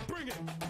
Bring it!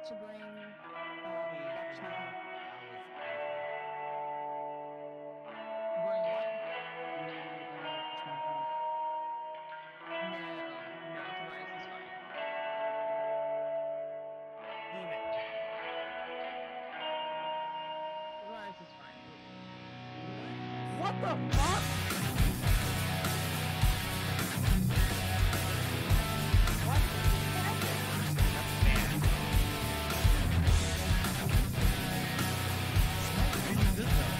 to bring Dr. Smoking? Bring what? No, Tobias is fine. Tobias is fine. What the fuck? What happened? That's bad. Smells really good though.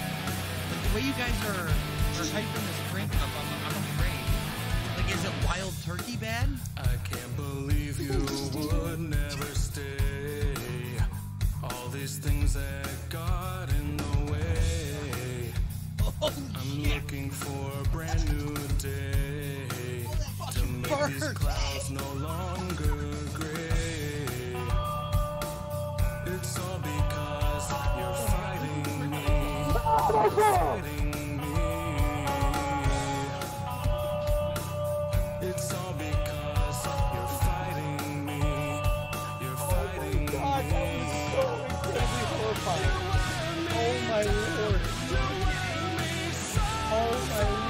Like the way you guys are hyping this drink up, I'm afraid. Like, is it wild turkey bad? I can't believe you would never stay. All these things that got in the way. I'm looking for a brand new day to make these clouds no longer gray. It's all because you're fighting me. You're fighting me. It's all because you're fighting me. You're fighting me. Oh my lord. Oh my lord.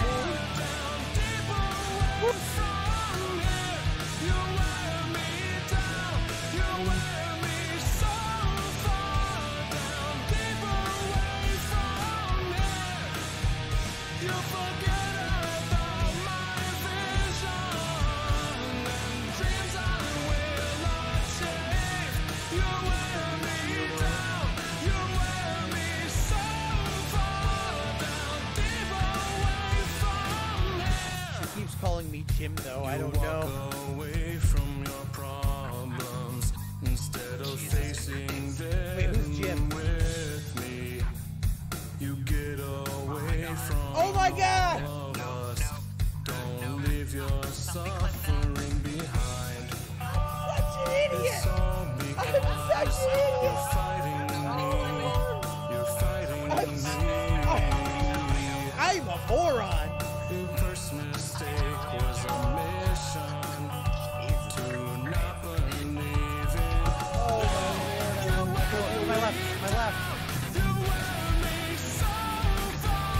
She keeps calling me Jim though, I don't know. Away from your problems instead of facing them. Wait, who's Jim? With me, you get away from Oh my god! all of us. Don't leave your suffering behind. Such an idiot! It's all because I'm such an idiot! you're fighting me. You're fighting me. I'm a moron! Your first mistake was a mission to not believe it. Oh my lord, my left, my left. You wear me so far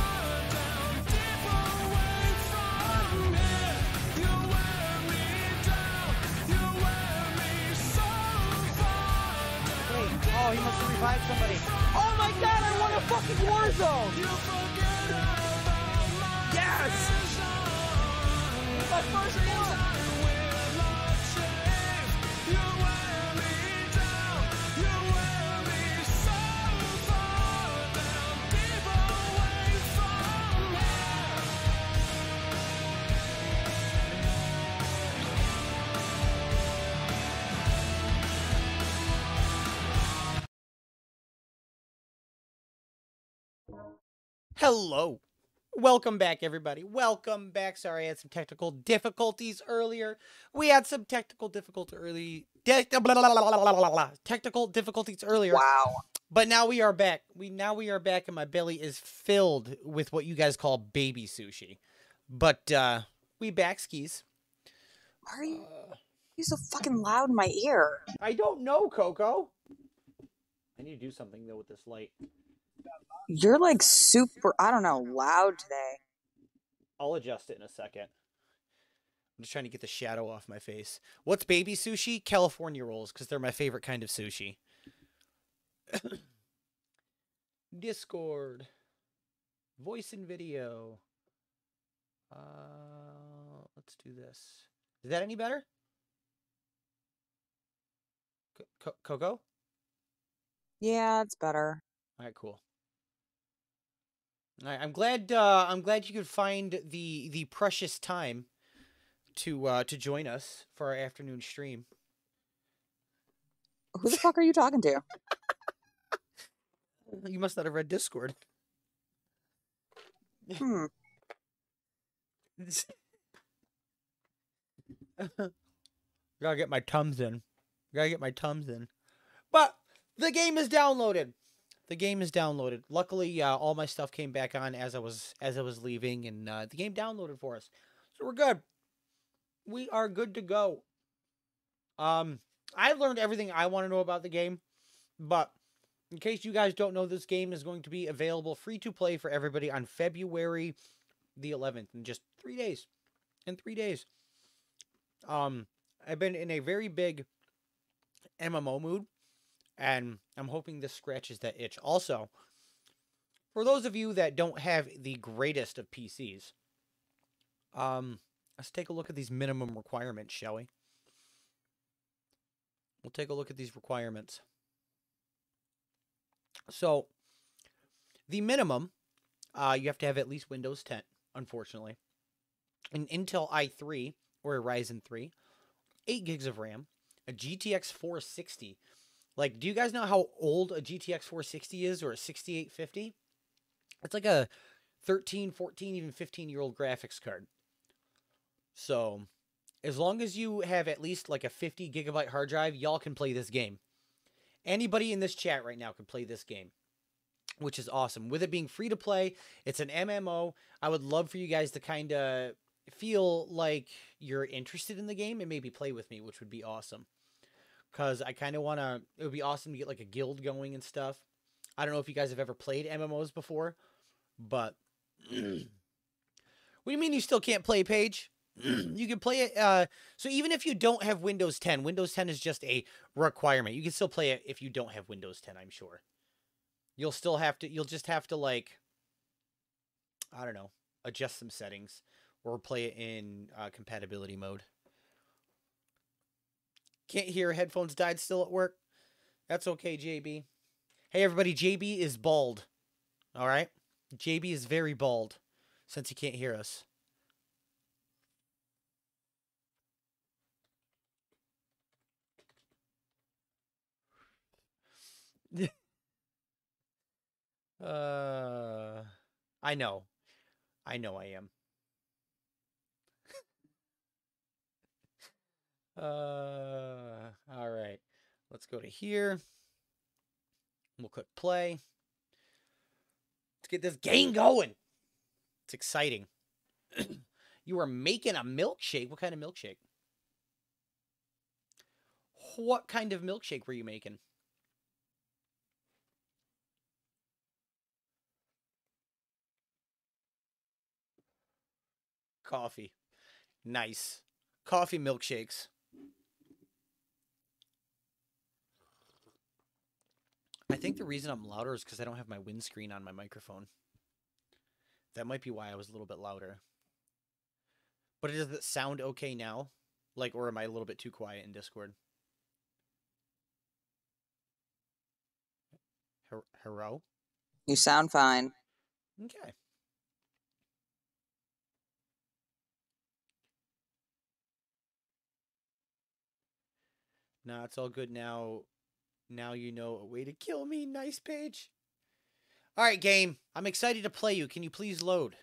down, deep away from here. You wear me down. You wear me so far down. Wait, oh, he must have revived somebody. Oh my god, I won a fucking war zone! You forget about my Yes! My first one! You wear me down. You wear me so far down, deep away from here. Hello. Welcome back, everybody. Welcome back. Sorry, I had some technical difficulties earlier. We had some technical difficulties earlier. Wow. But now we are back. We are back, and my belly is filled with what you guys call baby sushi. But we back skis. Why are you so fucking loud in my ear? I don't know, Coco. I need to do something though with this light. You're like super, I don't know, loud today. I'll adjust it in a second. I'm just trying to get the shadow off my face. What's baby sushi? California rolls, because they're my favorite kind of sushi. Discord. Voice and video. Let's do this. Is that any better? Coco? Yeah, it's better. All right, cool. All right, I'm glad you could find the precious time to join us for our afternoon stream. Who the fuck are you talking to? You must not have read Discord. Hmm. Gotta get my Tums in. But the game is downloaded. Luckily, all my stuff came back on as I was leaving, and the game downloaded for us. So we're good. We are good to go. I've learned everything I want to know about the game, but in case you guys don't know, this game is going to be available free to play for everybody on February the 11th in just 3 days. In 3 days. I've been in a very big MMO mood, and I'm hoping this scratches that itch. Also, for those of you that don't have the greatest of PCs, let's take a look at these minimum requirements, shall we? We'll take a look at these requirements. So, the minimum, you have to have at least Windows 10, unfortunately. An Intel i3 or a Ryzen 3, 8 gigs of RAM, a GTX 460. Like, do you guys know how old a GTX 460 is, or a 6850? It's like a 13, 14, even 15-year-old graphics card. So, as long as you have at least like a 50 gigabyte hard drive, y'all can play this game. Anybody in this chat right now can play this game, which is awesome. With it being free to play, it's an MMO. I would love for you guys to kind of feel like you're interested in the game and maybe play with me, which would be awesome. Because I kind of want to, it would be awesome to get like a guild going and stuff. I don't know if you guys have ever played MMOs before, but what do you mean you still can't play, Paige? You can play it, so even if you don't have Windows 10, Windows 10 is just a requirement. You can still play it if you don't have Windows 10, I'm sure. You'll just have to, like, I don't know, adjust some settings, or play it in compatibility mode. Can't hear, headphones died, still at work. That's okay, JB. Hey, everybody, JB is bald. All right? JB is very bald, since he can't hear us. I know. I know I am. All right. Let's go to here. We'll click play. Let's get this game going. It's exciting. You are making a milkshake. What kind of milkshake? What kind of milkshake were you making? Coffee. Nice. Coffee milkshakes. I think the reason I'm louder is because I don't have my windscreen on my microphone. That might be why I was a little bit louder. But does it sound okay now? Like, or am I a little bit too quiet in Discord? Hello? You sound fine. Okay. Nah, it's all good now. Now you know a way to kill me. Nice, Paige. All right, game. I'm excited to play you. Can you please load?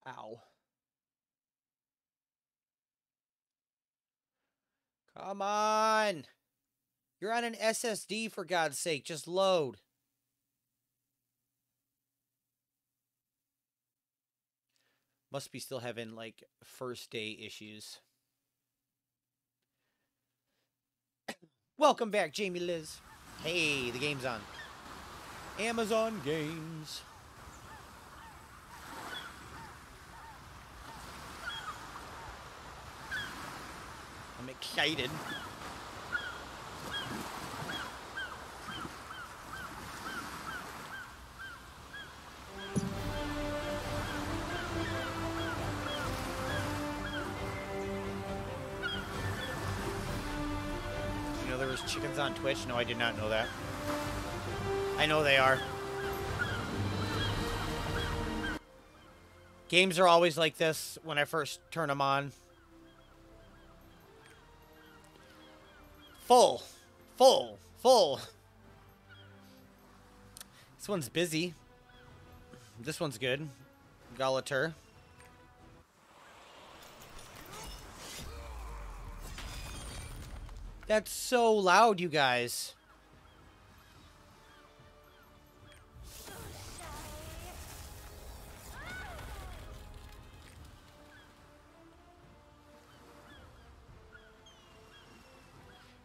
Ow. Come on. You're on an SSD, for God's sake. Just load. Must be still having, like, first day issues. Welcome back, Jamie Liz. Hey, the game's on. Amazon Games. I'm excited. You know there was chickens on Twitch? No, I did not know that. I know they are. Games are always like this when I first turn them on. Full. Full. Full. This one's busy. This one's good. Galater. That's so loud, you guys.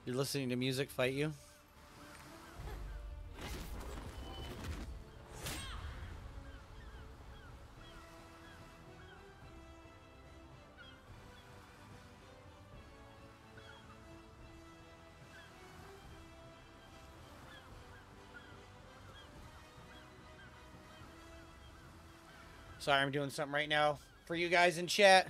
You're listening to music fight you? Sorry, I'm doing something right now for you guys in chat.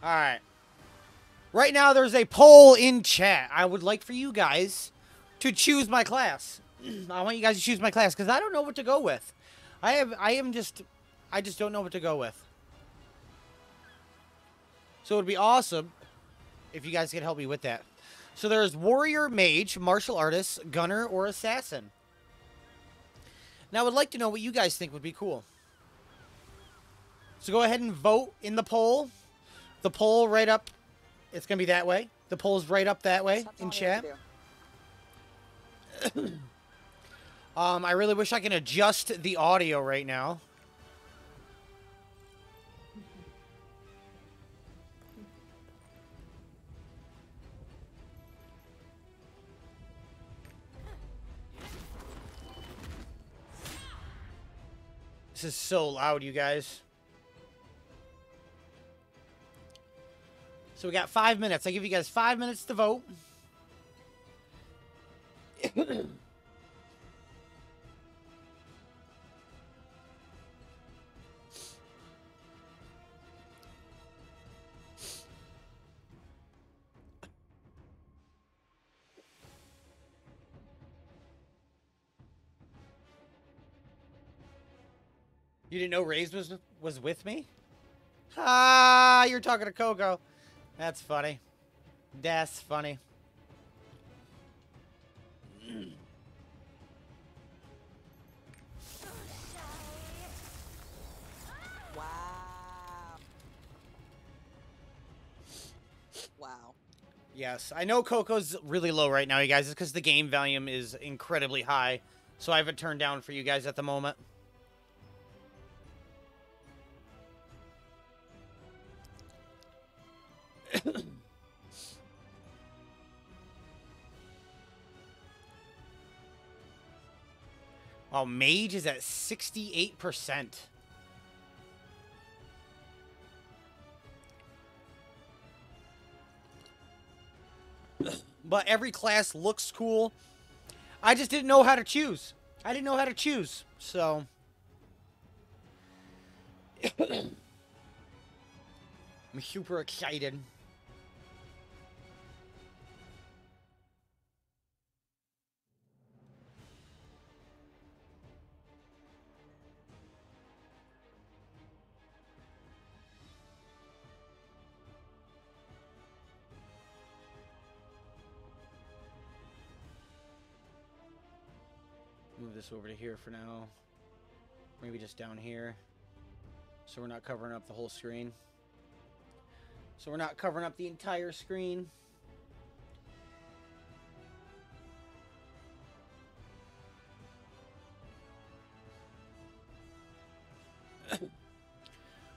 All right. Right now, there's a poll in chat. I would like for you guys to choose my class. I want you guys to choose my class because I don't know what to go with. I just don't know what to go with. So it would be awesome if you guys could help me with that. So there's warrior, mage, martial artist, gunner, or assassin. Now I would like to know what you guys think would be cool. So go ahead and vote in the poll. The poll right up, it's going to be that way. The poll's right up that way in chat. I really wish I can adjust the audio right now. This is so loud, you guys. So we got 5 minutes. I give you guys 5 minutes to vote. You didn't know Raze was with me? Ah, you're talking to Coco. That's funny. That's funny. Wow. Wow. Yes, I know Coco's really low right now, you guys. It's because the game volume is incredibly high. So I have it turned down for you guys at the moment. Oh, mage is at 68%. But every class looks cool. I just didn't know how to choose. I didn't know how to choose, so... I'm super excited. Move this over to here for now. Maybe just down here. So we're not covering up the whole screen. So we're not covering up the entire screen.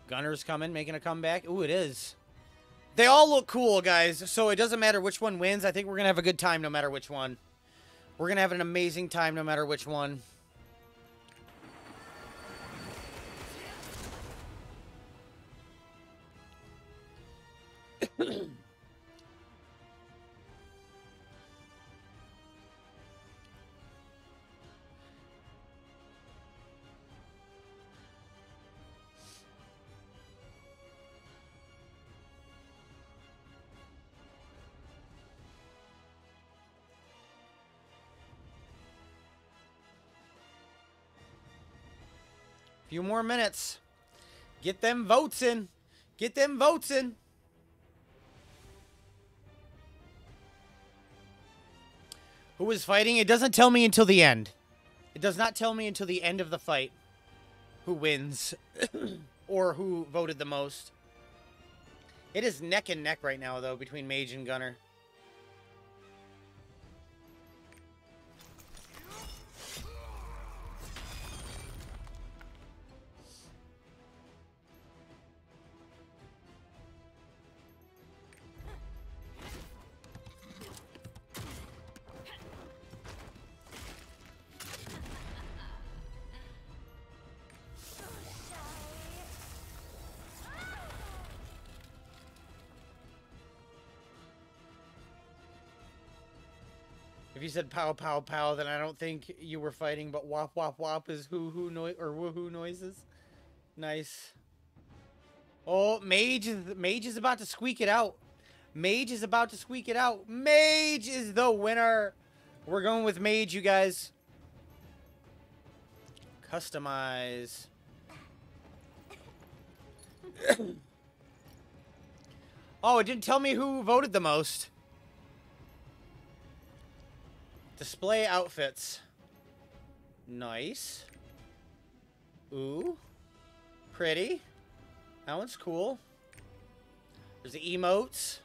Gunner's coming, making a comeback. Ooh, it is. They all look cool, guys. So it doesn't matter which one wins. I think we're going to have a good time no matter which one. We're going to have an amazing time no matter which one. Few more minutes. Get them votes in. Get them votes in. Who is fighting? It doesn't tell me until the end. It does not tell me until the end of the fight who wins or who voted the most. It is neck and neck right now, though, between Mage and Gunner. If you said pow pow pow, then I don't think you were fighting, but wop wop wop is hoo noise or woohoo noises. Nice. Oh, Mage is about to squeak it out. Mage is about to squeak it out. Mage is the winner. We're going with Mage, you guys. Customize. Oh, it didn't tell me who voted the most. Display outfits. Nice. Ooh. Pretty. That one's cool. There's the emotes.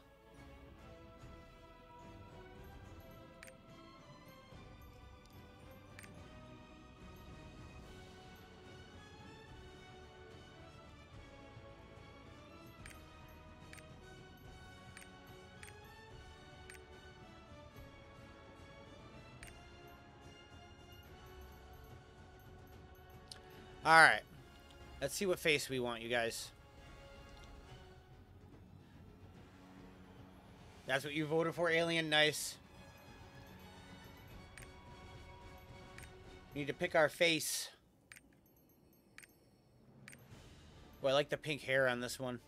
Alright. Let's see what face we want, you guys. That's what you voted for, Alien. Nice. We need to pick our face. Oh, I like the pink hair on this one.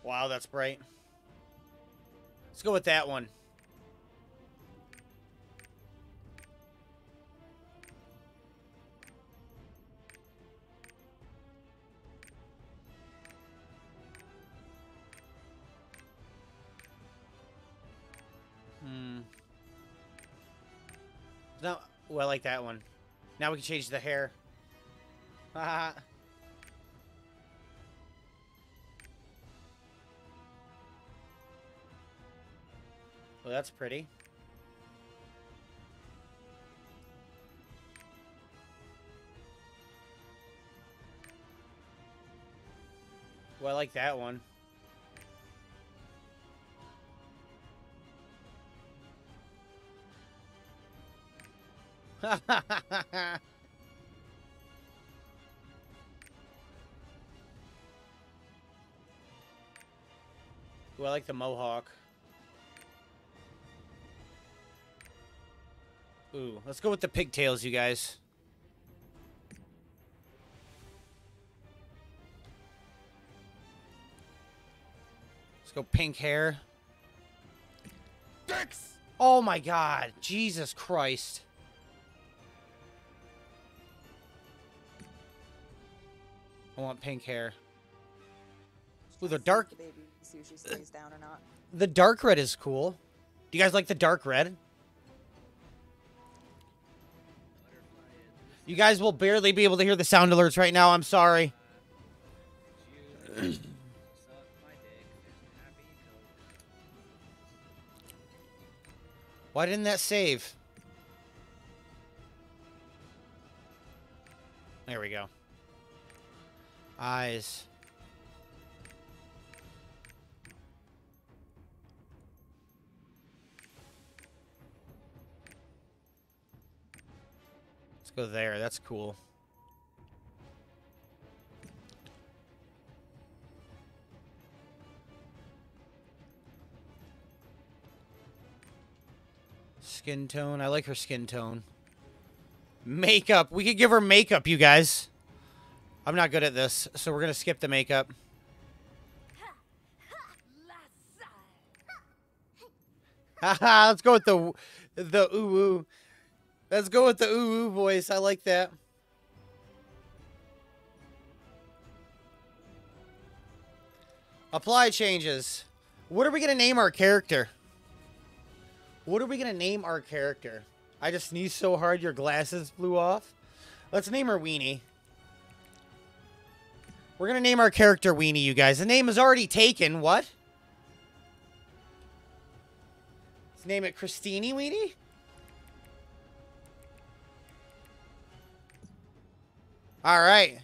Wow, that's bright. Let's go with that one. No, oh, I like that one. Now we can change the hair. Haha. Well, that's pretty. Well, I like that one. Well, I like the mohawk. Ooh, let's go with the pigtails, you guys. Let's go pink hair. Dicks! Oh my god, Jesus Christ. I want pink hair. Ooh, the dark... The baby, see if she stays down or not. The dark red is cool. Do you guys like the dark red? You guys will barely be able to hear the sound alerts right now. I'm sorry. Why didn't that save? There we go. Eyes. Let's go there. That's cool. Skin tone. I like her skin tone. Makeup. We could give her makeup, you guys. I'm not good at this, so we're going to skip the makeup. Haha, let's go with the ooh-ooh. Let's go with the ooh-ooh voice. I like that. Apply changes. What are we going to name our character? What are we going to name our character? I just sneezed so hard your glasses flew off. Let's name her Weenie. We're going to name our character Weenie, you guys. The name is already taken. What? Let's name it Christine Weenie? All right.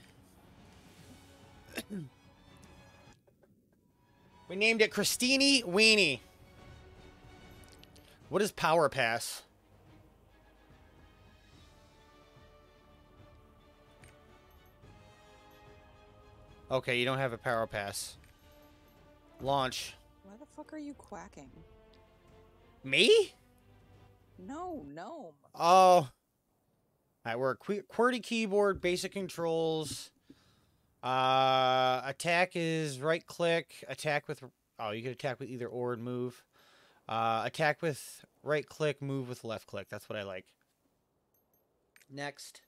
We named it Christine Weenie. What is Power Pass? Okay, you don't have a power pass. Launch. Why the fuck are you quacking? Me? No, no. Oh. Alright, we're a QWERTY keyboard, basic controls. Attack is right click. Attack with... Oh, you can attack with either or and move. Attack with right click, move with left click. That's what I like. Next.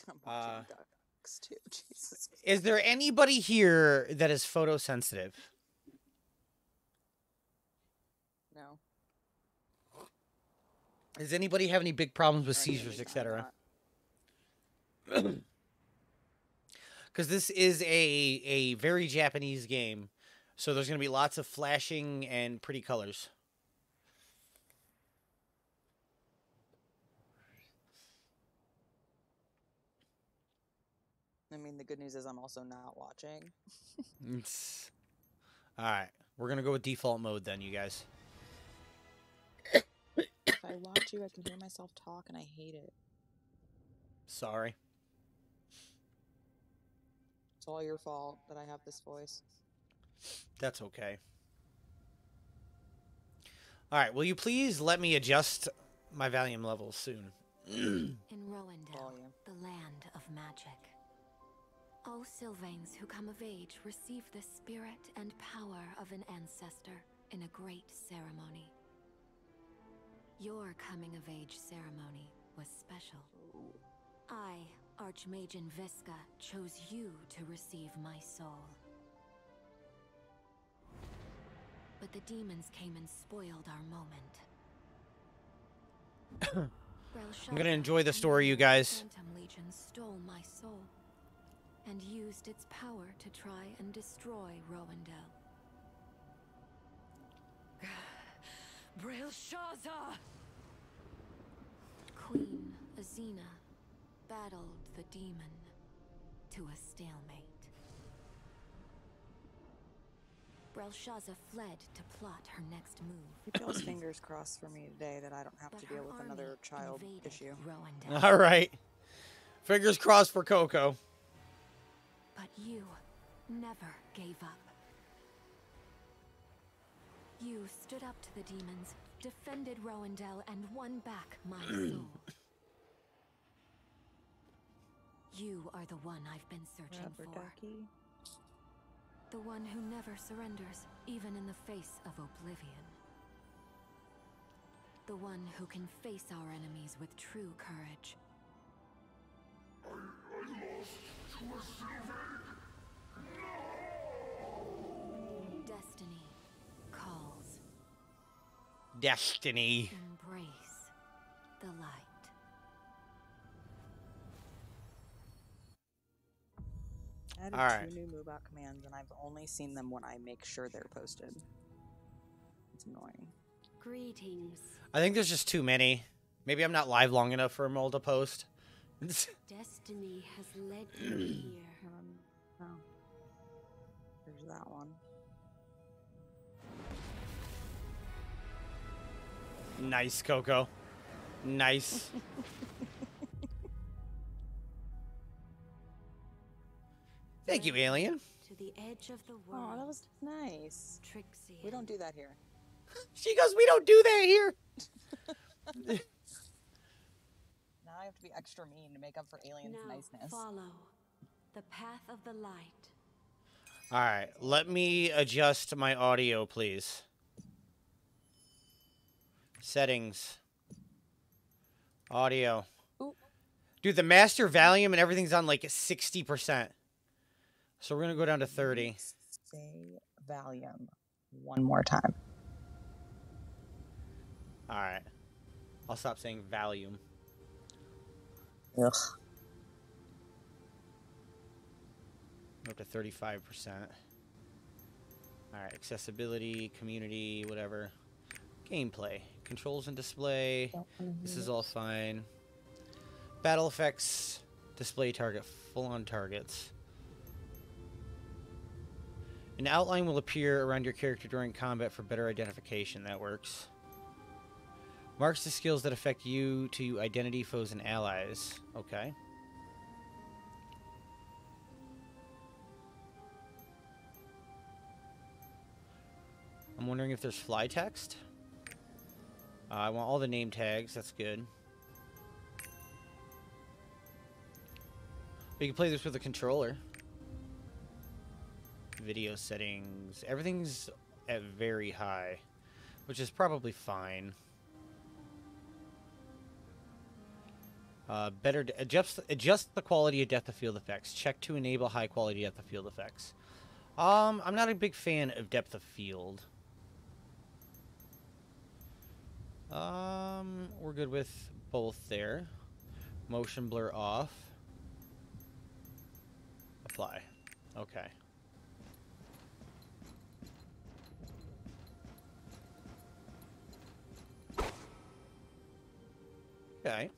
I'm watching ducks too. Jesus. Is there anybody here that is photosensitive? No. Does anybody have any big problems with Or seizures, maybe etc.? not. Because this is a very Japanese game, so there's going to be lots of flashing and pretty colors. I mean, the good news is I'm also not watching. Alright, we're going to go with default mode then, you guys. If I watch you, I can hear myself talk, and I hate it. Sorry. It's all your fault that I have this voice. That's okay. Alright, will you please let me adjust my Valium levels soon? In Rowendell, Volume. the land of magic. All Sylvains who come of age receive the spirit and power of an ancestor in a great ceremony. Your coming of age ceremony was special. I, Archmage Visca, chose you to receive my soul. But the demons came and spoiled our moment. I'm gonna enjoy the story, you guys. Phantom Legion stole my soul and used its power to try and destroy Rowendell. Belshazzar! Queen Azina battled the demon to a stalemate. Belshazzar fled to plot her next move. Keep y'all's fingers crossed for me today that I don't have But to deal her with another army child invaded issue. Rowendell. Alright. Fingers crossed for Coco. But you never gave up. You stood up to the demons, defended Rowendell, and won back my soul. You are the one I've been searching Rubber for. ducky. The one who never surrenders, even in the face of oblivion. The one who can face our enemies with true courage. Destiny calls. Destiny. Embrace the light. I added Alright. 2 new move out commands, and I've only seen them when I make sure they're posted. It's annoying. Greetings. I think there's just too many. Maybe I'm not live long enough for them all to post. Destiny has led you here. Oh. There's that one. Nice, Coco. Nice. Thank you, Alien. To the edge of the Oh, world. that was nice. Trixie. We don't do that here. She goes, we don't do that here. Now I have to be extra mean to make up for Alien's Now niceness. follow the path of the light. All right, let me adjust my audio, please. Settings. Audio. Ooh. Dude, the master Valium and everything's on like 60%. So we're going to go down to 30. Say Valium one more time. All right. I'll stop saying Valium. Ugh. Up to 35%. All right, accessibility, community, whatever. Gameplay, controls and display. This is all fine. Battle effects, display target, full-on targets. An outline will appear around your character during combat for better identification. That works. Marks the skills that affect you to identity, foes, and allies. Okay. I'm wondering if there's fly text. I want all the name tags. That's good. You can play this with a controller. Video settings. Everything's at very high, which is probably fine. Better adjust the quality of depth of field effects. Check to enable high quality depth of field effects. I'm not a big fan of depth of field. We're good with both there. Motion blur off. Apply. Okay. Okay.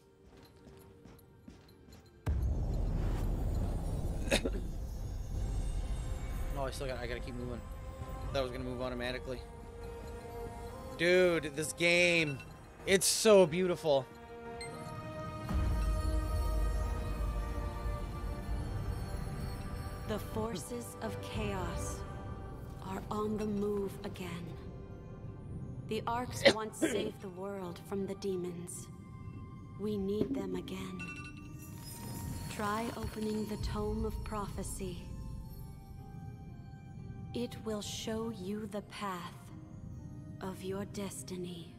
Oh, I gotta keep moving. That was gonna move automatically. Dude, this game, it's so beautiful. The forces of chaos are on the move again. The Arcs once saved the world from the demons. We need them again. Try opening the Tome of Prophecy. It will show you the path of your destiny.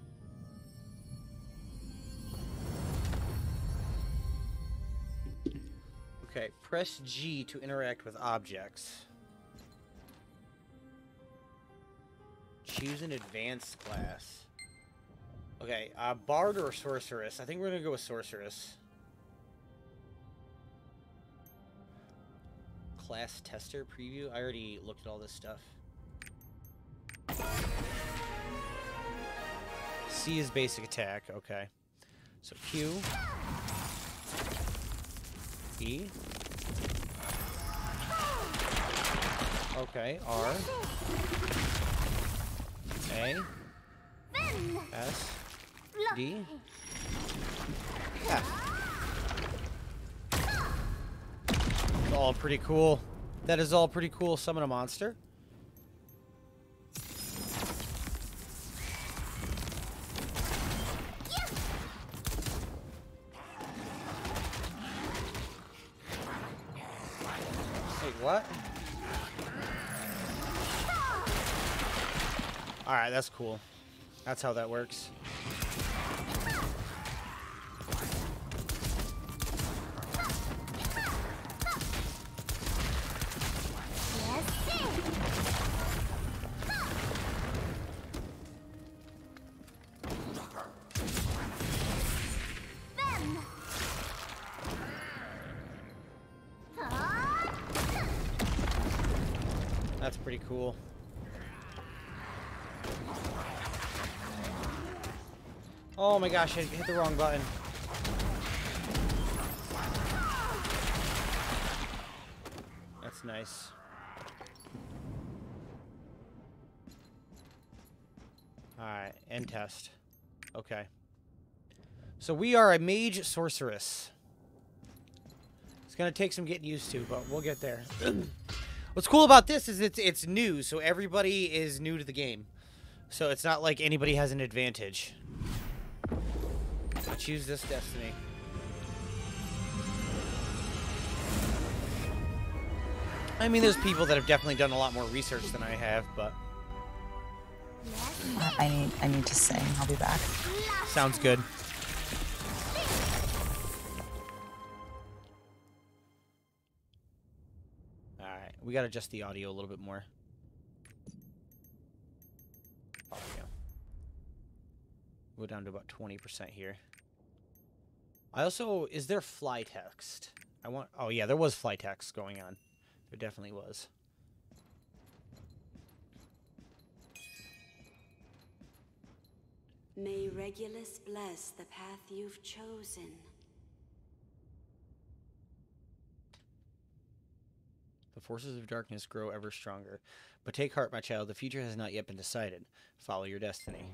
Okay, press G to interact with objects. Choose an advanced class. Okay, Bard or Sorceress? I think we're gonna go with Sorceress. Class Tester preview? I already looked at all this stuff. C is basic attack, okay. So Q. E. Okay, R. A. S. D. F. It's all pretty cool. That is all pretty cool. Summon a monster. Wait, what? Alright, that's cool. That's how that works. That's pretty cool. Oh my gosh, I hit the wrong button. That's nice. Alright, end test. Okay. So we are a mage sorceress. It's gonna take some getting used to, but we'll get there. What's cool about this is it's new, so everybody is new to the game. So it's not like anybody has an advantage. I choose this destiny. I mean, there's people that have definitely done a lot more research than I have, but... I need to sing. I'll be back. Sounds good. Alright, we gotta adjust the audio a little bit more. Audio. Go down to about 20% here. I also... Is there fly text? Oh yeah, there was fly text going on. There definitely was. May Regulus bless the path you've chosen. The forces of darkness grow ever stronger. But take heart, my child. The future has not yet been decided. Follow your destiny.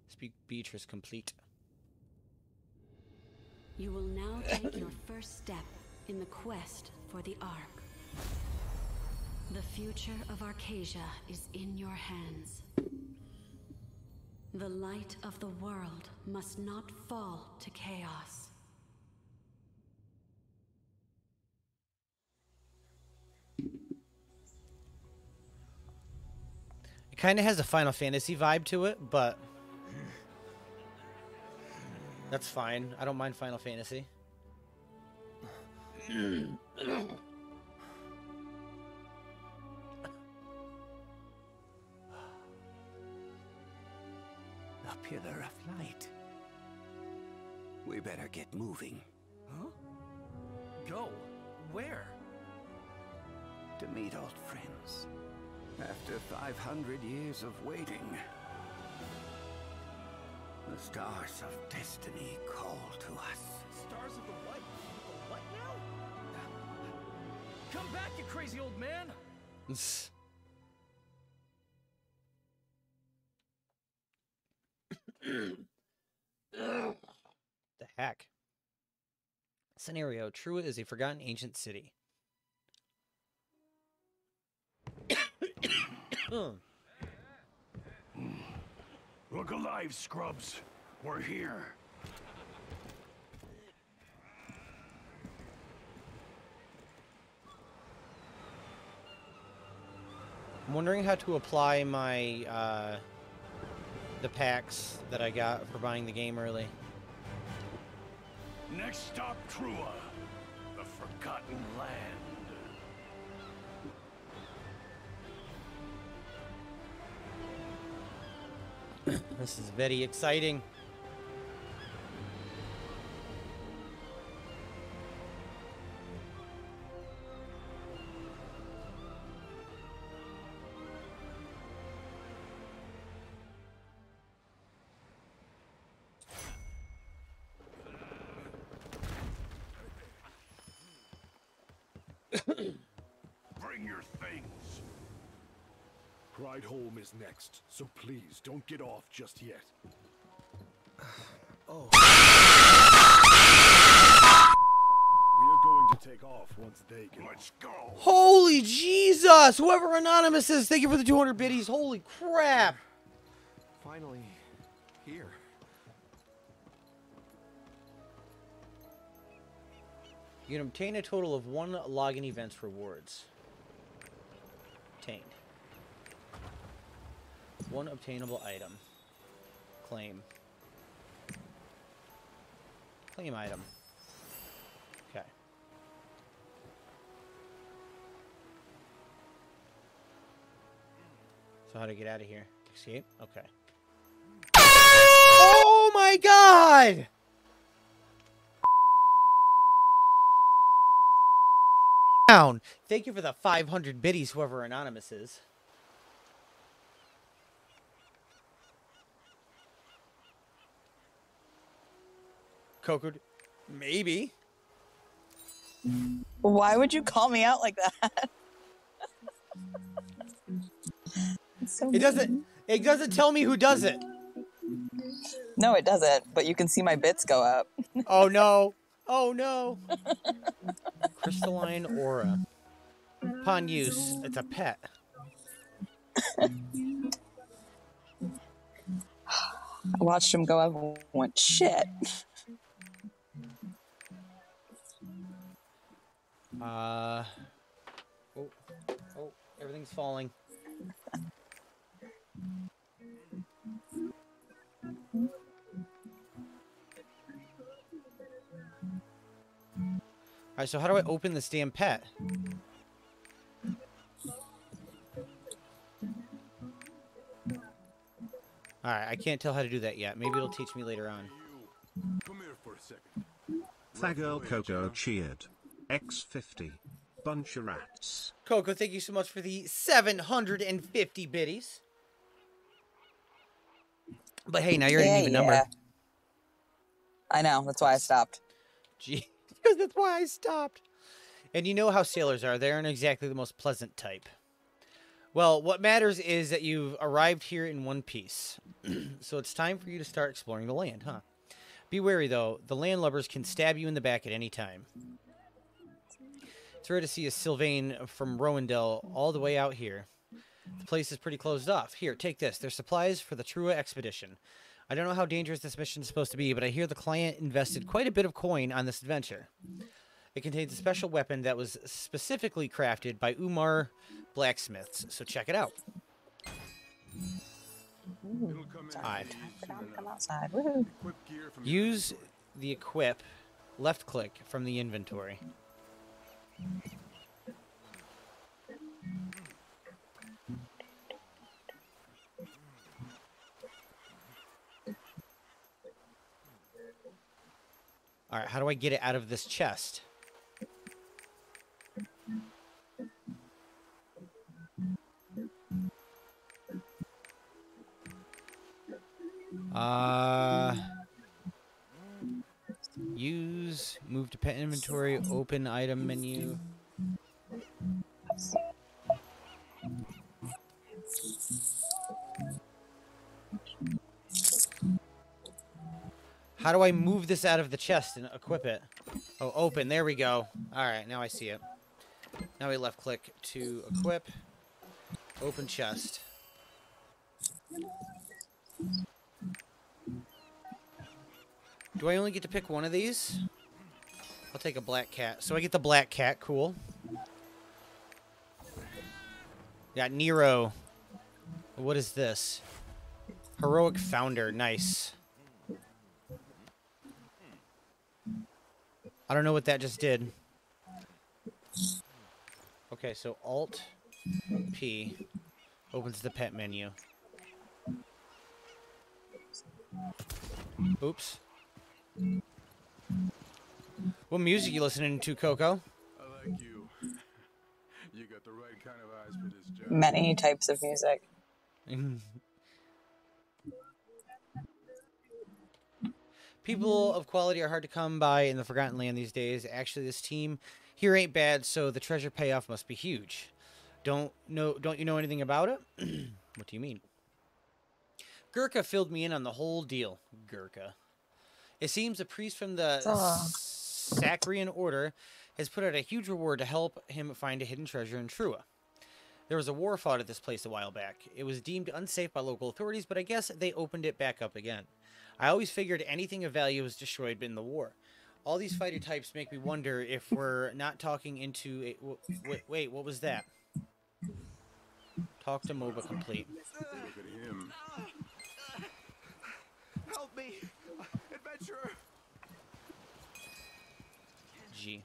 Speak Beatrice complete. You will now take your first step in the quest for the Ark. The future of Arcasia is in your hands. The light of the world must not fall to chaos. It kind of has a Final Fantasy vibe to it, but that's fine. I don't mind Final Fantasy. A pillar of light. We better get moving. Huh? Go? Where? To meet old friends. After 500 years of waiting. The stars of destiny call to us. Stars of the light. The what now? Come back, you crazy old man! The heck? Scenario: Trua is a forgotten ancient city. Look alive, scrubs. We're here. I'm wondering how to apply my the packs that I got for buying the game early. Next stop, Trua. The Forgotten Land. This is very exciting. Bring your things. Ride home is next, so please don't get off just yet. Oh. We are going to take off once they get Let's go. Holy Jesus! Whoever Anonymous is, thank you for the 200 biddies. Holy crap! Finally, here. You can obtain a total of 1 login events rewards. Obtained. 1 obtainable item. Claim. Claim item. Okay. So how to get out of here? Escape? Okay. Oh my god! Down. Thank you for the 500 biddies, whoever Anonymous is. Coco, maybe. Why would you call me out like that? So It doesn't. It doesn't tell me who does it. No, it doesn't. But you can see my bits go up. Oh no! Oh no! Crystalline aura. Upon use, it's a pet. I watched him go up and went, shit. Oh, everything's falling. Alright, so how do I open this damn pet? Alright, I can't tell how to do that yet. Maybe it'll teach me later on. Come here for a second. Fagirl Coco cheered. X50. Bunch of rats. Coco, thank you so much for the 750 biddies. But hey, now you're at an even number. I know, that's why I stopped. Gee, because that's why I stopped. And you know how sailors are. They aren't exactly the most pleasant type. Well, what matters is that you've arrived here in one piece. So it's time for you to start exploring the land, huh? Be wary, though. The landlubbers can stab you in the back at any time. It's It's rare to see a Sylvain from Rowendell all the way out here. The place is pretty closed off. Here, take this. There's supplies for the Trua expedition. I don't know how dangerous this mission is supposed to be, but I hear the client invested quite a bit of coin on this adventure. It contains a special weapon that was specifically crafted by Umar blacksmiths, so check it out. Ooh, Come sorry, in time for Dom to come outside. Woohoo! Equip gear from your Use the equip left click from the inventory. All right, how do I get it out of this chest? Use, move to pet inventory, open item menu. How do I move this out of the chest and equip it? Oh, open. There we go. All right, now I see it. Now we left click to equip. Open chest. Do I only get to pick one of these? I'll take a black cat. So I get the black cat. Cool. Got Nero. What is this? Heroic Founder. Nice. I don't know what that just did. Okay, so Alt P opens the pet menu. Oops. What music you listening to, Coco? I like you. You got the right kind of eyes for this job. Many types of music. People of quality are hard to come by in the Forgotten Land these days. Actually, this team here ain't bad, so the treasure payoff must be huge. Don't you know anything about it? What do you mean? Gurkha filled me in on the whole deal. Gurkha. It seems a priest from the Sacrian order has put out a huge reward to help him find a hidden treasure in Trua. There was a war fought at this place a while back. It was deemed unsafe by local authorities, but I guess they opened it back up again. I always figured anything of value was destroyed in the war. All these fighter types make me wonder if we're not talking into a... Wait, what was that? Talk to MOBA complete. Look at him. Help me, adventurer. G.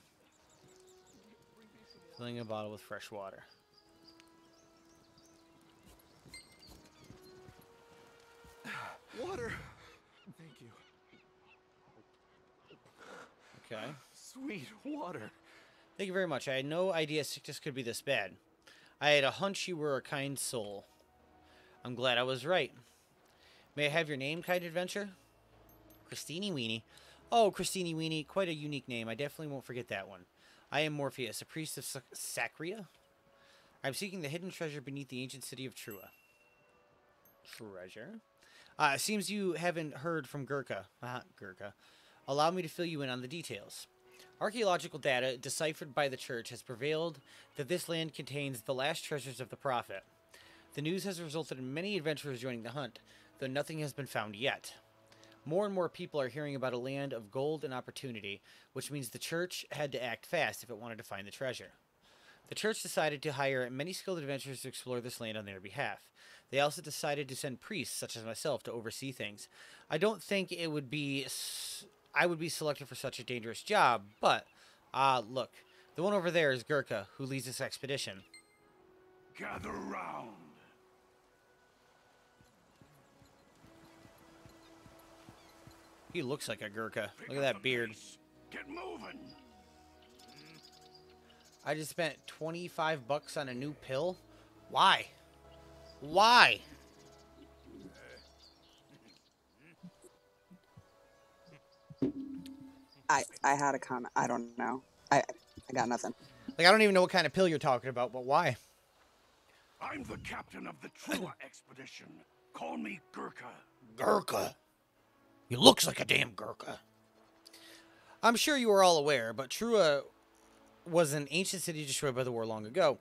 Filling a bottle with fresh water. Water. Thank you. Okay. Sweet water. Thank you very much. I had no idea sickness could be this bad. I had a hunch you were a kind soul. I'm glad I was right. May I have your name, kind adventure? Christini Weenie. Oh, Christini Weenie. Quite a unique name. I definitely won't forget that one. I am Morpheus, a priest of Sacria. I'm seeking the hidden treasure beneath the ancient city of Trua. Treasure? Seems you haven't heard from Gurkha. Gurkha. Allow me to fill you in on the details. Archaeological data deciphered by the church has prevailed that this land contains the last treasures of the prophet. The news has resulted in many adventurers joining the hunt, though nothing has been found yet. More and more people are hearing about a land of gold and opportunity, which means the church had to act fast if it wanted to find the treasure. The church decided to hire many skilled adventurers to explore this land on their behalf. They also decided to send priests, such as myself, to oversee things. I don't think I would be selected for such a dangerous job, but, look, the one over there is Gurkha, who leads this expedition. Gather round. He looks like a Gurkha. Look at that beard. Get moving. I just spent 25 bucks on a new pill? Why? Why? I had a comment. I don't know. I got nothing. Like, I don't even know what kind of pill you're talking about, but why? I'm the captain of the Trua expedition. Call me Gurkha. Gurkha. He looks like a damn Gurkha. I'm sure you are all aware, but Trua was an ancient city destroyed by the war long ago.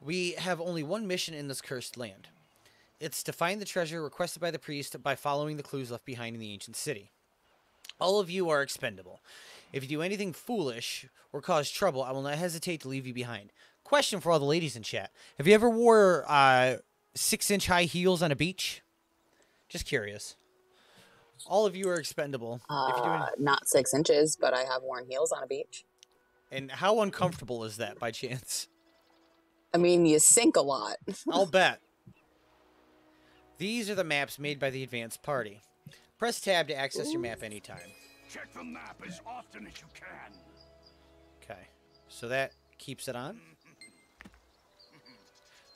We have only one mission in this cursed land. It's to find the treasure requested by the priest by following the clues left behind in the ancient city. All of you are expendable. If you do anything foolish or cause trouble, I will not hesitate to leave you behind. Question for all the ladies in chat. Have you ever wore 6-inch high heels on a beach? Just curious. All of you are expendable. If you're doing... Not 6 inches, but I have worn heels on a beach. And how uncomfortable is that by chance? I mean, you sink a lot. I'll bet. These are the maps made by the advanced party. Press tab to access your map anytime. Check the map as often as you can. Okay, so that keeps it on.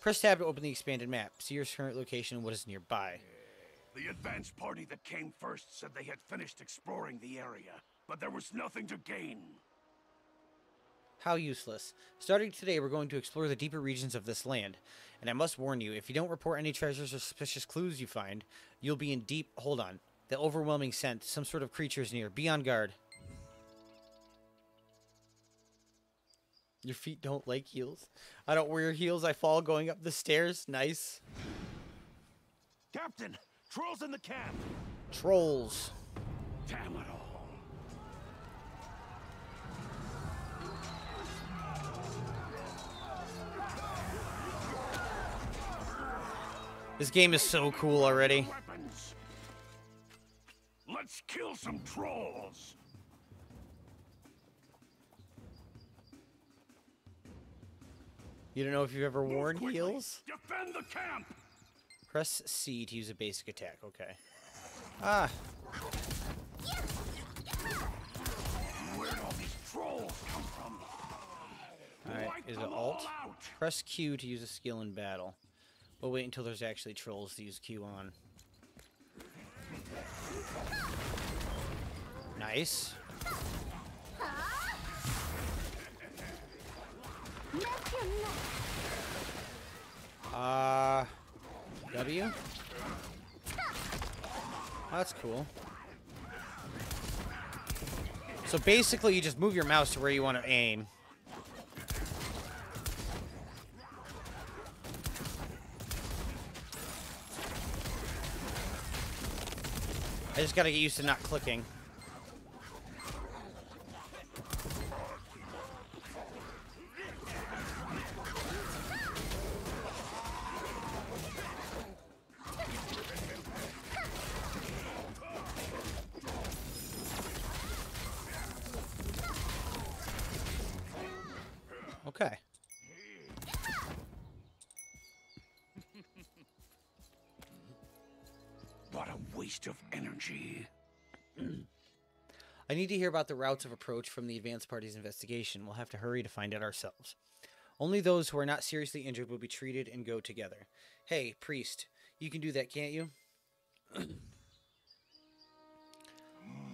Press tab to open the expanded map. See your current location and what is nearby. The advance party that came first said they had finished exploring the area, but there was nothing to gain. How useless. Starting today, we're going to explore the deeper regions of this land. And I must warn you, if you don't report any treasures or suspicious clues you find, you'll be in deep... Hold on. The overwhelming scent. Some sort of creature is near. Be on guard. Your feet don't like heels. I don't wear heels. I fall going up the stairs. Nice. Captain, trolls in the camp. Trolls. Damn it all. This game is so cool already. Weapons. Let's kill some trolls. You don't know if you've ever worn heels? Defend the camp. Press C to use a basic attack. Okay. Ah. Where'd all these trolls come from? Alright, is it Alt? Press Q to use a skill in battle. We'll wait until there's actually trolls to use Q on. Nice. W? That's cool. So basically you just move your mouse to where you want to aim. I just gotta get used to not clicking. Okay. What a waste of energy. I need to hear about the routes of approach from the advanced party's investigation. We'll have to hurry to find it ourselves. Only those who are not seriously injured will be treated and go together. Hey, priest, you can do that, can't you?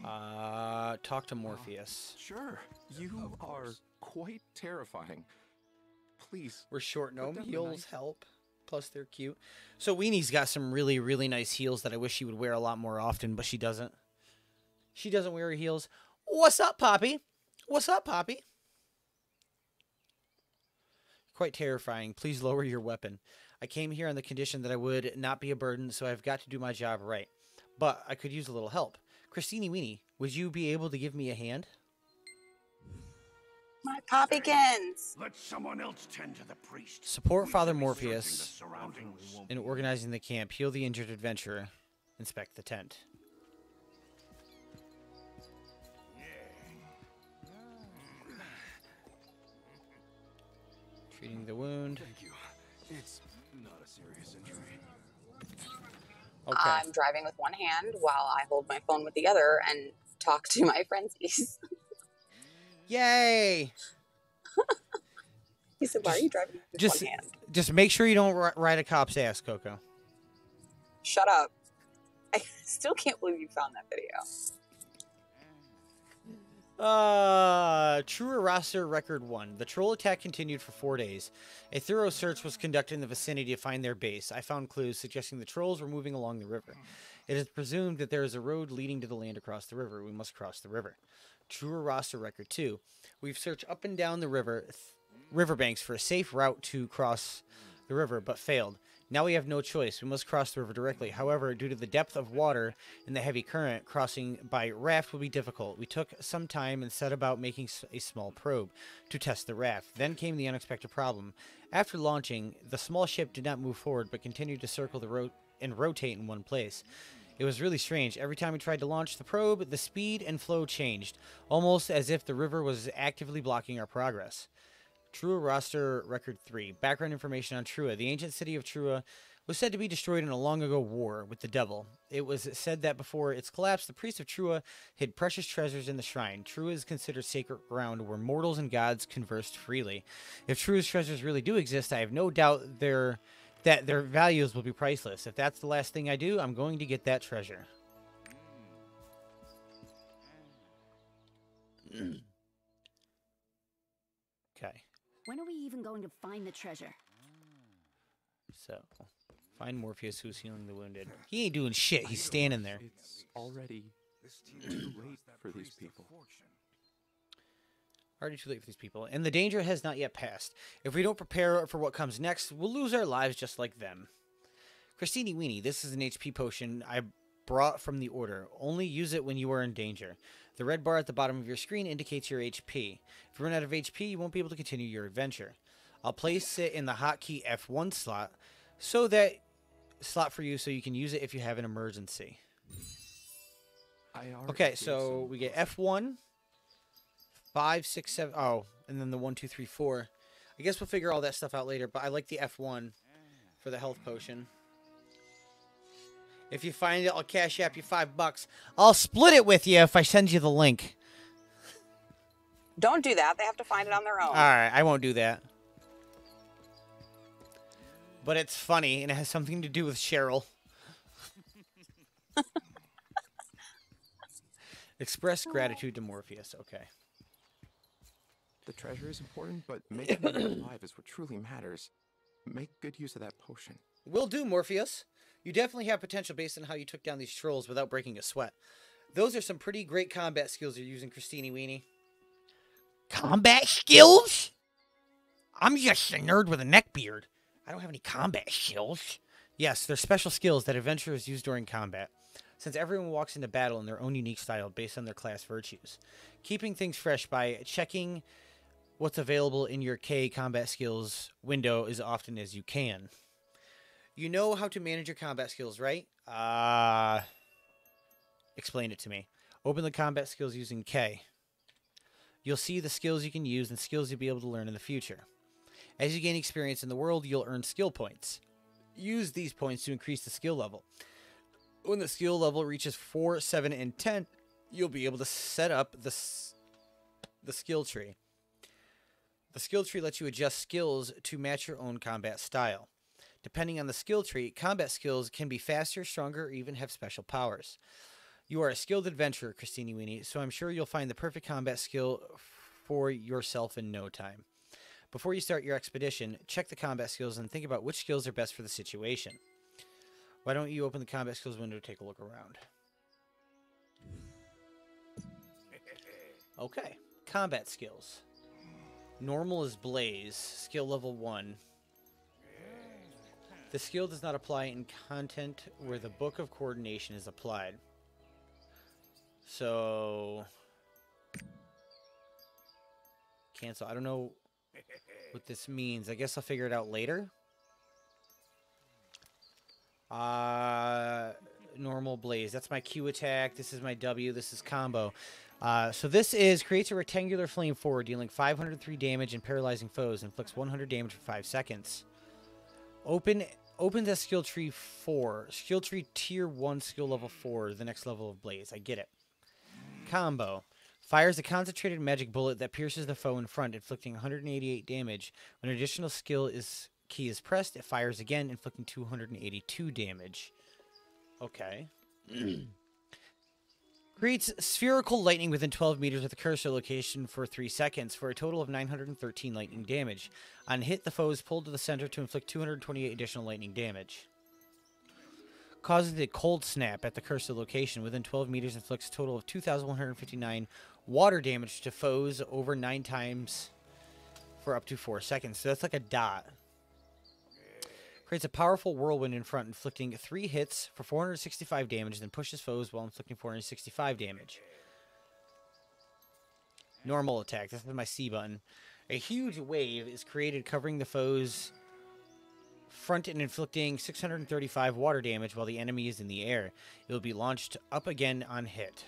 Talk to Morpheus. Sure. You are quite terrifying. Please. We're short gnome. Heels help. Plus they're cute. So Weenie's got some really, really nice heels that I wish she would wear a lot more often, but she doesn't. She doesn't wear her heels. What's up, Poppy? What's up, Poppy? Quite terrifying. Please lower your weapon. I came here on the condition that I would not be a burden, so I've got to do my job right. But I could use a little help. Christine Weenie, would you be able to give me a hand? My poppykins. Let someone else tend to the priest. Support Father Morpheus in organizing the camp. Heal the injured adventurer. Inspect the tent. Treating the wound. Thank you. It's not a serious injury. Okay. I'm driving with one hand while I hold my phone with the other and talk to my frenzies. Yay! He said, why are you driving with one hand? Just make sure you don't ride a cop's ass, Coco. Shut up. I still can't believe you found that video. Truer roster record 1. The troll attack continued for 4 days. A thorough search was conducted in the vicinity to find their base. I found clues suggesting the trolls were moving along the river. It is presumed that there is a road leading to the land across the river. We must cross the river. Truer roster record 2. We've searched up and down the riverbanks for a safe route to cross the river, but failed. Now we have no choice. We must cross the river directly. However, due to the depth of water and the heavy current, crossing by raft will be difficult. We took some time and set about making a small probe to test the raft. Then came the unexpected problem. After launching, the small ship did not move forward, but continued to circle and rotate in one place. It was really strange. Every time we tried to launch the probe, the speed and flow changed, almost as if the river was actively blocking our progress. Trua roster record 3. Background information on Trua. The ancient city of Trua was said to be destroyed in a long ago war with the devil. It was said that before its collapse, the priests of Trua hid precious treasures in the shrine. Trua is considered sacred ground where mortals and gods conversed freely. If Trua's treasures really do exist, I have no doubt that their values will be priceless. If that's the last thing I do, I'm going to get that treasure. Okay. When are we even going to find the treasure? So, find Morpheus who's healing the wounded. He ain't doing shit. He's standing there. It's already too late for these people. Already too late for these people. And the danger has not yet passed. If we don't prepare for what comes next, we'll lose our lives just like them. Christini Weenie, this is an HP potion I brought from the Order. Only use it when you are in danger. The red bar at the bottom of your screen indicates your HP. If you run out of HP, you won't be able to continue your adventure. I'll place it in the hotkey F1 slot for you so you can use it if you have an emergency. Okay, so we get F1, 5, 6, 7, and then the 1, 2, 3, 4. I guess we'll figure all that stuff out later, but I like the F1 for the health potion. If you find it, I'll cash app you $5. I'll split it with you if I send you the link. Don't do that. They have to find it on their own. Alright, I won't do that. But it's funny, and it has something to do with Cheryl. Express gratitude to Morpheus. Okay. The treasure is important, but making them alive is what truly matters. Make good use of that potion. Will do, Morpheus. You definitely have potential based on how you took down these trolls without breaking a sweat. Those are some pretty great combat skills you're using, Christini Weenie. Combat skills? I'm just a nerd with a neckbeard. I don't have any combat skills. Yes, they're special skills that adventurers use during combat, since everyone walks into battle in their own unique style based on their class virtues. Keeping things fresh by checking what's available in your K combat skills window as often as you can. You know how to manage your combat skills, right? Explain it to me. Open the combat skills using K. You'll see the skills you can use and skills you'll be able to learn in the future. As you gain experience in the world, you'll earn skill points. Use these points to increase the skill level. When the skill level reaches 4, 7, and 10, you'll be able to set up the skill tree. The skill tree lets you adjust skills to match your own combat style. Depending on the skill tree, combat skills can be faster, stronger, or even have special powers. You are a skilled adventurer, Christini Weenie, so I'm sure you'll find the perfect combat skill for yourself in no time. Before you start your expedition, check the combat skills and think about which skills are best for the situation. Why don't you open the combat skills window to take a look around? Okay, combat skills. Normal is Blaze, skill level 1. The skill does not apply in content where the Book of Coordination is applied. So... cancel. I don't know what this means. I guess I'll figure it out later. Normal Blaze. That's my Q attack. This is my W. This is combo. So this creates a rectangular flame forward, dealing 503 damage and paralyzing foes. Inflicts 100 damage for 5 seconds. Open the skill tree 4. Skill tree tier 1, skill level 4. The next level of Blaze. I get it. Combo. Fires a concentrated magic bullet that pierces the foe in front, inflicting 188 damage. When an additional key is pressed, it fires again, inflicting 282 damage. Okay. Creates spherical lightning within 12 meters with a cursor location for 3 seconds for a total of 913 lightning damage. On hit, the foe is pulled to the center to inflict 228 additional lightning damage. Causes a cold snap at the cursor location within 12 meters, inflicts a total of 2,159 water damage to foes over 9 times for up to 4 seconds. So that's like a dot. Creates a powerful whirlwind in front, inflicting 3 hits for 465 damage, then pushes foes while inflicting 465 damage. Normal attack. This is my C button. A huge wave is created covering the foe's front and inflicting 635 water damage while the enemy is in the air. It will be launched up again on hit.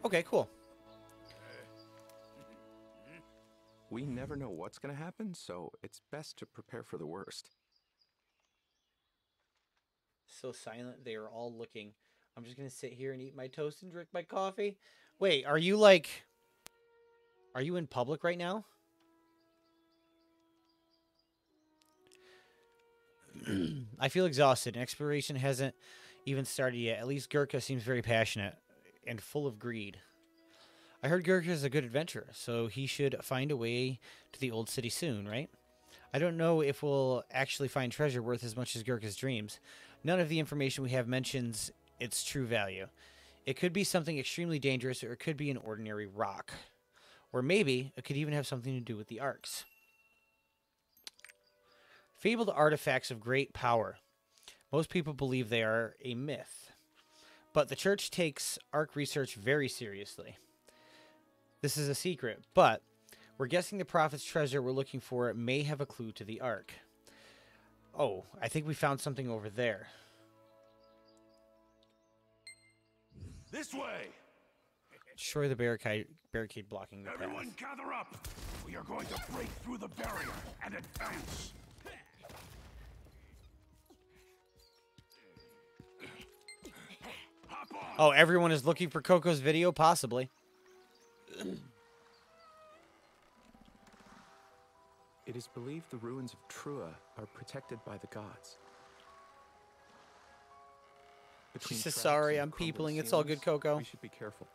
Okay, cool. We never know what's going to happen, so it's best to prepare for the worst. So silent, they are all looking. I'm just going to sit here and eat my toast and drink my coffee. Wait, are you like... Are you in public right now? I feel exhausted, and exploration hasn't even started yet. At least Gurkha seems very passionate and full of greed. I heard Gurkha is a good adventurer, so he should find a way to the old city soon, right? I don't know if we'll actually find treasure worth as much as Gurkha's dreams. None of the information we have mentions its true value. It could be something extremely dangerous, or it could be an ordinary rock. Or maybe it could even have something to do with the arcs. Fabled artifacts of great power. Most people believe they are a myth. But the church takes arc research very seriously. This is a secret, but we're guessing the prophet's treasure we're looking for may have a clue to the arc. Oh, I think we found something over there. This way! Destroy the barricade blocking the path. Everyone gather up! We are going to break through the barrier and advance! Hop on! Oh, everyone is looking for Coco's video? Possibly. It is believed the ruins of Trua are protected by the gods. She says, tracks sorry, and I'm crumbled peopling. It's all good, ceilings, Coco. We should be careful.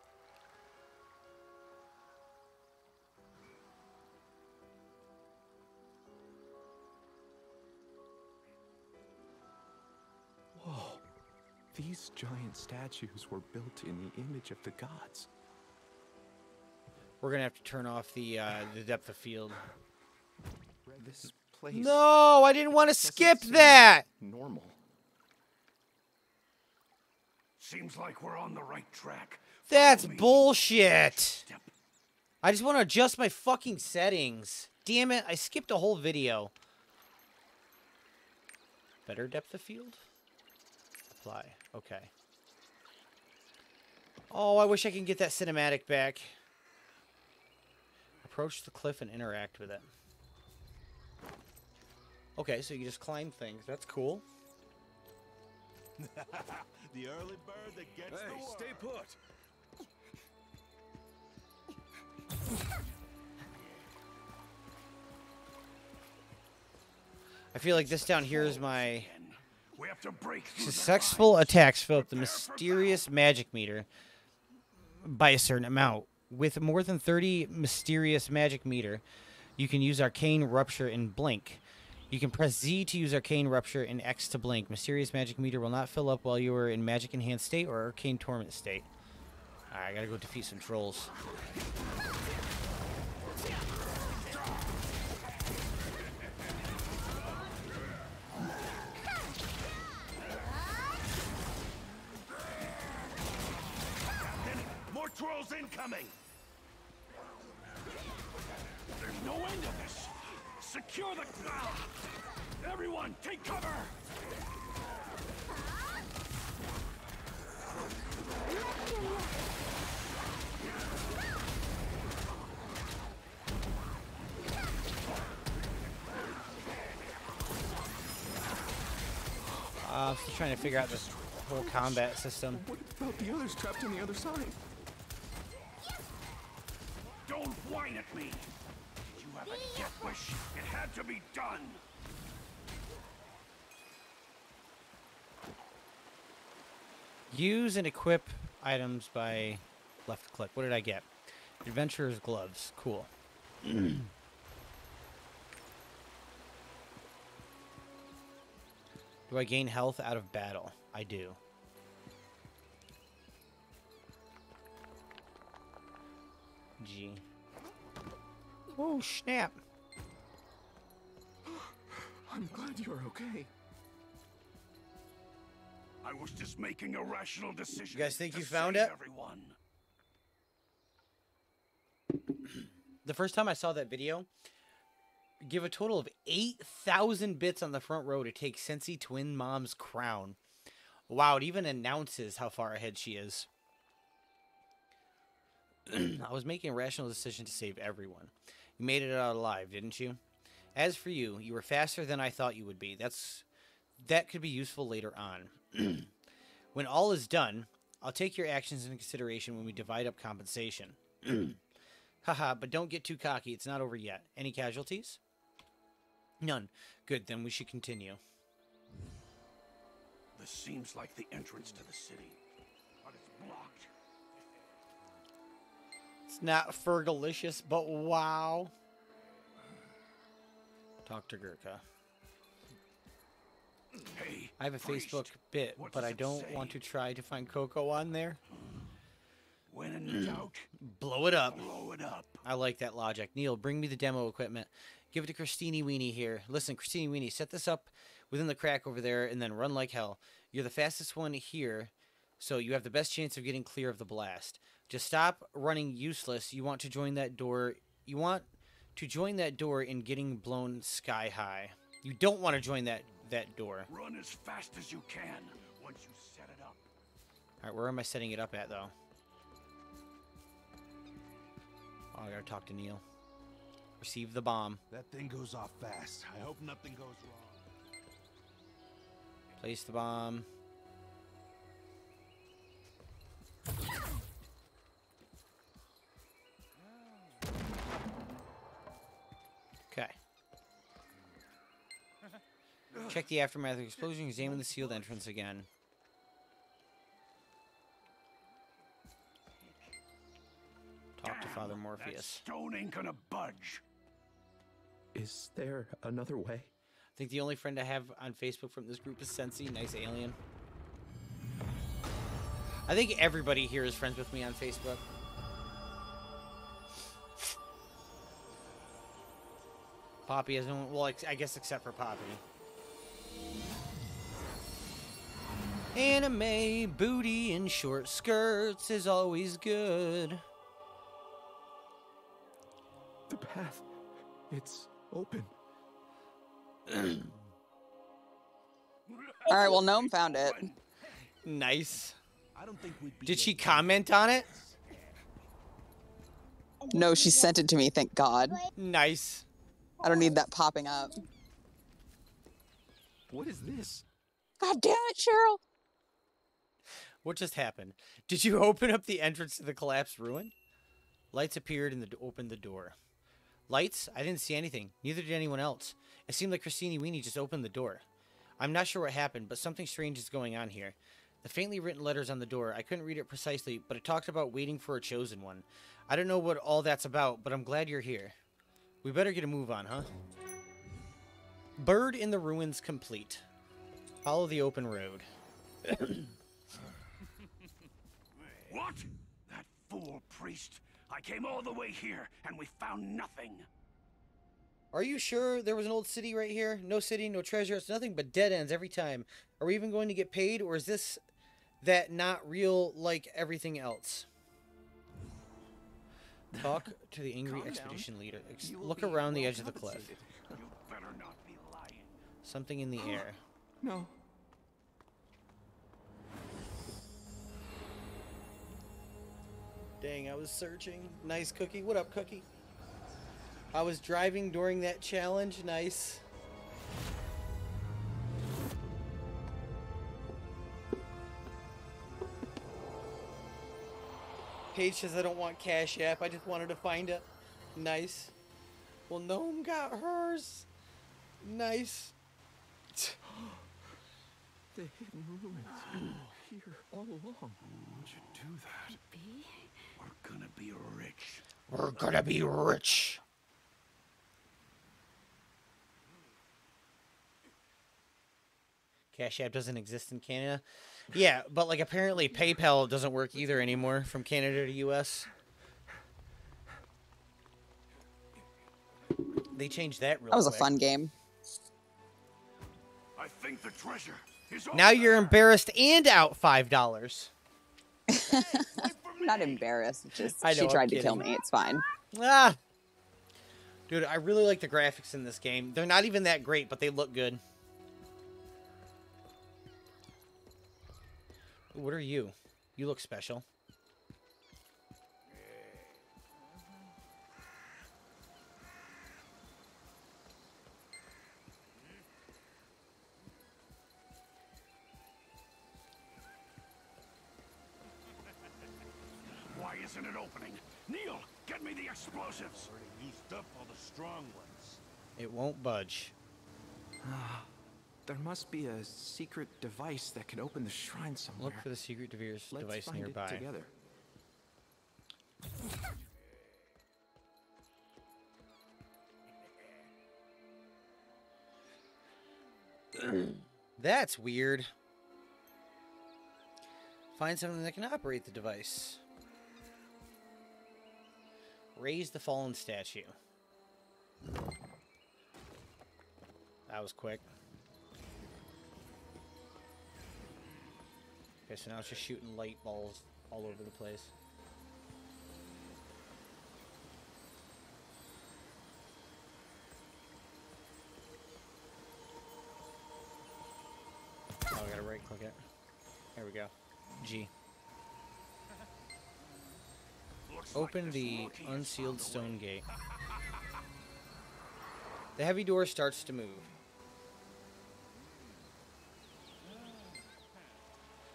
Whoa. These giant statues were built in the image of the gods. We're going to have to turn off the depth of field. This place... No, I didn't want to doesn't skip seem that! normal. Seems like we're on the right track. That's bullshit. I just want to adjust my fucking settings. Damn it, I skipped a whole video. Better depth of field? Apply. Okay. Oh, I wish I could get that cinematic back. Approach the cliff and interact with it. Okay, so you just climb things. That's cool. The early bird that gets the worm. Stay put. I feel like this down here is my We have to break through successful attacks fill up the mysterious magic meter by a certain amount. With more than 30 mysterious magic meter, you can use Arcane Rupture and Blink. You can press Z to use Arcane Rupture and X to blink. Mysterious magic meter will not fill up while you are in Magic Enhanced state or Arcane Torment state. Alright, I gotta go defeat some trolls. More trolls incoming! There's no end to this! Secure the... Everyone, take cover! I'm still trying to figure out this whole combat system. What about the others trapped on the other side? Don't whine at me! Did you have a death wish? It had to be done! Use and equip items by left click. What did I get? Adventurer's gloves. Cool. Do I gain health out of battle? I do. G. Oh, snap. I'm glad you're okay. I was just making a rational decision. You guys think to you found save it? Everyone. The first time I saw that video, give a total of 8,000 bits on the front row to take Sensi Twin Mom's crown. Wow, it even announces how far ahead she is. I was making a rational decision to save everyone. You made it out alive, didn't you? As for you, you were faster than I thought you would be. That could be useful later on. When all is done, I'll take your actions into consideration when we divide up compensation. Haha, but don't get too cocky. It's not over yet. Any casualties? None. Good, then we should continue. This seems like the entrance to the city, but it's blocked. It's not Fergalicious, but wow. Talk to Gurkha. Hey, I have a priest, Facebook bit, what but does I it don't say? want to try to find Coco on there. When in doubt, Blow it up. blow it up. I like that logic. Neil, bring me the demo equipment. Give it to Christine Weenie here. Listen, Christine Weenie, set this up within the crack over there and then run like hell. You're the fastest one here, so you have the best chance of getting clear of the blast. Just stop running useless. You want to join that door. You want to join that door in getting blown sky high. You don't want to join that door. Run as fast as you can once you set it up. All right, where am I setting it up at, though? Oh, I gotta talk to Neil. Receive the bomb. That thing goes off fast. I hope nothing goes wrong. Place the bomb. Okay. Check the aftermath of the explosion. Examine the sealed entrance again. Talk to Father That Morpheus. stone ain't gonna budge. Is there another way? I think the only friend I have on Facebook from this group is Sensi. Nice alien. I think everybody here is friends with me on Facebook. Poppy has no... Well, I guess except for Poppy. Anime booty in short skirts is always good. The path. It's open. All right, well, Gnome found it. Nice. I don't think we'd be Did she comment on it? No, she sent it to me, thank God. Nice. I don't need that popping up. What is this? God damn it, Cheryl. What just happened? Did you open up the entrance to the collapsed ruin? Lights appeared and opened the door. Lights? I didn't see anything. Neither did anyone else. It seemed like Christine Weenie just opened the door. I'm not sure what happened, but something strange is going on here. The faintly written letters on the door, I couldn't read it precisely, but it talked about waiting for a chosen one. I don't know what all that's about, but I'm glad you're here. We better get a move on, huh? Bird in the ruins complete. Follow the open road. What? That fool priest. I came all the way here, and we found nothing. Are you sure there was an old city right here? No city, no treasure. It's nothing but dead ends every time. Are we even going to get paid, or is that not real like everything else? Talk to the angry expedition leader. Look around the edge of the cliff. You better not be lying. Something in the air. No. Dang, I was searching. Nice, Cookie. What up, Cookie? I was driving during that challenge. Nice. Paige says I don't want Cash App. I just wanted to find it. Nice. Well, Gnome got hers. Nice. The hidden ruins. Here all along. Why'd you do that? We're gonna be rich. We're gonna be rich. Cash App doesn't exist in Canada. Yeah, but like apparently PayPal doesn't work either anymore from Canada to US. They changed that real That was a quick. fun game. I think the treasure is Now you're embarrassed and out $5. I'm not embarrassed. Just I know, she I'm tried to kill kidding. me. It's fine. Ah. Dude, I really like the graphics in this game. They're not even that great, but they look good. What are you? You look special. Why isn't it opening? Neil, get me the explosives. Already used up all the strong ones. It won't budge. There must be a secret device that can open the shrine somewhere. Look for the secret device Let's find nearby. it together. That's weird. Find something that can operate the device. Raise the fallen statue. That was quick. Okay, so now it's just shooting light balls all over the place. Oh, I gotta right click it. There we go. G. Open the unsealed stone gate. The heavy door starts to move.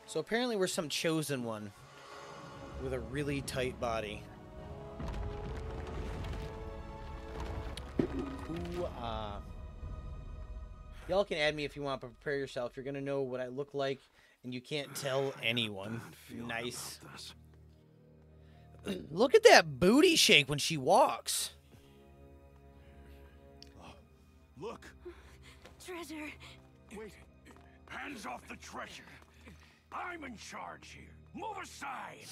So apparently we're some chosen one with a really tight body. Y'all can add me if you want, but prepare yourself. You're gonna know what I look like, and you can't tell anyone. Nice. Look at that booty shake when she walks. Look. Treasure. Wait. Hands off the treasure. I'm in charge here. Move aside.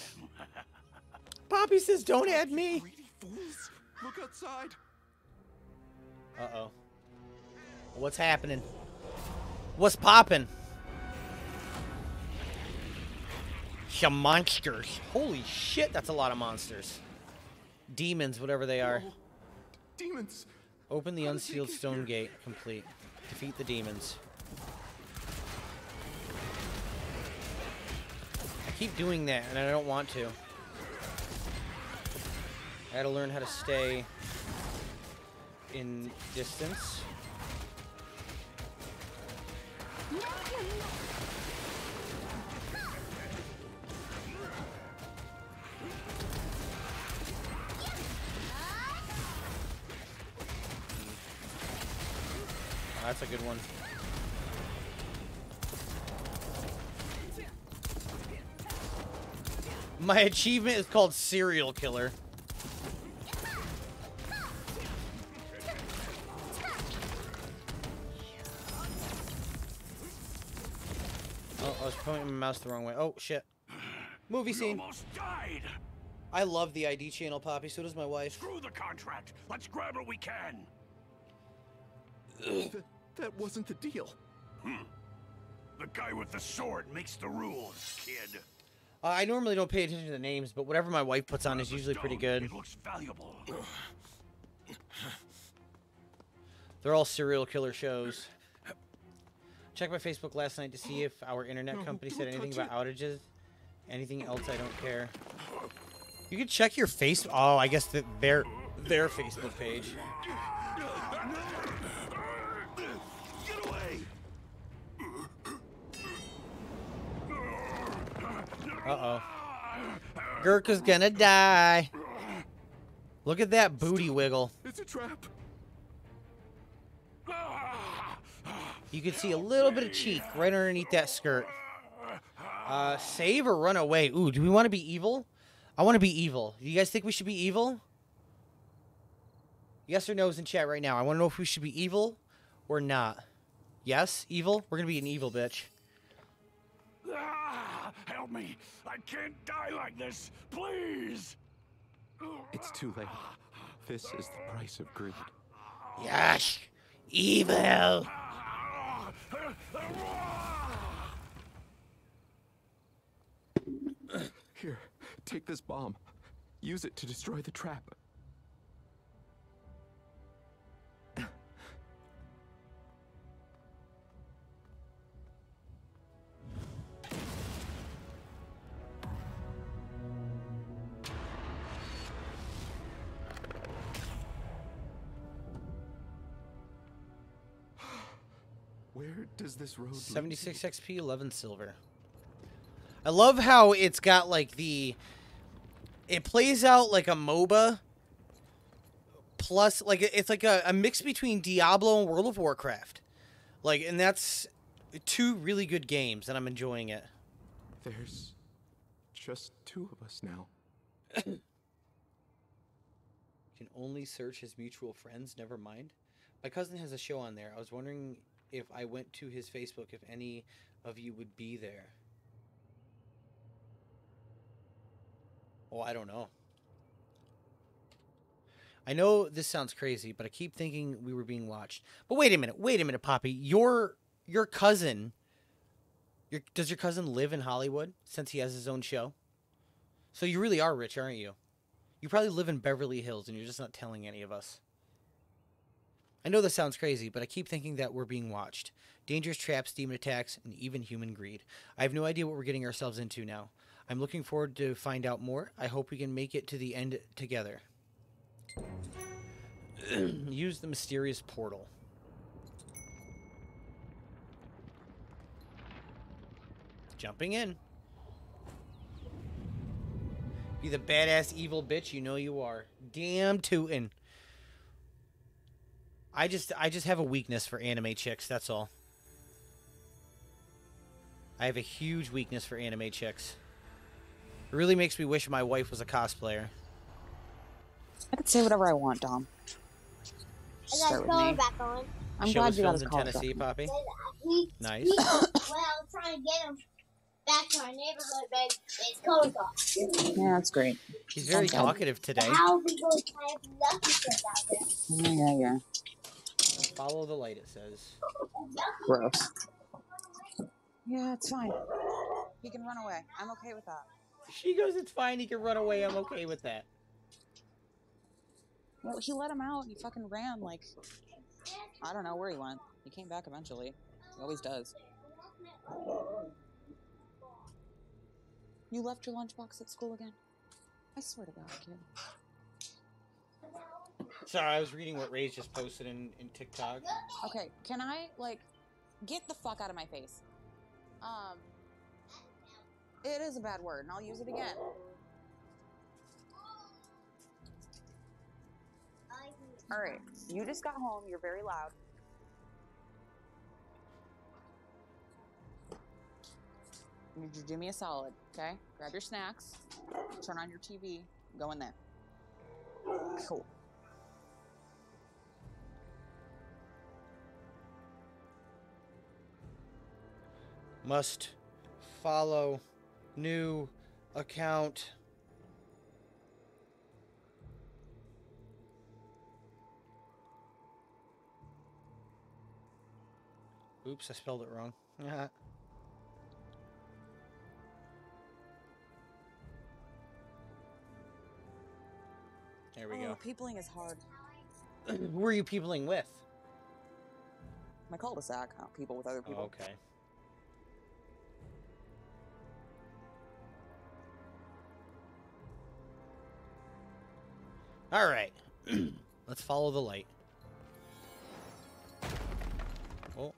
Poppy says, "Don't add me." Greedy fools! Look outside. Uh-oh. What's happening? What's popping? Some monsters. Holy shit, that's a lot of monsters. Demons, whatever they are. Oh, demons. Open the How did they unsealed get stone here? gate. Complete. Defeat the demons. I keep doing that, and I don't want to. I gotta learn how to stay in distance. Oh, that's a good one. My achievement is called Serial Killer. Oh, I was pointing my mouse the wrong way. Oh, shit. Movie scene. Almost died. I love the ID channel, Poppy. So does my wife. Screw the contract. Let's grab what we can. That wasn't the deal. The guy with the sword makes the rules, kid. I normally don't pay attention to the names, but whatever my wife puts on is usually pretty good. It looks valuable. They're all serial killer shows. Checked my Facebook last night to see if our internet company said anything about outages. Anything else, I don't care. You can check your face. Oh, I guess their Facebook page. Get away! Uh-oh. Gurkha's gonna die. Look at that booty wiggle. It's a trap. You can see a little bit of cheek right underneath that skirt. Save or run away. Ooh, do we want to be evil? I want to be evil. You guys think we should be evil? Yes or no's in chat right now. I want to know if we should be evil or not. Yes? Evil? We're going to be an evil bitch. Help me! I can't die like this! Please! It's too late. This is the price of greed. Yes! Evil! Here, take this bomb. Use it to destroy the trap. Where does this road lead? 76 XP, 11 silver. I love how it's got like the... It plays out like a MOBA. Plus, like, it's like a mix between Diablo and World of Warcraft. Like, and that's two really good games, and I'm enjoying it. There's just 2 of us now. Can only search his mutual friends, never mind. My cousin has a show on there. I was wondering if I went to his Facebook, if any of you would be there. Oh, I don't know. I know this sounds crazy, but I keep thinking we were being watched. But wait a minute, Poppy. Your cousin, does your cousin live in Hollywood since he has his own show? So you really are rich, aren't you? You probably live in Beverly Hills and you're just not telling any of us. I know this sounds crazy, but I keep thinking that we're being watched. Dangerous traps, demon attacks, and even human greed. I have no idea what we're getting ourselves into now. I'm looking forward to find out more. I hope we can make it to the end together. Use the mysterious portal. Jumping in. Be the badass evil bitch you know you are. Damn tootin'. I just have a weakness for anime chicks, that's all. I have a huge weakness for anime chicks. It really makes me wish my wife was a cosplayer. I could say whatever I want, Dom. Start with me. Back on. I'm Show glad his you got films his in college Tennessee, back. Poppy. Nice. Well, I'm trying to get him back to our neighborhood, but it's cold off. Yeah, that's great. He's very talkative today. How are we going to find lucky shit out there? Yeah. Follow the light, it says. Gross. Yeah, it's fine. He can run away. I'm okay with that. She goes, it's fine, he can run away, I'm okay with that. Well, he let him out and he fucking ran like... I don't know where he went. He came back eventually. He always does. You left your lunchbox at school again? I swear to God, kid. Sorry, I was reading what Ray's just posted in TikTok. Okay, can I, like, get the fuck out of my face? It is a bad word, and I'll use it again. Alright, you just got home, you're very loud. I need you to do me a solid, okay? Grab your snacks, turn on your TV, go in there. Cool. Must follow new account. Oops, I spelled it wrong. There we go. Peopling is hard. Who are you peopling with? My cul-de-sac, not people with other people. Oh, okay. All right. Let's follow the light. Oh.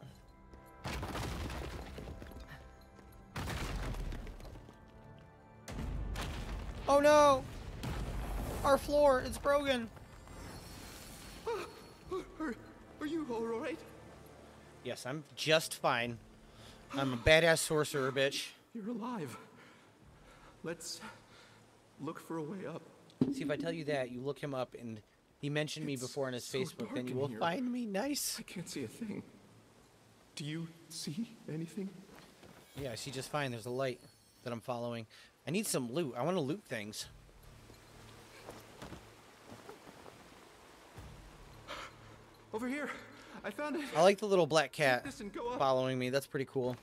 Oh no! Our floor, it's broken. Are you alright? Yes, I'm just fine. I'm a badass sorcerer, bitch. You're alive. Let's look for a way up. See, if I tell you that, you look him up, and he mentioned me before on his Facebook, then you will find me. Nice. I can't see a thing. Do you see anything? Yeah, I see just fine. There's a light that I'm following. I need some loot. I want to loot things. Over here. I found it. I like the little black cat This and go up. following me. That's pretty cool.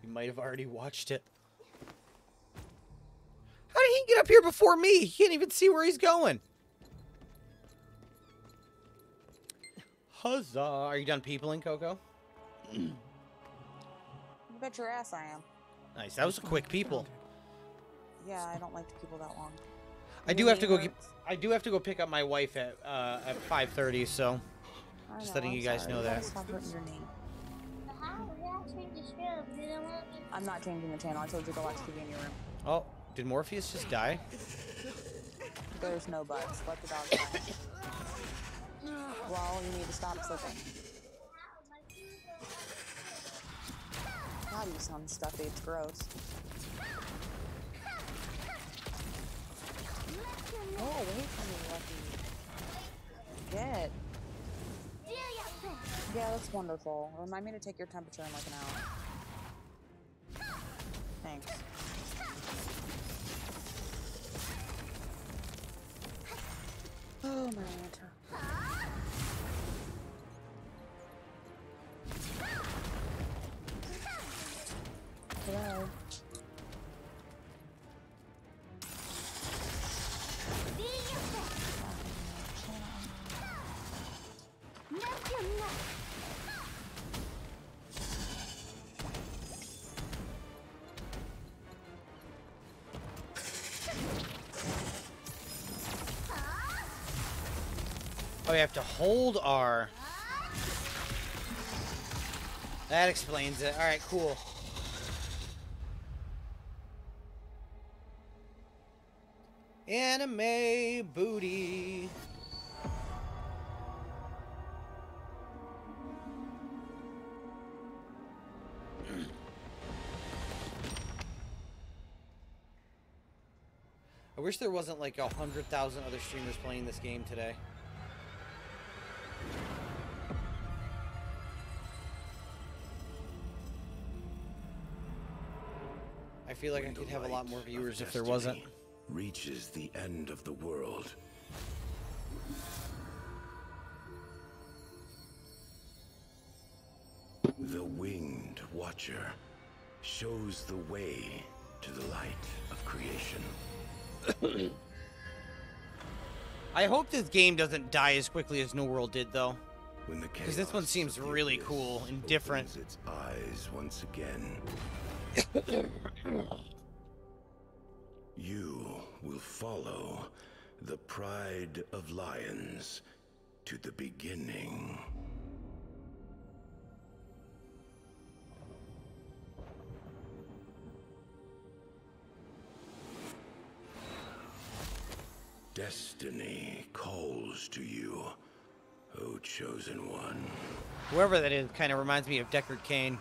You might have already watched it. How did he get up here before me? He can't even see where he's going. Huzzah. Are you done peopling, Coco? You bet your ass I am. Nice. That was a quick people. Yeah, I don't like to people that long. I do have to go. I do have to go pick up my wife at 5:30. So, just letting you guys know that. Stop hurting your knee. How? We gotta change the channel. You don't want me. I'm not changing the channel. I told you to go watch TV in your room. Oh, did Morpheus just die? There's no buts. Let the dog die. Well, you need to stop slipping. God, you sound stuffy. It's gross. Oh, away from me, Lucky. Get. Yeah, that's wonderful. Remind me to take your temperature in like an hour. Thanks. Oh, my Atlanta. Hello. Oh, we have to hold R. That explains it. Alright, cool. Anime booty. I wish there wasn't like 100,000 other streamers playing this game today. I feel like I could have a lot more viewers if there wasn't. Reaches the end of the world. The Winged Watcher shows the way to the light of creation. I hope this game doesn't die as quickly as New World did, though. Because this one seems really cool and different. Its eyes once again. You will follow the pride of lions to the beginning. Destiny calls to you, O chosen one. Whoever that is kind of reminds me of Deckard Cain.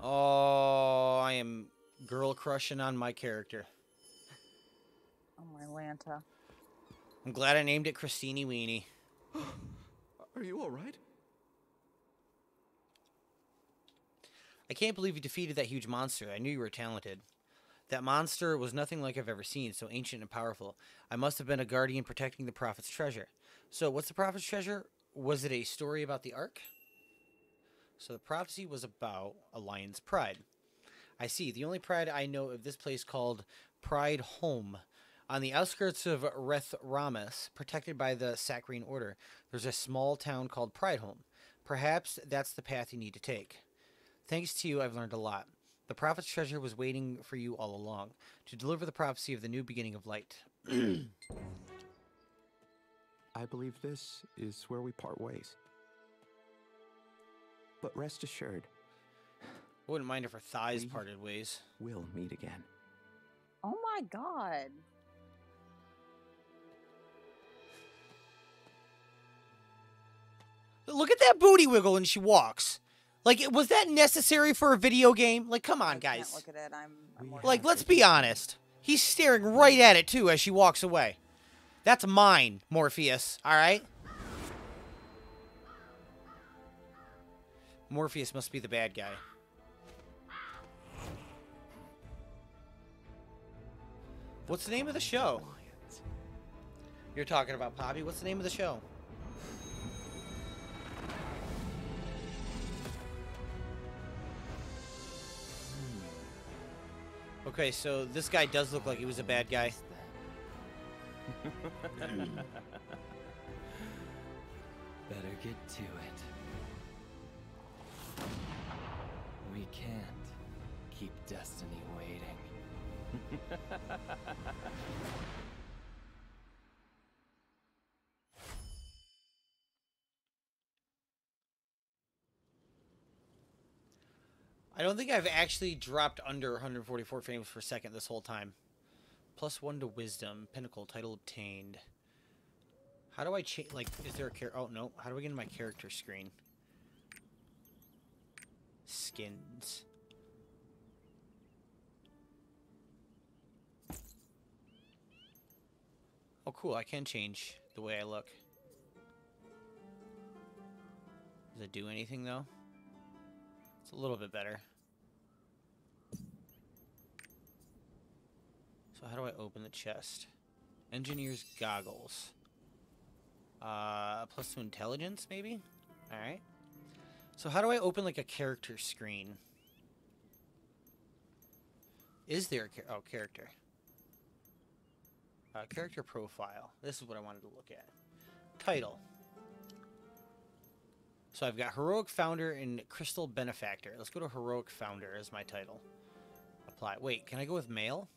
Oh, I am girl crushing on my character. Oh, my Atlanta. I'm glad I named it Christine Weenie. Are you all right? I can't believe you defeated that huge monster. I knew you were talented. That monster was nothing like I've ever seen, so ancient and powerful. I must have been a guardian protecting the Prophet's treasure. So, what's the Prophet's treasure? Was it a story about the Ark? So, the prophecy was about a lion's pride. I see. The only pride I know of this place called Pride Home. On the outskirts of Rethramis, protected by the Saccharine Order, there's a small town called Pride Home. Perhaps that's the path you need to take. Thanks to you, I've learned a lot. The Prophet's treasure was waiting for you all along, to deliver the prophecy of the new beginning of light. I believe this is where we part ways. But rest assured, I wouldn't mind if our thighs parted ways. We'll meet again. Oh my god. Look at that booty wiggle when she walks. Like, was that necessary for a video game? Like, come on, guys. Can't look at it. I'm like, let's be honest. He's staring right at it, too, as she walks away. That's mine, Morpheus, all right? Morpheus must be the bad guy. What's the name of the show? You're talking about Poppy. What's the name of the show? Okay, so this guy does look like he was a bad guy. Better get to it. We can't keep destiny waiting. I don't think I've actually dropped under 144 frames per second this whole time. +1 to wisdom. Pinnacle. Title obtained. How do I change? Like, is there a character? Oh, no. How do I get in my character screen? Skins. Oh, cool. I can change the way I look. Does it do anything, though? It's a little bit better. So how do I open the chest? Engineer's goggles. +2 intelligence, maybe? Alright. So how do I open, like, a character screen? Is there a character? Character profile. This is what I wanted to look at. Title. So I've got Heroic Founder and Crystal Benefactor. Let's go to Heroic Founder as my title. Apply. Wait, can I go with male?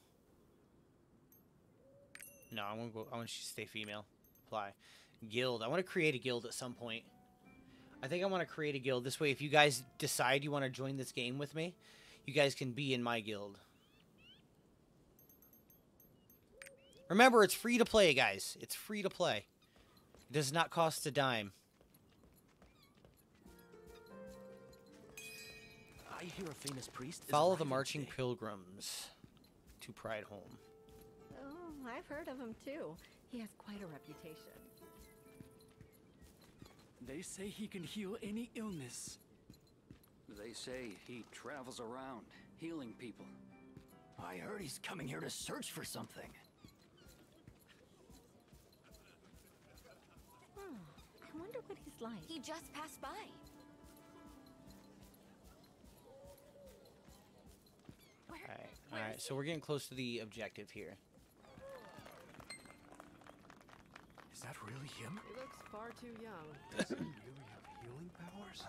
No, I want to stay female. Apply. Guild. I want to create a guild at some point. I think I want to create a guild. This way, if you guys decide you want to join this game with me, you guys can be in my guild. Remember, it's free to play, guys. It's free to play. It does not cost a dime. I hear a famous priest. Follow the marching pilgrims to Pride Home. Oh, I've heard of him too. He has quite a reputation. They say he can heal any illness. They say he travels around, healing people. I heard he's coming here to search for something. I wonder what he's like. He just passed by. Alright, so we're getting close to the objective here. Is that really him? He looks far too young. Does he really have healing powers?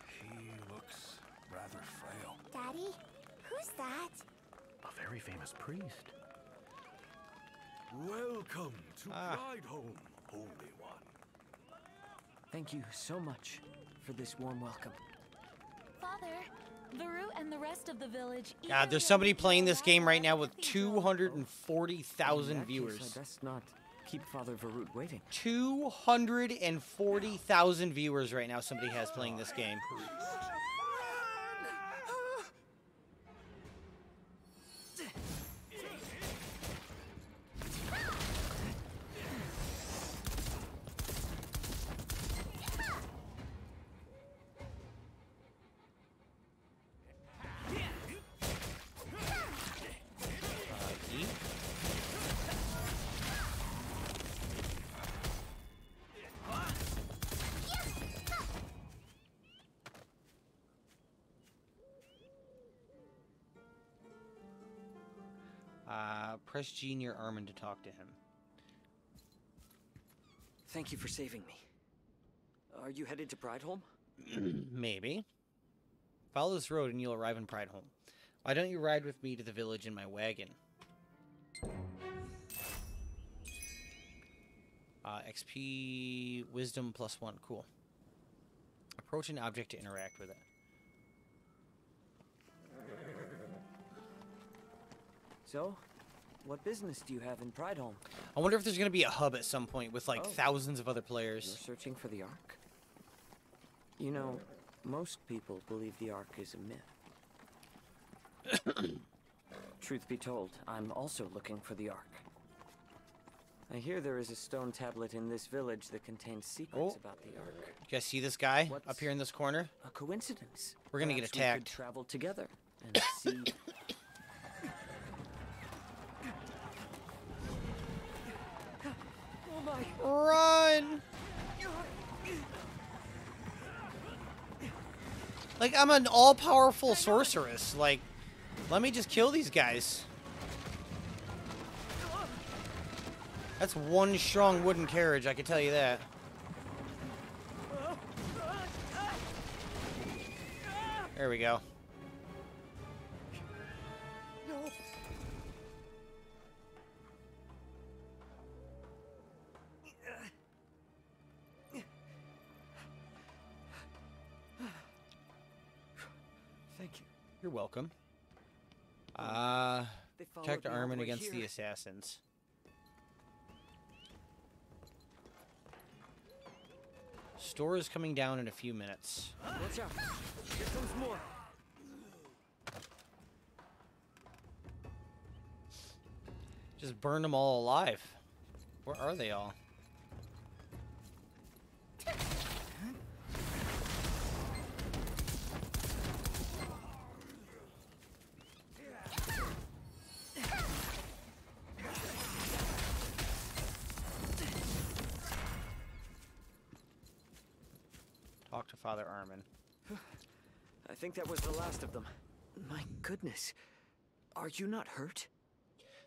He looks rather frail. Daddy, who's that? A very famous priest. Welcome to Pride Home, Holy One. Thank you so much for this warm welcome. Father, Varu and the rest of the village. God, there's somebody playing this game right now with 240,000 viewers. I best not keep Father Varut waiting. 240,000 viewers right now somebody has playing this game. Press G near Armin to talk to him. Thank you for saving me. Are you headed to Prideholm? Maybe. Follow this road and you'll arrive in Prideholm. Why don't you ride with me to the village in my wagon? XP Wisdom +1. Cool. Approach an object to interact with it. So, what business do you have in Prideholm? I wonder if there's going to be a hub at some point with, like, thousands of other players. You're searching for the Ark? You know, most people believe the Ark is a myth. Truth be told, I'm also looking for the Ark. I hear there is a stone tablet in this village that contains secrets about the Ark. You guys see this guy up here in this corner? A coincidence. We're going to get attacked. We could travel together and see... Like, I'm an all-powerful sorceress. Like, let me just kill these guys. That's one strong wooden carriage, I can tell you that. There we go. No. Thank you. You're welcome. They followed Protect me all the Armin way against the here. assassins. Store is coming down in a few minutes. Watch out. Here comes more. Just burn them all alive. Where are they all? Talk to Father Armin. I think that was the last of them. My goodness. Are you not hurt?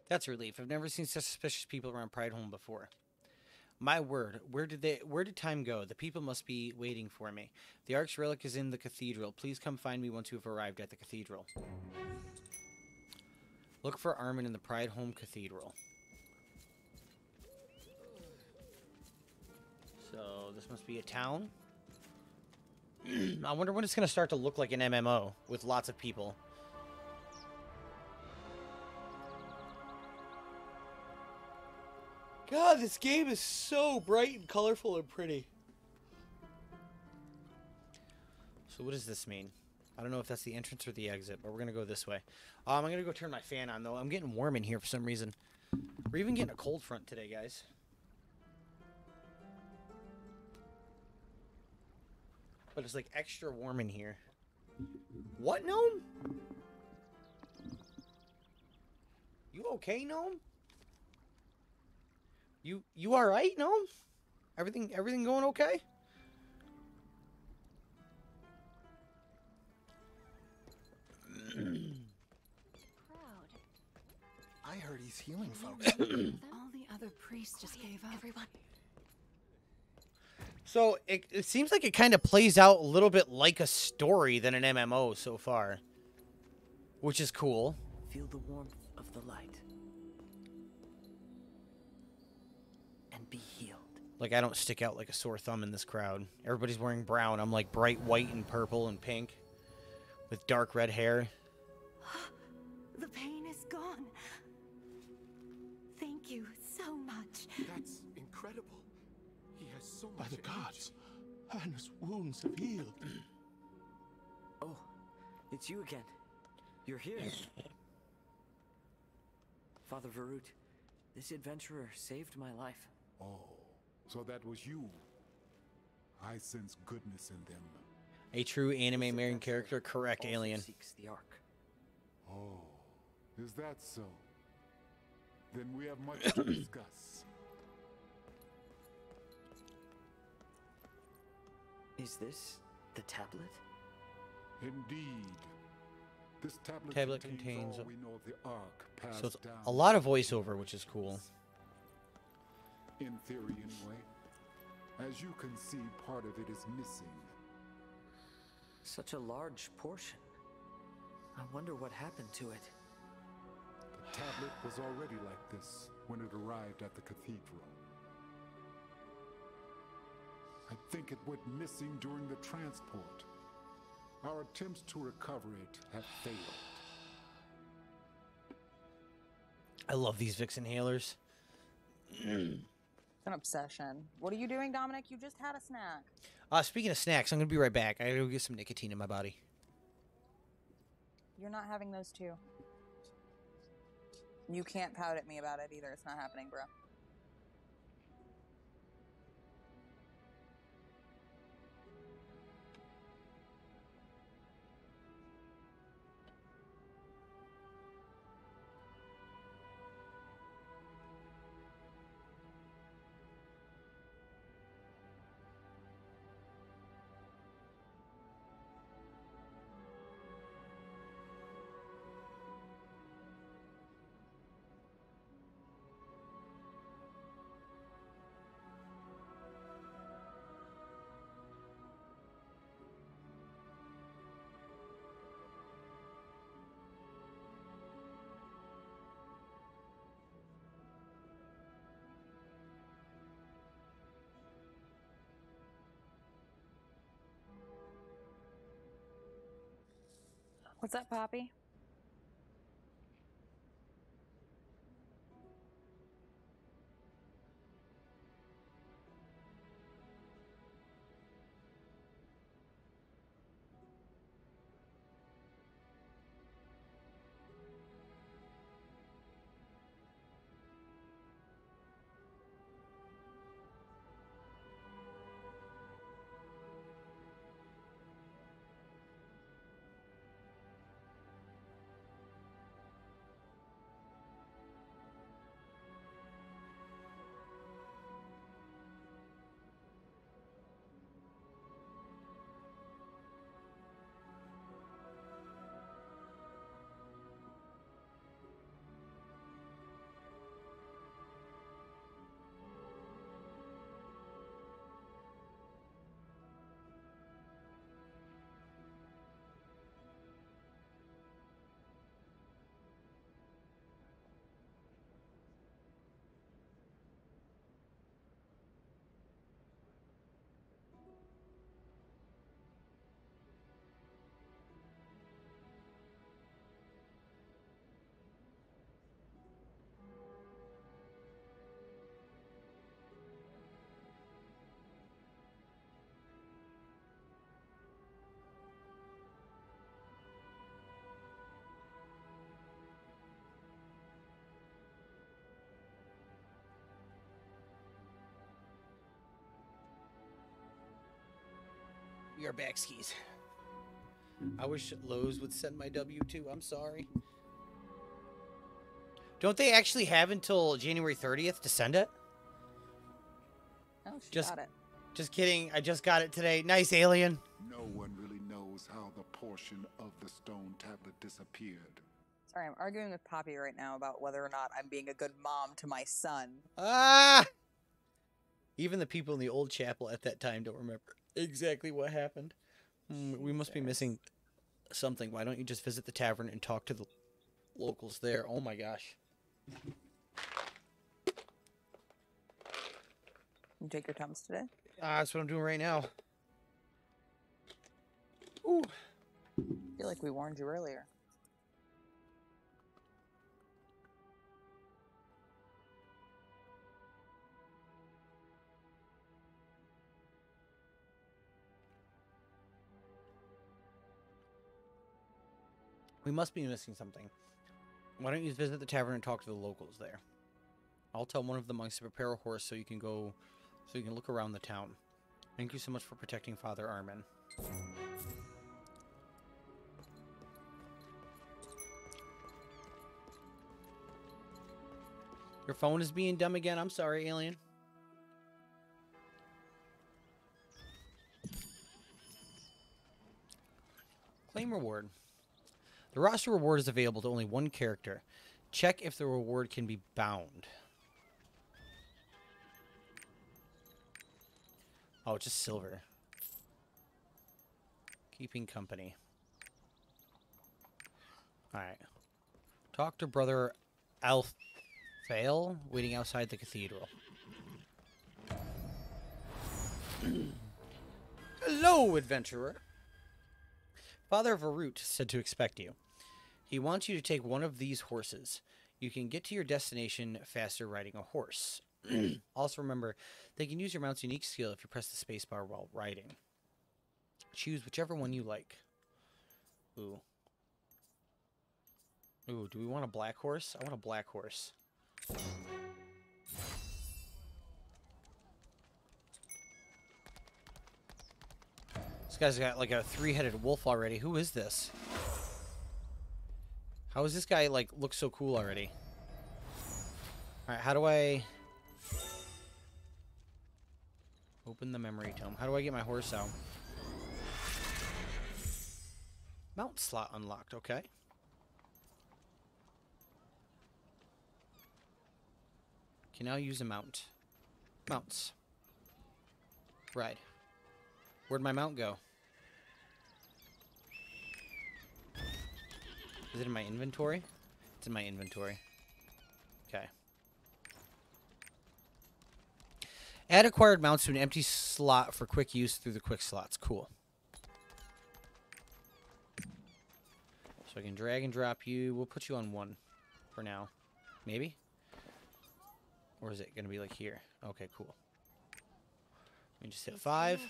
That's a relief. I've never seen such suspicious people around Prideholme before. My word, where did time go? The people must be waiting for me. The Ark's relic is in the cathedral. Please come find me once you have arrived at the cathedral. Look for Armin in the Prideholme Cathedral. So, this must be a town? I wonder when it's going to start to look like an MMO with lots of people. God, this game is so bright and colorful and pretty. So what does this mean? I don't know if that's the entrance or the exit, but we're going to go this way. I'm going to go turn my fan on, though. I'm getting warm in here for some reason. We're even getting a cold front today, guys. But it's like extra warm in here. What, Gnome? You okay, Gnome? You all right, Gnome? Everything going okay? I heard he's healing folks. All the other priests just gave up. Everyone. So, it seems like it kind of plays out a little bit like a story than an MMO so far. Which is cool. Feel the warmth of the light. And be healed. Like, I don't stick out like a sore thumb in this crowd. Everybody's wearing brown. I'm like bright white and purple and pink. With dark red hair. The pain is gone. Thank you so much. That's incredible. He has so By much the energy. gods, Anna's wounds have healed. Oh, it's you again. You're here. Father Varut, this adventurer saved my life. Oh, so that was you. I sense goodness in them. A true anime main character, correct, Also alien. seeks the Ark. Oh, is that so? Then we have much to discuss. Is this the tablet? Indeed. This tablet, Tablet contains contains all we know of the Ark passed So it's down. a lot of voiceover, which is cool. In theory, anyway. As you can see, part of it is missing. Such a large portion. I wonder what happened to it. The tablet was already like this when it arrived at the cathedral. I think it went missing during the transport. Our attempts to recover it have failed. I love these Vicks inhalers. An obsession. What are you doing, Dominic? You just had a snack. Speaking of snacks, I'm going to be right back. I got to go get some nicotine in my body. You're not having those too. You can't pout at me about it either. It's not happening, bro. What's up, Poppy? We are back, skis. I wish Lowe's would send my W-2. I'm sorry. Don't they actually have until January 30th to send it? Oh, she got it. Just kidding. I just got it today. Nice, alien. No one really knows how the portion of the stone tablet disappeared. Sorry, I'm arguing with Poppy right now about whether or not I'm being a good mom to my son. Ah! Even the people in the old chapel at that time don't remember exactly what happened. We must be missing something. Why don't you just visit the tavern and talk to the locals there? Oh my gosh. You take your Tums today? That's what I'm doing right now. Ooh. I feel like we warned you earlier. We must be missing something. Why don't you visit the tavern and talk to the locals there? I'll tell one of the monks to prepare a horse so you can look around the town. Thank you so much for protecting Father Armin. Your phone is being dumb again. I'm sorry, alien. Claim reward. The roster reward is available to only one character. Check if the reward can be bound. Oh, it's just silver. Keeping company. Alright. Talk to Brother Alfael, waiting outside the cathedral. Hello, adventurer. Father Varut said to expect you. He wants you to take one of these horses. You can get to your destination faster riding a horse. Also remember, they can use your mount's unique skill if you press the spacebar while riding. Choose whichever one you like. Ooh. Ooh, do we want a black horse? I want a black horse. This guy's got like a 3-headed wolf already. Who is this? How is this guy like look so cool already? Alright, how do I open the memory tome? How do I get my horse out? Mount slot unlocked, okay. Can now use a mount. Mounts. Ride. Where'd my mount go? Is it in my inventory? It's in my inventory. Okay. Add acquired mounts to an empty slot for quick use through the quick slots. Cool. So I can drag and drop you. We'll put you on 1 for now. Maybe? Or is it going to be like here? Okay, cool. Let me just hit 5. Who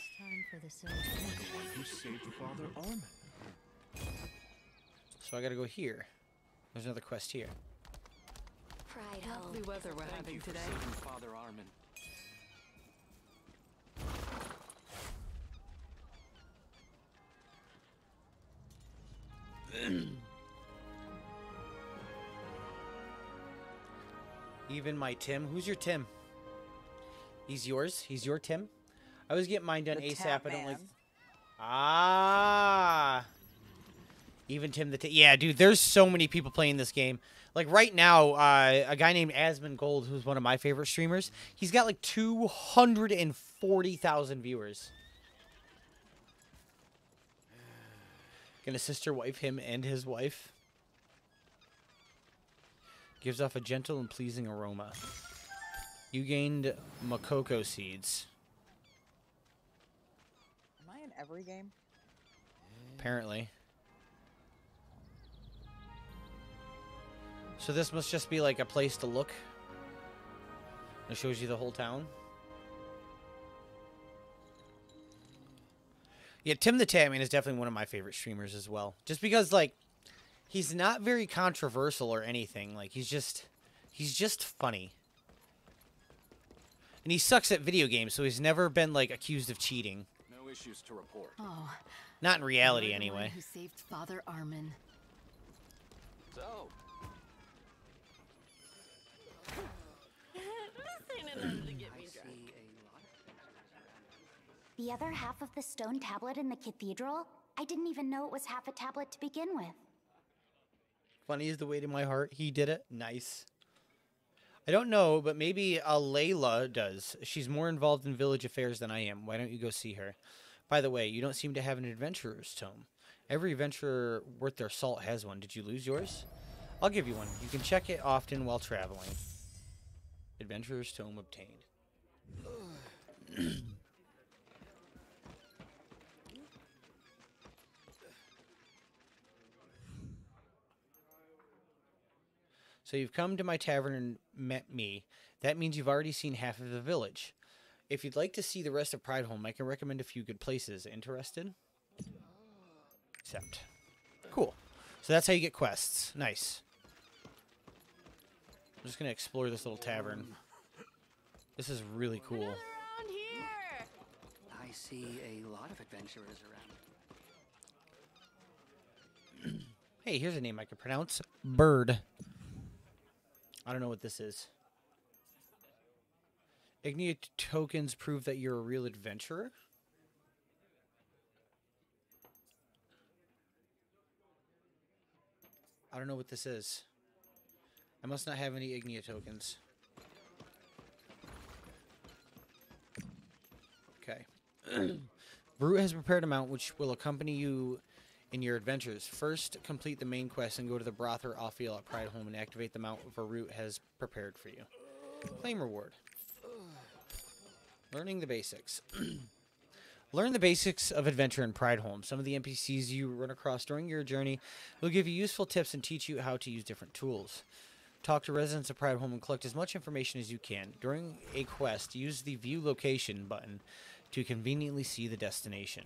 saved Father Armin? So I got to go here. There's another quest here. Pride Lovely weather we're having today. Saving Father Armin. Even my Tim. Who's your Tim? He's yours? He's your Tim? I always get mine done The ASAP. Tap I don't like... Man. Ah. Even Tim the Yeah, dude, there's so many people playing this game. Like right now, a guy named Asmongold, who's one of my favorite streamers, he's got like 240,000 viewers. Gonna sister wife him and his wife. Gives off a gentle and pleasing aroma. You gained Makoko seeds. Am I in every game? Apparently. So this must just be like a place to look. It shows you the whole town. Yeah, Tim the Tatman is definitely one of my favorite streamers as well. Just because, like, he's not very controversial or anything. Like, he's just funny. And he sucks at video games, so he's never been, like, accused of cheating. No issues to report. Oh. Not in reality, You're the anyway. one who saved Father Armin. So, The other half of the stone tablet in the cathedral? I didn't even know it was half a tablet to begin with. Funny is the way to my heart. He did it. Nice. I don't know, but maybe Layla does. She's more involved in village affairs than I am. Why don't you go see her? By the way, you don't seem to have an adventurer's tome. Every adventurer worth their salt has one. Did you lose yours? I'll give you one. You can check it often while traveling. Adventurer's tome obtained. So you've come to my tavern and met me. That means you've already seen half of the village. If you'd like to see the rest of Prideholme, I can recommend a few good places. Interested? Accept. Cool. So that's how you get quests. Nice. I'm just going to explore this little tavern. This is really cool. Around here. I see a lot of adventurers around. Hey, here's a name I can pronounce. Bird. I don't know what this is. Ignia tokens prove that you're a real adventurer? I don't know what this is. I must not have any Ignia tokens. Okay. Brute has prepared a mount which will accompany you in your adventures. First, complete the main quest and go to the Brother Ophiel at Prideholme and activate the mount Varut has prepared for you. Claim reward. Learning the basics. Learn the basics of adventure in Prideholme. Some of the NPCs you run across during your journey will give you useful tips and teach you how to use different tools. Talk to residents of Prideholme and collect as much information as you can. During a quest, use the View Location button to conveniently see the destination.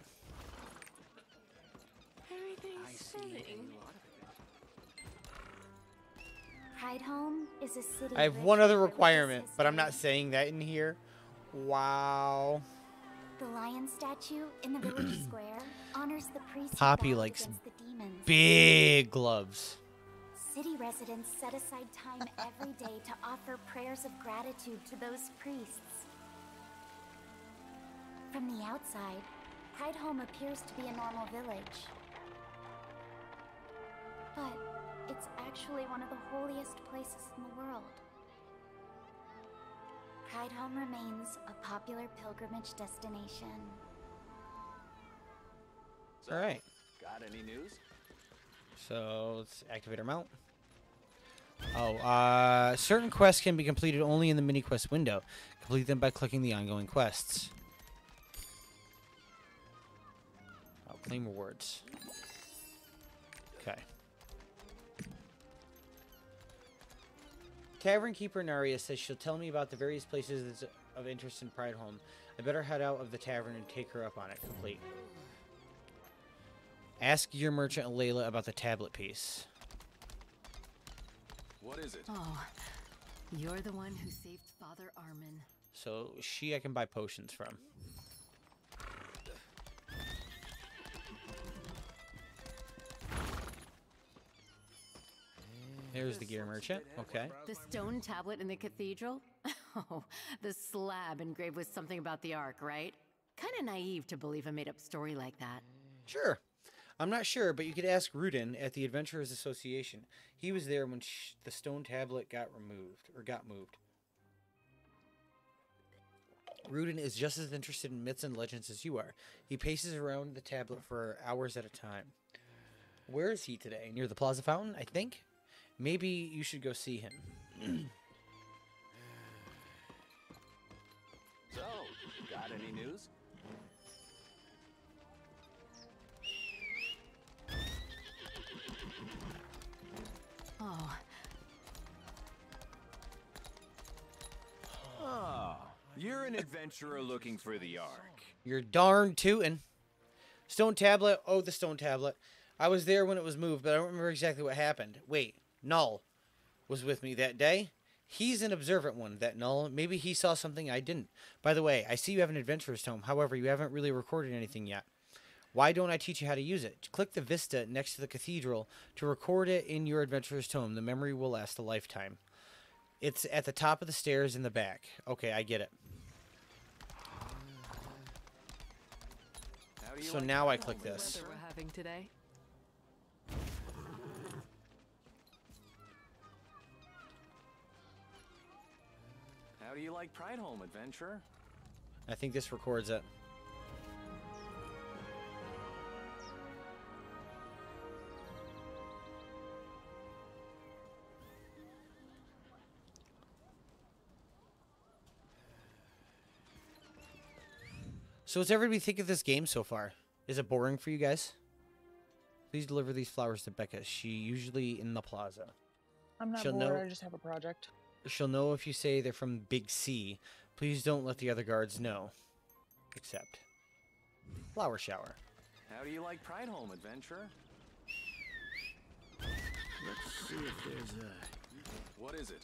Prideholme is a city. I have rich one other with requirement, religious but I'm not history. saying that in here. Wow. The lion statue in the village square honors the priests who Poppy battled likes against the demons. big gloves. City residents set aside time every day to offer prayers of gratitude to those priests. From the outside, Prideholme appears to be a normal village. But it's actually one of the holiest places in the world. Prideholme remains a popular pilgrimage destination. All right. Got any news? So let's activate our mount. Oh, certain quests can be completed only in the mini quest window. Complete them by clicking the ongoing quests. Oh, claim rewards. Okay. Tavern Keeper Naria says she'll tell me about the various places of interest in Prideholm. I better head out of the tavern and take her up on it. Complete. Ask your merchant Layla about the tablet piece. What is it? Oh, you're the one who saved Father Armin. So I can buy potions from. There's the gear merchant. Okay. The stone tablet in the cathedral? Oh, the slab engraved with something about the Ark, right? Kind of naive to believe a made-up story like that. Sure. I'm not sure, but you could ask Rudin at the Adventurers Association. He was there when the stone tablet got moved. Rudin is just as interested in myths and legends as you are. He paces around the tablet for hours at a time. Where is he today? Near the Plaza Fountain, I think? Maybe you should go see him. So, got any news? Oh. Oh, you're an adventurer looking for the Ark. You're darn tootin'. Stone tablet. Oh, the stone tablet. I was there when it was moved, but I don't remember exactly what happened. Wait, Null was with me that day. He's an observant one, that Null. Maybe he saw something I didn't. By the way, I see you have an adventurer's tome. However, you haven't really recorded anything yet. Why don't I teach you how to use it? Click the vista next to the cathedral to record it in your adventurer's tome. The memory will last a lifetime. It's at the top of the stairs in the back. Okay, I get it. So now I click this. Weather we're having today. How do you like Prideholm, adventurer? I think this records it. So what's everybody think of this game so far? Is it boring for you guys? Please deliver these flowers to Becca. She usually in the plaza. I'm not She'll bored. know- I just have a project. She'll know if you say they're from Big C. Please don't let the other guards know. Except. Flower shower. How do you like Prideholm, adventurer? Let's see if there's a... What is it?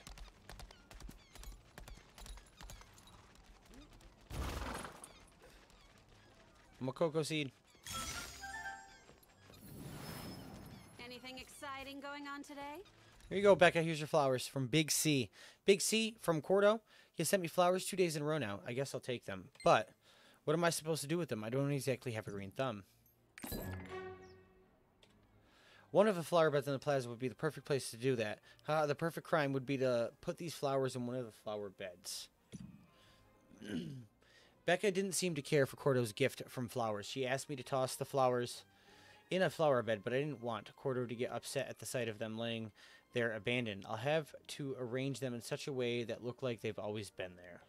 I'm a cocoa seed. Anything exciting going on today? Here you go, Becca. Here's your flowers from Big C. Big C from Cordo. He sent me flowers 2 days in a row now. I guess I'll take them. But what am I supposed to do with them? I don't exactly have a green thumb. One of the flower beds in the plaza would be the perfect place to do that. The perfect crime would be to put these flowers in one of the flower beds. Becca didn't seem to care for Cordo's gift from flowers. She asked me to toss the flowers in a flower bed, but I didn't want Cordo to get upset at the sight of them laying there abandoned. I'll have to arrange them in such a way that look like they've always been there.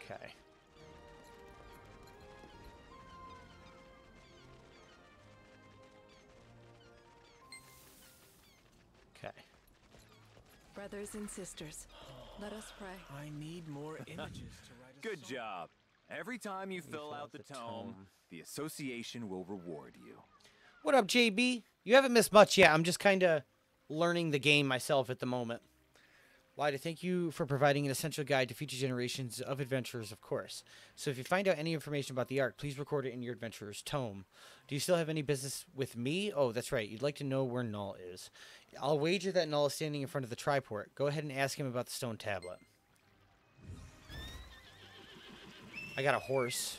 Okay. Okay. Brothers and sisters, let us pray. I need more images to write a Good song. job. Every time you fill out the tome, the association will reward you. What up, JB? You haven't missed much yet. I'm just kind of learning the game myself at the moment. Why, to thank you for providing an essential guide to future generations of adventurers, of course. So if you find out any information about the Ark, please record it in your adventurer's tome. Do you still have any business with me? Oh, that's right. You'd like to know where Null is. I'll wager that Null is standing in front of the triport. Go ahead and ask him about the stone tablet. I got a horse.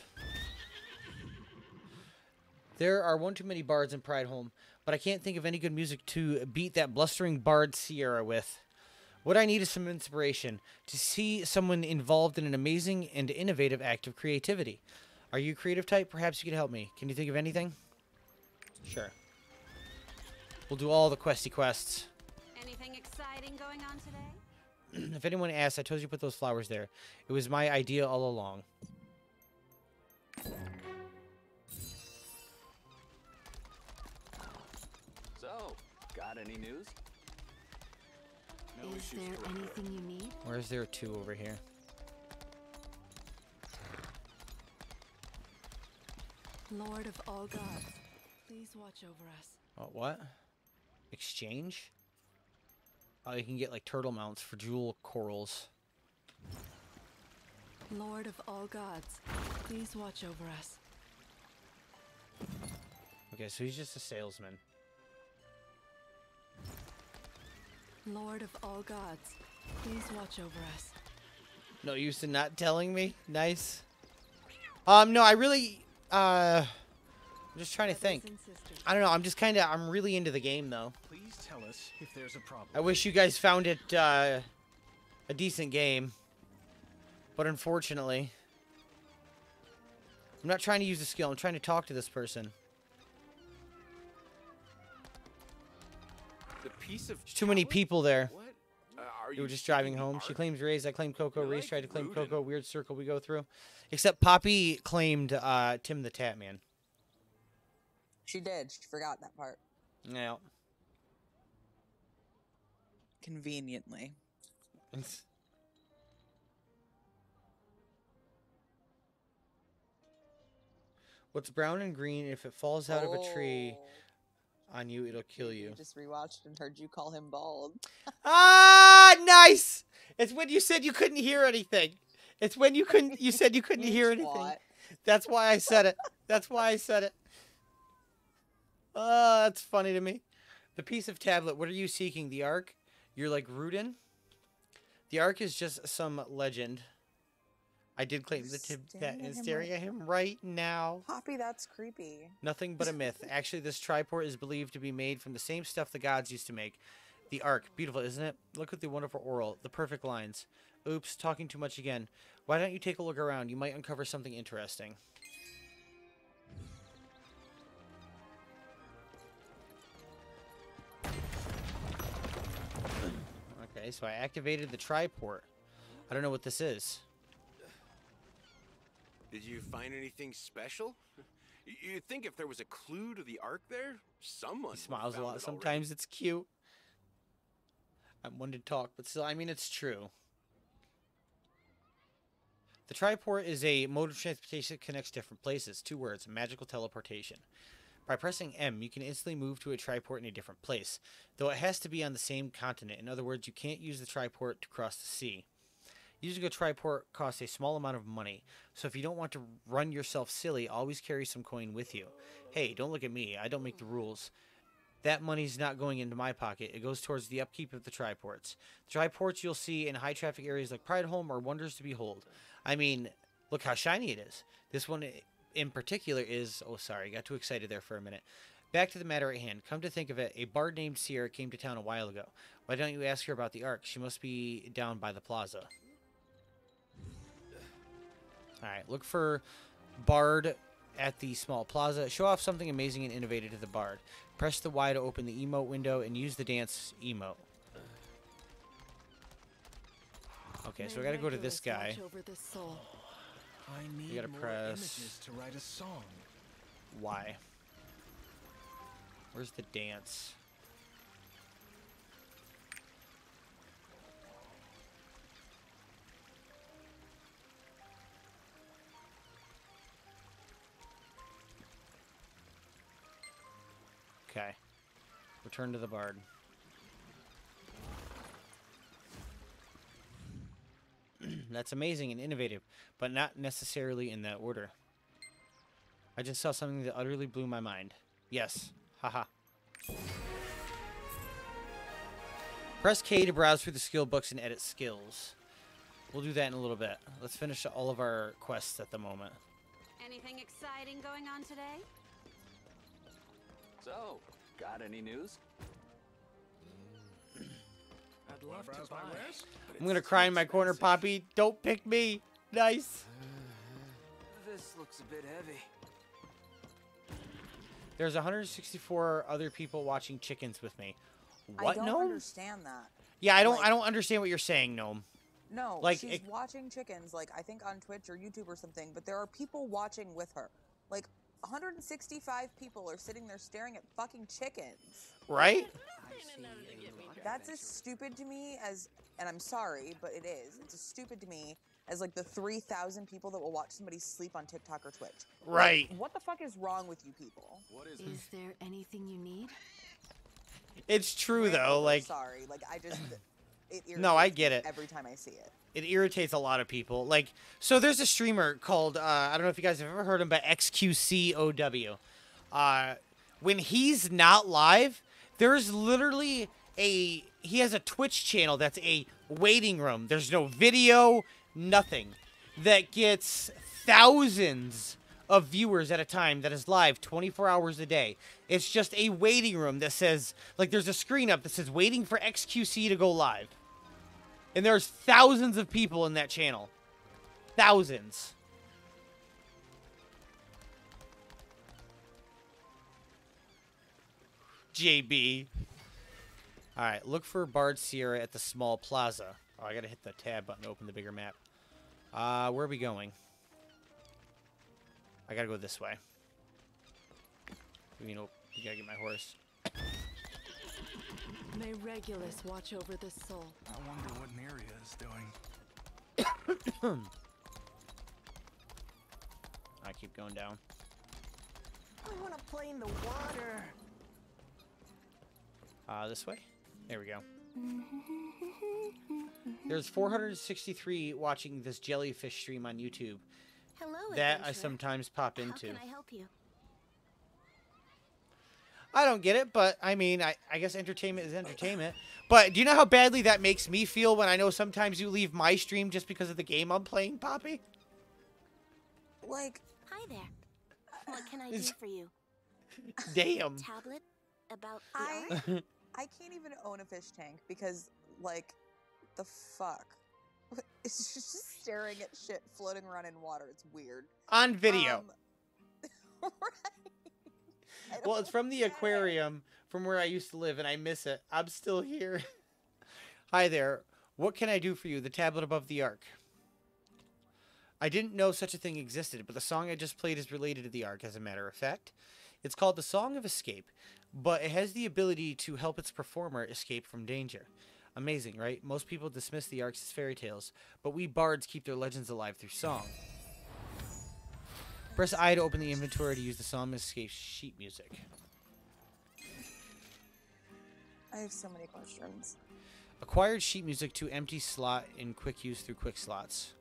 There are one too many bards in Prideholm, but I can't think of any good music to beat that blustering bard Sierra with. What I need is some inspiration to see someone involved in an amazing and innovative act of creativity. Are you a creative type? Perhaps you could help me. Can you think of anything? Sure. We'll do all the questy quests. Anything exciting going on today? If anyone asks, I told you to put those flowers there. It was my idea all along. got any news? Is there anything you need? Or is there 2 over here? Lord of all gods, please watch over us. Oh, what? Exchange? Oh, you can get like turtle mounts for jewel corals. Lord of all gods, please watch over us. Okay, so he's just a salesman. Lord of all gods, please watch over us. No use in not telling me. Nice. No, I really, I'm just trying to think. I don't know. I'm really into the game though. Please tell us if there's a problem. I wish you guys found it, a decent game. But unfortunately, I'm not trying to use a skill. I'm trying to talk to this person. The piece of There's too many people there. What? You were just driving home. She claims Ray's. I claim Coco. Ray's tried to claim Coco. Weird circle we go through. Except Poppy claimed Tim the Tatman. She did. She forgot that part. Yeah. Conveniently. What's brown and green? If it falls out of a tree on you, it'll kill you. Just rewatched and heard you call him bald. Ah, nice! It's when you said you couldn't hear anything. It's when you couldn't. You said you couldn't hear anything. Twat. That's why I said it. That's why I said it. Oh, that's funny to me. The piece of tablet. What are you seeking? The Ark? You're like Rudin? The Ark is just some legend. I did claim the Tim that is staring at him right now. Poppy, that's creepy. Nothing but a myth. Actually, this triport is believed to be made from the same stuff the gods used to make. The Ark. Beautiful, isn't it? Look at the wonderful oral. The perfect lines. Oops, talking too much again. Why don't you take a look around? You might uncover something interesting. Okay, so I activated the triport. I don't know what this is. Did you find anything special? You'd think if there was a clue to the Ark there, someone. He smiles a lot. Sometimes it's cute. I'm one to talk, but still, I mean, it's true. The triport is a mode of transportation that connects different places. 2 words, magical teleportation. By pressing M, you can instantly move to a triport in a different place, though it has to be on the same continent. In other words, you can't use the triport to cross the sea. Using a triport costs a small amount of money, so if you don't want to run yourself silly, always carry some coin with you. Hey, don't look at me. I don't make the rules. That money's not going into my pocket. It goes towards the upkeep of the triports. The triports you'll see in high-traffic areas like Pride Home are wonders to behold. I mean, look how shiny it is. This one in particular is... Oh, sorry. Got too excited there for a minute. Back to the matter at hand. Come to think of it, a bard named Sierra came to town a while ago. Why don't you ask her about the Ark? She must be down by the plaza. Alright, look for Bard at the small plaza. Show off something amazing and innovative to the Bard. Press the Y to open the emote window and use the dance emote. Okay, so I gotta go to this guy. I need gotta more press images to write a song. Y. Where's the dance? Okay. Return to the Bard. That's amazing and innovative, but not necessarily in that order. I just saw something that utterly blew my mind. Yes. Haha. Press K to browse through the skill books and edit skills. We'll do that in a little bit. Let's finish all of our quests at the moment. Anything exciting going on today? So, got any news? I'd love to buy. I'm gonna cry in my corner, Poppy. Don't pick me. Nice. This looks a bit heavy. There's 164 other people watching chickens with me. What, I don't Gnome? understand that. Yeah, I don't understand what you're saying, Gnome. No, like she's watching chickens, like, I think on Twitch or YouTube or something, but there are people watching with her. Like, 165 people are sitting there staring at fucking chickens. Right? That's as stupid to me as, and I'm sorry, but it is. It's as stupid to me as like the 3,000 people that will watch somebody sleep on TikTok or Twitch. Right. Like, what the fuck is wrong with you people? Is there anything you need? It's true though. Like, sorry, like I just. It no, I irritates get me it. every time I see it. It irritates a lot of people. Like, so there's a streamer called I don't know if you guys have ever heard him, but XQCOW. When he's not live, there's literally he has a Twitch channel that's a waiting room. There's no video, nothing, that gets thousands of viewers at a time, that is live 24 hours a day. It's just a waiting room that says, like, there's a screen up that says waiting for XQC to go live. And there's thousands of people in that channel. Thousands. JB. Alright, look for Bard Sierra at the small plaza. Oh, I gotta hit the tab button to open the bigger map. Where are we going? I gotta go this way. You know, you gotta get my horse. May Regulus watch over the soul. I wonder what Neria is doing. I keep going down. I want to play in the water. This way? There we go. There's 463 watching this jellyfish stream on YouTube. Hello, that adventurer. I sometimes pop into. How can I help you? I don't get it, but I mean, I guess entertainment is entertainment. But do you know how badly that makes me feel when I know sometimes you leave my stream just because of the game I'm playing, Poppy? Like, hi there. What can I do for you? Damn. Tablet about the art? I can't even own a fish tank because, like, the fuck? It's just staring at shit floating around in water. It's weird. On video. Right. Well, it's from the aquarium from where I used to live, and I miss it. I'm still here. Hi there. What can I do for you? The tablet above the ark. I didn't know such a thing existed, but the song I just played is related to the ark, as a matter of fact. It's called The Song of Escape, but it has the ability to help its performer escape from danger. Amazing, right? Most people dismiss the arks as fairy tales, but we bards keep their legends alive through song. Press I to open the inventory to use the Song of Escape sheet music. I have so many questions. Acquired sheet music to empty slot in quick use through quick slots.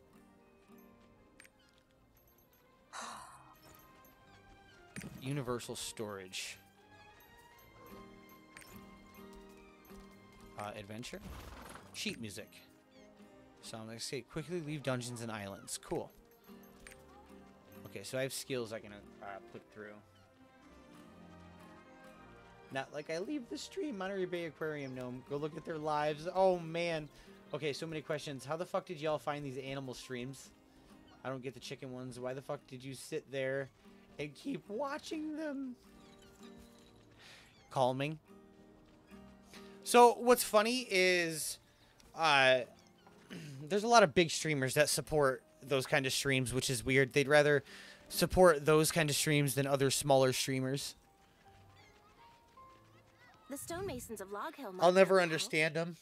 Universal storage. Adventure. Sheet music. Song of Escape. Quickly leave dungeons and islands. Cool. Okay, so I have skills I can put through. Not like I leave the stream. Monterey Bay Aquarium Gnome. Go look at their lives. Oh, man. Okay, so many questions. How the fuck did y'all find these animal streams? I don't get the chicken ones. Why the fuck did you sit there and keep watching them? Calming. So, what's funny is there's a lot of big streamers that support those kind of streams, which is weird. They'd rather support those kind of streams than other smaller streamers. The stonemasons of Log Hill. I'll never understand them.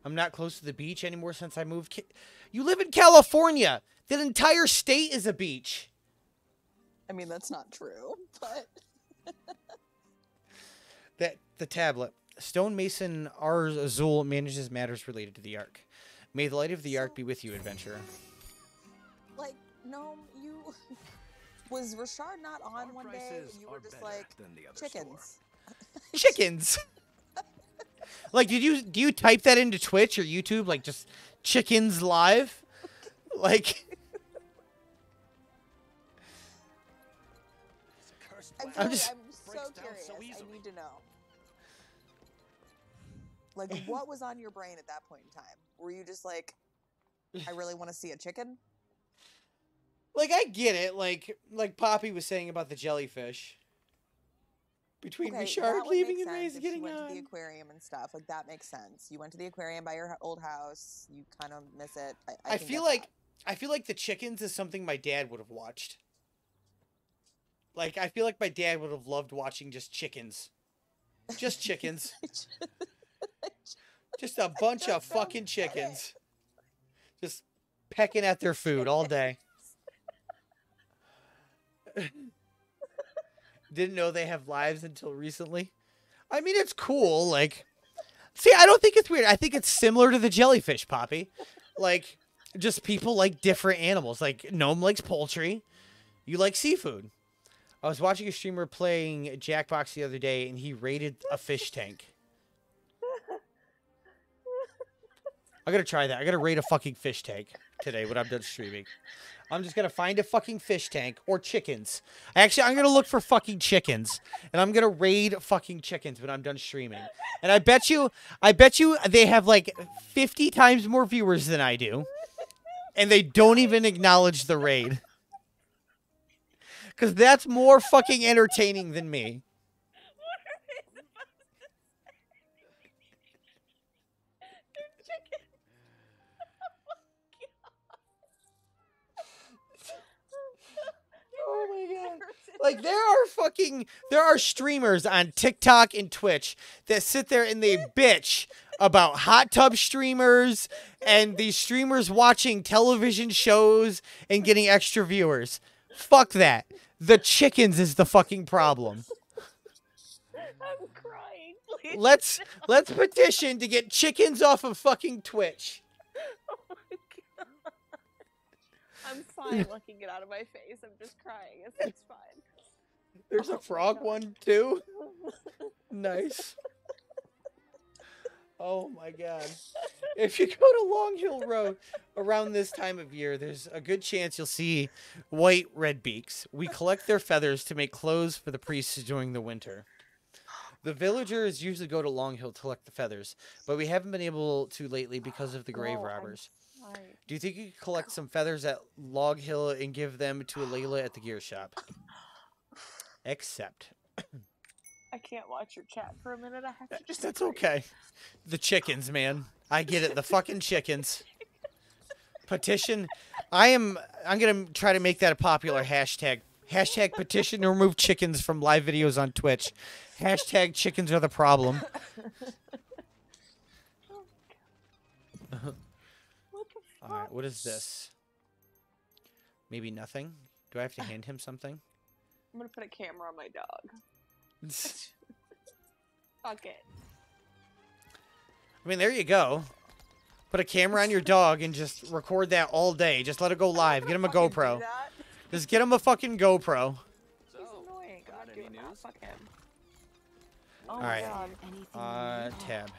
I'm not close to the beach anymore since I moved. You live in California. That entire state is a beach. I mean, that's not true, but... The tablet. Stonemason R. Azul manages matters related to the Ark. May the light of the Ark be with you, adventurer. Like, no, you... Was Rashard not on one day and you were just like, chickens? Chickens! Like, do you type that into Twitch or YouTube? Like, just chickens live? Like... I'm so curious. I need to know. Like, what was on your brain at that point in time? Were you just like, I really want to see a chicken? Like, I get it. Like Poppy was saying about the jellyfish. Between Richard leaving and Ray's getting on. You went to the aquarium and stuff. Like, that makes sense. You went to the aquarium by your old house. You kind of miss it. I feel like the chickens is something my dad would have watched. Like, I feel like my dad would have loved watching just chickens. Just chickens. Just a bunch of fucking chickens. Just pecking at their food all day. Didn't know they have lives until recently. I mean, it's cool. Like, see, I don't think it's weird. I think it's similar to the jellyfish, Poppy. Like, just people like different animals. Like, Gnome likes poultry. You like seafood. I was watching a streamer playing Jackbox the other day, and he raided a fish tank. I gotta try that. I gotta raid a fucking fish tank today when I'm done streaming. I'm just gonna find a fucking fish tank or chickens. Actually, I'm gonna look for fucking chickens, and I'm gonna raid fucking chickens when I'm done streaming. And I bet you they have like 50 times more viewers than I do, and they don't even acknowledge the raid. Because that's more fucking entertaining than me. Oh my god. Like, there are streamers on TikTok and Twitch that sit there and they bitch about hot tub streamers and these streamers watching television shows and getting extra viewers. Fuck that. The chickens is the fucking problem. I'm crying. Please. Let's petition to get chickens off of fucking Twitch. Oh my god. I'm fine looking it out of my face. I'm just crying. It's fine. There's a frog one too. Nice. Oh my god. If you go to Long Hill Road around this time of year, there's a good chance you'll see white redbeaks. We collect their feathers to make clothes for the priests during the winter. The villagers usually go to Long Hill to collect the feathers, but we haven't been able to lately because of the grave robbers. Do you think you could collect some feathers at Log Hill and give them to Layla at the gear shop? Except... I can't watch your chat for a minute. I have to just... That's okay. The chickens, man. I get it. The fucking chickens. Petition. I'm going to try to make that a popular hashtag. Hashtag petition to remove chickens from live videos on Twitch. Hashtag chickens are the problem. Alright, what is this? Maybe nothing? Do I have to hand him something? I'm going to put a camera on my dog. Fuck it. I mean, there you go. Put a camera on your dog and just record that all day. Just let it go live. Get him a GoPro. Just get him a fucking GoPro. He's annoying. God, any news? Fuck him. Oh all right. God. Tab.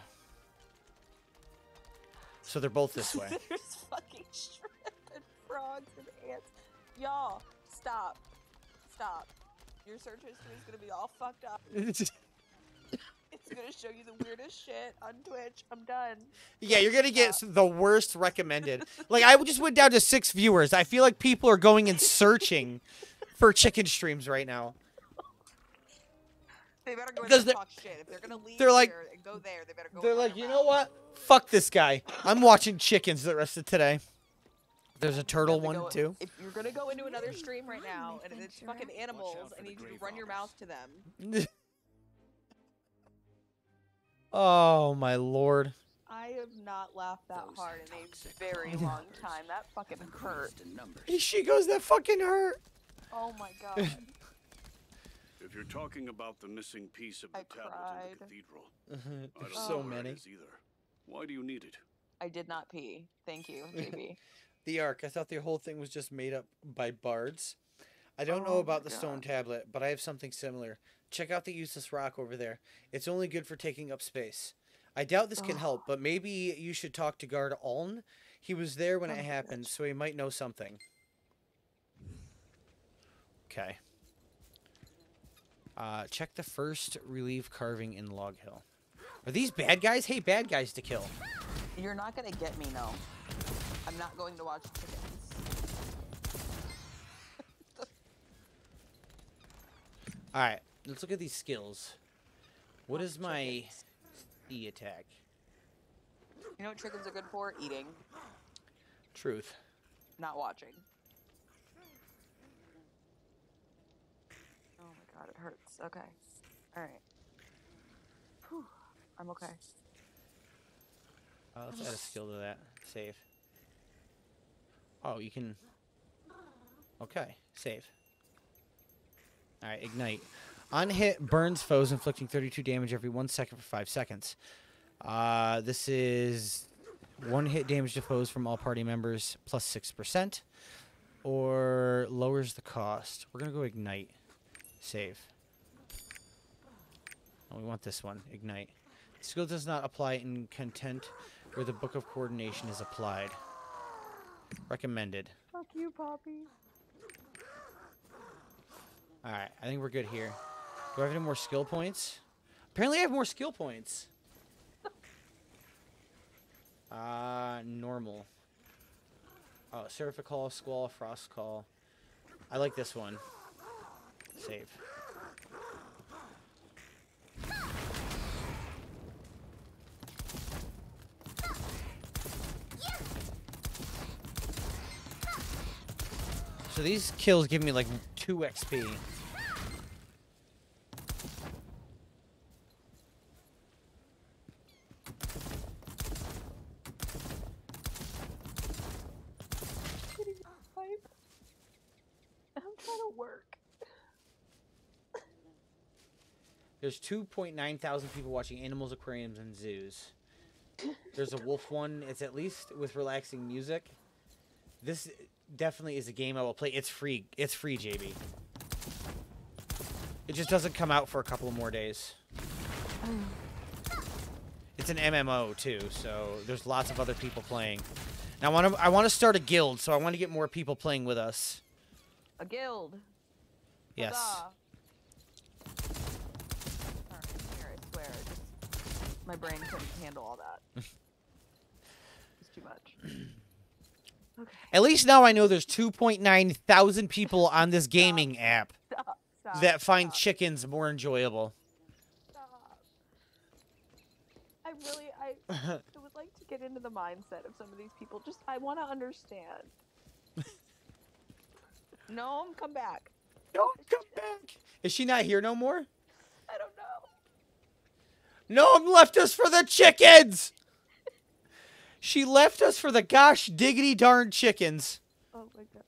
So they're both this way. There's fucking shrimp and frogs and ants. Y'all, stop. Stop. Your search history is gonna be all fucked up. It's gonna show you the weirdest shit on Twitch. I'm done. Yeah, you're gonna get the worst recommended. Like, I just went down to 6 viewers. I feel like people are going and searching for chicken streams right now. They better go in and talk shit. If they're gonna leave here and go there, they better go. They're like, you know what? Fuck this guy. I'm watching chickens the rest of today. There's a turtle one too. If you're gonna go into another stream right now and it's fucking animals, I need you to run your mouth to them. Oh my lord. I have not laughed that hard in a very long time. That fucking hurt. She goes, that fucking hurt. Oh my god. If you're talking about the missing piece of the tablet in the cathedral, I don't so know where many. it is either. Why do you need it? I did not pee. Thank you, JB. The Ark. I thought the whole thing was just made up by bards. I don't know about the stone tablet, but I have something similar. Check out the useless rock over there. It's only good for taking up space. I doubt this can help, but maybe you should talk to Guard Aln. He was there when it happened, so he might know something. Okay. Check the first relief carving in Log Hill. Are these bad guys? Hey, bad guys to kill. You're not gonna get me, no. I'm not going to watch chickens. Alright, let's look at these skills. What is my E attack? You know what chickens are good for? Eating. Truth. Not watching. Oh my god, it hurts. Okay. Alright. Whew. I'm okay. Let's add a skill to that. Save. Oh, you can... Okay, save. Alright, ignite. On hit, burns foes, inflicting 32 damage every 1 second for 5 seconds. This is 1 hit damage to foes from all party members, plus 6%. Or lowers the cost. We're going to go ignite. Save. Oh, we want this one. Ignite. Skill does not apply in content where the Book of Coordination is applied. Recommended. Fuck you, Poppy. Alright, I think we're good here. Do I have any more skill points? Apparently I have more skill points. Normal. Oh, Seraphic Call, Squall, Frost Call. I like this one. Save. So these kills give me like 2 XP. I'm trying to work. There's 2.9 thousand people watching animals, aquariums, and zoos. There's a wolf one. It's at least with relaxing music. This definitely is a game I will play. It's free. It's free, JB. It just doesn't come out for a couple of more days. It's an MMO too, so there's lots of other people playing. Now I want to start a guild, so I want to get more people playing with us. A guild. Yes. Huzzah. Alright, here, I swear. My brain couldn't handle all that. It's too much. Okay. At least now I know there's 2.9 thousand people on this gaming app that find chickens more enjoyable. I would like to get into the mindset of some of these people. Just, I want to understand. No, come back. No, come back. Is she not here no more? I don't know. Noam left us for the chickens. She left us for the gosh diggity darn chickens. Oh my god.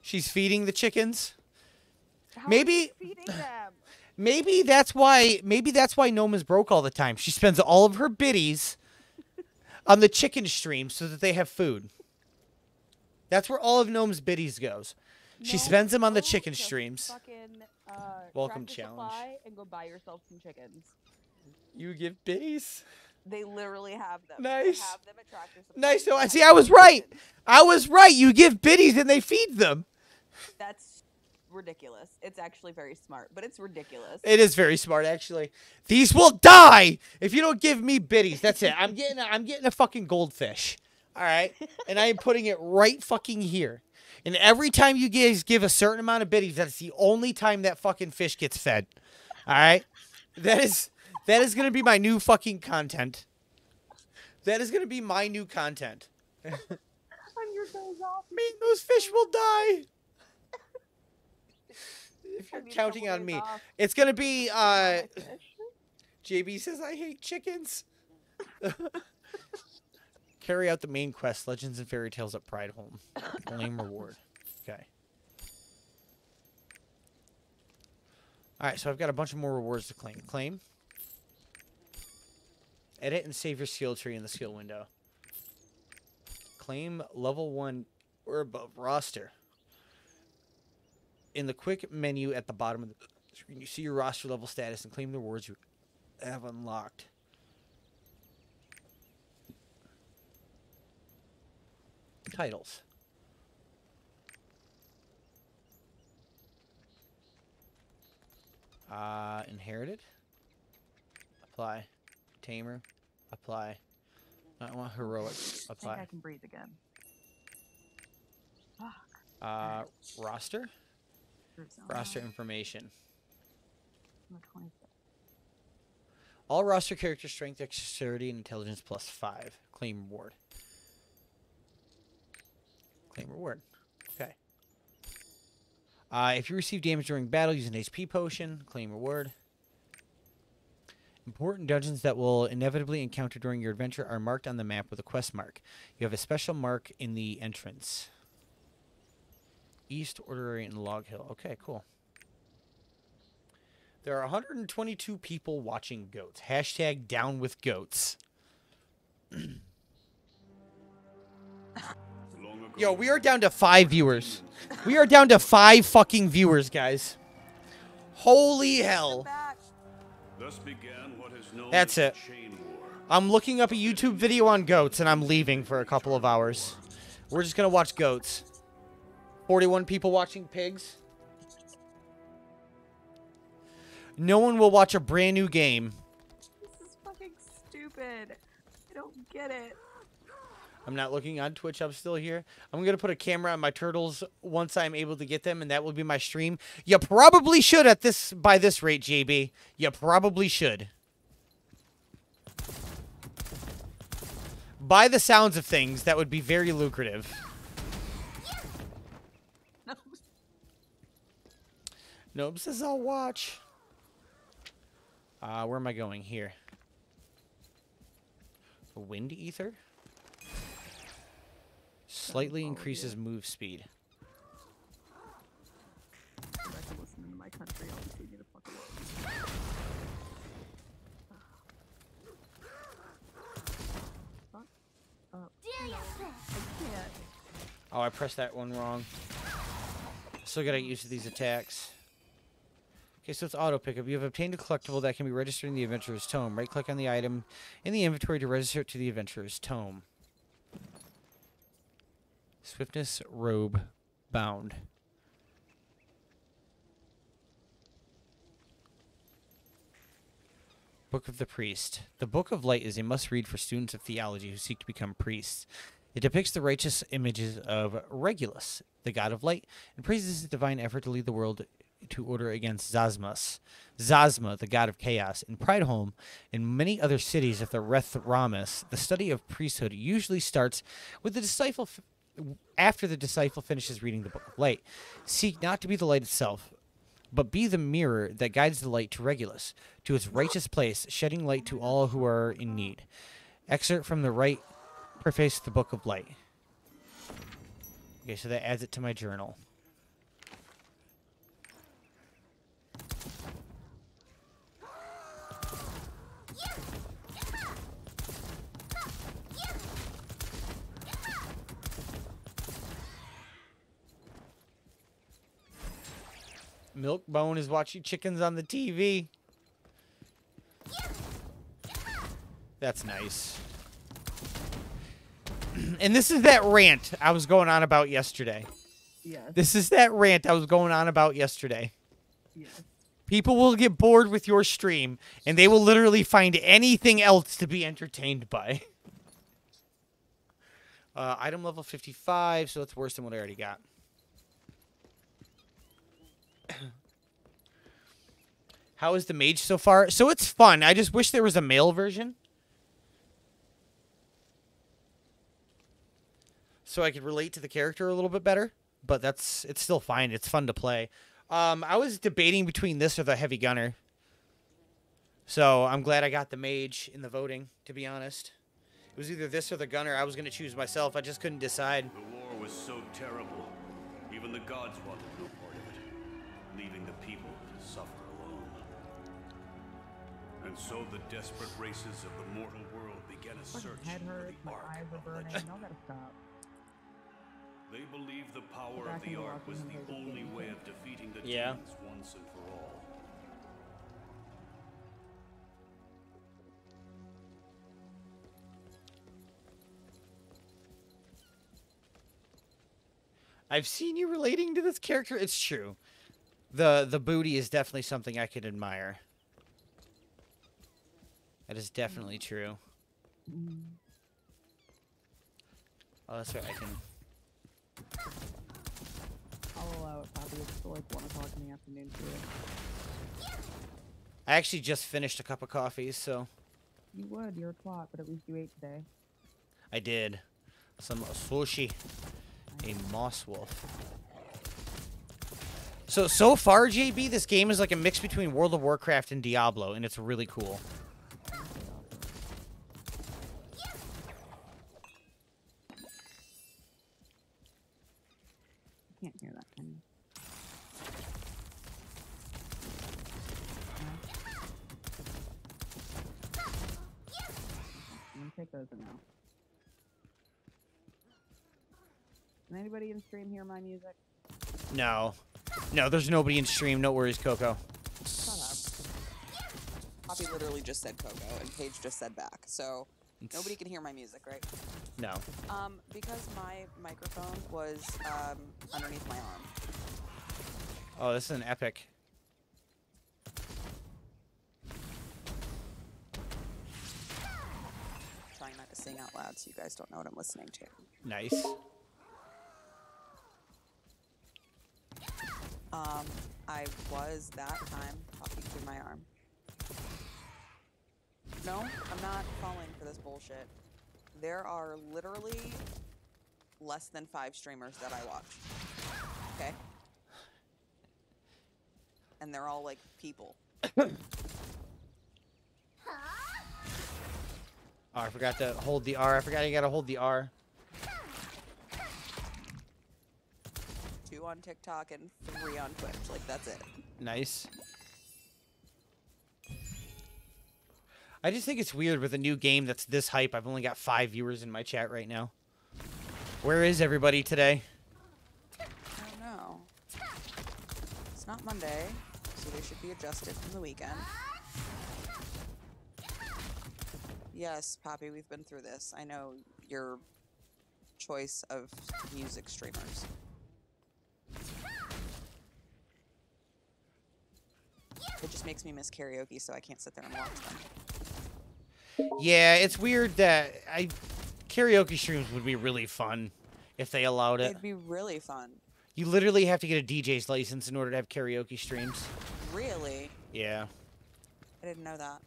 She's feeding the chickens. How Maybe are you feeding them? Maybe that's why Noam is broke all the time. She spends all of her biddies on the chicken stream so that they have food. That's where all of Noam's biddies goes. She spends them on the chicken streams. Fucking, Welcome Tractor challenge. Supply and go buy yourself some chickens. You give biddies? They literally have them. Nice. They have them at Tractor Supply. Nice. So see, I was right. I was right. You give biddies and they feed them. That's ridiculous. It's actually very smart, but it's ridiculous. It is very smart, actually. These will die if you don't give me biddies. That's it. I'm getting a fucking goldfish. All right, and I am putting it right fucking here. And every time you guys give a certain amount of biddies, that's the only time that fucking fish gets fed. All right, that is gonna be my new fucking content. That is gonna be my new content. On your days off, man, those fish will die. If you're counting on me, it's gonna be. JB says I hate chickens. Carry out the main quest, Legends and Fairy Tales at Pride Home. Claim reward. Okay. Alright, so I've got a bunch of more rewards to claim. Claim. Edit and save your skill tree in the skill window. Claim level 1 or above roster. In the quick menu at the bottom of the screen, you see your roster level status and claim the rewards you have unlocked. Titles. Inherited. Apply. Tamer. Apply. I want heroic. Apply. I think I can breathe again. Fuck. Roster. Roster information. All roster character strength, dexterity, and intelligence plus 5. Claim reward. Claim reward. Okay. If you receive damage during battle, use an HP potion. Claim reward. Important dungeons that will inevitably encounter during your adventure are marked on the map with a quest mark. You have a special mark in the entrance. East, Orderary, and Log Hill. Okay, cool. There are 122 people watching goats. Hashtag down with goats. Yo, we are down to 5 viewers. We are down to 5 fucking viewers, guys. Holy hell. Thus began what is known That's as it. the Chain War. I'm looking up a YouTube video on goats, and I'm leaving for a couple of hours. We're just going to watch goats. 41 people watching pigs. No one will watch a brand new game. This is fucking stupid. I don't get it. I'm not looking on Twitch. I'm still here. I'm going to put a camera on my turtles once I'm able to get them, and that will be my stream. You probably should by this rate, JB. You probably should. By the sounds of things, that would be very lucrative. Nope says I'll watch. Where am I going? Here. Wind ether? Slightly increases move speed. I can listen to my country. I'll just leave you the fuck alone. Fuck up. I can't. Oh, I pressed that one wrong. Still gotta get used to these attacks. Okay, so it's auto pickup. You have obtained a collectible that can be registered in the Adventurer's Tome. Right-click on the item in the inventory to register it to the Adventurer's Tome. Swiftness robe bound. Book of the Priest. The Book of Light is a must-read for students of theology who seek to become priests. It depicts the righteous images of Regulus, the god of light, and praises his divine effort to lead the world to order against Zazma, the god of chaos. In Prideholm and many other cities of the Rethramis, the study of priesthood usually starts with the disciple after the disciple finishes reading the Book of Light. Seek not to be the light itself, but be the mirror that guides the light to Regulus, to its righteous place, shedding light to all who are in need. Excerpt from the right preface to the Book of Light. Okay, so that adds it to my journal. Milkbone is watching chickens on the TV. That's nice. And this is that rant I was going on about yesterday. Yes. This is that rant I was going on about yesterday. Yes. People will get bored with your stream, and they will literally find anything else to be entertained by. Item level 55, so it's worse than what I already got. How is the mage so far? So it's fun. I just wish there was a male version, so I could relate to the character a little bit better. But it's still fine. It's fun to play. I was debating between this or the heavy gunner. So I'm glad I got the mage in the voting, to be honest. It was either this or the gunner. I was going to choose myself. I just couldn't decide. The war was so terrible. Even the gods wanted no part of it, leaving the people to suffer alone. And so the desperate races of the mortal world began a search Head for hurts, the my Ark eyes are of burning. Legend. Y'all gotta stop. They believed the power of Back the into Ark was watching the him only again. way of defeating the Yeah. demons once and for all. I've seen you relating to this character. It's true. The booty is definitely something I could admire. That is definitely true. Oh, that's right. I can. I'll allow it, Poppy. It's still like 1 o'clock in the afternoon too. I actually just finished a cup of coffee, so You would. You're a twat, but at least you ate today. I did. Some sushi. A moss wolf. So far, JB, this game is like a mix between World of Warcraft and Diablo, and it's really cool. take those in now. Can anybody in stream hear my music? No. No, there's nobody in stream. No worries, Coco. Shut up. Poppy literally just said Coco, and Paige just said back. So nobody can hear my music, right? No. Because my microphone was underneath my arm. Oh, this is an epic. Trying not to sing out loud so you guys don't know what I'm listening to. Nice. I was that time talking through my arm. No, I'm not falling for this bullshit. There are literally less than 5 streamers that I watch. Okay? And they're all like people. Oh, I forgot to hold the R. I forgot you gotta hold the R. 2 on TikTok and 3 on Twitch. Like, that's it. Nice. I just think it's weird with a new game that's this hype. I've only got 5 viewers in my chat right now. Where is everybody today? I don't know. It's not Monday, so they should be adjusted from the weekend. Yes, Poppy, we've been through this. I know your choice of music streamers. It just makes me miss karaoke, so I can't sit there and watch them. Yeah, it's weird that karaoke streams would be really fun if they allowed it. It'd be really fun. You literally have to get a DJ's license in order to have karaoke streams. Really? Yeah. I didn't know that.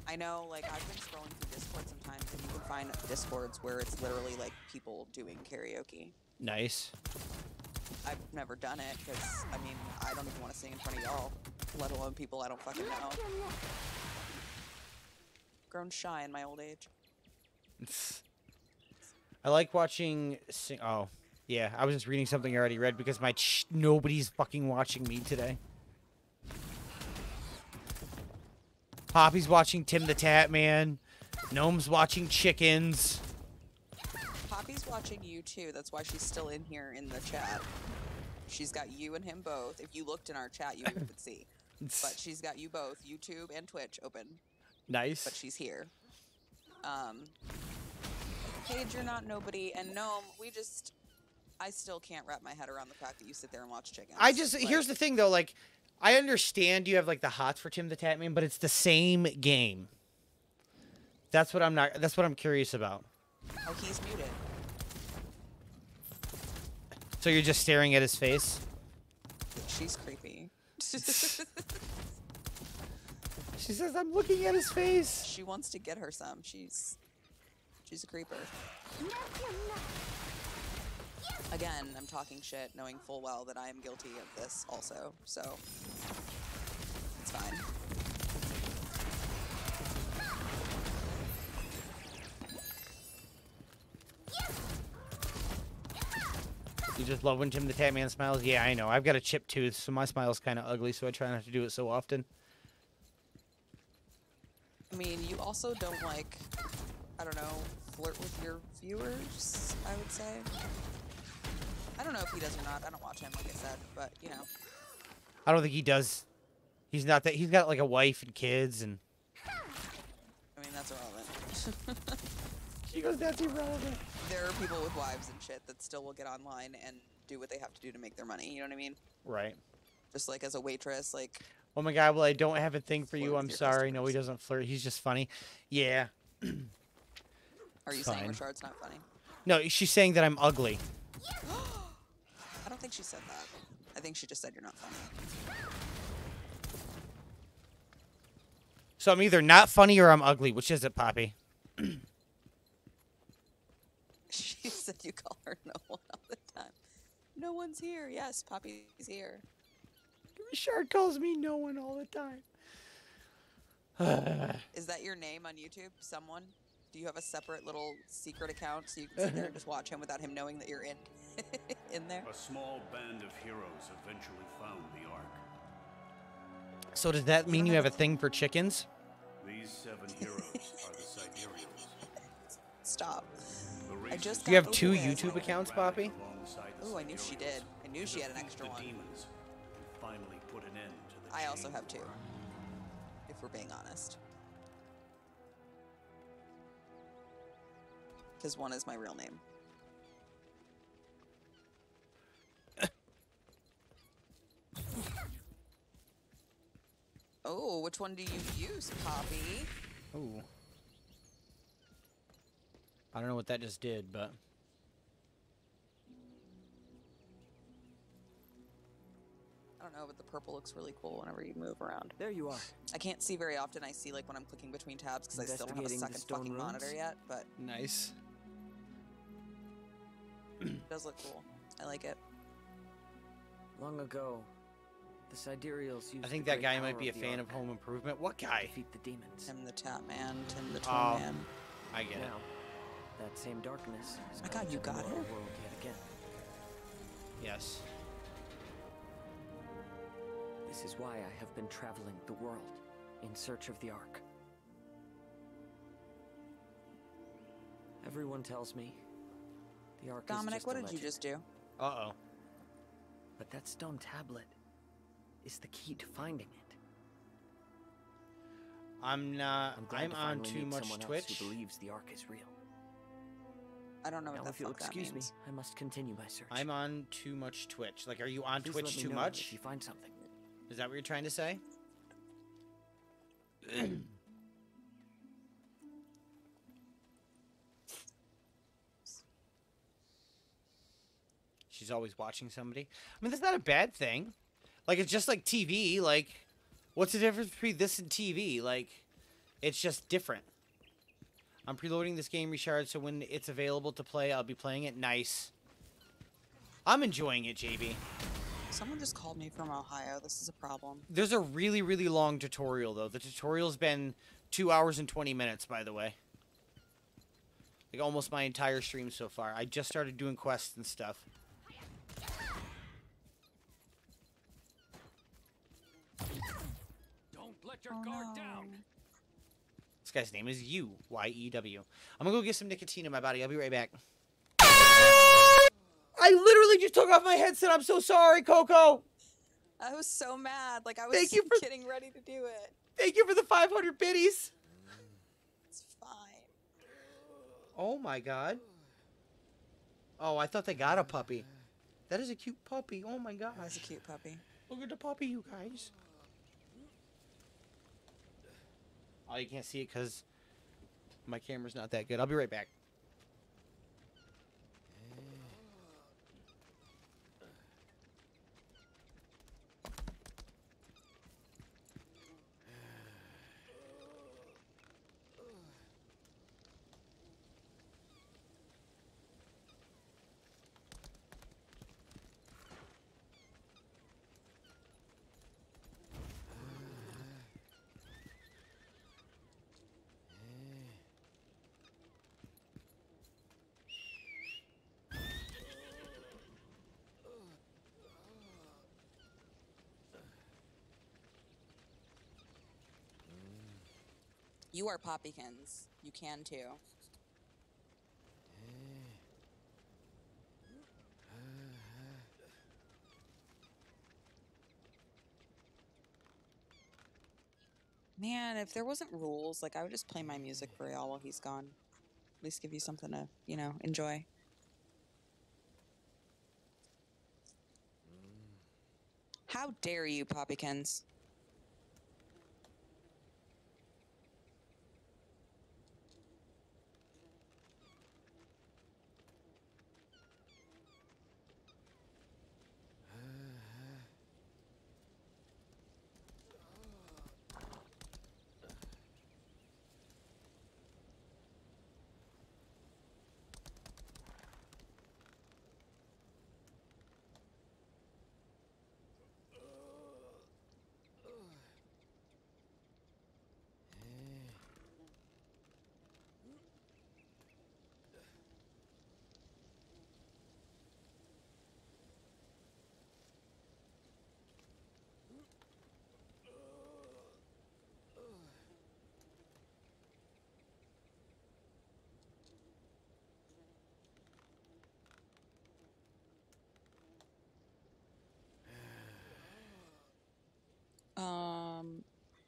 I know, like, I've been scrolling through Discord sometimes, and you can find Discords where it's literally, like, people doing karaoke. Nice. I've never done it, because, I mean, I don't even want to sing in front of y'all, let alone people I don't fucking know. Grown shy in my old age. I like watching... Oh, yeah. I was just reading something I already read because nobody's fucking watching me today. Poppy's watching Tim the Tat Man. Gnome's watching chickens. Poppy's watching you too. That's why she's still in here in the chat. She's got you and him both. If you looked in our chat, you would see. But she's got you both, YouTube and Twitch, open. Nice. But she's here. Paige, you're not nobody. And Gnome, I still can't wrap my head around the fact that you sit there and watch chickens. Here's the thing though, like, I understand you have like the hots for Tim the Tat Man, but it's the same game. That's what I'm curious about. Oh, he's muted. So you're just staring at his face? She's creepy. She says, I'm looking at his face. She wants to get her some. She's a creeper. Again, I'm talking shit, knowing full well that I am guilty of this also, so it's fine. You just love when Tim the Tat Man smiles? Yeah, I know. I've got a chipped tooth, so my smile's kind of ugly, so I try not to do it so often. I mean, you also don't, like, I don't know, flirt with your viewers, I would say. I don't know if he does or not. I don't watch him, like I said, but, you know. I don't think he does. He's not that. He's got, like, a wife and kids, and... I mean, that's irrelevant. She goes, that's irrelevant. There are people with wives and shit that still will get online and do what they have to do to make their money, you know what I mean? Right. Just, like, as a waitress, like... Oh my god, well, I don't have a thing for you. I'm sorry. No, he doesn't flirt. He's just funny. Yeah. Are you saying Richard's not funny? No, she's saying that I'm ugly. I don't think she said that. I think she just said you're not funny. So I'm either not funny or I'm ugly. Which is it, Poppy? She said you call her no one all the time. No one's here. Yes, Poppy's here. Richard calls me no one all the time. Is that your name on YouTube? Someone? Do you have a separate little secret account so you can sit there and just watch him without him knowing that you're in there? A small band of heroes eventually found the Ark. So does that mean you have a thing for chickens? These 7 heroes are the Siberians. I just Do you got have two Opal as YouTube my- accounts, Poppy? Ooh, I knew she did. I knew she had an extra one. Finally put an end to the I also have two. If we're being honest. Because one is my real name. Oh, which one do you use, Poppy? Ooh. I don't know what that just did, but... I don't know, but the purple looks really cool whenever you move around. There you are. I can't see very often. I see like when I'm clicking between tabs because I still don't have a Investigating the second stone fucking rooms? monitor yet, but Nice. it does look cool. I like it. Long ago, the Sidereals used I think the that great guy might power be a the fan Ark of Home Improvement. What guy? to defeat the demons. Tim the Tap Man, Tim the Toy Oh, Man. I get it. Now, that same darkness has My come God, you to the got mortal it? world yet again. Yes. This is why I have been traveling the world in search of the Ark. Everyone tells me the Ark is Dominic, just what a did you legend. just do? Uh-oh. But that stone tablet is the key to finding it. I'm not... I'm glad I'm to on finally too meet much someone else Twitch. who believes the Ark is real. I don't know what Now, the if you'll fuck that excuse me, means. I must continue my search. I'm on too much Twitch. Like, are you on Please Twitch let me too know much? if you find something. Is that what you're trying to say? She's always watching somebody. I mean, that's not a bad thing. Like, it's just like TV. Like, what's the difference between this and TV? Like, it's just different. I'm preloading this game, Richard, so when it's available to play, I'll be playing it. Nice. I'm enjoying it, JB. Someone just called me from Ohio. This is a problem. There's a really, really long tutorial, though. The tutorial's been 2 hours and 20 minutes, by the way. Like, almost my entire stream so far. I just started doing quests and stuff. Don't let your guard down. This guy's name is Yew. I'm gonna go get some nicotine in my body. I'll be right back. I literally just took off my headset. I'm so sorry, Coco. I was so mad. Like, I was Thank you for getting ready to do it. Thank you for the 500 biddies. It's fine. Oh my god. Oh, I thought they got a puppy. That is a cute puppy. Oh my gosh. That's a cute puppy. Look at the puppy, you guys. Oh, you can't see it because my camera's not that good. I'll be right back. You are Poppykins. You can too. Man, if there wasn't rules, like I would just play my music for y'all while he's gone. At least give you something to, you know, enjoy. How dare you, Poppykins?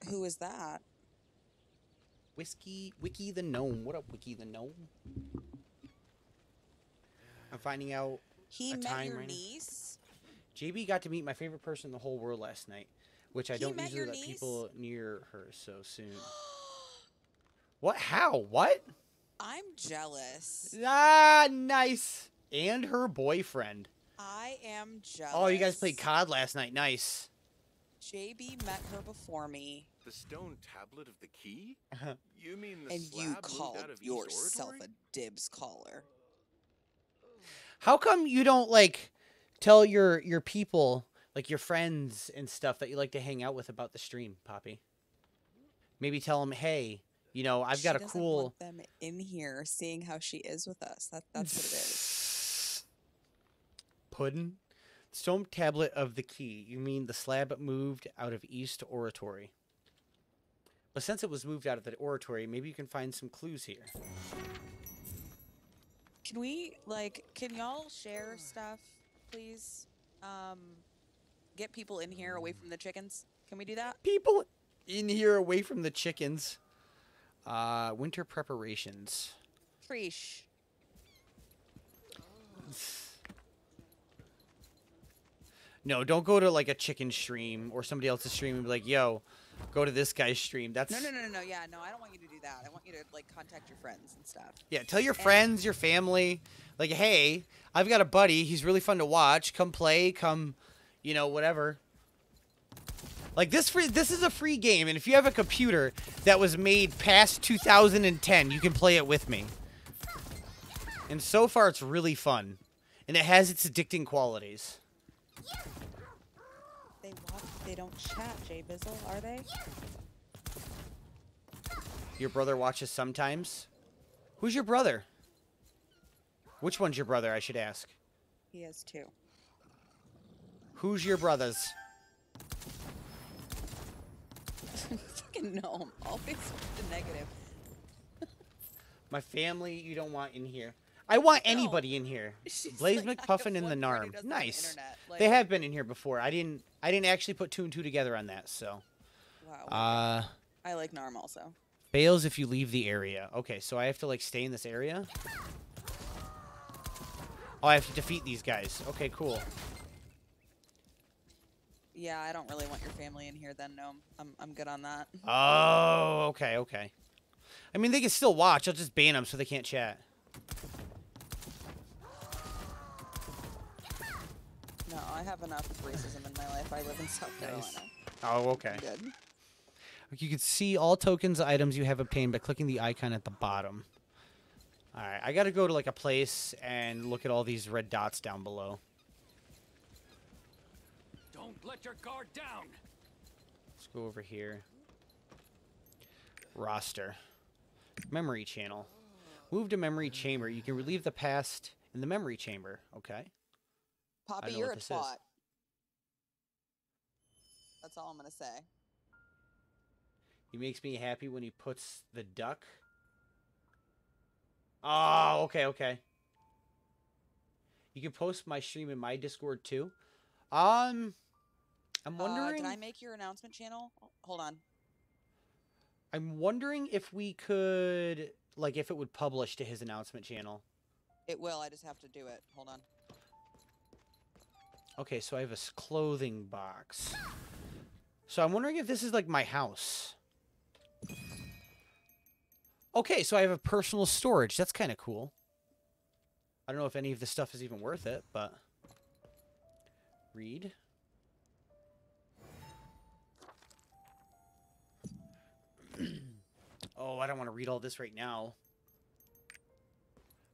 Who is that? Wiki the Gnome. What up, Wiki the Gnome? I'm finding out He a met time your right now. niece? JB got to meet my favorite person in the whole world last night, which I He don't met usually your let niece? people near her so soon. What? How? What? I'm jealous. Ah, nice. And her boyfriend. I am jealous. Oh, you guys played COD last night. Nice. JB met her before me. The stone tablet of the key? Uh-huh. You mean the And slab you moved called out of East yourself Oratory? a dibs caller. How come you don't, like, tell your people, like your friends and stuff that you like to hang out with about the stream, Poppy? Maybe tell them, hey, you know, I've got a She doesn't cool... want them in here seeing how she is with us. That's what it is. Puddin'? Stone tablet of the key. You mean the slab moved out of East Oratory. But since it was moved out of the oratory, maybe you can find some clues here. Can we, like, can y'all share stuff, please? Get people in here away from the chickens. Can we do that? People in here away from the chickens. Winter preparations. Preach. No, don't go to like a chicken stream or somebody else's stream and be like, yo, go to this guy's stream. That's No. Yeah, no, I don't want you to do that. I want you to, like, contact your friends and stuff. Yeah, tell your friends, your family, like, hey, I've got a buddy. He's really fun to watch. Come play. Come, you know, whatever. Like, this is a free game, and if you have a computer that was made past 2010, you can play it with me. And so far, it's really fun. And it has its addicting qualities. They don't chat, Jay Bizzle, are they? Your brother watches sometimes? Who's your brother? Which one's your brother, I should ask? He has two. Who's your brothers? Fucking gnome. Always the negative. My family you don't want in here. I want anybody in here. Blaze like, McPuffin and the Narm. Nice. Like, They have been in here before. I didn't actually put 2 and 2 together on that, so. Wow. I like Narm also. Fails if you leave the area. Okay, so I have to like stay in this area? Oh, I have to defeat these guys. Okay, cool. Yeah, I don't really want your family in here then, Gnome. I'm good on that. Oh, okay. I mean, they can still watch. I'll just ban them so they can't chat. No, I have enough racism in my life. I live in South Carolina. Oh, okay. I'm good. You can see all tokens items you have obtained by clicking the icon at the bottom. Alright, I gotta go to like a place and look at all these red dots down below. Don't let your guard down. Let's go over here. Roster. Memory channel. Move to memory chamber. You can relieve the past in the memory chamber. Okay. Poppy, you're a twat. That's all I'm gonna say. He makes me happy when he puts the duck. Oh, okay. You can post my stream in my Discord too. I'm wondering. Did I make your announcement channel? Hold on. I'm wondering if we could, like, if it would publish to his announcement channel. It will. I just have to do it. Hold on. Okay, so I have a clothing box. So I'm wondering if this is like my house. Okay, so I have a personal storage. That's kind of cool. I don't know if any of this stuff is even worth it, but... Read. Oh, I don't want to read all this right now.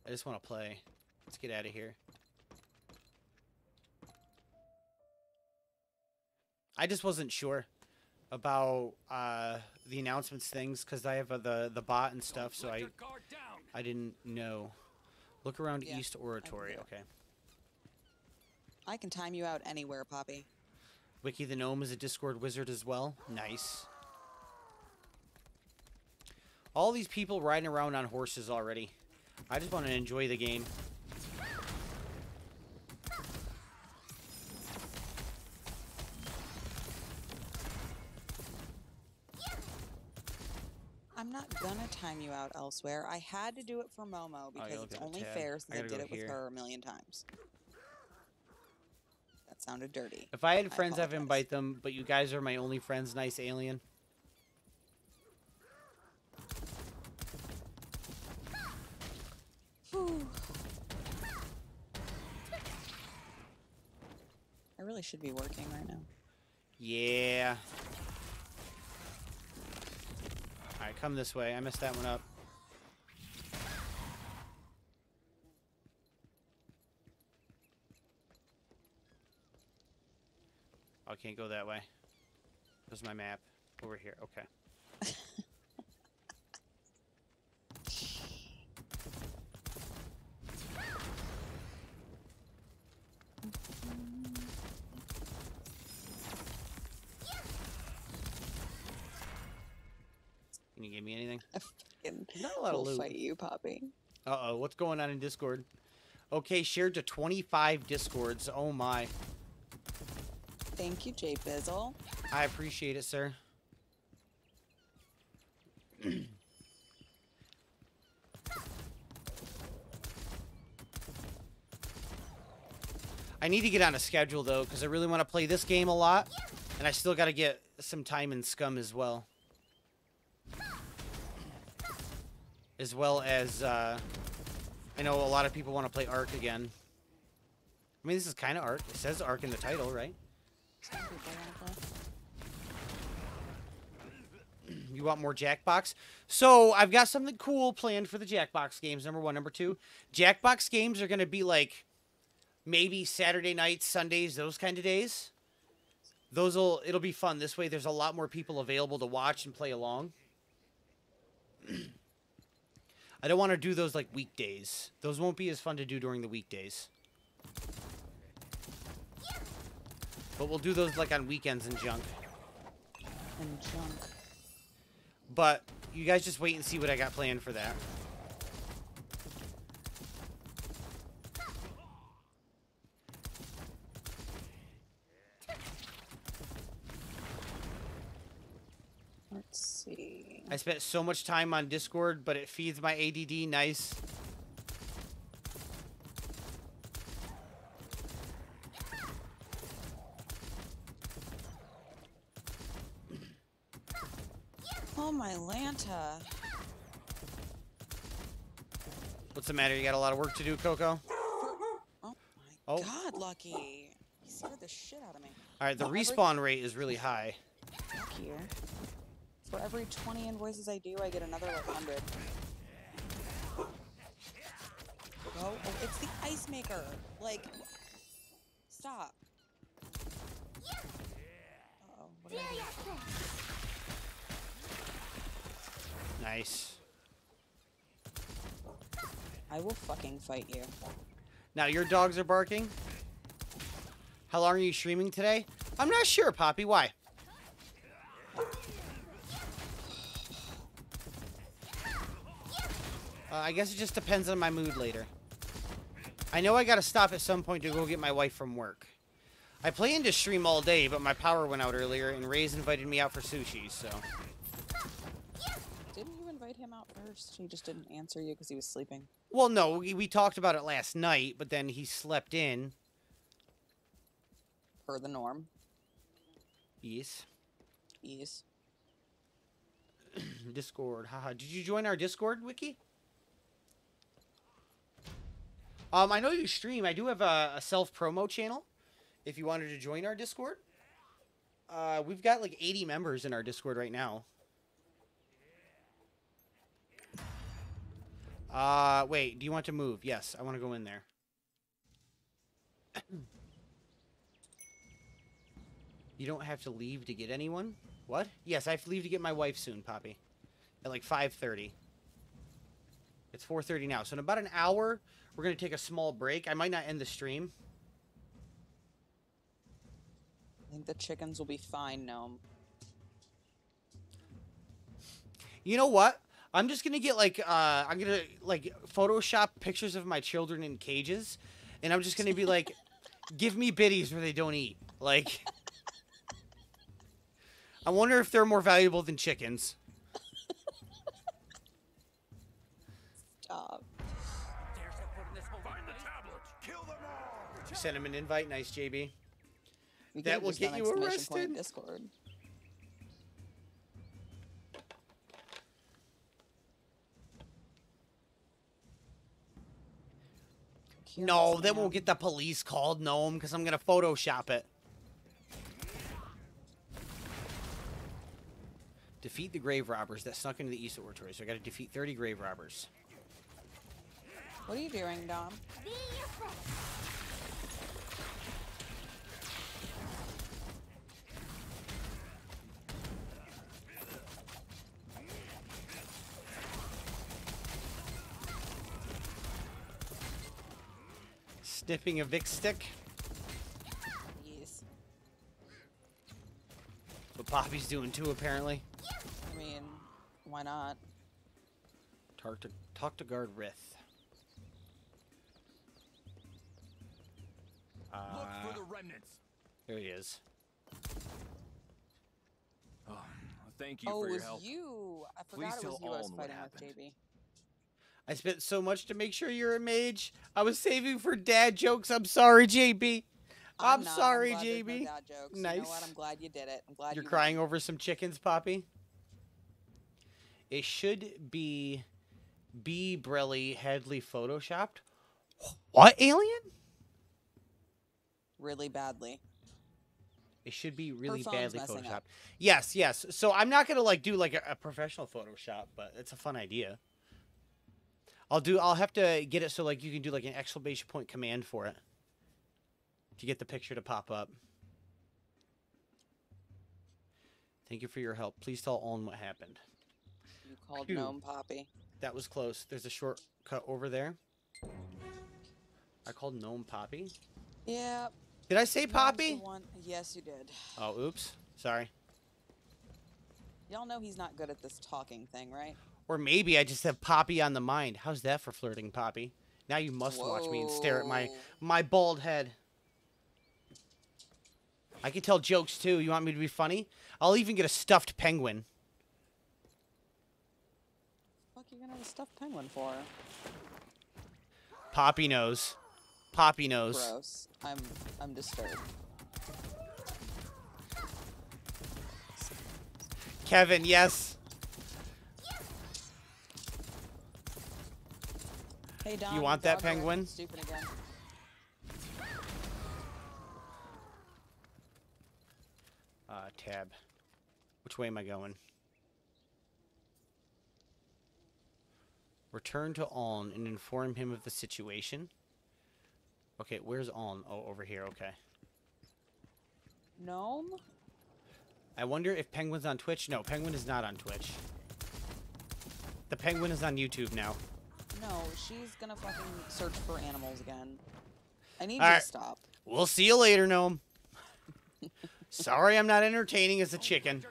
I just want to play. Let's get out of here. I just wasn't sure about the announcements things because I have the bot and stuff, so I didn't know. Look around East Oratory. Okay. I can time you out anywhere, Poppy. Wiki the Gnome is a Discord wizard as well. Nice. All these people riding around on horses already. I just want to enjoy the game. I'm not gonna time you out elsewhere. I had to do it for Momo because look it's at the only tab. fair since I gotta did go it with here. her a million times. That sounded dirty. If I had friends, I'd invite them, but you guys are my only friends, nice alien. Whew. I really should be working right now. Yeah. Alright, come this way. I messed that one up. Oh, I can't go that way. There's my map. Over here. Okay. Can you give me anything? Not a lot of We'll loot. fight you, Poppy. Uh-oh, what's going on in Discord? Okay, shared to 25 Discords. Oh my. Thank you, Jay Bizzle. I appreciate it, sir. I need to get on a schedule, though, because I really want to play this game a lot. And I still got to get some time in Scum as well. As well as, I know a lot of people want to play Ark again. I mean, this is kind of Ark. It says Ark in the title, right? You want more Jackbox? So, I've got something cool planned for the Jackbox games, number one. Number two, Jackbox games are going to be like maybe Saturday nights, Sundays, those kind of days. It'll be fun. This way, there's a lot more people available to watch and play along. I don't want to do those like weekdays. Those won't be as fun to do during the weekdays. But we'll do those like on weekends and junk. And junk. But you guys just wait and see what I got planned for that. Let's see. I spent so much time on Discord, but it feeds my ADD. Nice. Oh, my Lanta. What's the matter? You got a lot of work to do, Coco? Oh, God, Lucky. You scared the shit out of me. All right, the respawn rate is really high. Fuck you. For every 20 invoices I do, I get another like 100. Oh, it's the ice maker. Like, stop. Uh-oh, what did I do? Nice. I will fucking fight you. Now, your dogs are barking? How long are you streaming today? I'm not sure, Poppy. Why? I guess it just depends on my mood later. I know I gotta stop at some point to go get my wife from work. I planned to stream all day, but my power went out earlier, and Ray's invited me out for sushi, so... Didn't you invite him out first? He just didn't answer you because he was sleeping. Well, no, we talked about it last night, but then he slept in. Per the norm. Yes. Yes. Discord, haha. Did you join our Discord, Wiki? I know you stream. I do have a self-promo channel. If you wanted to join our Discord. We've got like 80 members in our Discord right now. Wait, do you want to move? Yes, I want to go in there. You don't have to leave to get anyone? What? Yes, I have to leave to get my wife soon, Poppy. At like 5:30. It's 4:30 now. So in about an hour, we're going to take a small break. I might not end the stream. I think the chickens will be fine, Gnome. You know what? I'm just going to get like, I'm going to like Photoshop pictures of my children in cages. And I'm just going to be like, give me biddies where they don't eat. Like, I wonder if they're more valuable than chickens. Send him an invite. Nice, JB. We That could've will just get done you exclamation arrested. point Discord. No, that won't get the police called, Gnome, because I'm going to Photoshop it. Defeat the grave robbers that snuck into the East Oratory. So I got to defeat 30 grave robbers. What are you doing, Dom? Sniffing a Vic stick. Yes. What Poppy's doing too, apparently. I mean, why not? Talk to guard Rith. Look for the remnants. There he is. Oh, thank you Oh, for it your was help. you. I Please forgot it was tell you I was Aln what fighting with, happened. JB. I spent so much to make sure you're a mage. I was saving for dad jokes. I'm sorry, JB. I'm not. sorry, I'm glad there's JB. no dad jokes. Nice. You know what? I'm glad you did it. I'm glad You're you crying won. over some chickens, Poppy? It should be B. Brelly Headley photoshopped. What, alien? Really badly. It should be really phone's badly messing photoshopped. up. Yes, yes. So I'm not gonna like do like a professional Photoshop, but it's a fun idea. I'll have to get it so like you can do like an exclamation point command for it to get the picture to pop up. Thank you for your help. Please tell Olin what happened. You called Phew. Gnome Poppy. That was close. There's a shortcut over there. I called Gnome Poppy. Yeah. Did I say Gnome's Poppy? the one- Yes, you did. Oh, oops. Sorry. Y'all know he's not good at this talking thing, right? Or maybe I just have Poppy on the mind. How's that for flirting, Poppy? Now you must watch me and stare at my bald head. I can tell jokes too. You want me to be funny? I'll even get a stuffed penguin. What the fuck you gonna have a stuffed penguin for? Poppy knows. Poppy knows. Gross. I'm disturbed. Kevin, yes. Hey Dom, You want that dog penguin? acting Stupid again. Tab. Which way am I going? Return to Aln and inform him of the situation. Okay, where's Aln? Oh, over here. Okay. Gnome? I wonder if Penguin's on Twitch. No, Penguin is not on Twitch. The Penguin is on YouTube now. No, she's gonna fucking search for animals again. I need All you right. to stop. We'll see you later, Gnome. Sorry I'm not entertaining as a chicken. Do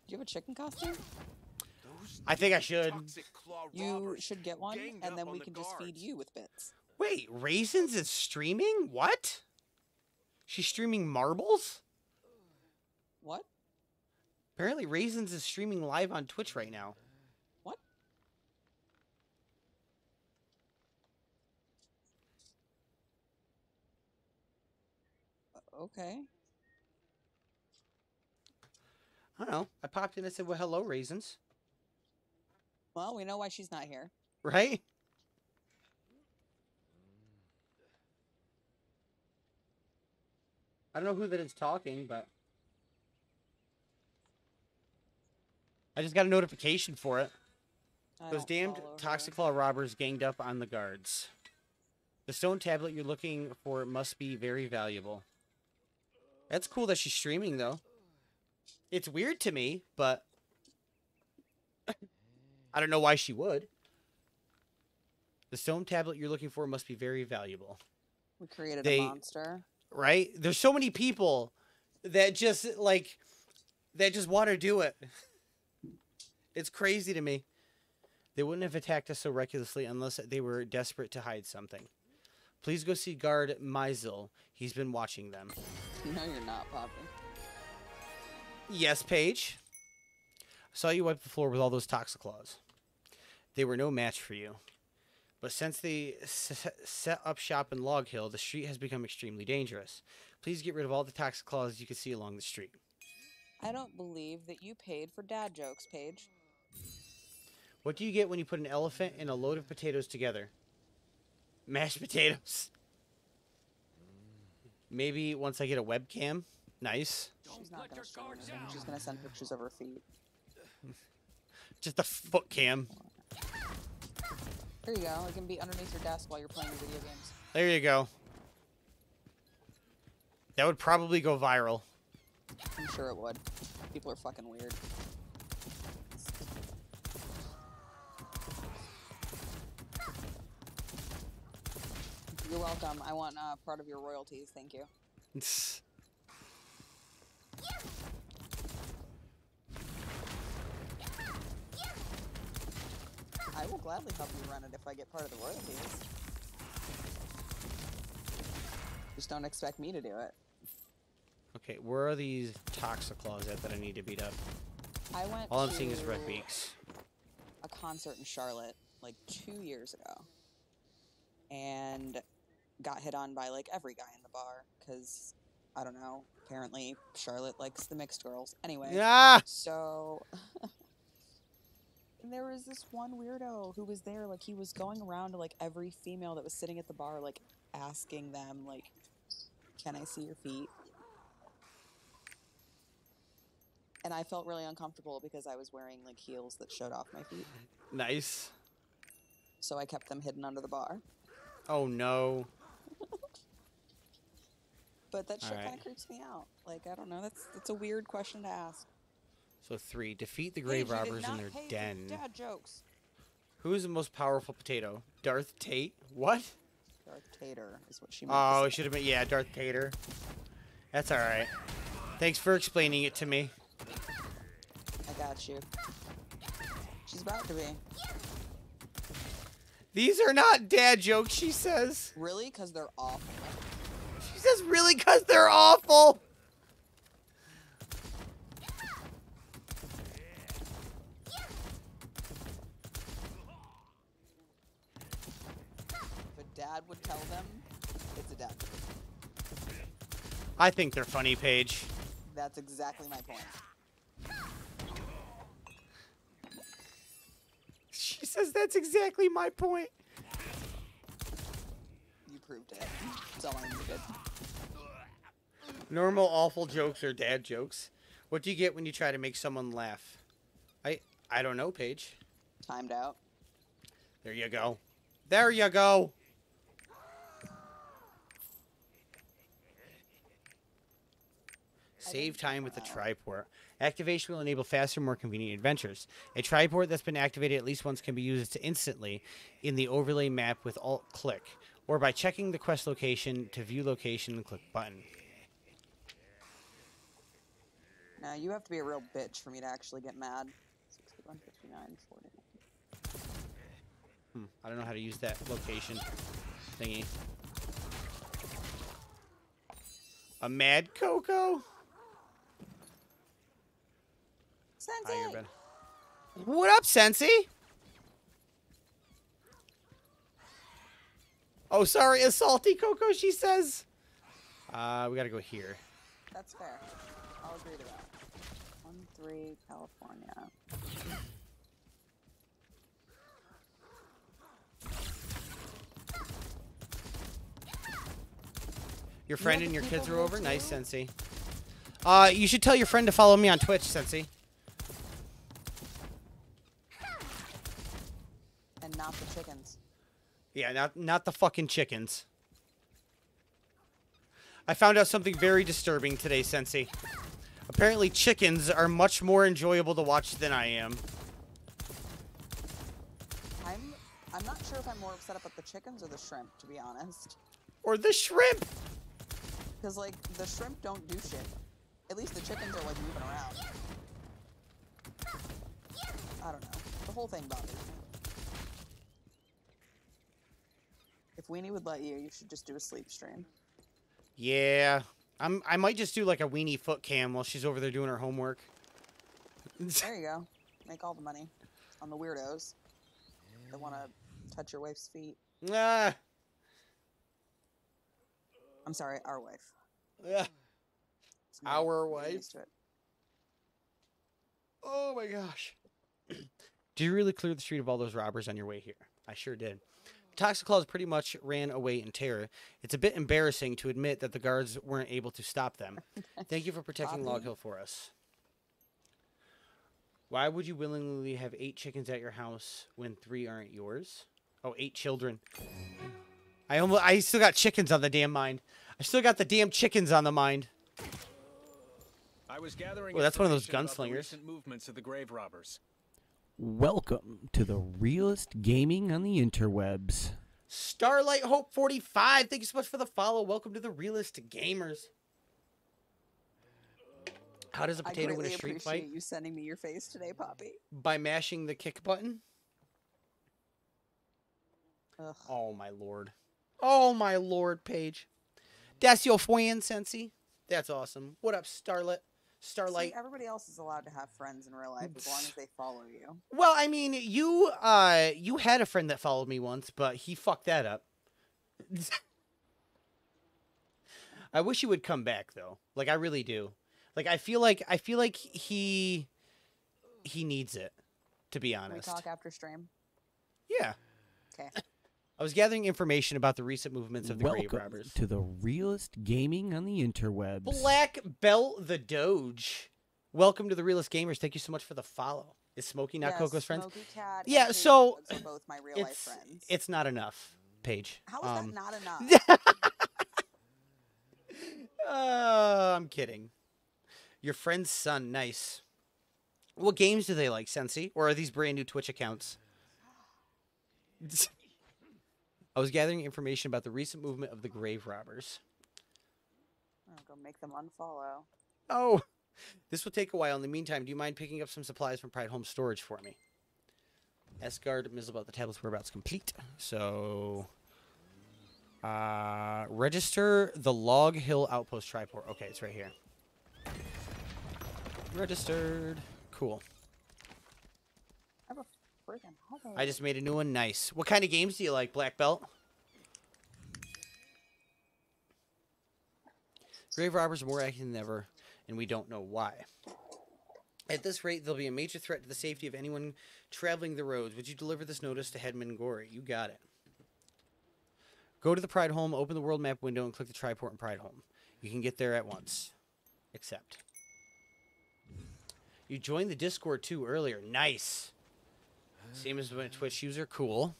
you have a chicken costume? I think I should. You should get one, and then we can just feed you with bits. Wait, Raisins is streaming? What? She's streaming marbles? What? Apparently Raisins is streaming live on Twitch right now. What? Okay. I don't know. I popped in and said, well, hello, Raisins. Well, we know why she's not here. Right? I don't know who that is talking, but I just got a notification for it. I Those don't damned follow her. toxic claw robbers ganged up on the guards. The stone tablet you're looking for must be very valuable. That's cool that she's streaming, though. It's weird to me, but I don't know why she would. The stone tablet you're looking for must be very valuable. We created a monster. Right? There's so many people that just, like, that just want to do it. It's crazy to me. They wouldn't have attacked us so recklessly unless they were desperate to hide something. Please go see guard Mizil. He's been watching them. No, you're not, Poppy. Yes, Paige. I saw you wipe the floor with all those toxic claws. They were no match for you. But since they set up shop in Log Hill, the street has become extremely dangerous. Please get rid of all the toxic claws you can see along the street. I don't believe that you paid for dad jokes, Paige. What do you get when you put an elephant and a load of potatoes together? Mashed potatoes. Maybe once I get a webcam. Nice. She's not gonna show anything. She's gonna send pictures of her feet. Just a foot cam. There you go. It can be underneath your desk while you're playing your video games. There you go. That would probably go viral. I'm sure it would. People are fucking weird. You're welcome. I want part of your royalties. Thank you. I will gladly help you run it if I get part of the royalties. Just don't expect me to do it. Okay, where are these toxic claws at that I need to beat up? I went All I'm to seeing is red beaks. a concert in Charlotte like 2 years ago. And got hit on by like every guy in the bar because I don't know, apparently Charlotte likes the mixed girls. Anyway, Yeah. So and there was this one weirdo who was there, like he was going around to like every female that was sitting at the bar, like asking them like, can I see your feet? And I felt really uncomfortable because I was wearing like heels that showed off my feet. Nice. So I kept them hidden under the bar. Oh no. But that shit Alright. kind of creeps me out. Like, I don't know. That's a weird question to ask. So 3, defeat the grave Paige, you did robbers in not their pay for den. Dad jokes. Who is the most powerful potato? Darth Tate? What? Darth Tater is what she meant. Oh, it should have been, yeah, Darth Tater. That's alright. Thanks for explaining it to me. I got you. She's about to be. These are not dad jokes, she says. Really? Because they're awful. She says really because they're awful. If a dad would tell them, it's a dad joke. I think they're funny, Paige. That's exactly my point. She says that's exactly my point. You proved it. That's all I needed. Normal awful jokes are dad jokes. What do you get when you try to make someone laugh? I don't know, Paige. Timed out. There you go. There you go. Save time with the triport. Activation will enable faster, more convenient adventures. A triport that's been activated at least once can be used instantly in the overlay map with Alt-click, or by checking the quest location to view location and click button. Now, you have to be a real bitch for me to actually get mad. 61, 59, 49. I don't know how to use that location thingy. A Mad Coco? Sensei! What up, Sensei? Oh, sorry, a salty Coco, she says. We gotta go here. That's fair. I'll agree to that. 1-3, California. Your friend and your kids are over? Nice, Sensei. You should tell your friend to follow me on Twitch, Sensei. And not the chickens. Yeah, not the fucking chickens. I found out something very disturbing today, Sensei. Apparently chickens are much more enjoyable to watch than I am. I'm not sure if I'm more upset about the chickens or the shrimp, to be honest. Or the shrimp! Because, like, the shrimp don't do shit. At least the chickens are, like, moving around. I don't know. The whole thing bothers me. If Weenie would let you, you should just do a sleep stream. Yeah. I might just do like a weenie foot cam while she's over there doing her homework. There you go. Make all the money on the weirdos that want to touch your wife's feet. Ah. I'm sorry, our wife. Yeah. Our wife. Used to it. Oh my gosh. Did you really clear the street of all those robbers on your way here? I sure did. Toxiclaws pretty much ran away in terror. It's a bit embarrassing to admit that the guards weren't able to stop them. Thank you for protecting Log Hill for us. Why would you willingly have 8 chickens at your house when 3 aren't yours? Oh, 8 children. I still got chickens on the damn mind. I still got the damn chickens on the mind. I was gathering Well, that's one of those information about the gunslingers. recent movements of the grave robbers. Welcome to the realest gaming on the interwebs. Starlight Hope 45, thank you so much for the follow. Welcome to the realest gamers. How does a potato win a street I fight? appreciate you sending me your face today, Poppy. By mashing the kick button. Ugh. Oh my lord. Oh my lord, Paige. That's your friend, Sensi. That's awesome. What up, Starlight? See, everybody else is allowed to have friends in real life as long as they follow you. Well, I mean, you had a friend that followed me once, but he fucked that up. I wish he would come back though. Like I really do. Like I feel like he needs it, to be honest. Can we talk after stream? Yeah. Okay. I was gathering information about the recent movements of the grave Welcome robbers. to the realest gaming on the interwebs. Black Belt the Doge. Welcome to the realest gamers. Thank you so much for the follow. Is Smokey not Yes, Coco's friends? Smokey Cat and Yeah, Paige so Woods are both my real life friends. it's not enough, Paige. How is that not enough? I'm kidding. Your friend's son, nice. What games do they like, Sensi? Or are these brand new Twitch accounts? I was gathering information about the recent movement of the grave robbers. I'll go make them unfollow. Oh, this will take a while. In the meantime, do you mind picking up some supplies from Pride Home Storage for me? Esgard, Mizzlebelt, the tablet's whereabouts complete. So, register the Log Hill Outpost Triport. Okay, it's right here. Registered. Cool. I have a freaking hover. I just made a new one. Nice. What kind of games do you like, Black Belt? Grave robbers are more active than ever, and we don't know why. At this rate, there'll be a major threat to the safety of anyone traveling the roads. Would you deliver this notice to Headman Gory? You got it. Go to the Pride Home, open the world map window, and click the Triport in Pride Home. You can get there at once. Accept. You joined the Discord too earlier. Nice. Same as when a Twitch user. Cool.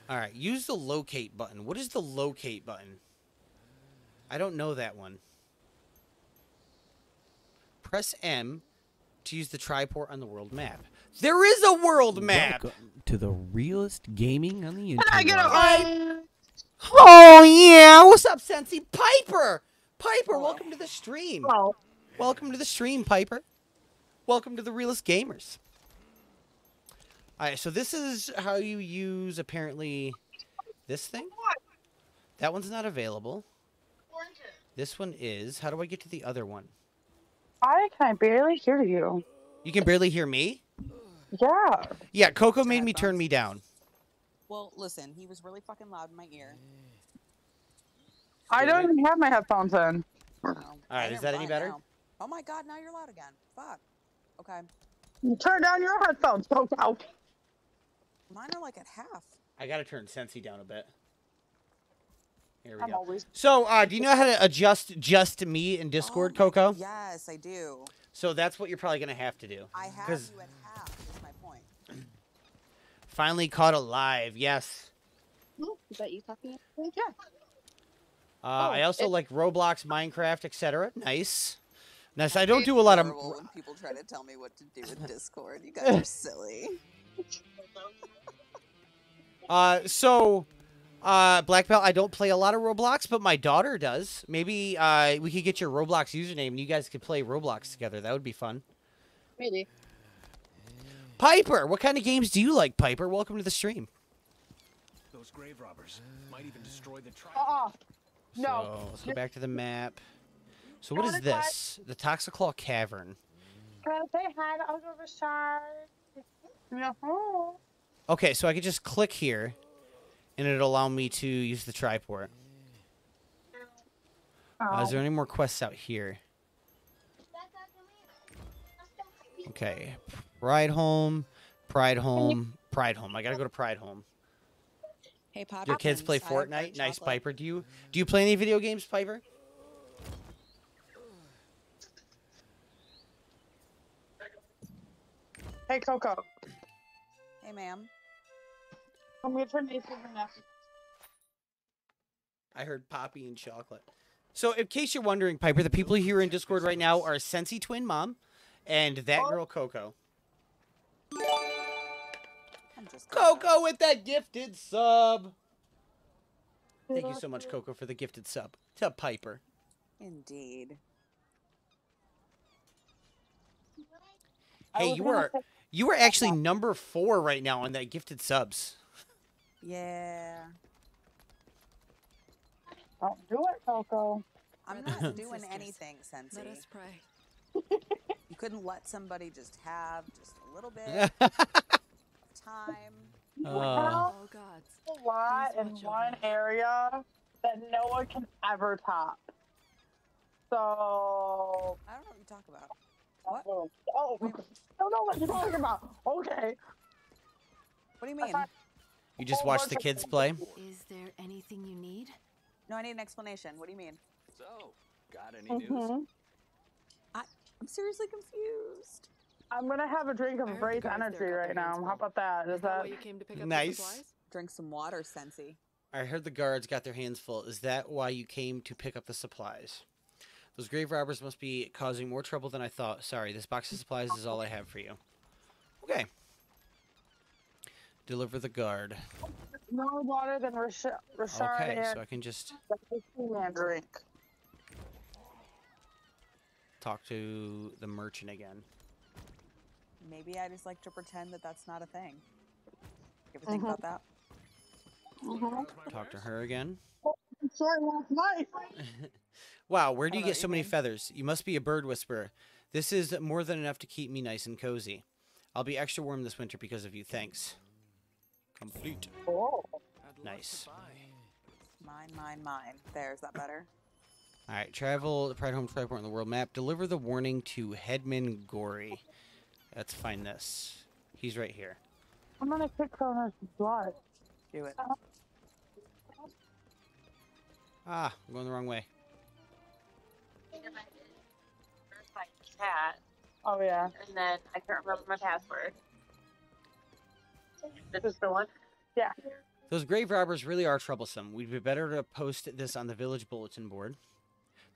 Alright, use the locate button. What is the locate button? I don't know that one. Press M to use the triport on the world map. There is a world map! Welcome to the realest gaming on the interwebs. Can I get a Oh, yeah. What's up, Sensi? Piper! Piper, welcome to the stream. Hello. Welcome to the stream, Piper. Welcome to the realest gamers. Alright, so this is how you use, apparently, this thing? That one's not available. This one is. How do I get to the other one? I can barely hear you. You can barely hear me? Yeah. Yeah, Coco made me turn me down. Well, listen, he was really fucking loud in my ear. I don't even have my headphones in. Alright, is that any better? Now. Oh my god, now you're loud again. Fuck. Okay. Turn down your headphones, Coco. Mine are like at half. I gotta turn Sensi down a bit. Here we I'm go. always... So, do you know how to adjust just me in Discord, Coco? Yes, I do. So that's what you're probably gonna have to do. I have you at half, is my point. Finally caught alive, yes. Is that you talking? Yeah. I also like Roblox, Minecraft, etc. Nice. Nice. I don't do a lot of... When people try to tell me what to do with Discord, you guys are silly. Black Belt, I don't play a lot of Roblox, but my daughter does. Maybe we could get your Roblox username and you guys could play Roblox together. That would be fun. Maybe. Piper, what kind of games do you like, Piper? Welcome to the stream. Those grave robbers might even destroy the tribe. No. So, let's go back to the map. So what is this? The Toxiclaw Cavern. Can I say hi to Uncle Richard? Okay, so I could just click here, and it'll allow me to use the triport. Is there any more quests out here? Okay. Pride Home, Pride Home, Pride Home. I gotta go to Pride Home. Hey, Pop. Your kids play Fortnite? Nice, Piper. Do you play any video games, Piper? Hey, Coco. Hey, ma'am. I'm gonna turn these over now. I heard Poppy and chocolate. So, in case you're wondering, Piper, the people here in Discord right now are Sensi Twin Mom and that girl Coco. Coco with that gifted sub. Thank you so much, Coco, for the gifted sub to Piper. Indeed. Hey, you were actually number 4 right now on that gifted subs. Yeah. Don't do it, Coco. I'm not doing anything, Sensi. Let us pray. You couldn't let somebody just have just a little bit of time. Well, Oh gods. a lot in one area that no one can ever top. So I don't know what you talk about. What? Oh, I don't know what you're talking about. Okay. What do you mean? You just watch the kids play? Is there anything you need? No, I need an explanation. What do you mean? So, got any news? I'm seriously confused. I'm gonna have a drink of Brace Energy right now. How about that? Is that why you came to pick up nice? the supplies? Drink some water, Sensi. I heard the guards got their hands full. Is that why you came to pick up the supplies? Those grave robbers must be causing more trouble than I thought. Sorry, this box of supplies is all I have for you. Okay. Deliver the guard. more water than Richard Okay, and so I can just drink. talk to the merchant again. Maybe I just like to pretend that that's not a thing. You ever think about that? Talk to her again. Sorry, last night. Wow, where do you get so many feathers? You must be a bird whisperer. This is more than enough to keep me nice and cozy. I'll be extra warm this winter because of you. Thanks. Complete. Oh. Nice. Mine. There's that better. All right, travel the Pride Home Triport on the world map. Deliver the warning to Headman Gory. Let's find this. He's right here. I'm gonna kick Cronus' blood. Do it. Ah, I'm going the wrong way. My cat. Oh yeah. And then I can't remember my password. This is the one. Yeah. Those grave robbers really are troublesome. We'd be better to post this on the village bulletin board.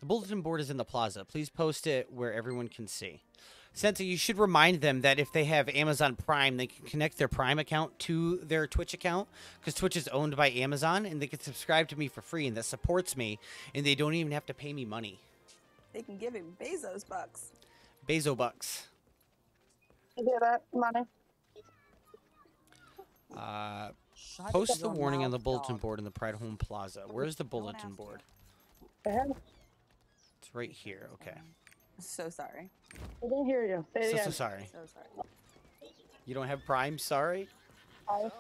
The bulletin board is in the plaza. Please post it where everyone can see. Sensi, you should remind them that if they have Amazon Prime, they can connect their Prime account to their Twitch account, because Twitch is owned by Amazon, and they can subscribe to me for free, and that supports me, and they don't even have to pay me money. They can give him Bezos bucks. Bezo bucks. You hear that, money? Post the warning on the bulletin board in the Pride Home Plaza. Where's the bulletin board? It's right here. Okay. So sorry. I didn't hear you. Say it So again. sorry. So sorry. You don't have Prime? Sorry? I-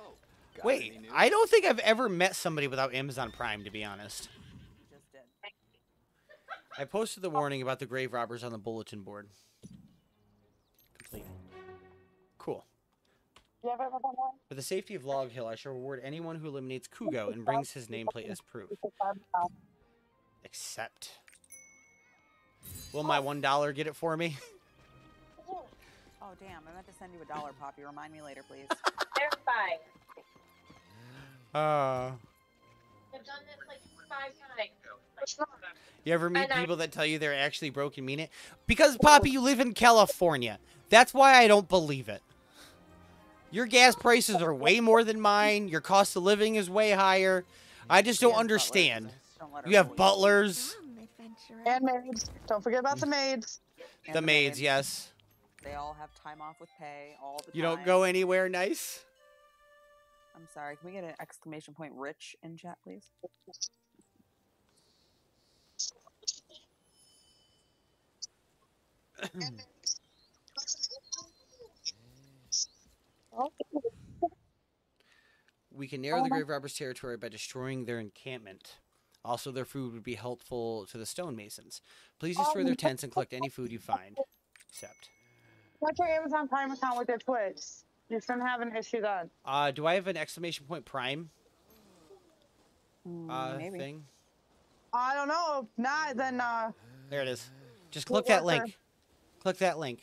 Wait, I don't think I've ever met somebody without Amazon Prime, to be honest. Just did. I posted the warning about the grave robbers on the bulletin board. Complete. Cool. You have Amazon Prime? For the safety of Log Hill, I shall reward anyone who eliminates Kugo and brings his nameplate as proof. Accept. Will my $1 get it for me? Oh damn! I meant to send you $1, Poppy. Remind me later, please. Terrified. Uh, I've done this like 5 times. you ever meet And I- people that tell you they're actually broke and mean it? Because, Poppy, you live in California. That's why I don't believe it. Your gas prices are way more than mine. Your cost of living is way higher. I just don't understand. You have butlers. And maids. Don't forget about the maids. The maids, yes. They all have time off with pay all the time. You don't go anywhere nice? I'm sorry. Can we get an exclamation point rich in chat, please? We can narrow the grave robbers' territory by destroying their encampment. Also, their food would be helpful to the stonemasons. Please destroy their tents and collect any food you find. Accept. What's your Amazon Prime account with your Twitch? You shouldn't have an issue then. Do I have an exclamation point Prime? Maybe. Thing? I don't know. If not, then There it is. Just click that link. Click that link.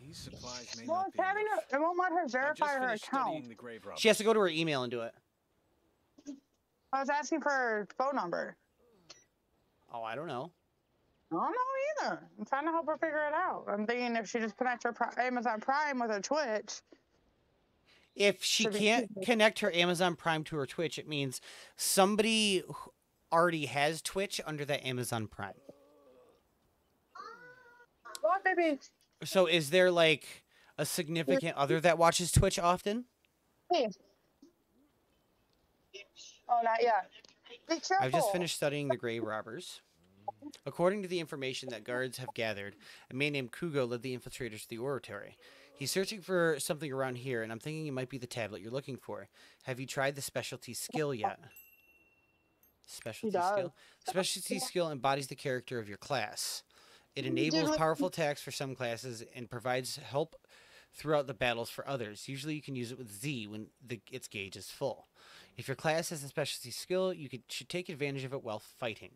These supplies may well, not be enough. it won't let her verify her finished account. studying the grave robbers. She has to go to her email and do it. I was asking for her phone number. Oh, I don't know. I don't know either. I'm trying to help her figure it out. I'm thinking if she just connects her Amazon Prime with her Twitch. If she can't connect her Amazon Prime to her Twitch, it means somebody already has Twitch under that Amazon Prime. Well, maybe. So is there like a significant other that watches Twitch often? Please. Oh, not yet. Be careful. I've just finished studying the grave robbers. According to the information that guards have gathered, a man named Kugo led the infiltrators to the oratory. He's searching for something around here, and I'm thinking it might be the tablet you're looking for. Have you tried the specialty skill yet? Specialty skill? Specialty skill embodies the character of your class. It enables powerful attacks for some classes and provides help throughout the battles for others. Usually you can use it with Z when its gauge is full. If your class has a specialty skill, you should take advantage of it while fighting.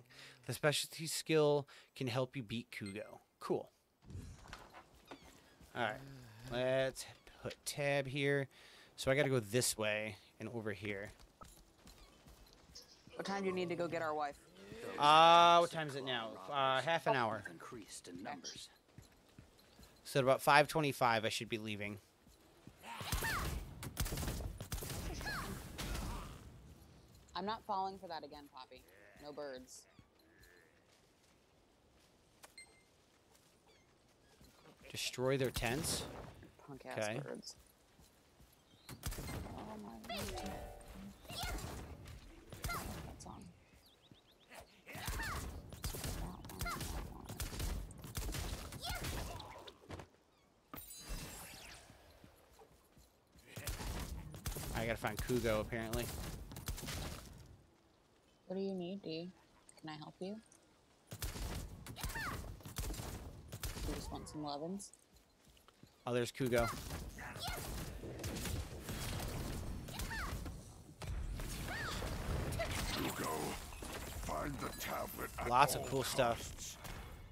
The specialty skill can help you beat Kugo. Cool. Alright. Let's put tab here. So I gotta go this way and over here. What time do you need to go get our wife? What time is it now? Half an hour. Increased in numbers. So at about 5:25 I should be leaving. I'm not falling for that again, Poppy. No birds. Destroy their tents. Punk ass Okay. birds. Oh my God. That song. I gotta find Kugo apparently. What do you need, D? Can I help you? You just want some lovin's? Oh, there's Kugo. Hugo, find the tablet at Lots of all cool stuff. costs.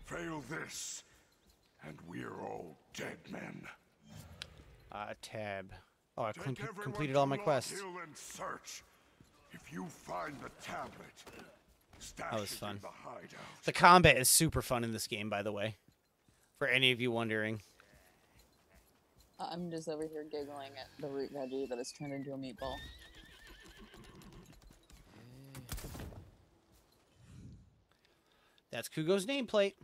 Fail this, and we're all dead men. Tab. Oh, I Take everyone completed all my to quests. Lock Hill and search. If you find the tablet, stash That was it fun. in the hideout. The combat is super fun in this game, by the way. For any of you wondering. I'm just over here giggling at the root veggie that has turned into a meatball. That's Kugo's nameplate.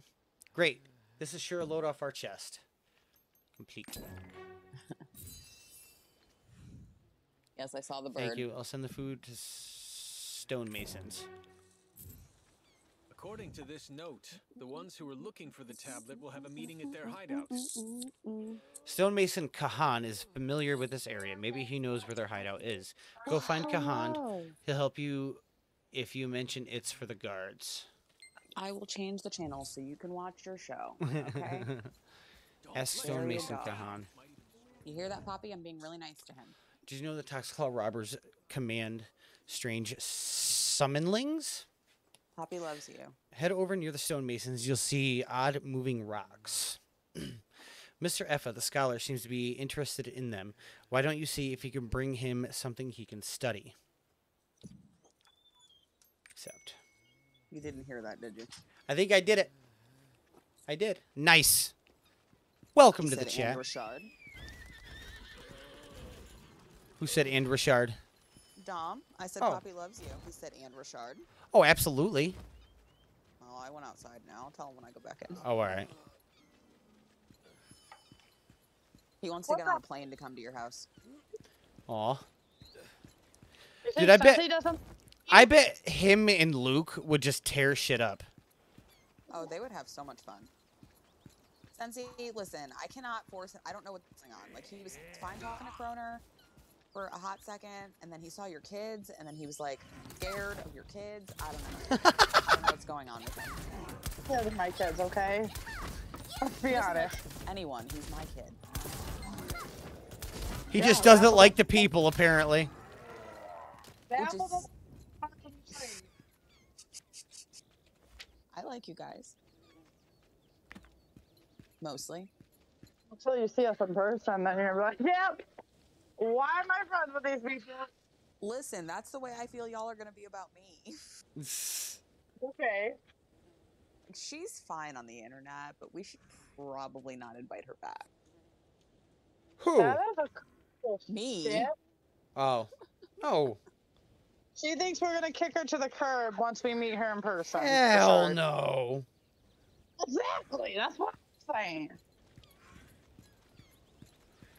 Great. This is sure a load off our chest. Complete. Yes, I saw the bird. Thank you. I'll send the food to stonemasons. According to this note, the ones who are looking for the tablet will have a meeting at their hideouts. Stonemason Kahan is familiar with this area. Maybe he knows where their hideout is. Go find Kahan. He'll help you if you mention it's for the guards. I will change the channel so you can watch your show. Okay? Ask There you Stonemason go. Kahan. You hear that, Poppy? I'm being really nice to him. Did you know the Toxiclaw robbers command strange summonlings? Poppy loves you. Head over near the stonemasons. You'll see odd moving rocks. Mr. Effa, the scholar, seems to be interested in them. Why don't you see if you can bring him something he can study? Accept. You didn't hear that, did you? I think I did it. I did. Nice. Welcome He to the said chat. And Richard. Who said and Richard? Dom, I said Oh. Poppy loves you. He said and Richard. Oh, absolutely. Oh, I went outside now. I'll tell him when I go back in. Oh, all right. He wants to get on a plane to come to your house. Aw. Dude, I bet him and Luke would just tear shit up. Oh, they would have so much fun. Sensei, listen, I cannot force it. I don't know what's going on. Like, he was fine talking to Kroner. for a hot second, and then he saw your kids, and then he was like scared of your kids. I don't know. I don't know what's going on with him. Yeah, with my kids, okay? Let's be honest. Anyone, he's my kid. He just doesn't like the people, apparently. Which is... I like you guys. Mostly. Until you see us in person, then you're gonna be like, yep. Why am I friends with these people? Listen, that's the way I feel y'all are gonna be about me. Okay. She's fine on the internet, but we should probably not invite her back. Who? That is a cool me. Shit. Oh. Oh. She thinks we're gonna kick her to the curb once we meet her in person. Hell no. Exactly. That's what I'm saying.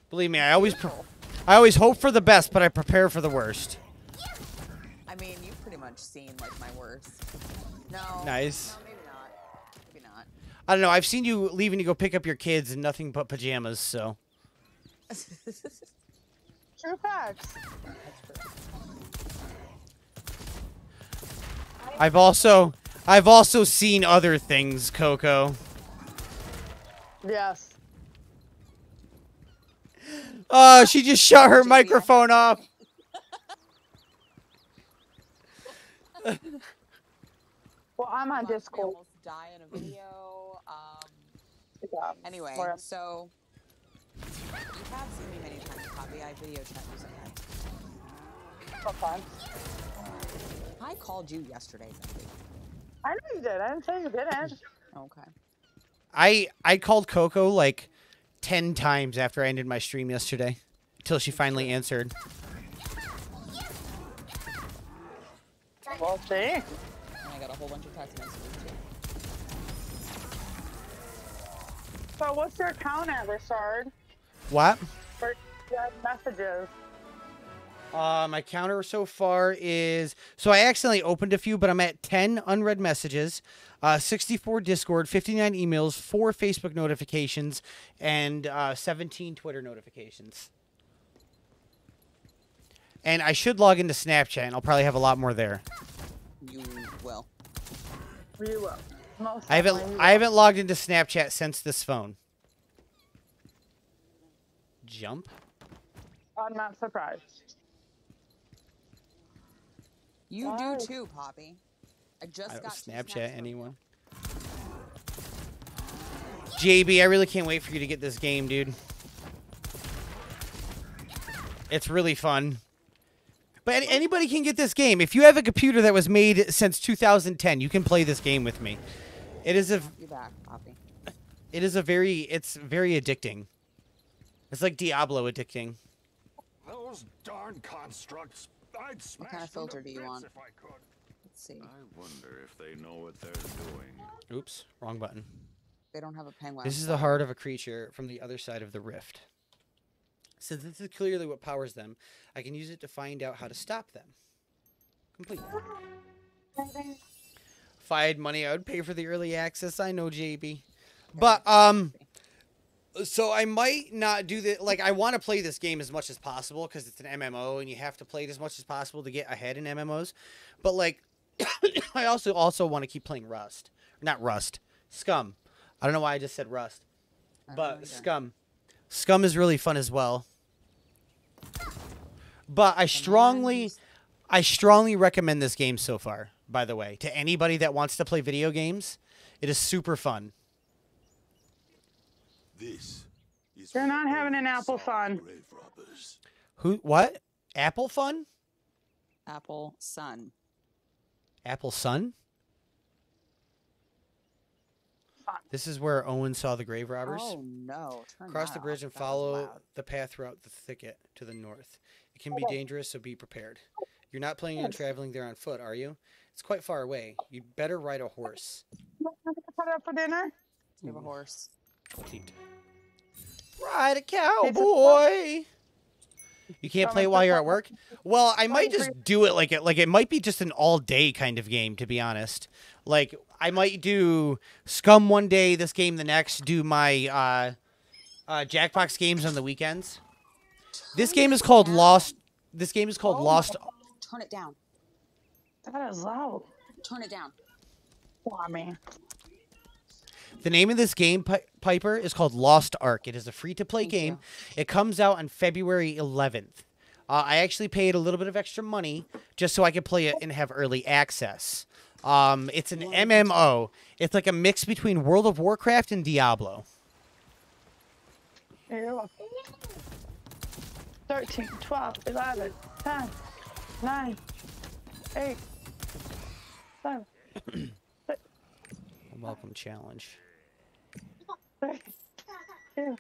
Believe me, I always hope for the best, but I prepare for the worst. I mean, you've pretty much seen like my worst. No. Nice. No, maybe not. Maybe not. I don't know. I've seen you leaving to go pick up your kids in nothing but pajamas, so. True facts. I've also seen other things, Coco. Yes. Oh, she just shut her microphone off. Well, I'm on Discord. Almost die in a video. Anyway, so you have seen me many times, Poppy. I video chat you sometimes. Sometimes. I called you yesterday, Cindy. I know you did. I didn't say you didn't. Okay. I called Coco like 10 times after I ended my stream yesterday, until she finally answered. Well, see. And I got a whole bunch of text messages too. So what's your account at, Richard? What? For your messages. My counter so far is... So I accidentally opened a few, but I'm at 10 unread messages, 64 Discord, 59 emails, 4 Facebook notifications, and 17 Twitter notifications. And I should log into Snapchat, and I'll probably have a lot more there. You will. You will. Most I haven't logged into Snapchat since this phone. Jump? I'm not surprised. You do too, Poppy. I just got Snapchat anyone. JB, I really can't wait for you to get this game, dude. It's really fun. But anybody can get this game. If you have a computer that was made since 2010, you can play this game with me. It is a... You're back, Poppy. It is a very... It's very addicting. It's like Diablo addicting. Those darn constructs. I'd smash What kind of filter do you want? if I could. Let's see. I wonder if they know what they're doing. Oops, wrong button. They don't have a penguin. This is the heart of a creature from the other side of the rift. Since this is clearly what powers them, I can use it to find out how to stop them. Complete. If I had money, I would pay for the early access. I know, JB. But, so I might not do that. Like, I want to play this game as much as possible because it's an MMO and you have to play it as much as possible to get ahead in MMOs. But, like, I also want to keep playing Rust. Not Rust. Scum. I don't know why I just said Rust. But Scum. Scum is really fun as well. But I strongly recommend this game so far, by the way, to anybody that wants to play video games. It is super fun. This is They're not having an apple fun. Who? What? Apple fun? Apple Sun. Apple Sun? This is where Owen saw the grave robbers. Oh no! Cross the bridge and follow the path throughout the thicket to the north. It can be dangerous, so be prepared. You're not planning on traveling there on foot, are you? It's quite far away. You'd better ride a horse. Put it up for dinner? You have a horse. Ride a cowboy. You can't play it while you're at work? Well, I might just do it like it might be just an all-day kind of game, to be honest. Like, I might do Scum one day, this game the next, do my Jackbox games on the weekends. This game is called Lost This game is called Lost. Turn it down. That is loud. Turn it down. Whammy. The name of this game, Piper, is called Lost Ark. It is a free-to-play game. It comes out on February 11th. I actually paid a little bit of extra money just so I could play it and have early access. It's an MMO. It's like a mix between World of Warcraft and Diablo. You're welcome. 13, 12, 11, 10, 9, 8, 7, 6. Welcome challenge. 3, 2,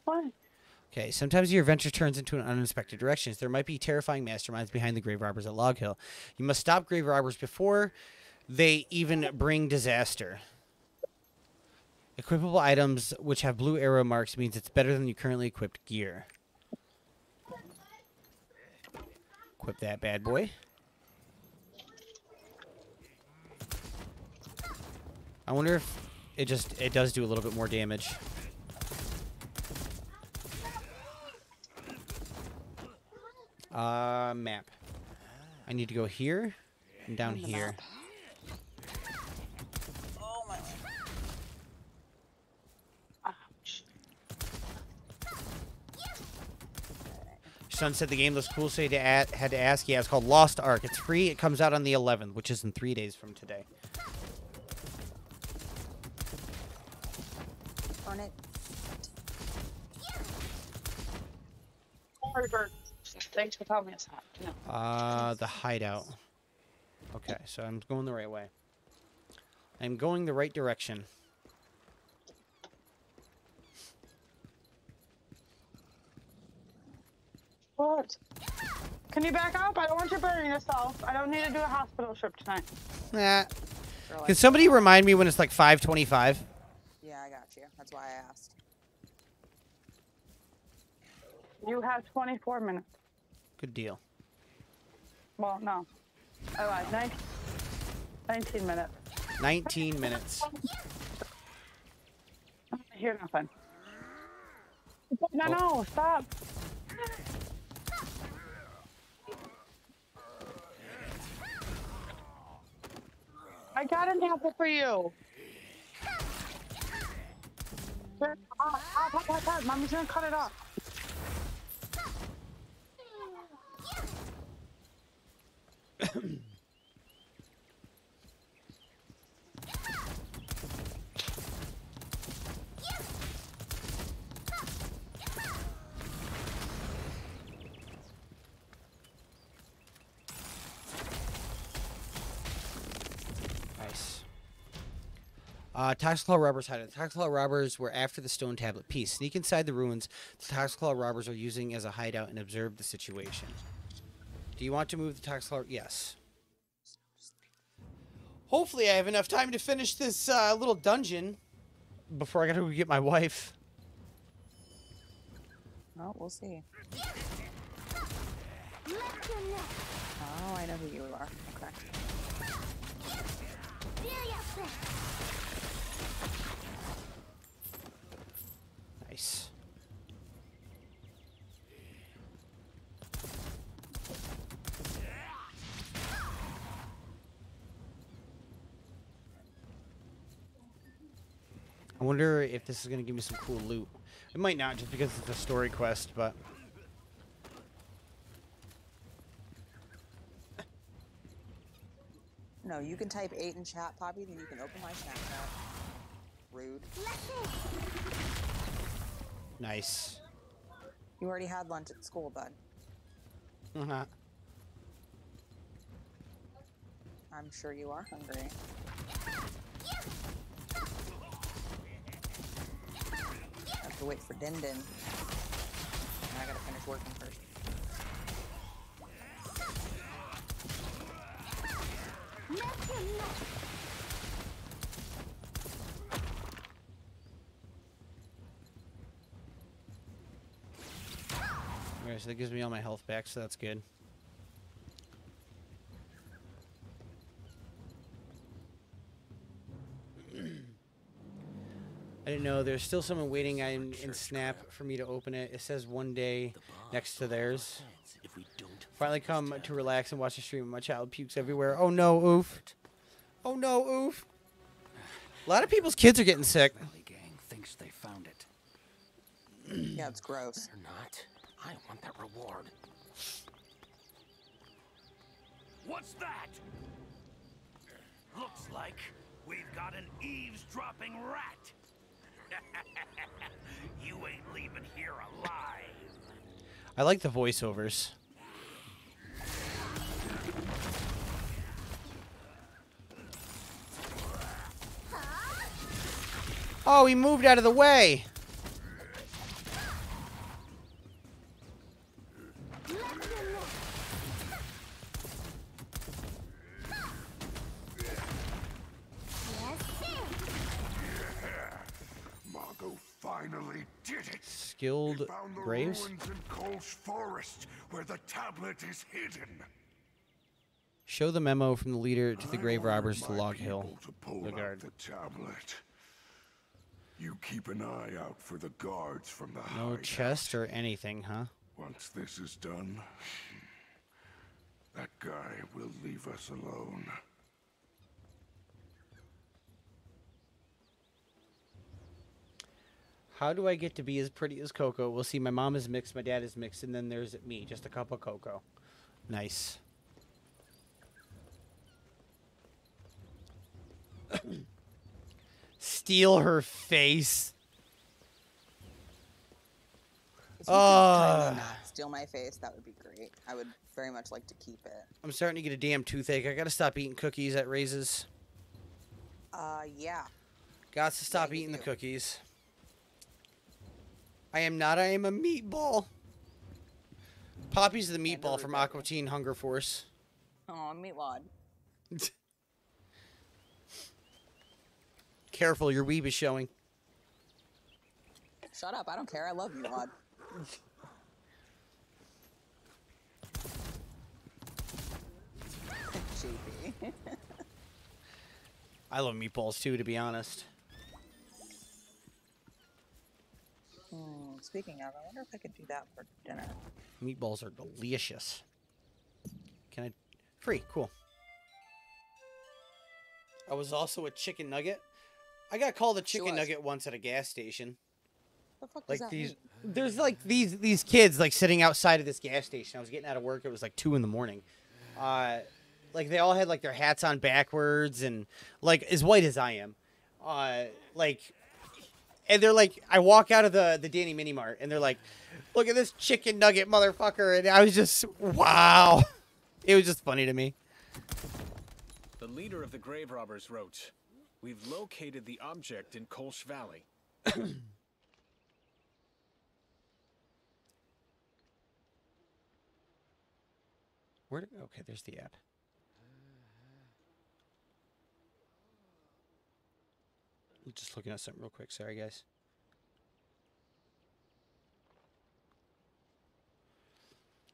1. Okay, sometimes your adventure turns into an unexpected directions. There might be terrifying masterminds behind the grave robbers at Log Hill. You must stop grave robbers before they even bring disaster. Equipable items which have blue arrow marks means it's better than your currently equipped gear. Equip that bad boy. I wonder if it does do a little bit more damage. Map. I need to go here and down here. Oh my. Son said the game looks cool, so he had to ask. Yeah, it's called Lost Ark. It's free. It comes out on the 11th, which is in 3 days from today. Burn it. Thanks for telling me it's hot. No. The hideout. Okay, so I'm going the right way. I'm going the right direction. What? Can you back up? I don't want you burning yourself. I don't need to do a hospital trip tonight. Nah. Can somebody remind me when it's like 5:25? Yeah, I got you. That's why I asked. You have 24 minutes. Good deal. Well, no. I lied. 19 minutes. 19 minutes. I hear nothing. No, stop. I got an apple for you. Mommy's gonna cut it off. Nice. Toxiclaw robbers hideout. The Toxiclaw robbers were after the stone tablet piece. Sneak inside the ruins the Toxiclaw robbers are using as a hideout and observe the situation. Do you want to move the Toxiclaw? Yes. Hopefully I have enough time to finish this little dungeon before I gotta go get my wife. Oh, we'll see. Oh, I know who you are. Okay. Nice. I wonder if this is going to give me some cool loot. It might not, just because it's a story quest, but... No, you can type 8 in chat, Poppy, then you can open my Snapchat. Rude. Nice. You already had lunch at school, bud. Uh-huh. I'm sure you are hungry. I have to wait for Din Din. And I gotta finish working first. Okay, so that gives me all my health back, so that's good. I didn't know. There's still someone waiting in Snap for me to open it. It says one day next to theirs. Finally come to relax and watch the stream. My child pukes everywhere. Oh no, oof. Oh no, oof. A lot of people's kids are getting sick. Gang thinks they found it. Yeah, it's gross. They're not. I want that reward. What's that? Looks like we've got an eavesdropping rat. You ain't leaving here alive. I like the voiceovers. Oh, he moved out of the way. Margot finally did it. Skilled We found the Graves? ruins in Cole's forest where the tablet is hidden. Show the memo from the leader to the grave robbers to My Log Hill. people to pull The out guard. the tablet. You keep an eye out for the guards from the No hideout. chest or anything, huh? Once this is done, that guy will leave us alone. How do I get to be as pretty as Coco? We'll see. My mom is mixed, my dad is mixed, and then there's me, just a cup of Coco. Nice. Steal her face. If you could kindly not steal my face, that would be great. I would very much like to keep it. I'm starting to get a damn toothache. I gotta stop eating cookies at Raises. Yeah. Got to stop eating the cookies. I am not. I am a meatball. Poppy's the meatball from Aqua Teen Hunger Force. Oh, meatwad. Careful, your weeb is showing. Shut up. I don't care. I love meatwad. JP. I love meatballs too, to be honest. Speaking of, I wonder if I could do that for dinner. Meatballs are delicious. Can I? Free, cool. I was also a chicken nugget. I got called a chicken nugget once at a gas station. The fuck Like does that these, mean? there's like these kids like sitting outside of this gas station. I was getting out of work. It was like 2 in the morning. Like they all had like their hats on backwards and like as white as I am. And they're like, I walk out of the Danny Mini Mart and they're like, look at this chicken nugget motherfucker. And I was just, wow. It was just funny to me. The leader of the grave robbers wrote, "We've located the object in Kolsch Valley." Okay, there's the app. I'm just looking at something real quick. Sorry, guys.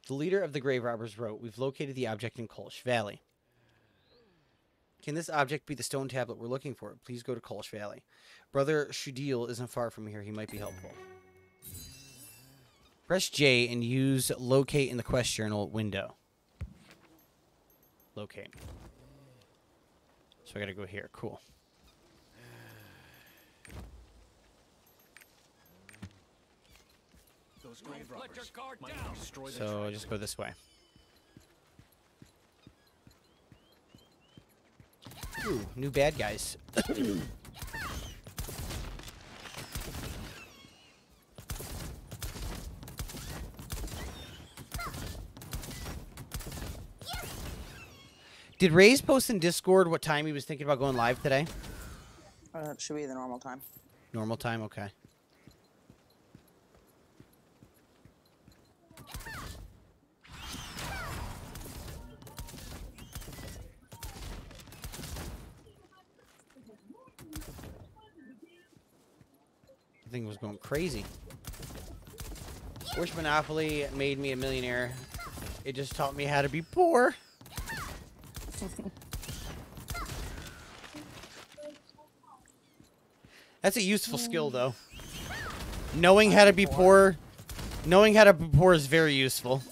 The leader of the grave robbers wrote, "We've located the object in Kolsch Valley. Can this object be the stone tablet we're looking for? Please go to Kolsch Valley. Brother Shudil isn't far from here. He might be helpful." Press J and use locate in the quest journal window. Locate. So I gotta go here. Cool. Those grave robbers might destroy the So I just go this way. Ooh, new bad guys. Did Ray's post in Discord what time he was thinking about going live today? It should be the normal time. Normal time? Okay. The thing was going crazy. Wish Monopoly made me a millionaire. It just taught me how to be poor. That's a useful skill, though. Knowing how to be poor is very useful.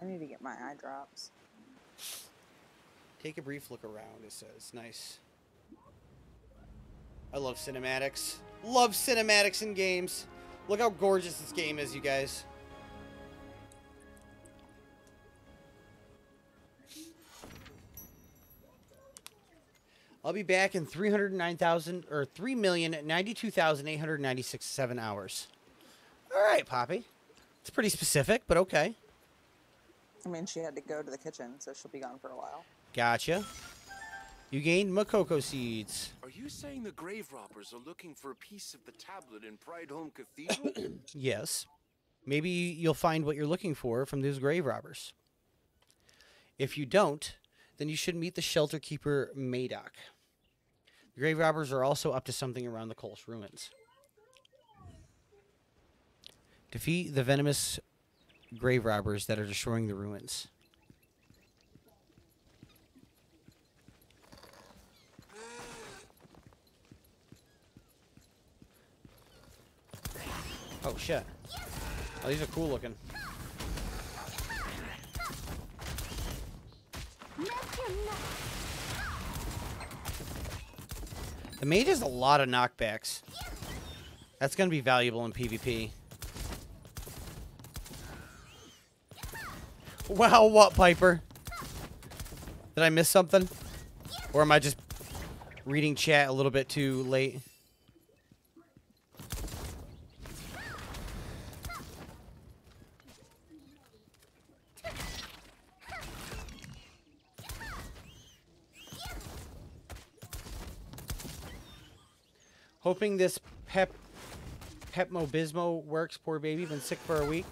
I need to get my eye drops. Take a brief look around, it says. Nice. I love cinematics. Love cinematics in games. Look how gorgeous this game is, you guys. I'll be back in 309,000 or 3,092,896 hours. All right, Poppy. It's pretty specific, but okay. I mean, she had to go to the kitchen, so she'll be gone for a while. Gotcha. You gained Makoko seeds. Are you saying the grave robbers are looking for a piece of the tablet in Prideholme Cathedral? Yes. Maybe you'll find what you're looking for from those grave robbers. If you don't, then you should meet the shelter keeper, Madoc. The grave robbers are also up to something around the Kolsch ruins. Defeat the venomous grave robbers that are destroying the ruins. Oh shit. Oh, these are cool looking. The mage has a lot of knockbacks. That's going to be valuable in PvP. Wow, what, Piper? Did I miss something? Or am I just reading chat a little bit too late? Hoping this Pepmo Bismo works. Poor baby, been sick for a week.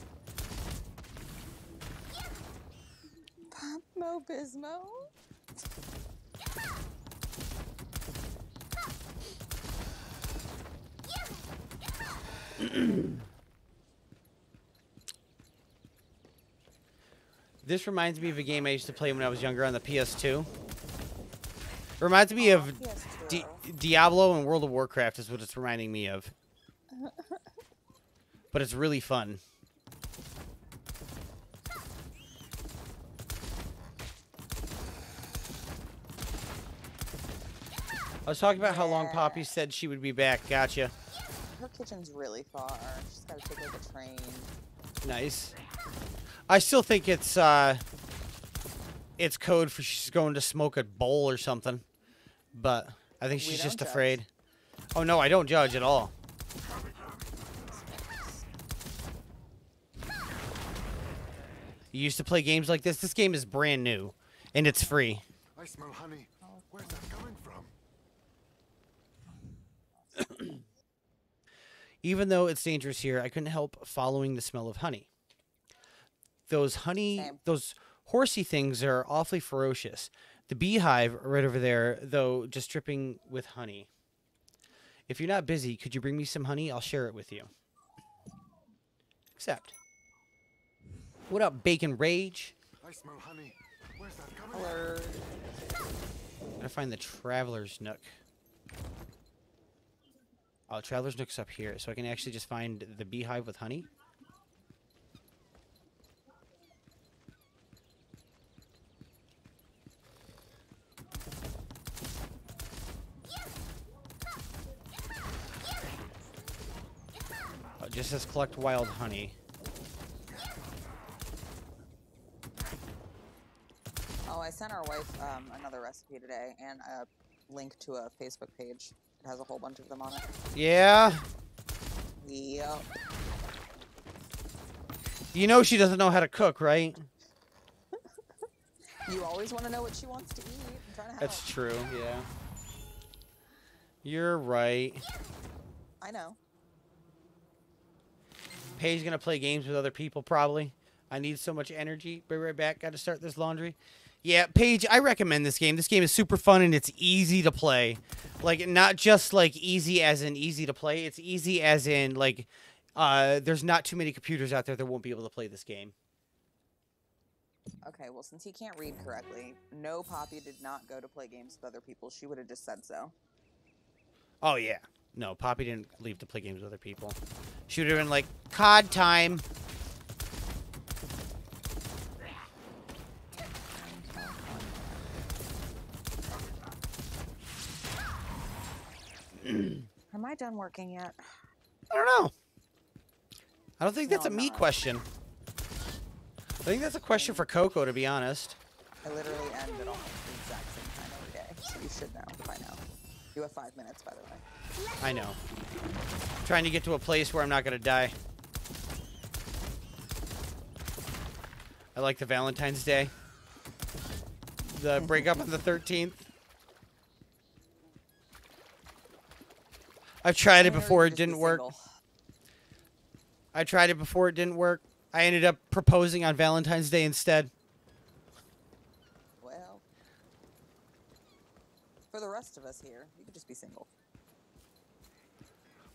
Pepmo Bismo? This reminds me of a game I used to play when I was younger on the PS2. It reminds me of Diablo and World of Warcraft is what it's reminding me of. But it's really fun. I was talking about how long Poppy said she would be back. Gotcha. Her kitchen's really far. She's got to take like a train. Nice. I still think it's code for she's going to smoke a bowl or something. But I think she's just afraid. Oh no, I don't judge at all. You used to play games like this? This game is brand new. And it's free. I smell honey. Where's that coming from? Even though it's dangerous here, I couldn't help following the smell of honey. Those horsey things are awfully ferocious. The beehive right over there, though, just dripping with honey. If you're not busy, could you bring me some honey? I'll share it with you. Accept. What up, Bacon Rage? I smell honey. Where's that coming from? Gotta find the Traveler's Nook. Oh, Traveler's Nook's up here, so I can actually just find the beehive with honey. Oh, it just says collect wild honey. Oh, I sent our wife another recipe today and a link to a Facebook page. It has a whole bunch of them on it. Yeah? Yep. You know she doesn't know how to cook, right? You always want to know what she wants to eat. I'm trying to help. That's true, yeah. You're right. I know. Paige's gonna play games with other people, probably. I need so much energy. Be right back. Got to start this laundry. Yeah, Paige, I recommend this game. This game is super fun and it's easy to play. Like, not just like easy as in easy to play. It's easy as in like there's not too many computers out there that won't be able to play this game. Okay, well, since he can't read correctly, no, Poppy did not go to play games with other people. She would have just said so. Oh, yeah. No, Poppy didn't leave to play games with other people. She would have been like, COD time. Am I done working yet? I don't know. I don't think that's a me question. I think that's a question for Coco, to be honest. I literally end at almost the exact same time every day, so you should know by now. You have 5 minutes, by the way. I know. I'm trying to get to a place where I'm not going to die. I like the Valentine's Day. The breakup on the 13th. I've tried it before, it didn't work. I tried it before, it didn't work. I ended up proposing on Valentine's Day instead. Well, for the rest of us here, you could just be single.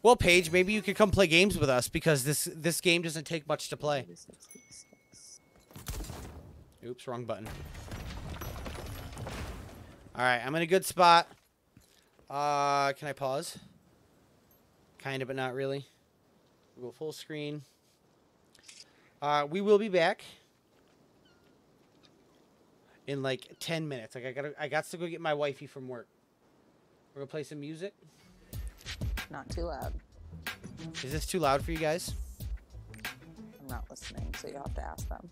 Well, Paige, maybe you could come play games with us because this game doesn't take much to play. Oops, wrong button. Alright, I'm in a good spot. Can I pause? Kind of, but not really. We'll go full screen. We will be back in like 10 minutes. Like I got to go get my wifey from work. We're gonna play some music. Not too loud. Is this too loud for you guys? I'm not listening, so you have to ask them.